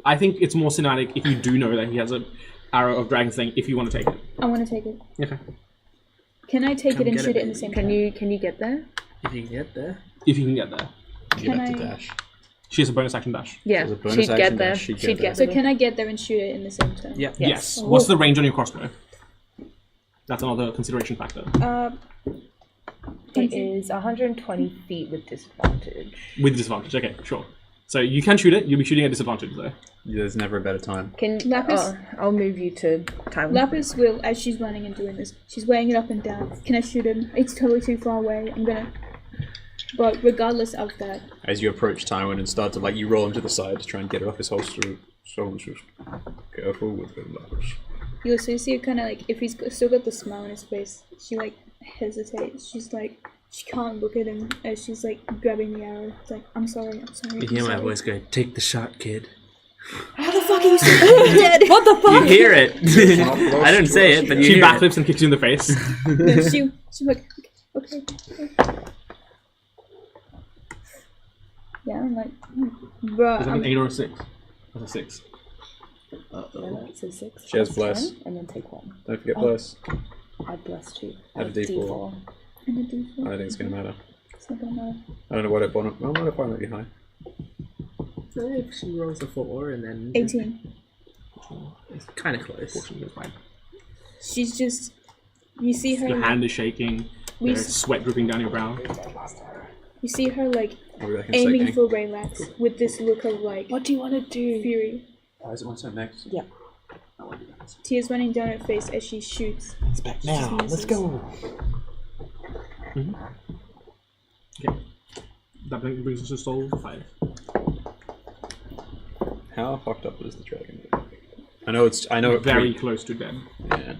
I think it's more cinematic if you do know that he has an arrow of dragon's thing, if you want to take it. I want to take it. Okay. Can I take Come it and get shoot it, it in the same Can time? you get there? If you can get there. If you can get there. You'd Can have to I- dash. She has a bonus action dash. Yeah, As a bonus she'd action get there. dash, she'd She'd get get So there. can I get there and shoot it in the same turn? Yeah. Yes. What's the range on your crossbow? That's another consideration factor. It is 120 feet with disadvantage. With disadvantage, okay, sure. So you can shoot it, you'll be shooting at disadvantage though. There's never a better time. Can Lapis? I'll move you to Taiwan. Lapis will, as she's running and doing this, she's weighing it up and down. Can I shoot him? It's totally too far away. I'm gonna. But regardless of that, As you approach Tywin and start to, like, you roll him to the side to try and get it off his holster, so just careful with the Lapis. you see kind of like if he's still got the smile on his face, she like hesitates. She's like she can't look at him as she's like grabbing the arrow. It's like I'm sorry. You hear my voice go, "Take the shot, kid." How the fuck are you still dead? What the fuck? You hear it. I didn't say it, but you She hear it. backflips and kicks you in the face. No, she's like okay. Yeah, I'm like, bruh. Is it an 8 or a 6? That's a 6. So 6. She has plus bless. 10, and then take 1. Don't forget bless. I bless 2. Add a d4. And a D4. I don't think it's going to matter. It's not gonna matter. I don't know what it bonus. Well, modifier might be high. If she rolls a 4 and then 18. it's kind of close. Fortunately, it's fine. She's just. You see her. Your hand is shaking, We there's sweat dripping down your brow. You see her like I'll be back in a aiming second. for Raylax with this look of like What do you want to do? fury. Is it one turn next? Yeah. Tears running down her face as she shoots. It's back now. Let's go. Okay. That brings us to stall 5. How fucked up is the dragon? I know it's. I know it Very close to dead. Yeah.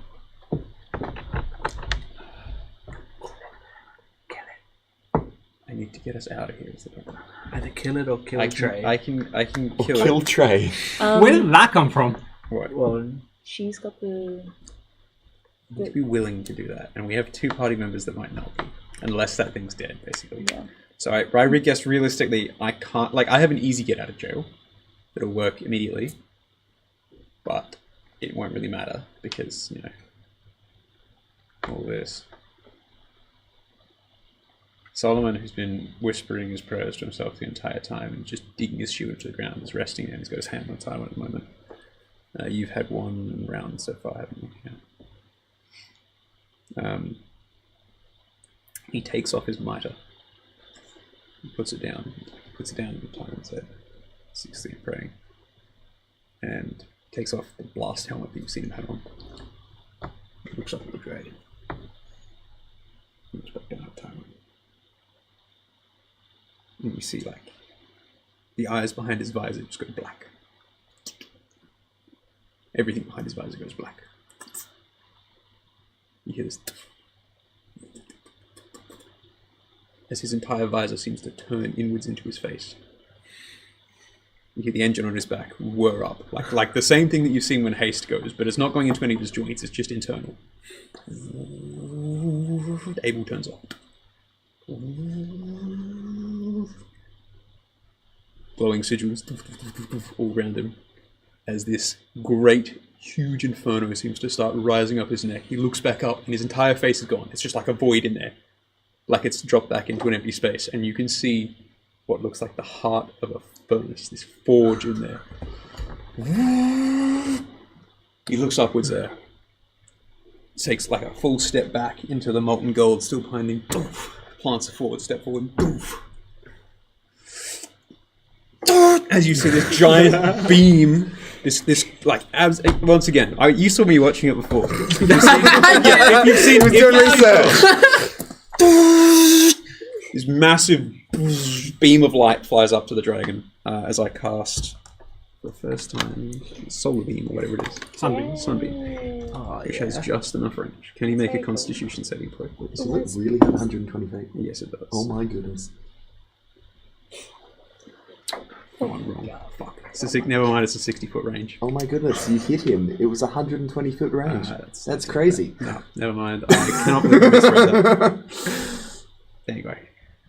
I need to get us out of here. Is the problem. Either kill it or kill Trey. I can Or kill kill it. Trey. Where did that come from? What? Well, She's got the. We need to be willing to do that, and we have 2 party members that might not be, unless that thing's dead, basically. Yeah. So I guess realistically, I can't. Like, I have an easy get out of jail that'll work immediately, but it won't really matter because all this. Solomon, who's been whispering his prayers to himself the entire time and just digging his shield into the ground, is resting and he's got his hand on Tywin at the moment. You've had 1 round so far, haven't you? Yeah. He takes off his mitre, puts it down in Tywin's head, 16 praying, and takes off the blast helmet that you've seen him have on. Looks up at the dragon. Looks back down at Tywin. And you see, like, the eyes behind his visor just go black. Everything behind his visor goes black. You hear this as his entire visor seems to turn inwards into his face. You hear the engine on his back whir up, like the same thing that you've seen when haste goes, but it's not going into any of his joints, it's just internal. Abel turns off. Glowing sigils all around him as this great, huge inferno seems to start rising up his neck. He looks back up and his entire face is gone. It's just like a void in there. Like it's dropped back into an empty space. And you can see what looks like the heart of a furnace, this forge in there. He looks upwards there. Takes like a full step back into the molten gold still behind him. Plants a forward, step forward. As you see this giant beam, this like once again, you saw me watching it before. If you've seen We're doing research. This massive beam of light flies up to the dragon as I cast for the first time solar beam or whatever it is. Sunbeam. Which has just enough range. Can you make a Constitution saving throw, please? Does it really have 120 feet? Yes, it does. Oh my goodness. Oh, I'm wrong. Fuck. Never mind, it's a 60-foot range. Oh my goodness, you hit him. It was 120 foot range. That's crazy. No, never mind. I cannot believe I misread that. Anyway,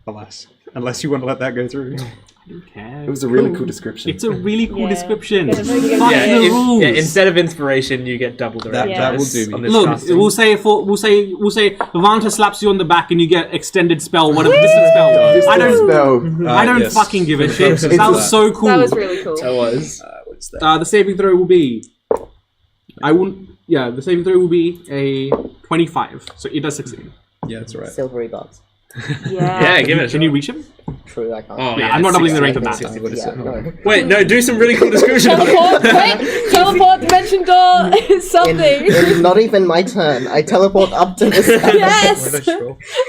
alas. Unless you want to let that go through. I don't care. It was a really cool description. It's a really cool description. Yeah, instead of inspiration, you get double the range. That will do me. Look, we'll say Vanta slaps you on the back and you get extended spell. What a distance spell. I don't fucking give a shit. That was so cool. That was really cool. That was. What's that? The saving throw will be. The saving throw will be a 25, so it does succeed. Yeah, that's right. Silvery box. Yeah, give it a Can you reach him? True, I can't. Oh, Yeah, I'm not doubling the range of that. Wait, no, do some really cool description. Teleport, quick! Teleport, dimension door, something. In not even my turn, I teleport up to the sky. Yes!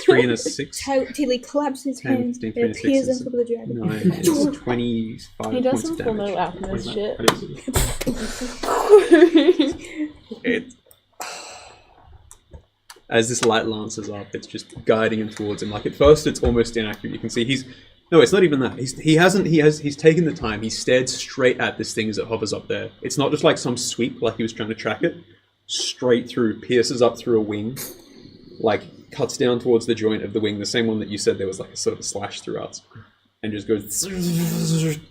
3 and a 6. Till he claps his 10, hands 15, and appears on 26 top of the dragon. 9, it's 25 He does points some of full damage. metal alchemist shit. As this light lances up, it's just guiding him towards him. Like at first, it's almost inaccurate. You can see no, it's not even that. He's taken the time. He stared straight at this thing as it hovers up there. It's not just like some sweep, like he was trying to track it. Straight through, pierces up through a wing, like cuts down towards the joint of the wing, the same one that you said there was like a sort of a slash throughout, and just goes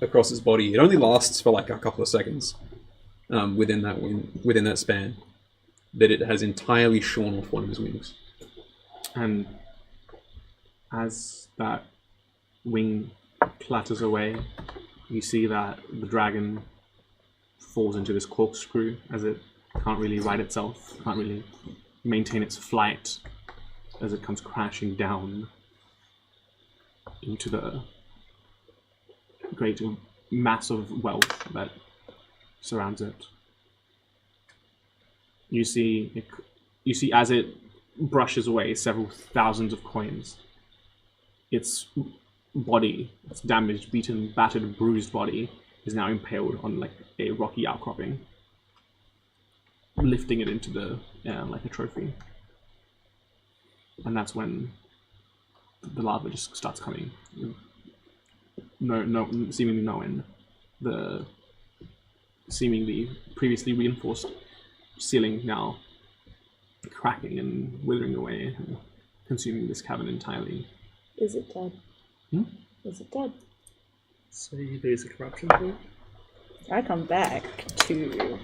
across his body. It only lasts for like a couple of seconds within that span. That it has entirely shorn off one of his wings. And as that wing clatters away, you see that the dragon falls into this corkscrew as it can't really ride itself, can't really maintain its flight as it comes crashing down into the great mass of wealth that surrounds it. You see as it brushes away several thousands of coins, its body, its damaged, beaten, battered, bruised body, is now impaled on like a rocky outcropping, lifting it into the air like a trophy. And that's when the lava just starts coming. Seemingly no end. The seemingly previously reinforced ceiling now cracking and withering away and consuming this cavern entirely. Is it dead? Is it dead? So you lose a corruption point? I come back to...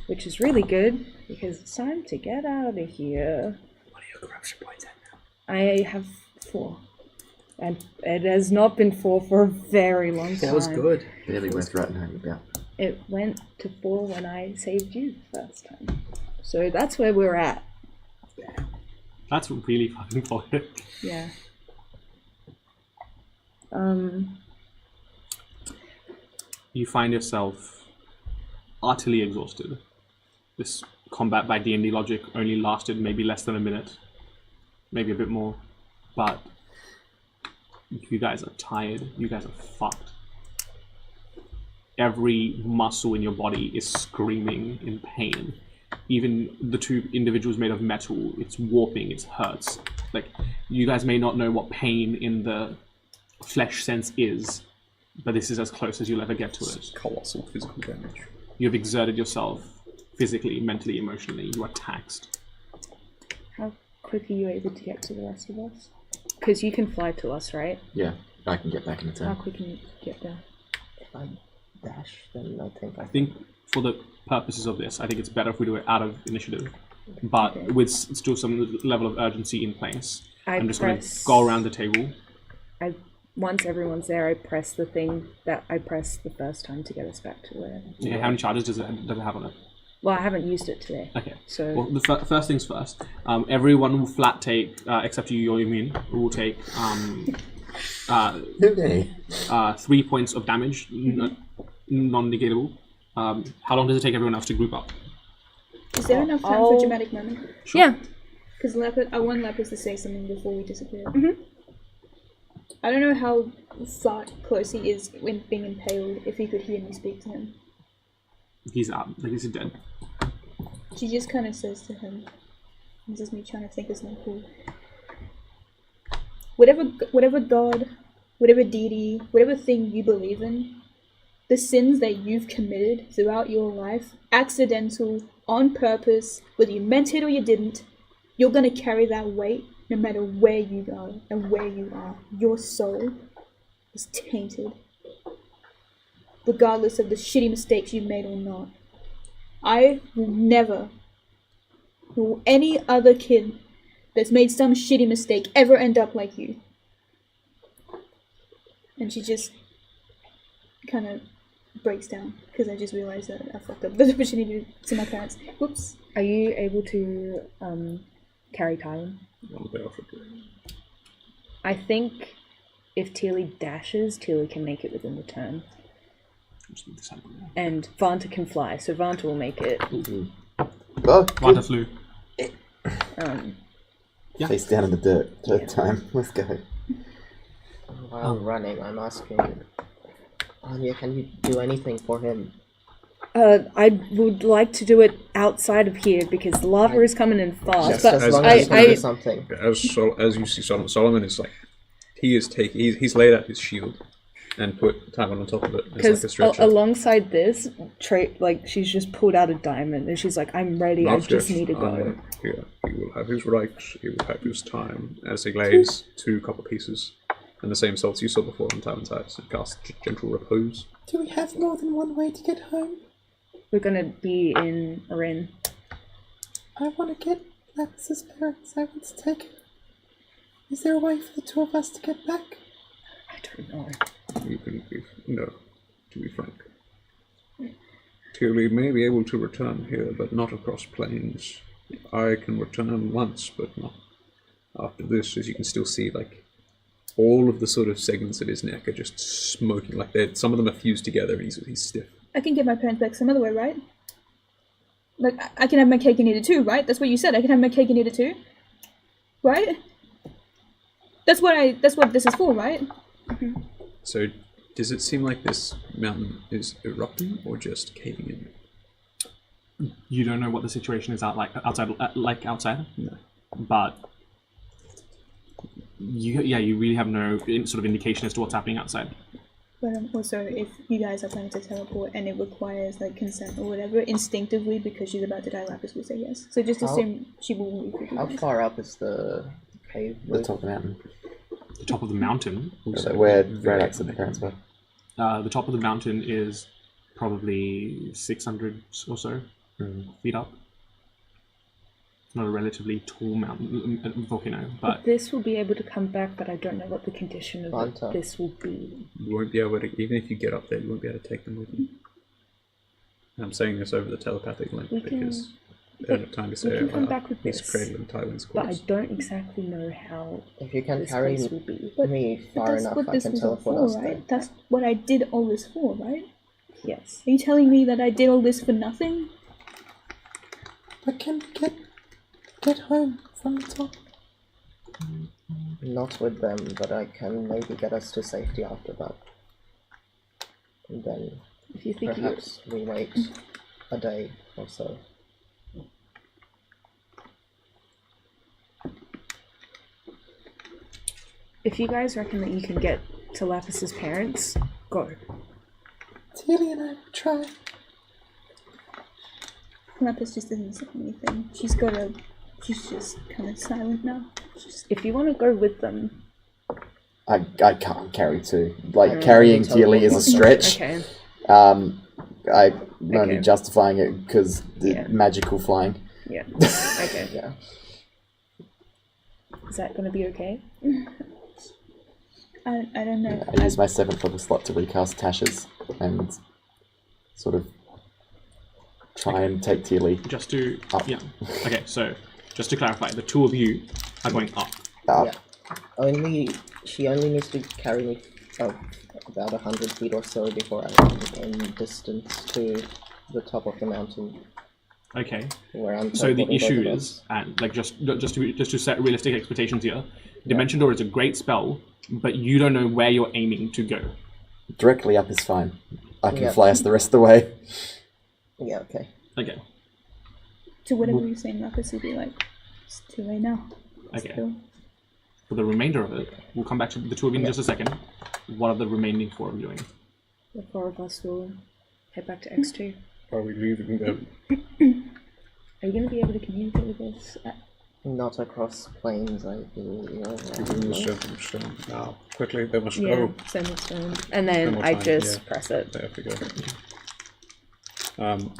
Which is really good, because it's time to get out of here. What are your corruption points at now? I have 4. And it has not been 4 for a very long time. That was good. Barely worth writing home about. It went to 4 when I saved you first time. So that's where we're at. That's really fucking poetic. Yeah. You find yourself utterly exhausted. This combat by D&D logic only lasted maybe less than a minute. Maybe a bit more. But you guys are tired. You guys are fucked. Every muscle in your body is screaming in pain. Even the 2 individuals made of metal, it's warping, it hurts. Like, you guys may not know what pain in the flesh sense is, but this is as close as you'll ever get to it. It's colossal physical damage. You have exerted yourself physically, mentally, emotionally. You are taxed. How quick are you able to get to the rest of us? Because you can fly to us, right? Yeah, I can get back in the How town. quick can you get there? If I dash, then I think I think for the purposes of this, I think it's better if we do it out of initiative, but with still some level of urgency in place. I'm just going to go around the table. Once everyone's there, I press the thing that I pressed the first time to get us back to where... Yeah, how many charges does it have on it? Well, I haven't used it today. Okay. So... Well, the first things first. Everyone will flat take, except you, you're immune, will take 3 points of damage, non-negatable. How long does it take everyone else to group up? Is there enough time for a dramatic moment? Sure. Yeah. Because I want Lapis to say something before we disappear. I don't know how far close he is when being impaled, if he could hear me speak to him. He's out. Like, he's dead. She just kind of says to him, this is me trying to think of something cool. Whatever God, whatever deity, whatever thing you believe in, the sins that you've committed throughout your life, accidental, on purpose, whether you meant it or you didn't, you're going to carry that weight no matter where you go and where you are. Your soul is tainted, regardless of the shitty mistakes you've made or not. I will never, will any other kid that's made some shitty mistake ever end up like you. And she just kind of breaks down because I just realized that I fucked up the opportunity to my parents. Whoops. Are you able to carry Tywin? I think if Teely dashes, Teely can make it within the turn. And Vanta can fly, so Vanta will make it. Oh, Vanta flew. Face down in the dirt. Third time. Let's go. While running, I'm asking, Anya, can you do anything for him? I would like to do it outside of here because the lava is coming in fast. Just But as long as you can do something. As you see, Solomon is like, he's laid out his shield and put Tywin on top of it. Because It's like a stretcher. alongside this, she's just pulled out a diamond and she's like, "I'm ready. I just need to go." Here, he will have his rights. He will have his time. As he lays 2 copper pieces and the same salts you saw before on Tywin's eyes and cast gentle repose. Do we have more than one way to get home? We're gonna be in Arin. I want to get Lapis' parents. I want to take her. Is there a way for the 2 of us to get back? I don't know. You can be, no, to be frank. Tilly may be able to return here, but not across plains. I can return once, but not after this, as you can still see, like, all of the sort of segments of his neck are just smoking, like some of them are fused together and he's stiff. I can get my parents back some other way, right? Like, I can have my cake and eat it too, right? That's what you said. I can have my cake and eat it too, right? That's what this is for, right? Mm-hmm. So, does it seem like this mountain is erupting or just caving in? You don't know what the situation is outside. No. But you really have no sort of indication as to what's happening outside. But also, if you guys are planning to teleport and it requires like consent or whatever, instinctively, because she's about to die, Lapis will say yes. So just assume she will leave with you How guys. far up is the cave? The top of the mountain. The top of the mountain. So where Radix and the parents were. The top of the mountain is probably 600 or so feet up. It's not a relatively tall mountain volcano, but This will be able to come back, but I don't know what the condition of Vanta. this will be. You won't be able to, even if you get up there, you won't be able to take them with you. And I'm saying this over the telepathic link We can- because they don't have time to say can come back with he's this. cradling Tywin's But I corpse. don't exactly know how If you can this carry place will be. me But far that's enough, what I this can was all teleport for, us right? there. That's what I did all this for, right? Yes. Are you telling me that I did all this for nothing? But can we get home from the top? Not with them, but I can maybe get us to safety after that. And then If you think perhaps we wait a day or so. if you guys reckon that you can get to Lapis's parents, go. Tilly and I will try. Lapis just isn't saying anything. She's just kind of silent now. If you want to go with them, I can't carry 2. Like, carrying Tilly is a stretch. Okay. I'm only Okay. justifying it because the magical flying. Yeah. Okay. Yeah. Is that going to be okay? I don't know. I use my 7th level slot to recast Tasha's and sort of try and take Tilly just to up. yeah. Okay, so just to clarify, the 2 of you are going up. Yeah. She only needs to carry me about 100 feet or so before I am in distance to the top of the mountain. Okay. Where I'm So the teleporting issue both of is, and like just to set realistic expectations here, Dimension Door is a great spell, but you don't know where you're aiming to go. Directly up is fine. I can Yeah. fly us the rest of the way. Yeah, okay. Okay. To whatever you're saying, Lapis would be like, it's too late now. Okay. Still. For the remainder of it, we'll come back to the two of you in just a second. What are the remaining four of you doing? The four of us will head back to X2. Are we leaving them? Are you going to be able to communicate with us? Not across planes, I believe. Giving the stone now. Quickly, they must Yeah, go. send it stone. And then more I time, just yeah. press it. They have to go.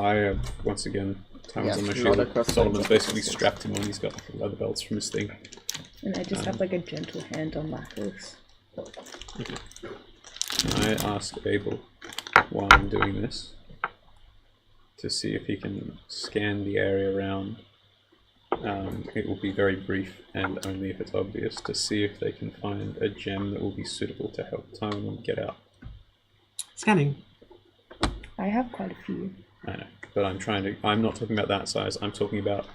I have, once again, Time's Yeah, on my not shield. across Solomon's planes. basically strapped him on. He's got like leather belts from his thing. And I just have like a gentle hand on Lapis. I ask Abel, while I'm doing this, to see if he can scan the area around. It will be very brief and only if it's obvious, to see if they can find a gem that will be suitable to help Tywin get out. Scanning. I have quite a few. I know, but I'm not talking about that size, I'm talking about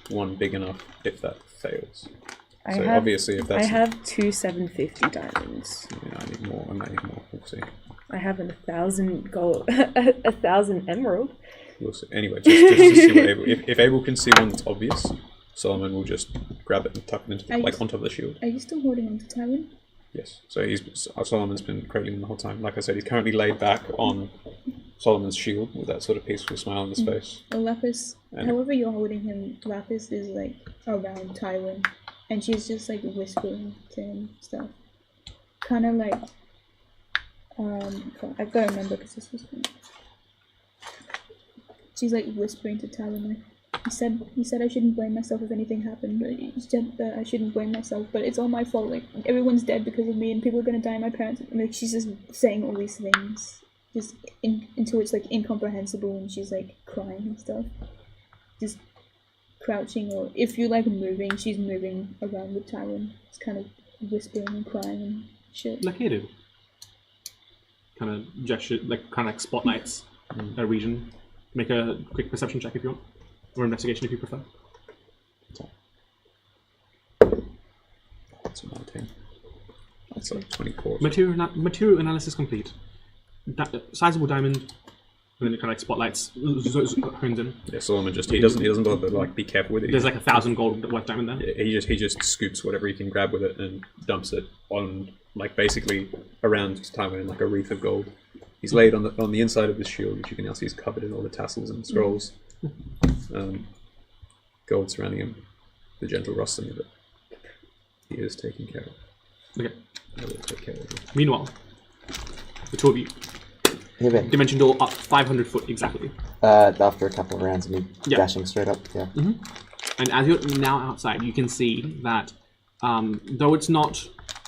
one big enough if that fails. So obviously if that's... I have 2 750 diamonds. Yeah, I need more, I might need more, we'll see. I have 1,000 gold, 1,000 emerald. We'll see. Anyway, just to see what Abel... If Abel can see one that's obvious, Solomon will just grab it and tuck it into on top of the shield. Are you still holding on to Tywin? Yes. So Solomon's been cradling him the whole time. Like I said, he's currently laid back on Solomon's shield with that sort of peaceful smile on his face. Well, Lapis, however you're holding him, Lapis is like around Tywin, and she's just like whispering to him stuff. Kind of like, I've got to remember because this was. She's like whispering to Tywin, like, he said I shouldn't blame myself if anything happened. He said that I shouldn't blame myself, but it's all my fault. Like, everyone's dead because of me, and people are gonna die. My parents. And, like, she's just saying all these things, just until it's like incomprehensible, and she's like crying and stuff. Just crouching, or if you're like moving, she's moving around with Tywin, just kind of whispering and crying and shit. Like you do. Kind of gesture, kind of spotlights a region. Make a quick perception check if you want, or investigation if you prefer. That's a 19. That's a 24. Material analysis complete. Sizable diamond, and then it kind of like spotlights, hones in. Yeah, Solomon he doesn't bother to like be careful with it. There's like 1,000 gold worth diamond there. Yeah, he just scoops whatever he can grab with it and dumps it on like basically around Tywin in like a wreath of gold. He's laid on the inside of his shield, which you can now see is covered in all the tassels and scrolls. Gold surrounding him, the gentle rustling of it. He is taken care of. Okay. I will take care of him. Meanwhile, the two of you. Dimension door up 500 foot exactly. After a couple of rounds of me dashing straight up, yeah. And as you're now outside, you can see that though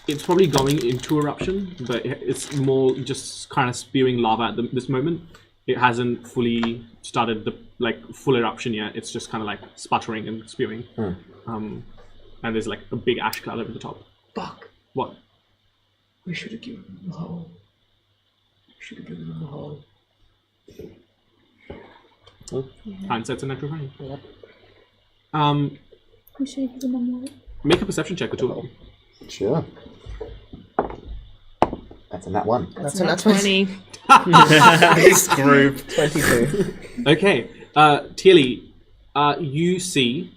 it's probably going into eruption, but it's more just kind of spewing lava at this moment. It hasn't fully started the full eruption yet. It's just kind of like sputtering and spewing. And there's like a big ash cloud over the top. Fuck. What? We should have given them the hole. Hindsight's a natural right. Yep. We should have given them more. Make a perception check, the two of you. Sure. That's a nat 1. That's a nat 20. This group. 22. Okay, Tilly, you see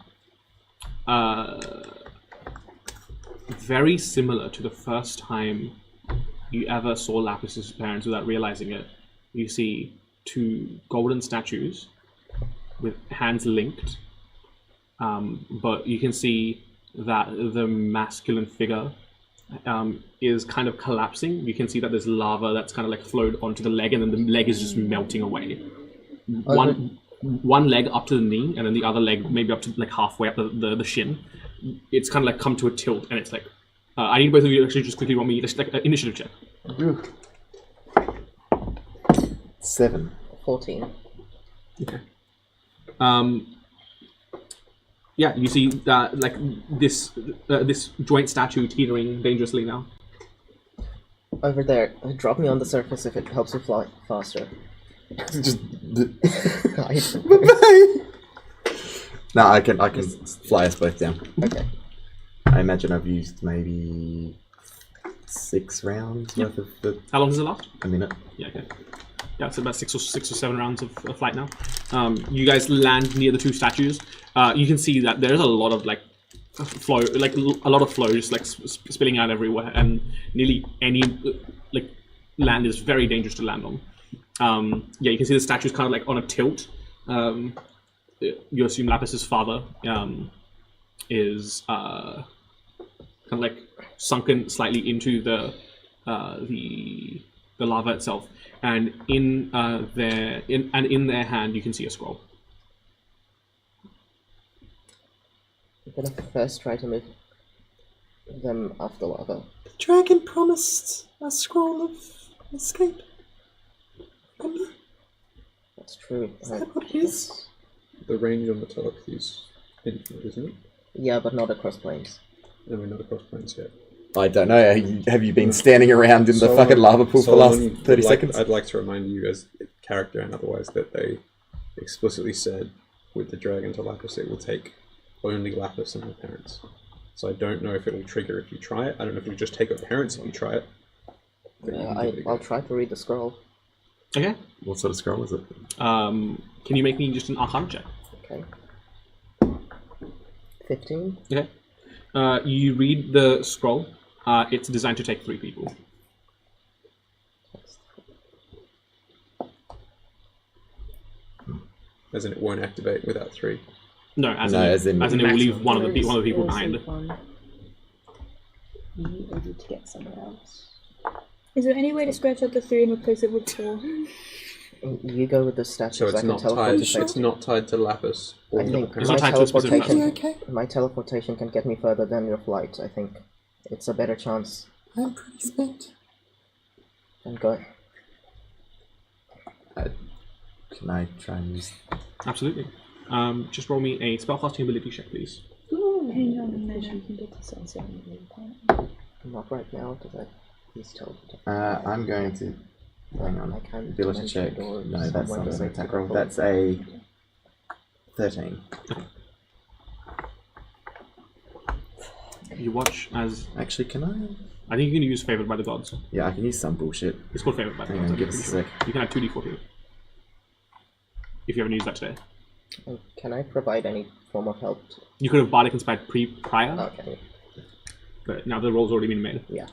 very similar to the first time you ever saw Lapis's parents without realizing it. You see 2 golden statues with hands linked, but you can see that the masculine figure is kind of collapsing. You can see that there's lava that's kind of like flowed onto the leg, and then the leg is just melting away. One leg up to the knee, and then the other leg maybe up to like halfway up the shin. It's kind of like come to a tilt, and it's like I need both of you to actually just quickly roll me just like an initiative check. 7. 14. Okay. Yeah, you see that like this joint statue teetering dangerously now. Over there. Drop me on the surface if it helps you fly faster. Just... I- No, I can fly us both down. Okay. I imagine I've used maybe 6 rounds worth of the. How long does it last? A minute. Yeah, okay. Yeah, it's about six or 7 rounds of flight now. You guys land near the 2 statues. You can see that there's a lot of like flow, like a lot of flow just like spilling out everywhere, and nearly any like land is very dangerous to land on. Yeah, you can see the statue's kind of like on a tilt. You assume Lapis's father is kind of like sunken slightly into the lava itself, and in their hand you can see a scroll. I'm gonna first try to move them off the lava. The dragon promised a scroll of escape. Remember? That's true. Is that what it is? The range on the telepathy is infinite, isn't it? Yeah, but not across planes. No, we're not across planes yet. I don't know. Have you been standing around in the fucking lava pool for the last 30 seconds? I'd like to remind you as character and otherwise that they explicitly said with the dragon to Lapis it will take only Lapis and her parents. So I don't know if it'll trigger if you try it. I don't know if it'll just take her parents if you try it. I'll try to read the scroll. Okay. What sort of scroll is it? Can you make me just an Arcana check? Okay. 15. Okay. You read the scroll. It's designed to take 3 people. As in it won't activate without 3. No, as in it will leave one of the people behind. You need to get somewhere else. Is there any way to scratch out the 3 and replace it with 4? You go with the statue. So it's not tied. It's not tied to Lapis. Or I think It's my not tied to a specific teleportation. My teleportation can get me further than your flight. I think it's a better chance. I'm pretty spent. And go. Can I try and use? Absolutely. Just roll me a spellcasting ability check, please. Hang on a minute. You can get to sunset and leave planet. Not right now, because he's teleported. I'm going to. Hang on. I can't Ability dimension check. doors. No, that's When not does an it attack take roll. a That's a 13. You watch as... Actually, can I? I think you can use Favored by the Gods. Yeah, I can use some bullshit. It's called Favored by the Hang Gods. on, I'm give us a pretty sec. sure. You can have 2d4 here. If you haven't used that today. Can I provide any form of help? You could have Bardic Inspired prior, Okay. but now the roll's already been made. Yeah.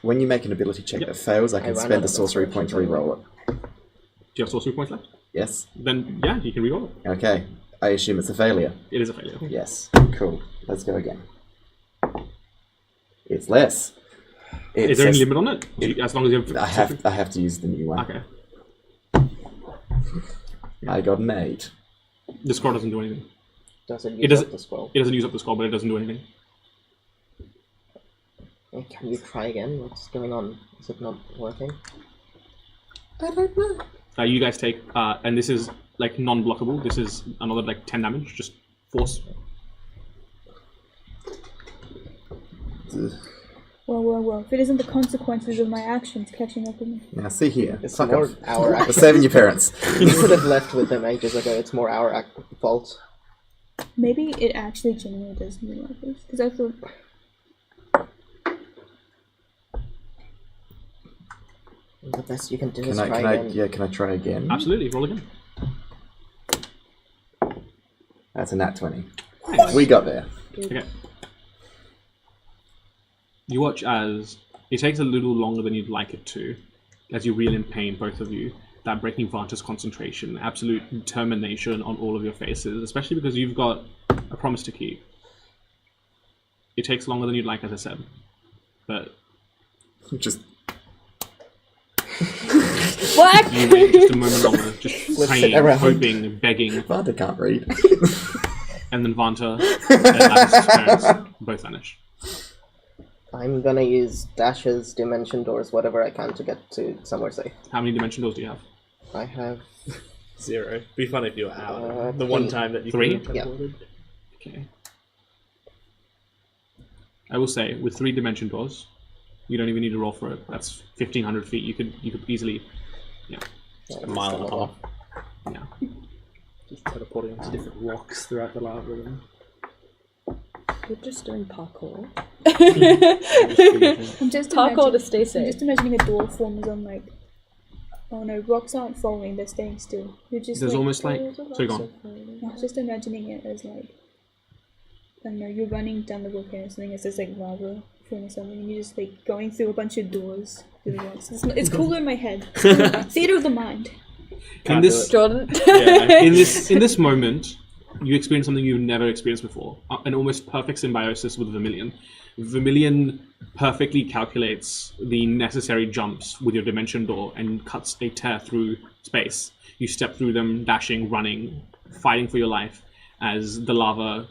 When you make an ability check Yep. that fails, I I can ran spend out a of sorcery point to reroll it. Do you have sorcery points left? Yes. Then, yeah, you can reroll it. Okay. I assume it's a failure. It is a failure. Yes. Cool. Let's go again. It's less. It Is there any says- limit on it? As long as you have... I have to use the new one. Okay. I got an 8. The scroll doesn't do anything. Does it use It doesn't, up the scroll? it doesn't use up the scroll, but it doesn't do anything. Can you try again? What's going on? Is it not working? I don't know. You guys take, and this is like non-blockable. This is another like 10 damage, just force. Well. If it isn't the consequences of my actions catching up with me. Now see here. It's Fuck more off. our We're action. saving your parents. You should have left with them ages ago. It's more our fault. Maybe it actually genuinely does something like this. Because I thought... The best you can do is Can I? try Can I? again. Yeah. Can I try again? Absolutely, roll again. That's a nat 20. Nice. We got there. Okay. You watch as it takes a little longer than you'd like it to, as you reel in pain, both of you. That breaking vantage concentration, absolute determination on all of your faces, especially because you've got a promise to keep. It takes longer than you'd like, as I said, but Just What? you wait just a moment longer, just Flips it praying, around. hoping, begging, Vanda can't read. and then Vanta and Lapis' parents both vanish. I'm gonna use dashes, dimension doors, whatever I can to get to somewhere safe. How many dimension doors do you have? I have 0. Be fun if you were out. The 3. one time that you 3? could have teleported. Okay. I will say, with 3 dimension doors, you don't even need to roll for it. That's 1,500 feet. You could easily, yeah, A mile and a half. yeah. Just teleporting onto different rocks throughout the lava room. We're just doing parkour. I'm just Parkour to imagining, stay I'm safe. just imagining a door forms on like. Oh no, rocks aren't falling; they're staying still. You're just There's like, almost like. Sorry, go on. I was just imagining it as like. I don't know, you're running down the volcano or something. It's just like lava from something, and you're just like going through a bunch of doors through the rocks. It's cooler in my head. Theater of the mind. In this, Jordan. in this moment, you experience something you've never experienced before. An almost perfect symbiosis with Vermilion. Vermilion perfectly calculates the necessary jumps with your dimension door and cuts a tear through space. You step through them, dashing, running, fighting for your life, as the lava,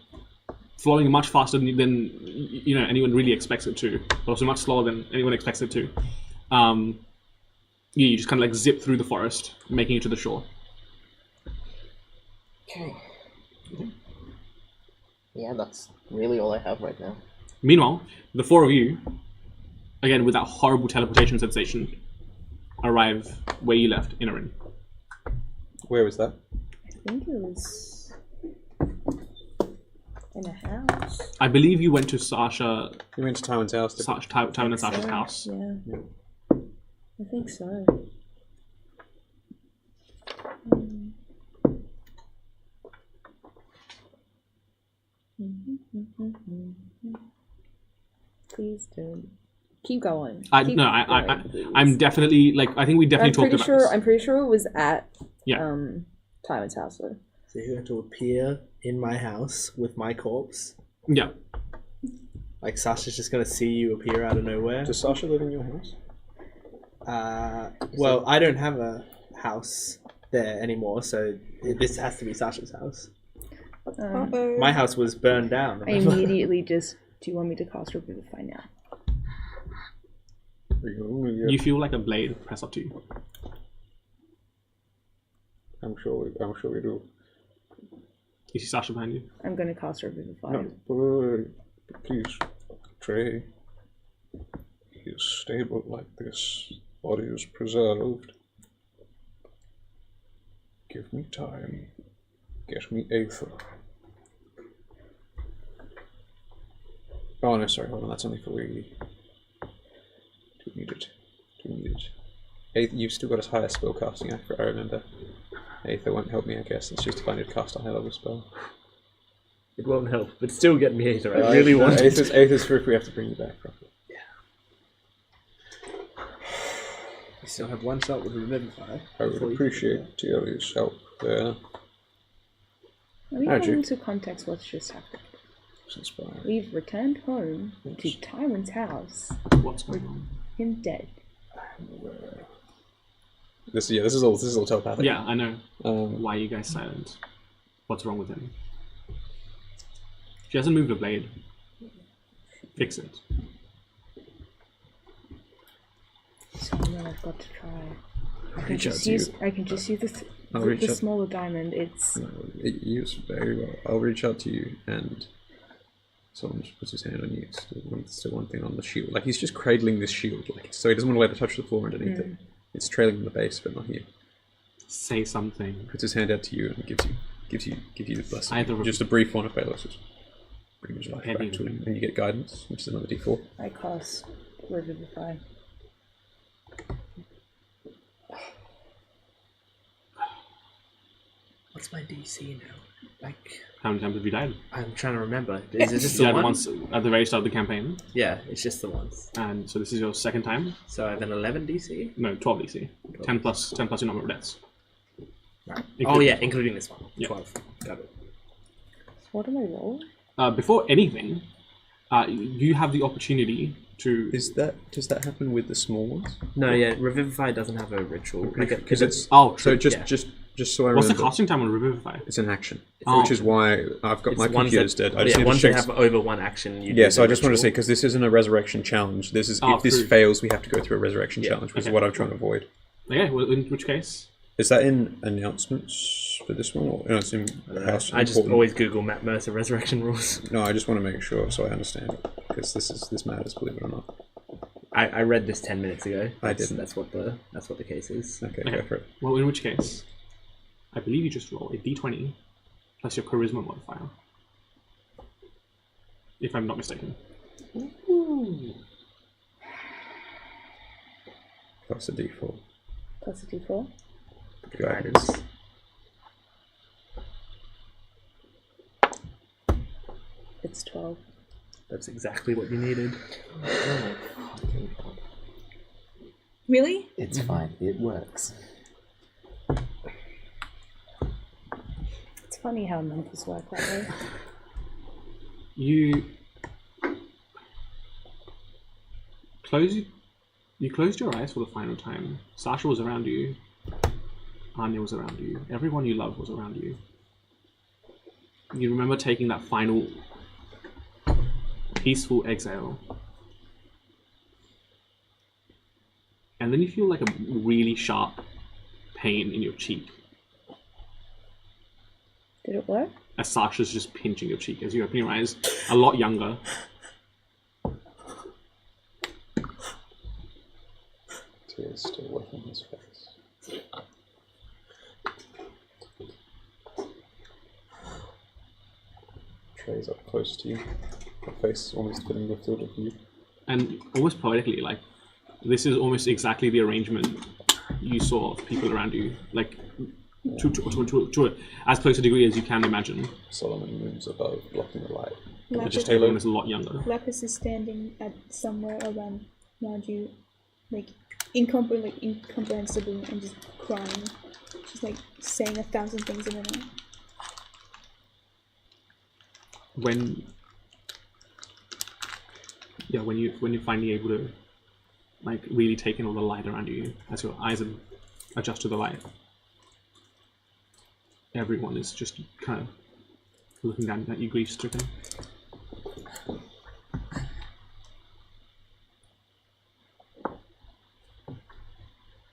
flowing much faster than anyone really expects it to, but also much slower than anyone expects it to. You just kind of like zip through the forest, making it to the shore. Okay. Yeah, that's really all I have right now. Meanwhile, the four of you, again with that horrible teleportation sensation, arrive where you left, Inarin. Where was that? I think it was in a house. I believe you went to Sasha. You went to Tywin's house. Tywin and Sasha's house. Yeah. I think so. Please don't. Keep going. I'm definitely like. I think we definitely talked about this. I'm pretty sure it was at Yeah. Tywin's house though. So you're going to appear in my house with my corpse? Yeah. Like Sasha's just going to see you appear out of nowhere? Does Sasha live in your house? Well, I don't have a house there anymore, so this has to be Sasha's house. My house was burned down. I immediately just. Do you want me to cast Revivify now? You feel like a blade press up to you. I'm sure we do. You see Sasha behind you? I'm going to cast Revivify. No, please, Trey. He is stable like this. Body is preserved. Give me time. Get me Aether. Oh no, sorry, hold on, that's only for we. Do we need it? Aether, you've still got as high a spell casting, I remember. Aether won't help me, I guess. It's just if I need to cast a high level spell. It won't help, but still get me Aether. I really want it. Aether's for if we have to bring you back properly. You still have one shot with Revivify. I would appreciate Tieli's help there. Let me go into context what's just happened. It's inspiring. We've returned home to Tywin's house. What's going on? Him dead. This is all telepathic. Yeah, I know. Why are you guys silent? What's wrong with him? She hasn't moved a blade. Fix it. Something I've got to try. I can reach out just to use. you. I can just use I'll the reach out. smaller diamond. It's. No, it used very well. I'll reach out to you and someone just puts his hand on you. Still one thing on the shield. Like he's just cradling this shield, like so he doesn't want to let it touch the floor underneath it. It's trailing on the base, but not here. Say something. Puts his hand out to you and gives you the blessing. Either just a brief one of Balos. Bring his life Heavy. back to him, and you get guidance, which is another D4. I cast Revivify. What's my DC now? Like, How many times have you died? I'm trying to remember. Is it just You the died one? once at the very start of the campaign, Yeah, it's just the once. and so this is your second time. So I have an 11 DC? No, 12 DC. 10 plus your number of deaths. Right. Including Oh yeah, this one. including this one. Yeah. 12. Got it. What am I rolling? Before anything, you have the opportunity to. Does that happen with the small ones? No, yeah, Revivify doesn't have a ritual. Because it's Oh, so true. just so I What's the remember. casting time on Revivify? It's an action, Oh. which is why I've got my computer's dead. I just need ones to that check. have over one action. You Yeah, do so the I just want to say ritual. because this isn't a resurrection challenge. This is Oh, if this true. fails, we have to go through a resurrection Yeah, challenge, which is okay. what I'm trying to avoid. Okay, well, in which case? Is that in announcements for this one, or no, it's in house? I just important? always Google Matt Mercer resurrection rules. No, I just want to make sure so I understand it because this matters, believe it or not. I read this 10 minutes ago. I didn't. That's what the case is. Okay, Okay. go for it. Well, in which case, I believe you just roll a d20 plus your charisma modifier. if I'm not mistaken. Plus a d4. Plus a d4. Guidance. It's 12. That's exactly what you needed. Really? It's fine. It works. It's funny how numbers work that way. You closed your eyes for the final time. Sasha was around you. Anya was around you. Everyone you loved was around you. You remember taking that final peaceful exhale. And then you feel like a really sharp pain in your cheek. Did it work? As Sasha's just pinching your cheek as you open your eyes, a lot younger. Tears still wet on his face. Trey's up close to you. Her face almost getting lifted of you. And almost poetically, like, this is almost exactly the arrangement you saw of people around you. Like, to as close a degree as you can imagine. Solomon looms above, blocking the light. Lapis, Everyone is a lot younger. Lapis is standing at somewhere around you, like incomprehensibly, and just crying. She's like saying 1,000 things in a minute. When you're finally able to like really take in all the light around you as your eyes adjust to the light, everyone is just kind of looking down at you, grief-stricken.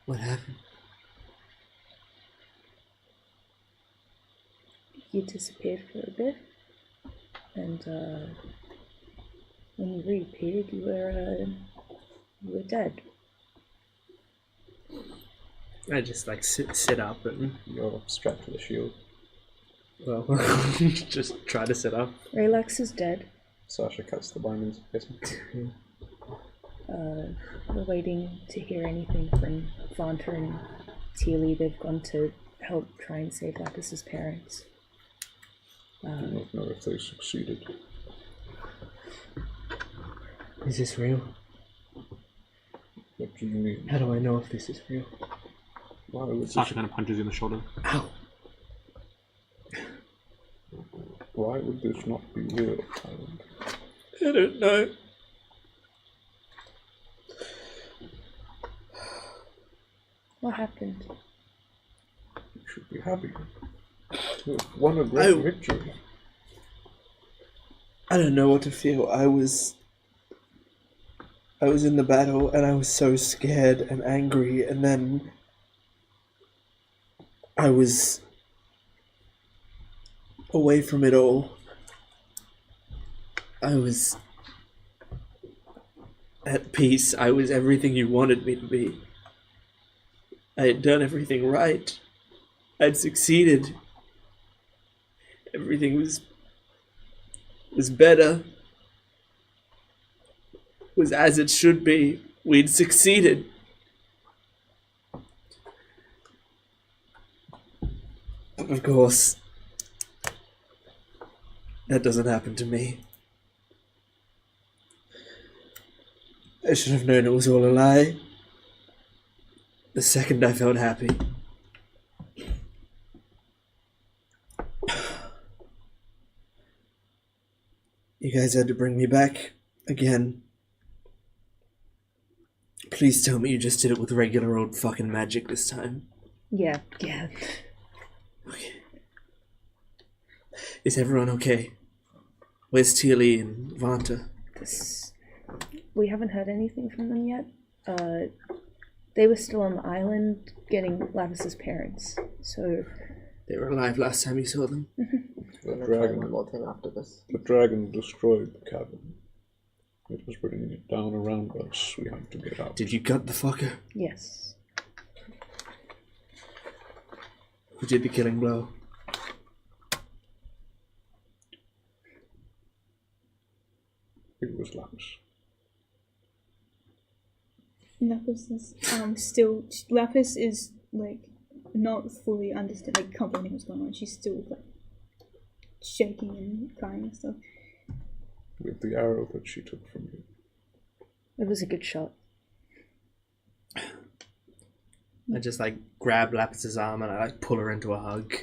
What happened? You disappeared for a bit, and when you reappeared, you were dead. I just like sit up and You're strapped to the shield. well, just try to sit up. Relax is dead. Sasha cuts the bindings. We're waiting to hear anything from Vanta and Teely. They've gone to help try and save Lapis's parents. Do not know if they succeeded. Is this real? What do you mean? How do I know if this is real? Why would Sasha kind of punches you in the shoulder. Ow! Why would this not be real? I don't know. What happened? You should be happy. You have won a great victory. I don't know what to feel. I was in the battle and I was so scared and angry, and then I was away from it all. I was at peace. I was everything you wanted me to be. I had done everything right. I'd succeeded. Everything was better. Was as it should be. We'd succeeded. But of course, that doesn't happen to me. I should have known it was all a lie. The second I felt happy. You guys had to bring me back again. Please tell me you just did it with regular old fucking magic this time. Yeah. Okay. Is everyone okay? Where's Teely and Vanta? We haven't heard anything from them yet. They were still on the island getting Lapis's parents, so... They were alive last time you saw them. The Try one dragon, more thing after this. the dragon destroyed the cabin. It was bringing it down around us. We had to get out. Did you gut the fucker? Yes. Who did the killing blow? It was Lapis. Lapis is still. Lapis is like not fully like comprehending what's going on. She's still like shaking and crying and stuff. With the arrow that she took from you. It was a good shot. I just like grab Lapis's arm and I like pull her into a hug.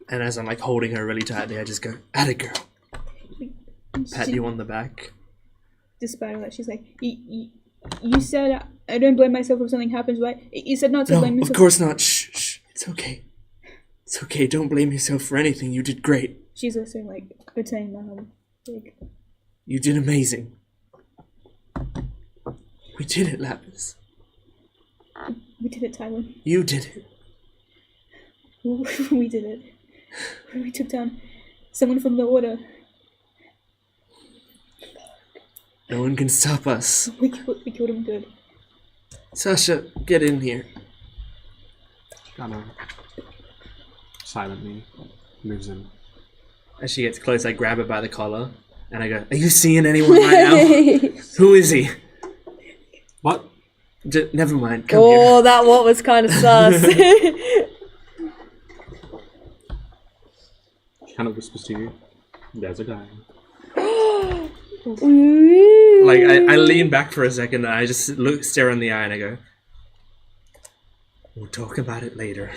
And as I'm like holding her really tightly, I just go, "Atta girl." Pat you on the back. Despite all that, she's like, "You said I don't blame myself if something happens, right? You said not to blame No, yourself." of course not. Shh. It's okay. It's okay. Don't blame yourself for anything. You did great. She's also like returning the hug. Like, You did amazing. We did it, Lapis. we did it, Tyler. You did it. We did it. We took down someone from the Order. No one can stop us. We killed him good. Sasha, get in here. Kind silently moves in. As she gets close, I grab her by the collar and I go, "Are you seeing anyone right now? Who is he?" What? Never mind. Come here. Oh, that what was kind of sus. She kind of whispers to you. There's a guy. Like I lean back for a second and I just stare her in the eye and I go, "We'll talk about it later."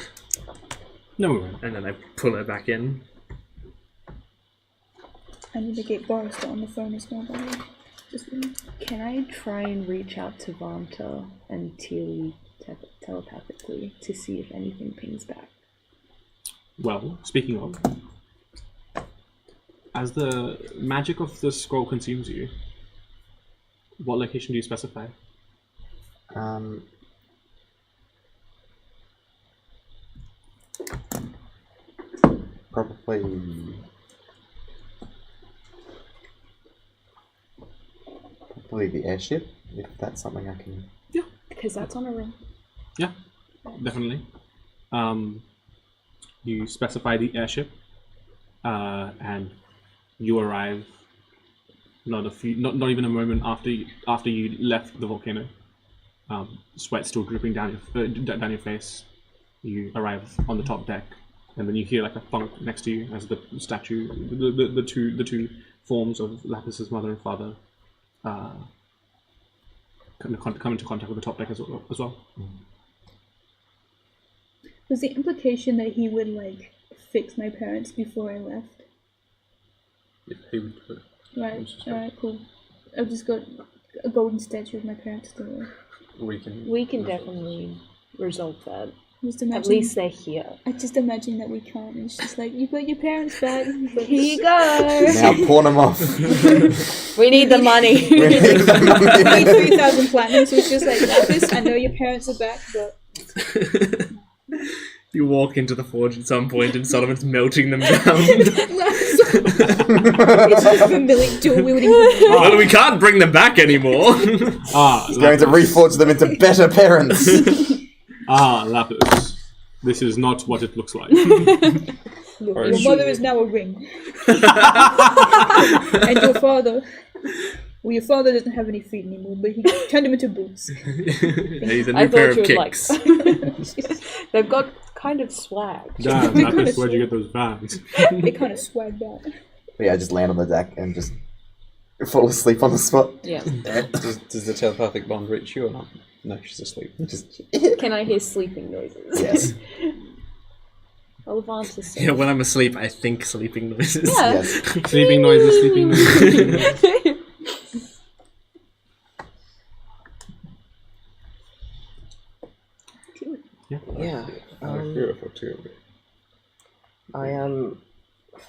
No, we won't. And then I pull her back in. I need to get Boris on the phone as well, by the way. Can I try and reach out to Vanta and Tilly telepathically to see if anything pings back? Well, speaking of, as the magic of the scroll consumes you, what location do you specify? Probably the airship, if that's something I can... Because that's on a ring. Yeah, definitely. You specify the airship, and you arrive. Not even a moment after you left the volcano. Sweat still dripping down your face. You arrive on the top deck, and then you hear like a thunk next to you as the statue, the two forms of Lapis's mother and father, come into contact with the top deck as well. Was the implication that he would like fix my parents before I left? Yeah, he would do it. Right. Alright, cool. I've just got a golden statue of my parents still. We can definitely resolve that. Just imagine, At least they're here. I just imagine that we can't. It's just like, you got your parents back. But Here you go. Now pawn them off. We need the money. We need the money. I need 3,000 platinum, so it's just like, Lapis, I know your parents are back, but... You walk into the forge at some point and Solomon's melting them down. It's just familiar dual-wielding. Well, we can't bring them back anymore. He's going to reforge them into better parents. Lapis. This is not what it looks like. Your mother is now a ring. And your father... Well, your father doesn't have any feet anymore, but he turned him into boots. He's a new pair of kicks. They've got kind of swag. Damn, Lapis, where'd you get those vans? They kind of swagged out. But yeah, I just land on the deck and just fall asleep on the spot. Yeah. Does the telepathic bond reach you or not? No, she's asleep. Just Can I hear sleeping noises? yes. I'll advance to Yeah, when I'm asleep, I think sleeping noises. Yeah. Yes. Sleeping noises. Yeah. I fear for Tilly. I am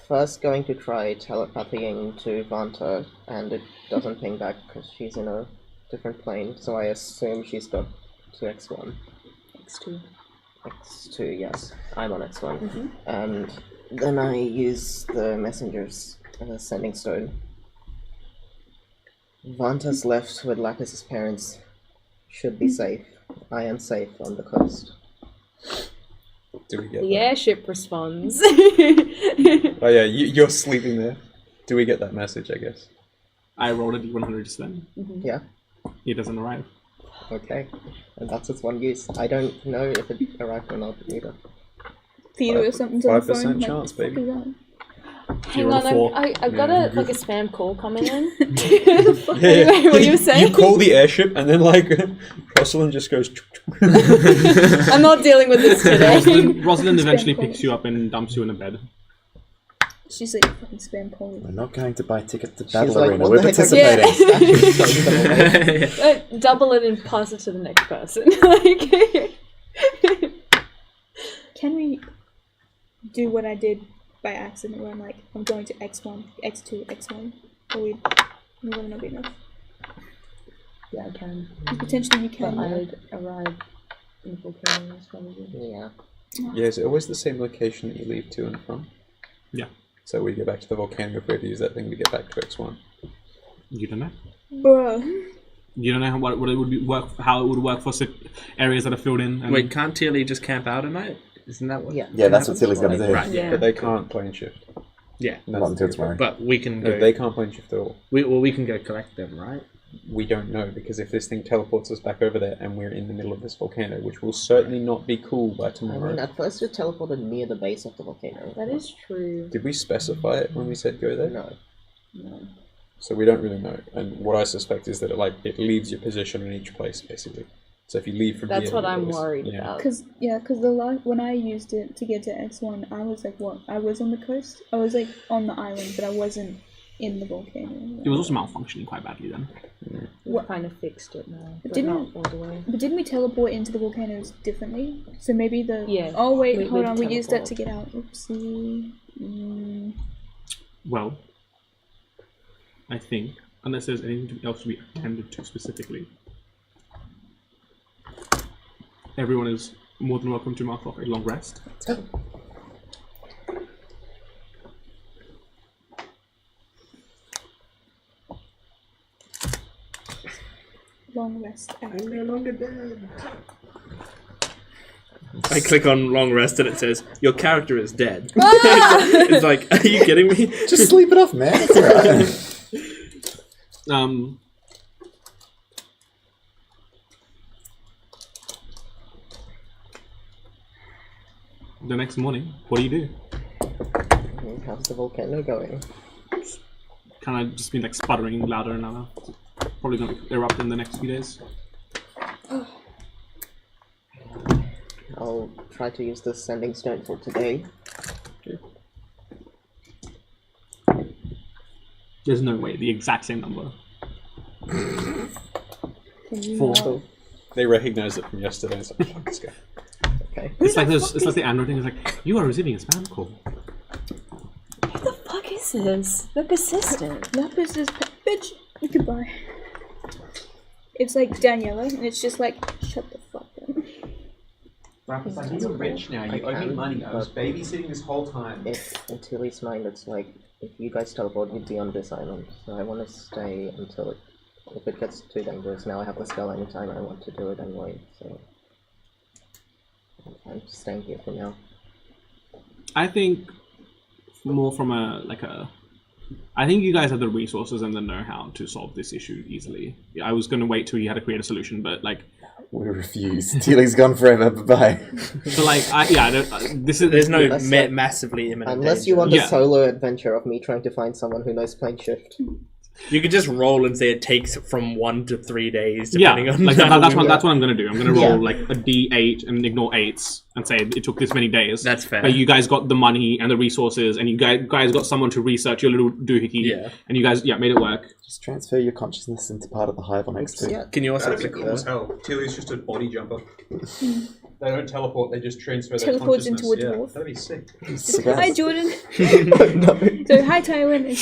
first going to try telepathying to Vanta, and it doesn't ping back because she's in a different plane, so I assume she's got to X1. X2. X2, yes. I'm on X1. And then I use the messenger's sending stone. Vanta's left with Lapis's parents should be safe. I am safe on the coast. Do we get The that? airship responds. Oh yeah, you're sleeping there. Do we get that message, I guess? I rolled a d100 just then. Yeah. It doesn't arrive. Okay. And that's its one use. I don't know if it arrived or not either. Theater or something to the 5% phone. chance, like, baby. fuck is that? Hang rolled a on, four. I've got a spam call coming in. Yeah. Anyway, what you were saying? You call the airship, and then like Rosalind just goes. I'm not dealing with this today. Rosalind eventually Spam picks you up and dumps you in a bed. She's like fucking spam calling. We're not going to buy tickets to She's Battle like, Arena. what We're the heck are participating. Double it and pass it to the next person. Like, Can we do what I did by accident where I'm like, I'm going to X1, X2, X1? Or we will not be enough. Yeah, I can. Potentially you can. But I'd arrive in the volcano probably. Yeah. Yeah, is it always the same location that you leave to and from? Yeah. So we go back to the volcano if we have to use that thing to get back to X1. You don't know. Bruh. You don't know how it would be how it would work for areas that are filled in. And Wait, can't Tilly just camp out at night? Isn't that what? Yeah. Yeah, that's what Tilly's going to do. Right. yeah. But they can't plane shift. Yeah. Not until tomorrow. But we can No, go. they can't plane shift at all. We can go collect them, right? We don't know, because if this thing teleports us back over there and we're in the middle of this volcano, which will certainly not be cool by I tomorrow. mean, at first it teleported near the base of the volcano. That is true. Did we specify it when we said go there? No. No. So we don't really know. And what I suspect is that it leaves your position in each place, basically. So if you leave from That's here, what it I'm goes- worried yeah. about. Cause when I used it to get to X1, I was like, what? I was on the coast. I was like on the island, but I wasn't in the volcano. it was also malfunctioning quite badly then. We kind of fixed it now. But Didn't- not all the way. But didn't we teleport into the volcanoes differently? So maybe the Yeah. Oh wait, We- hold we'd on. We used that teleport. to get out. Oopsie. Well, I think unless there's anything else to be attended to specifically, everyone is more than welcome to mark off a long rest. Long rest. I'm no longer dead. I click on long rest and it says your character is dead. It's like, are you kidding me? Just sleep it off, man. It's alright. The next morning, what do you do? How's the volcano going? Kind of just been like sputtering louder and louder. Probably going to erupt in the next few days. I'll try to use the sending stone for today. There's no way the exact same number. Can you 4. They recognize it from yesterday. It's like, fuck this guy. Okay. It's like the Android thing. It's like you are receiving a spam call. What the fuck is this? They're persistent. Lapis is bitch. Goodbye. It's like Daniela, and it's just like shut the fuck up. Rapper's like, you're rich now. You owe me money. I was babysitting this whole time. In Tilly's mind, it's like, if you guys teleport, you'd be on this island. So I want to stay until if it gets too dangerous. Now I have the spell anytime I want to do it anyway, so I'm just staying here for now. I think more from I think you guys have the resources and the know-how to solve this issue easily. I was going to wait till you had to create a solution, but like... We refuse. Tilly's gone forever. Bye-bye. So like, There's no That's like- massively imminent Unless danger. you want Yeah. a solo adventure of me trying to find someone who knows plane shift. You could just roll and say it takes from 1 to 3 days, Yeah, depending on like how that's we- what I'm going to do. I'm going to Yeah. roll like a D8 and ignore 8s and say it took this many days. That's fair. But you guys got the money and the resources, and you guys got someone to research your little doohickey. Yeah. And you guys, made it work. Just transfer your consciousness into part of the hive on X2. Yeah. Can you also That'd be click cool as the... hell. Tilly's just a body jumper. They don't teleport, they just transfer their Teleports consciousness. into a Yeah, dwarf. that'd be sick. Hi, Jordan. No. So hi, Tywin.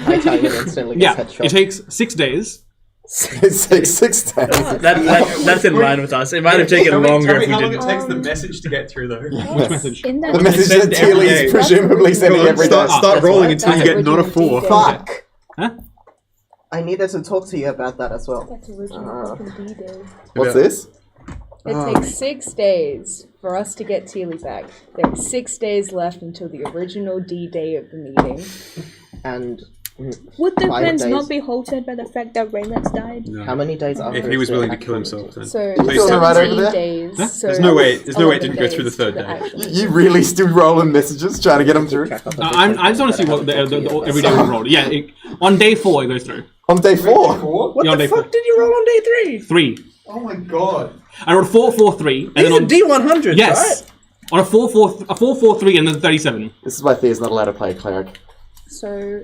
I tell you instantly Yeah, gets headshot. it takes 6 days. It's like 6 times. That's in line with us. It might have taken longer if we didn't. takes the message to get through, though. Which message? In that The message Send that every Tilly's day. presumably sending every day. Start rolling until That's you get not a original 4. D-Day. Fuck! Huh? I needed to talk to you about that as well. That's original fucking D-Day. What's this? It takes 6 days for us to get Teely back. There are 6 days left until the original D-Day of the meeting. And Would the 5 plans days. not be halted by the fact that Raylex died? How many days after? If he was is the willing to kill actual himself, then. So You feeling right over 17 there? days. Huh? So There's no way it 11 didn't go through the days third to day. actual- You really still rolling messages trying to get them through? I just want to see what the every day we rolled. Yeah, on day 4 it goes through. On day 4? What Yeah, on the day fuck 4. did you roll on day 3? 3. Oh my god. I rolled 4, 4, 3, and These then are on D100s, yes, right? on a 4, 4, 3, and then 37. This is why Thea's not allowed to play a cleric. So,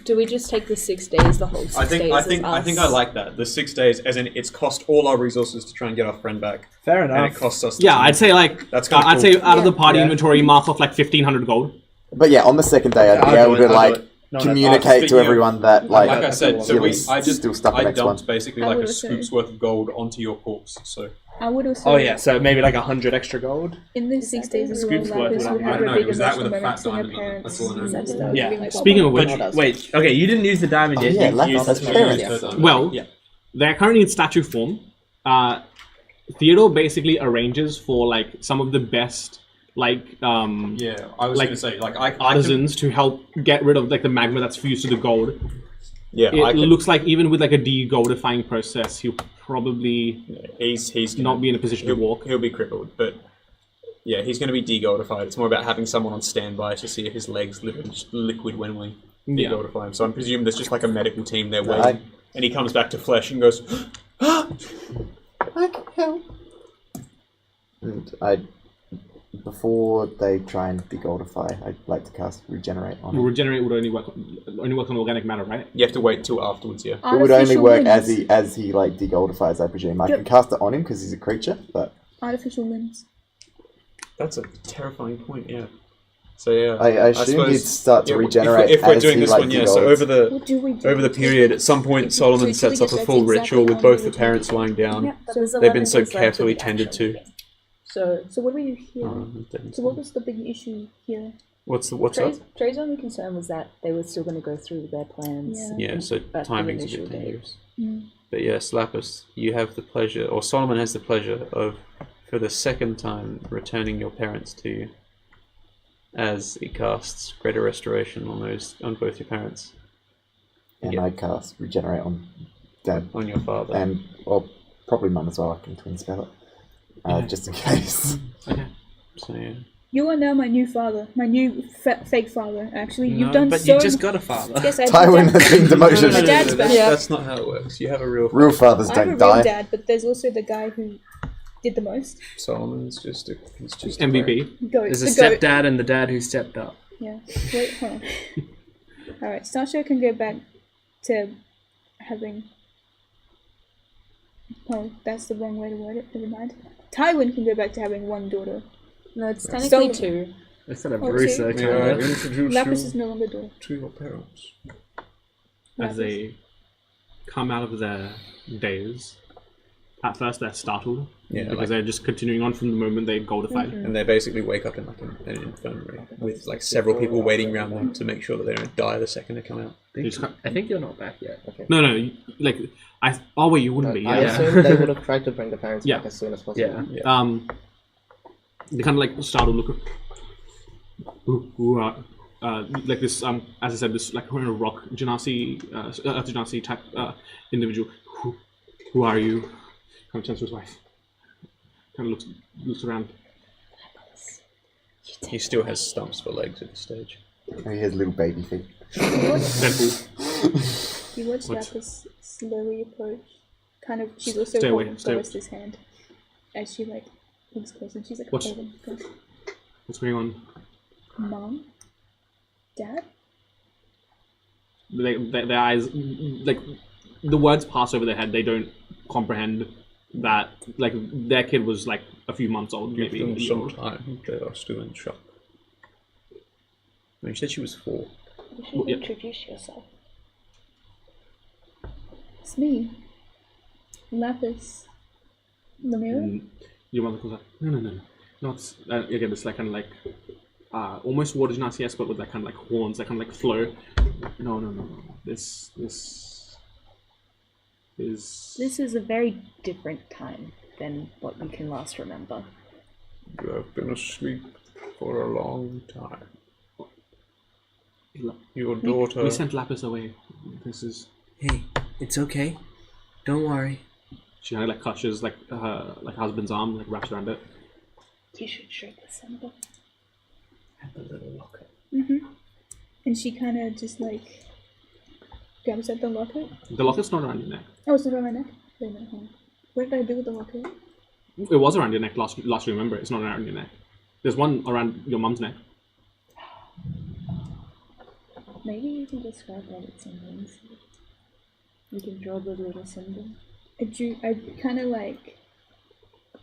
do we just take the 6 days, the whole 6 I think days? I as think I think us? I like that. The 6 days, as in it's cost all our resources to try and get our friend back, Fair and it enough. costs us. Yeah, I'd say like That's kinda I'd say cool. out of the party Yeah. inventory, mark off like 1,500 gold. But yeah, on the second day, I'd be I'll able do it, to I'll like do it. No, communicate to speaking of- everyone that like like I said, so Healy's I just still stuck the I next dumped one. basically I like a would also- scoop's worth of gold onto your corpse. So I would also. Oh yeah, so maybe like 100 extra gold. In the 6 days as well, Scoop's worth Lapis it. would I have don't a know, big it was that with emotional a moment fat seeing her diamond on it. parents. That's all I know. and stuff. Yeah. Being like, Speaking of which, Wait, okay, you didn't use the diamond Oh yet. yeah, you Lapis used has the parents. well, Yeah. they're currently in statue form. Theodore basically arranges for like some of the best like Yeah, I was Like, going to say like I can, artisans to help get rid of like the magma that's fused to the gold. yeah, It I can, looks like even with like a de-goldifying process, he'll probably he's not be in a position to walk. He'll be crippled, but yeah, he's going to be de-goldified. It's more about having someone on standby to see if his legs liquid when we Yeah. de-goldify him. So I'm presuming there's just like a medical team there I- waiting, and he comes back to flesh and goes, I can help. And before they try and degoldify, I'd like to cast Regenerate on him. Regenerate would only work on organic matter, right? you have to wait till afterwards. Yeah, It would only Artificial work limbs. as he like degoldifies, I presume. I can cast it on him because he's a creature, but Artificial limbs. that's a terrifying point. Yeah. So yeah, I assume suppose- he'd start to yeah, regenerate If we're as doing he this like one, yeah. So degolds. What do we do? over the period, at some point, Solomon sets up a full ritual with both the parents lying down. Yeah, but there's They've 11 been so days left to carefully the tended action. to. So, So what do we do here? Didn't- So what was the big issue here? what's up? Trey's only concern was that they were still going to go through their plans. Yeah. Yeah, so the timing's a initial bit date. dangerous. Mm. But yes, Lapis, you have the pleasure, or Solomon has the pleasure of, for the second time, returning your parents to you, as he casts Greater Restoration on both your parents, And Yeah. I cast Regenerate on Dad. on your father. And, well, probably Mum as well. I can twin spell it. Just in case. Okay. So yeah. You are now my new father, my new fake father. Actually, you've No, done but so. you just got a father. Yes, I Tywin did. has been demoted. My dad's back. That's not how it works. You have a real Real fathers I have a don't real die. dad, but there's also the guy who did the most. Solomon's just a MVP. Goat. There's a the goat. stepdad and the dad who stepped up. Yeah. Wait, hold on. Alright, Stasha can go back to having. Oh, that's the wrong way to word it. Never mind. Tywin can go back to having one daughter. No, it's technically So- 2. Instead of Oh, Russo, see? May I kind of. introduce Lapis you is no longer daughter. to your parents? As they come out of their daze, at first they're startled Yeah, because like- they're just continuing on from the moment they goldified. And they basically wake up in like an infirmary with like several people waiting around them to make sure that they don't die the second they come out. They just I think you're not back yet. No, like oh wait, you wouldn't be. I Yeah. assume they would have tried to bring the parents Yeah. back as soon as possible. Yeah. They kind of like startled look. Who are like this? As I said, this like kind of rock genasi, genasi type individual. Who are you? Kind of turns to his wife. Kind of looks around. He still has stumps for legs at this stage. He has little baby feet. Deadpool. You watch What? Lapis slowly approach. Kind of, she's also Stay away, holding stay away. Forrester's hand. As she like looks close and she's like, What's- holding close. What's going on? Mom? Dad? Their eyes, like the words pass over their head. They don't comprehend that like their kid was like a few months old, Give maybe. them a year some old. time. They are still in shock. No, you said she was 4. You should Yeah. introduce yourself. It's me. Lapis. Lemire? And your mother comes up. No. Not again. It's like kind of like almost water genasi, yes, but with that kind of like horns, that kind of like flow. No. This is. This is a very different time than what we can last remember. You have been asleep for a long time. Your daughter. We sent Lapis away. This is. Hey, it's okay. Don't worry. She kind of like clutches like her husband's arm, like wraps around it. You should show the symbol. And the little locket. And she kind of just like grabs at the locket. The locket's not around your neck. Oh, it's not around my neck. Wait a minute, hold on. What did I do with the locket? It was around your neck last you remember. It's not around your neck. There's one around your mum's neck. Maybe you can describe what it means. You can draw the little symbol. I kind of like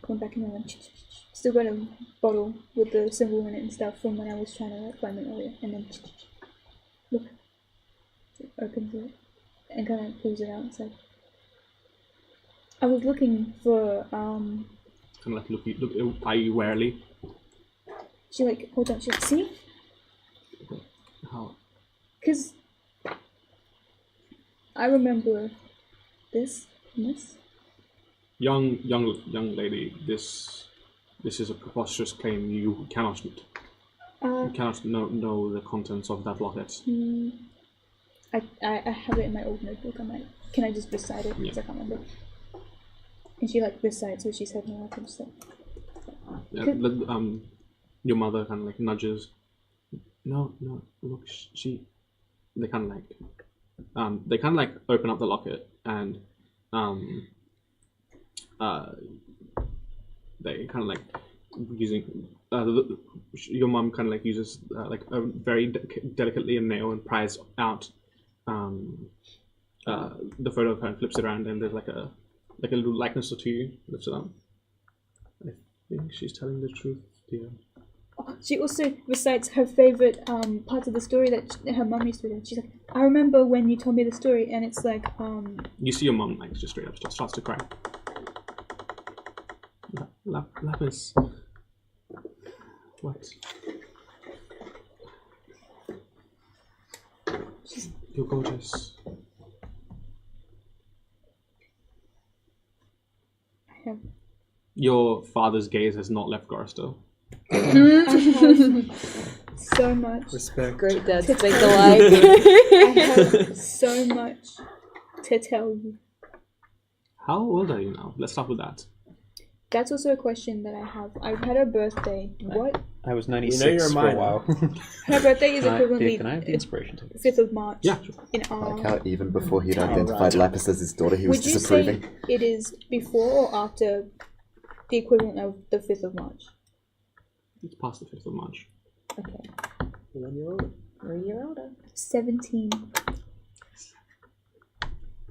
went back in and still got a bottle with the symbol in it and stuff from when I was trying to like find it earlier, and then look, so it opens it and kind of pulls it out and says, "I was looking for Kind of like look eye you warily. She like hold on, she like, see? How? Cause I remember this and this. Young lady, this is a preposterous claim. You cannot know the contents of that locket. I have it in my old notebook. Can I just recite it? Because I can't remember. And she like recites what she said, and I can just like. Your mother kind of like nudges. No, look, she. They kind of like open up the locket and they kind of like using your mum kind of like uses like a very delicately a nail and pries out the photo of her and flips it around, and there's like a little likeness or two lifts it up. I think she's telling the truth, dear. She also recites her favorite parts of the story that her mum used to do. She's like, I remember when you told me the story, and it's like You see your mum like just straight up starts to cry. Lapis. What? You're gorgeous. I have. Your father's gaze has not left Gorster. I have so much. Respect. Great dads think alike. I have so much to tell you. How old are you now? Let's start with that. That's also a question that I have. I've had her birthday. What? I was 96 for a while. Her birthday is Can equivalently I have the inspiration table? 5th of March. Yeah, sure. In Like how even before he'd identified Lapis as his daughter, he was Would you disapproving. say it is before or after the equivalent of the 5th of March? It's past the 5th of March. Okay. 1 year older. 1 year older. 17.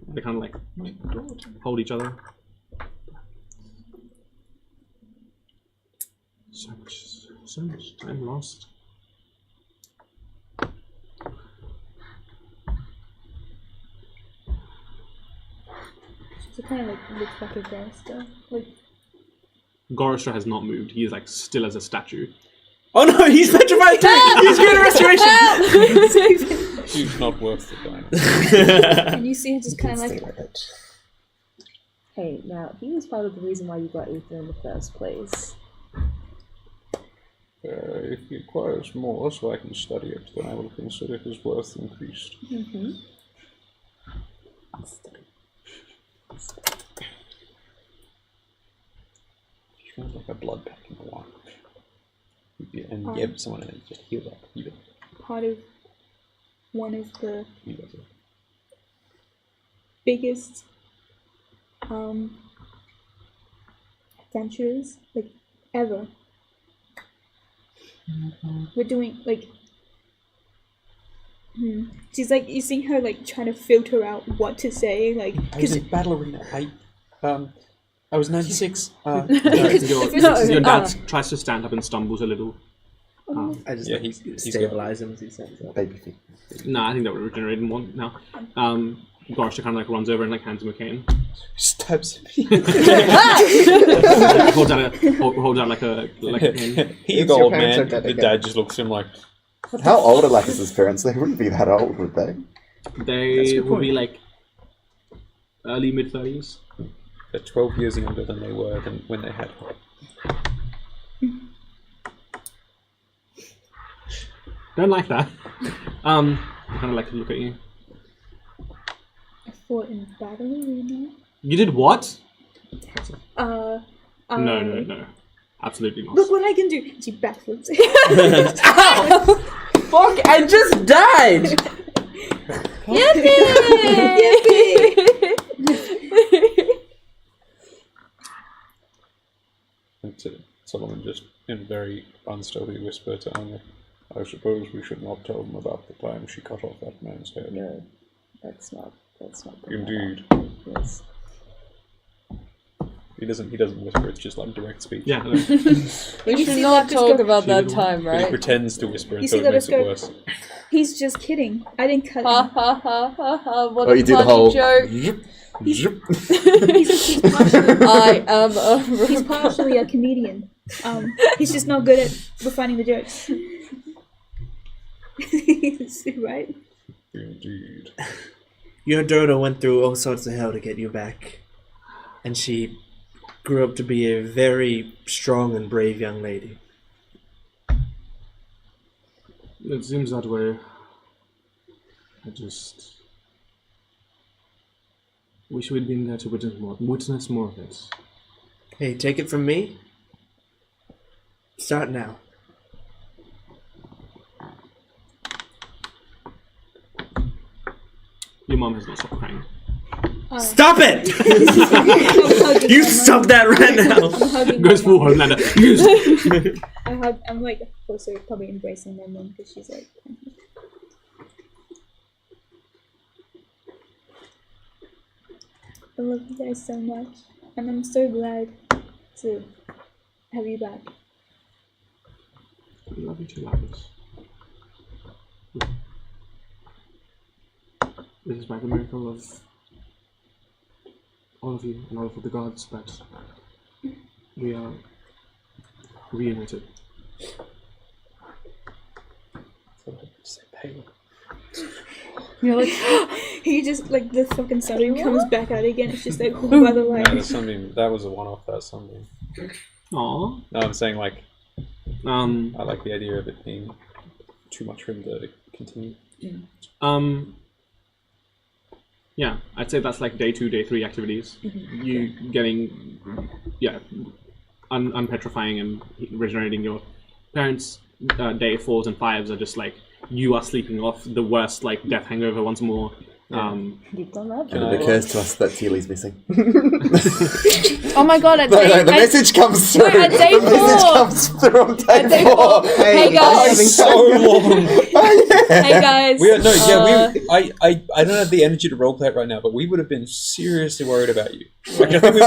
They kind of like hold each other. So much time lost. She kind of like looks back at Gorister. Like, Gorister has not moved. He is like still as a statue. Oh no, he's petrified too! He's getting a restoration! She's not worth the time. and you see her just kind of like. Hey, now, he was part of the reason why you got Aether in the first place. If he acquires more so I can study it, then I will consider his worth increased. Mm-hmm. She feels like a blood pack in the water. And give someone and just heal up. Part of one of the Heal up. biggest adventures like ever. We're doing like she's like, you see her like trying to filter out what to say, like I was in Battle Arena. I was 96. Your dad tries to stand up and stumbles a little. I just he's stabilize him as he stands up. Baby feet. No, I think that would regenerate in one now. Gorister kind of like runs over and like hands him a cane. Stabs him. holds out like a cane. Here you go, old man. The dad just looks at him like, How old are Lapis' parents? They wouldn't be that old, would they? They will be like early mid-30s. they're 12 years younger than they were when they had her. Don't like that. I kind of like to look at you. I fought in battle, you know? You did what? No. No. Absolutely not. Look what I can do. She backflips. Ow! Fuck! I just died. And Solomon just, in a very unstealthy whisper to Anya, I suppose we should not tell them about the time she cut off that man's head. No, that's not. Indeed. Yes. He doesn't whisper, it's just like direct speech. Yeah. We should not talk about that time, But he right? pretends to whisper You see until it that makes it escape? worse. He's just kidding. I didn't cut Ha him. ha ha ha ha! What Oh, a you do the funny whole. joke! He's partially, I am a. he's partially a comedian. He's just not good at refining the jokes. Right? Indeed. Your daughter went through all sorts of hell to get you back. And she grew up to be a very strong and brave young lady. It seems that way. I just wish we'd been there to witness more of it. Hey, take it from me. Start now. Your mom has not stopped crying. Stop it! You stop that right now! I'm hugging Goes my full mom. Homelander. I'm like also probably embracing my mom because she's like. I love you guys so much, and I'm so glad to have you back. I love you too, Lapis. This is by the miracle of all of you and all of the gods that we are reunited. You're like, he just like the fucking sun comes back out again. It's just like by the light. No, the sunbeam, that was a one-off, that sunbeam. Aww. No, I'm saying like, I I like the idea of it being too much for him to continue. Yeah, I'd say that's like day 2, day 3 activities. You getting, unpetrifying and regenerating your parents. Day 4s and 5s are just like you are sleeping off the worst like death hangover once more. You've done that. And it occurs to us that Teely's missing. Oh my god, at No, day, the message comes through. at day The message 4. comes through on day day 4. four. Hey guys. So long! Hey guys. I don't have the energy to roleplay it right now, but we would have been seriously worried about you. Like, I think we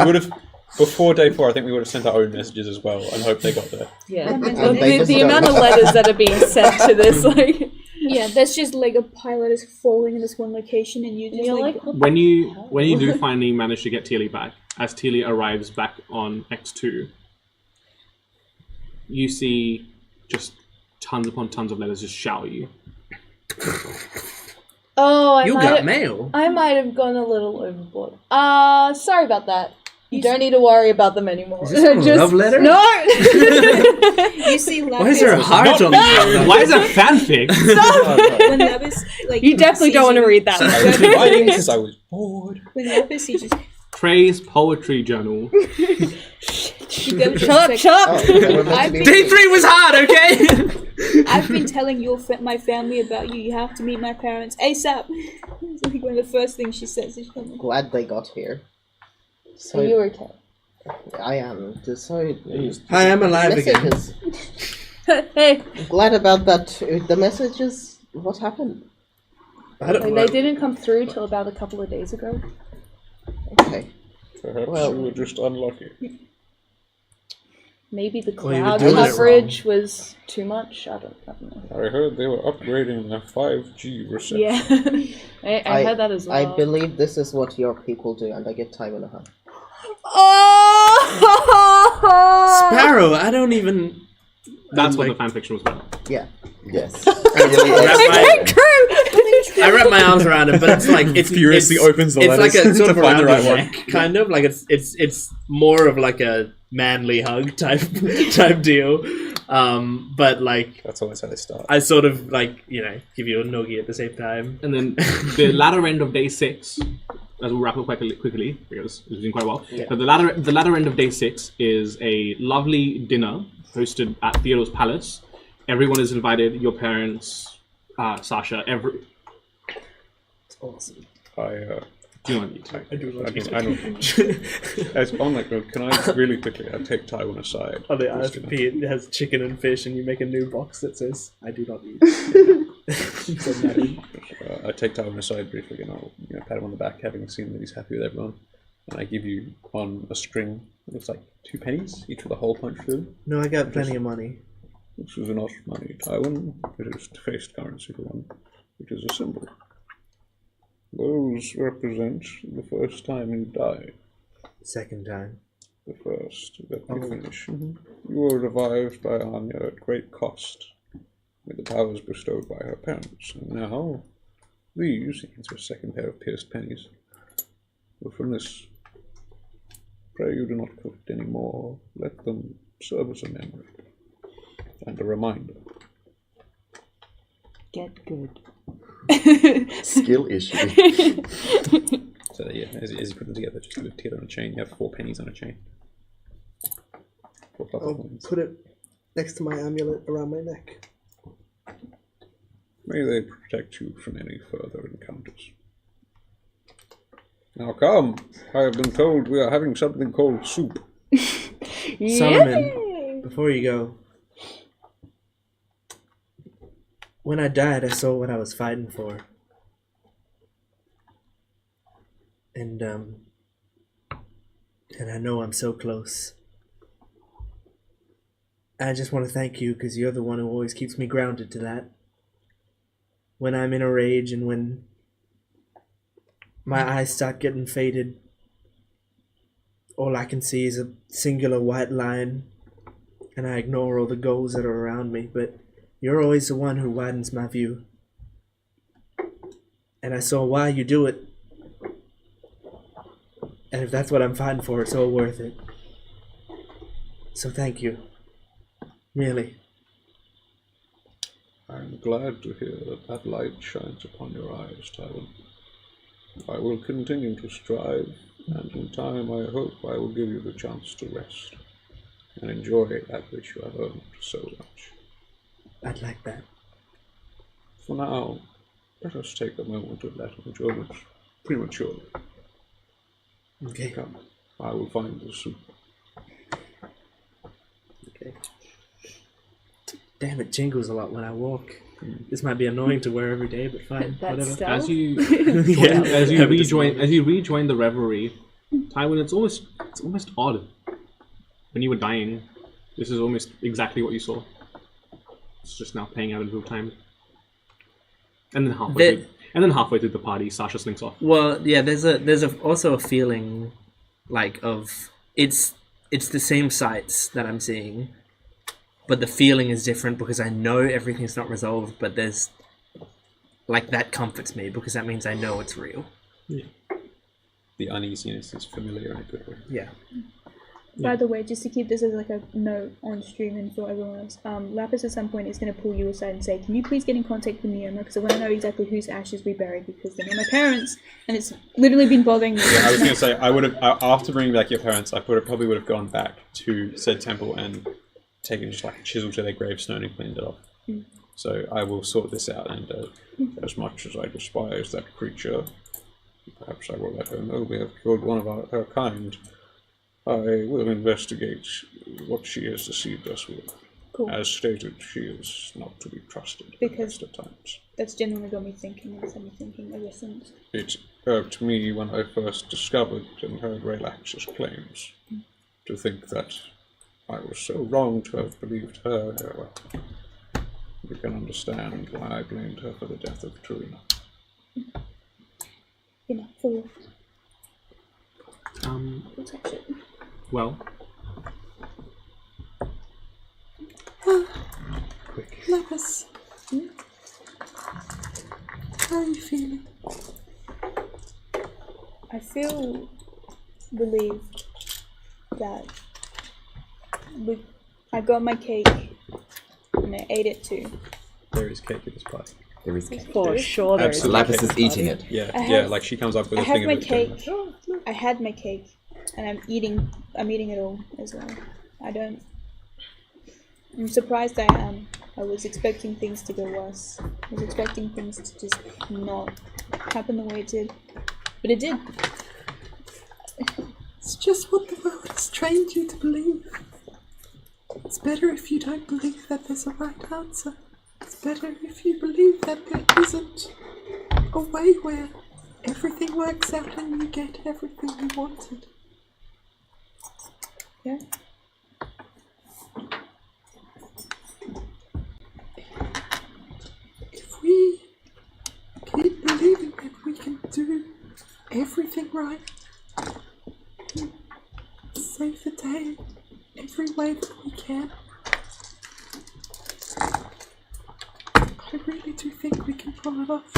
would have, before day 4, I think we would have sent our own messages as well and hoped they got there. Yeah. And The amount of letters that are being sent to this, like. Yeah, there's just like a pilot is falling in this one location, and you just You're like When you do finally manage to get Teely back, as Teely arrives back on X2, you see just tons upon tons of letters just shower you. Oh, You got mail. I might have gone a little overboard. Sorry about that. You don't need to worry about them anymore. Is this a love letter? No! you see Lapis. Why is there a heart on the Why is that fanfic? When Lapis like You definitely don't want to read that. I've been writing since I was bored. When Lapis he just Trey's poetry journal. you go to Shut up, shut up! I've been, Day 3 was hard, okay? I've been telling my family about you. You have to meet my parents ASAP. It's like one of the first things she says. Is Glad they got here. So Are you okay? I am. So Hi, I'm alive again. messages. Hey, Glad about that. The messages. What happened? I don't they didn't come through till about a couple of days ago. Okay. Perhaps Well- you were just unlucky. Maybe the Well, you were cloud doing it coverage was too much. I don't know. I heard they were upgrading their 5G reception. Yeah, I heard that as well. I believe this is what your people do, and I get time and a half. Oh! Sparrow, I don't even. That's what like, the fanfiction was about. Yeah. Yes. I wrap my arms around it, but it's like it's Furiously opens the it's letters like a sort to of find the rounded right one. check, kind of like it's more of like a manly hug type deal. But like That's always how they start. I sort of like give you a noogie at the same time. And then the latter end of day 6, as we'll wrap up quickly because it's doing quite well. Yeah. But the latter end of day 6 is a lovely dinner hosted at Theodore's palace. Everyone is invited. Your parents, Sasha, It's awesome. Do you not need to? I do not need I don't. As on that note, can I really quickly take Tywin aside? Oh, the IFP, it has chicken and fish, and you make a new box that says, I do not eat. I take Tywin aside briefly and I'll pat him on the back, having seen that he's happy with everyone. And I give you on a string, it looks like 2 pennies, each with a hole punched through. No, I got plenty of money. This is not money, Tywin. It is defaced currency for one. It is a symbol. Those represent the first time you die. Second time. The first that you finish. You were revived by Anya at great cost, with the powers bestowed by her parents. And now, these, he hands her a second pair of pierced pennies, were from this. Pray you do not collect any more. Let them serve as a memory and a reminder. Get good. Skill issue. So yeah, as you put them together, just put it together on a chain. You have 4 pennies on a chain. 4 copper I'll coins. put it next to my amulet around my neck. May they protect you from any further encounters. Now come, I have been told we are having something called soup. Solomon, before you go, when I died, I saw what I was fighting for. And I know I'm so close. I just want to thank you because you're the one who always keeps me grounded to that. When I'm in a rage and when my eyes start getting faded, all I can see is a singular white line, and I ignore all the goals that are around me, but you're always the one who widens my view. And I saw why you do it. And if that's what I'm fighting for, it's all worth it. So thank you. Really. I'm glad to hear that that light shines upon your eyes, Tywin. I will continue to strive, and in time I hope I will give you the chance to rest and enjoy that which you have earned so much. I'd like that. For now, let us take a moment of that enjoyment prematurely. Okay. Come, I will find the soup. Okay. Damn, it jingles a lot when I walk. This might be annoying to wear every day, but fine. That's whatever. stealth. As you Yeah. as you rejoin the revelry, Tywin, it's almost odd. When you were dying, this is almost exactly what you saw. It's just now playing out in real time. And then halfway through the party, Sasha slinks off. Well, yeah, there's also a feeling like of it's the same sights that I'm seeing, but the feeling is different because I know everything's not resolved, but there's like that comforts me because that means I know it's real. The uneasiness is familiar in a good way. Yeah. By the way, just to keep this as like a note on stream and for everyone else, Lapis at some point is going to pull you aside and say, can you please get in contact with Neoma, because I want to know exactly whose ashes we buried, because they're not my parents, and it's literally been bothering me. Yeah, I was going to say, I would have, after bringing back your parents, I probably would have gone back to said temple and taken just like a chisel to their gravestone and cleaned it off. So I will sort this out, and As much as I despise that creature, perhaps I will let her know we have killed one of her kind. I will investigate what she has deceived us with. Cool. As stated, she is not to be trusted Because- at times. That's genuinely got me thinking, and it's had me thinking ever since. It irked me when I first discovered and heard Relax's claims, to think that I was so wrong to have believed her. Well, you can understand why I blamed her for the death of Turina. You know, for Well, Lapis. How are you feeling? I feel relieved that I got my cake and I ate it too. There is cake at this party. There is cake. For sure, there is. Absolutely. Lapis is eating it. Yeah, I yeah. have- Like she comes up with I a have thing my of it. cake. I had my cake, and I'm eating it all as well. I'm surprised I am. I was expecting things to go worse. I was expecting things to just not happen the way it did. But it did. It's just what the world has trained you to believe. It's better if you don't believe that there's a right answer. It's better if you believe that there isn't a way where everything works out and you get everything you wanted. Yeah. If we keep believing that we can do everything right, save the day every way that we can, I really do think we can pull it off.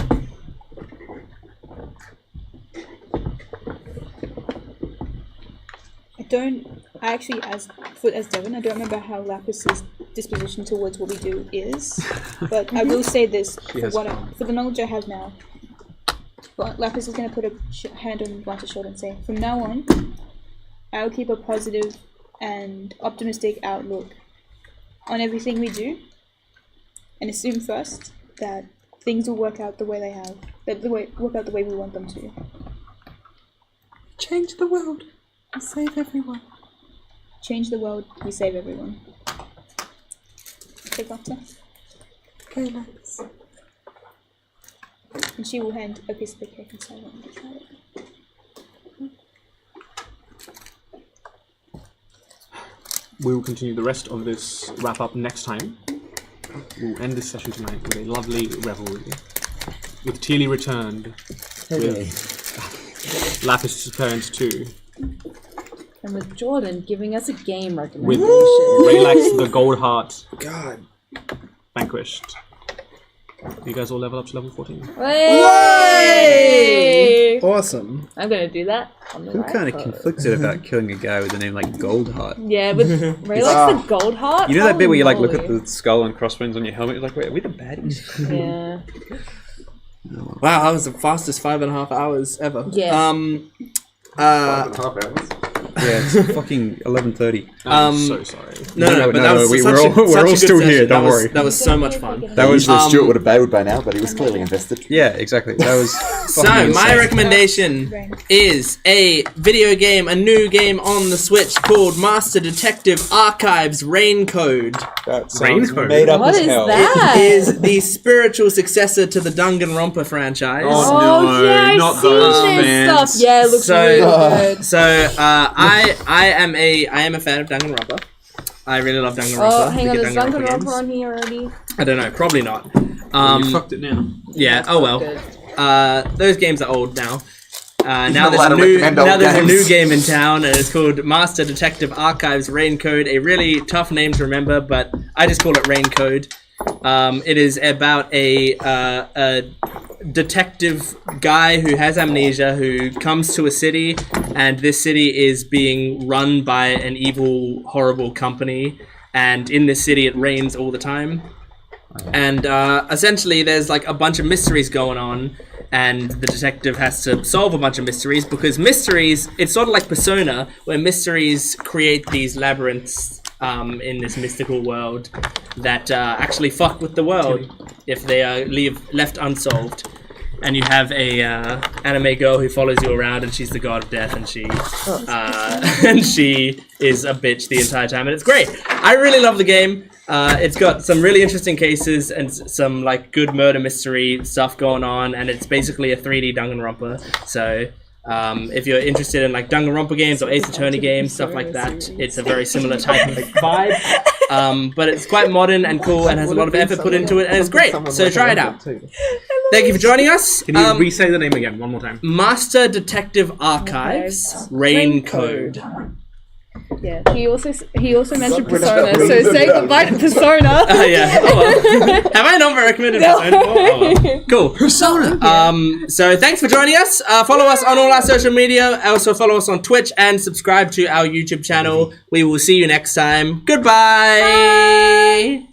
I actually, as Devin, I don't remember how Lapis's disposition towards what we do is, but I will say this, for the knowledge I have now, Lapis is going to put a hand on Blanche's shoulder and say, from now on, I'll keep a positive and optimistic outlook on everything we do, and assume first that things will work out the way they have, work out the way we want them to. Change the world and save everyone. Change the world, we save everyone. Okay, Doctor. Okay, Lapis. And she will hand a piece of the cake and say, "Let me try it." We will continue the rest of this wrap up next time. We'll end this session tonight with a lovely revelry. With Teely returned, with Lapis' parents too, And with Jordan giving us a game with recommendation. Raylax the Gold Heart God. vanquished. You guys all level up to level 14. Hey! Awesome. I'm gonna do that on the I'm right kind of foot. conflicted about killing a guy with a name like Goldheart. Yeah, with Raylax the Gold Heart. You know that bit where you like look Holy at the skull and crossbones on your helmet? You're like, wait, are we the baddies? moly. Yeah. Wow, that was the fastest 5.5 hours ever. Yeah. Yeah, it's fucking 11:30. I'm so sorry. No, but that was we're such all, a, we're such all a good still here, session. don't that worry. Was, that was so much fun. That was Usually Stuart would have bailed by now, but he was clearly invested. Yeah, exactly. That was So, fucking my insane. recommendation is a video game, a new game on the Switch called Master Detective Archives Rain Code. That Rain sounds code. made up What as is hell. that? It is the spiritual successor to the Danganronpa franchise. Oh, yeah, I've not seen those this fans. stuff. Yeah, it looks So- really good. So I am a fan of Danganronpa. I really love Danganronpa. Oh, hang on, We get is Danganronpa Danganronpa games. on here already? I don't know, probably not. You fucked it now. Yeah. Oh well. Good. Those games are old now. Now not there's allowed a to new recommend old now there's a games. new game in town, and it's called Master Detective Archives Rain Code. A really tough name to remember, but I just call it Rain Code. It is about a detective guy who has amnesia who comes to a city, and this city is being run by an evil, horrible company. And in this city, it rains all the time. And essentially, there's like a bunch of mysteries going on, and the detective has to solve a bunch of mysteries because mysteries, it's sort of like Persona, where mysteries create these labyrinths in this mystical world that actually fuck with the world if they are left unsolved. And you have a anime girl who follows you around, and she's the god of death, and she is a bitch the entire time, and it's great. I really love the game. It's got some really interesting cases and some like good murder mystery stuff going on, and it's basically a 3D Danganronpa. So if you're interested in like Danganronpa games or Ace Attorney games, stuff like that, it's a very similar type of vibe. But it's quite modern and cool and has a lot of effort put into it, and it's great. So try it out. Thank you for joining us. Can you re-say the name again one more time? Master Detective Archives Rain Code. Yeah. He also mentioned We're not Persona, going so to say that. goodbye to Persona. Yeah. Oh, well. Have I not recommended Persona before? Oh, well. Cool. Persona. So thanks for joining us. Follow us on all our social media. Also follow us on Twitch and subscribe to our YouTube channel. We will see you next time. Goodbye.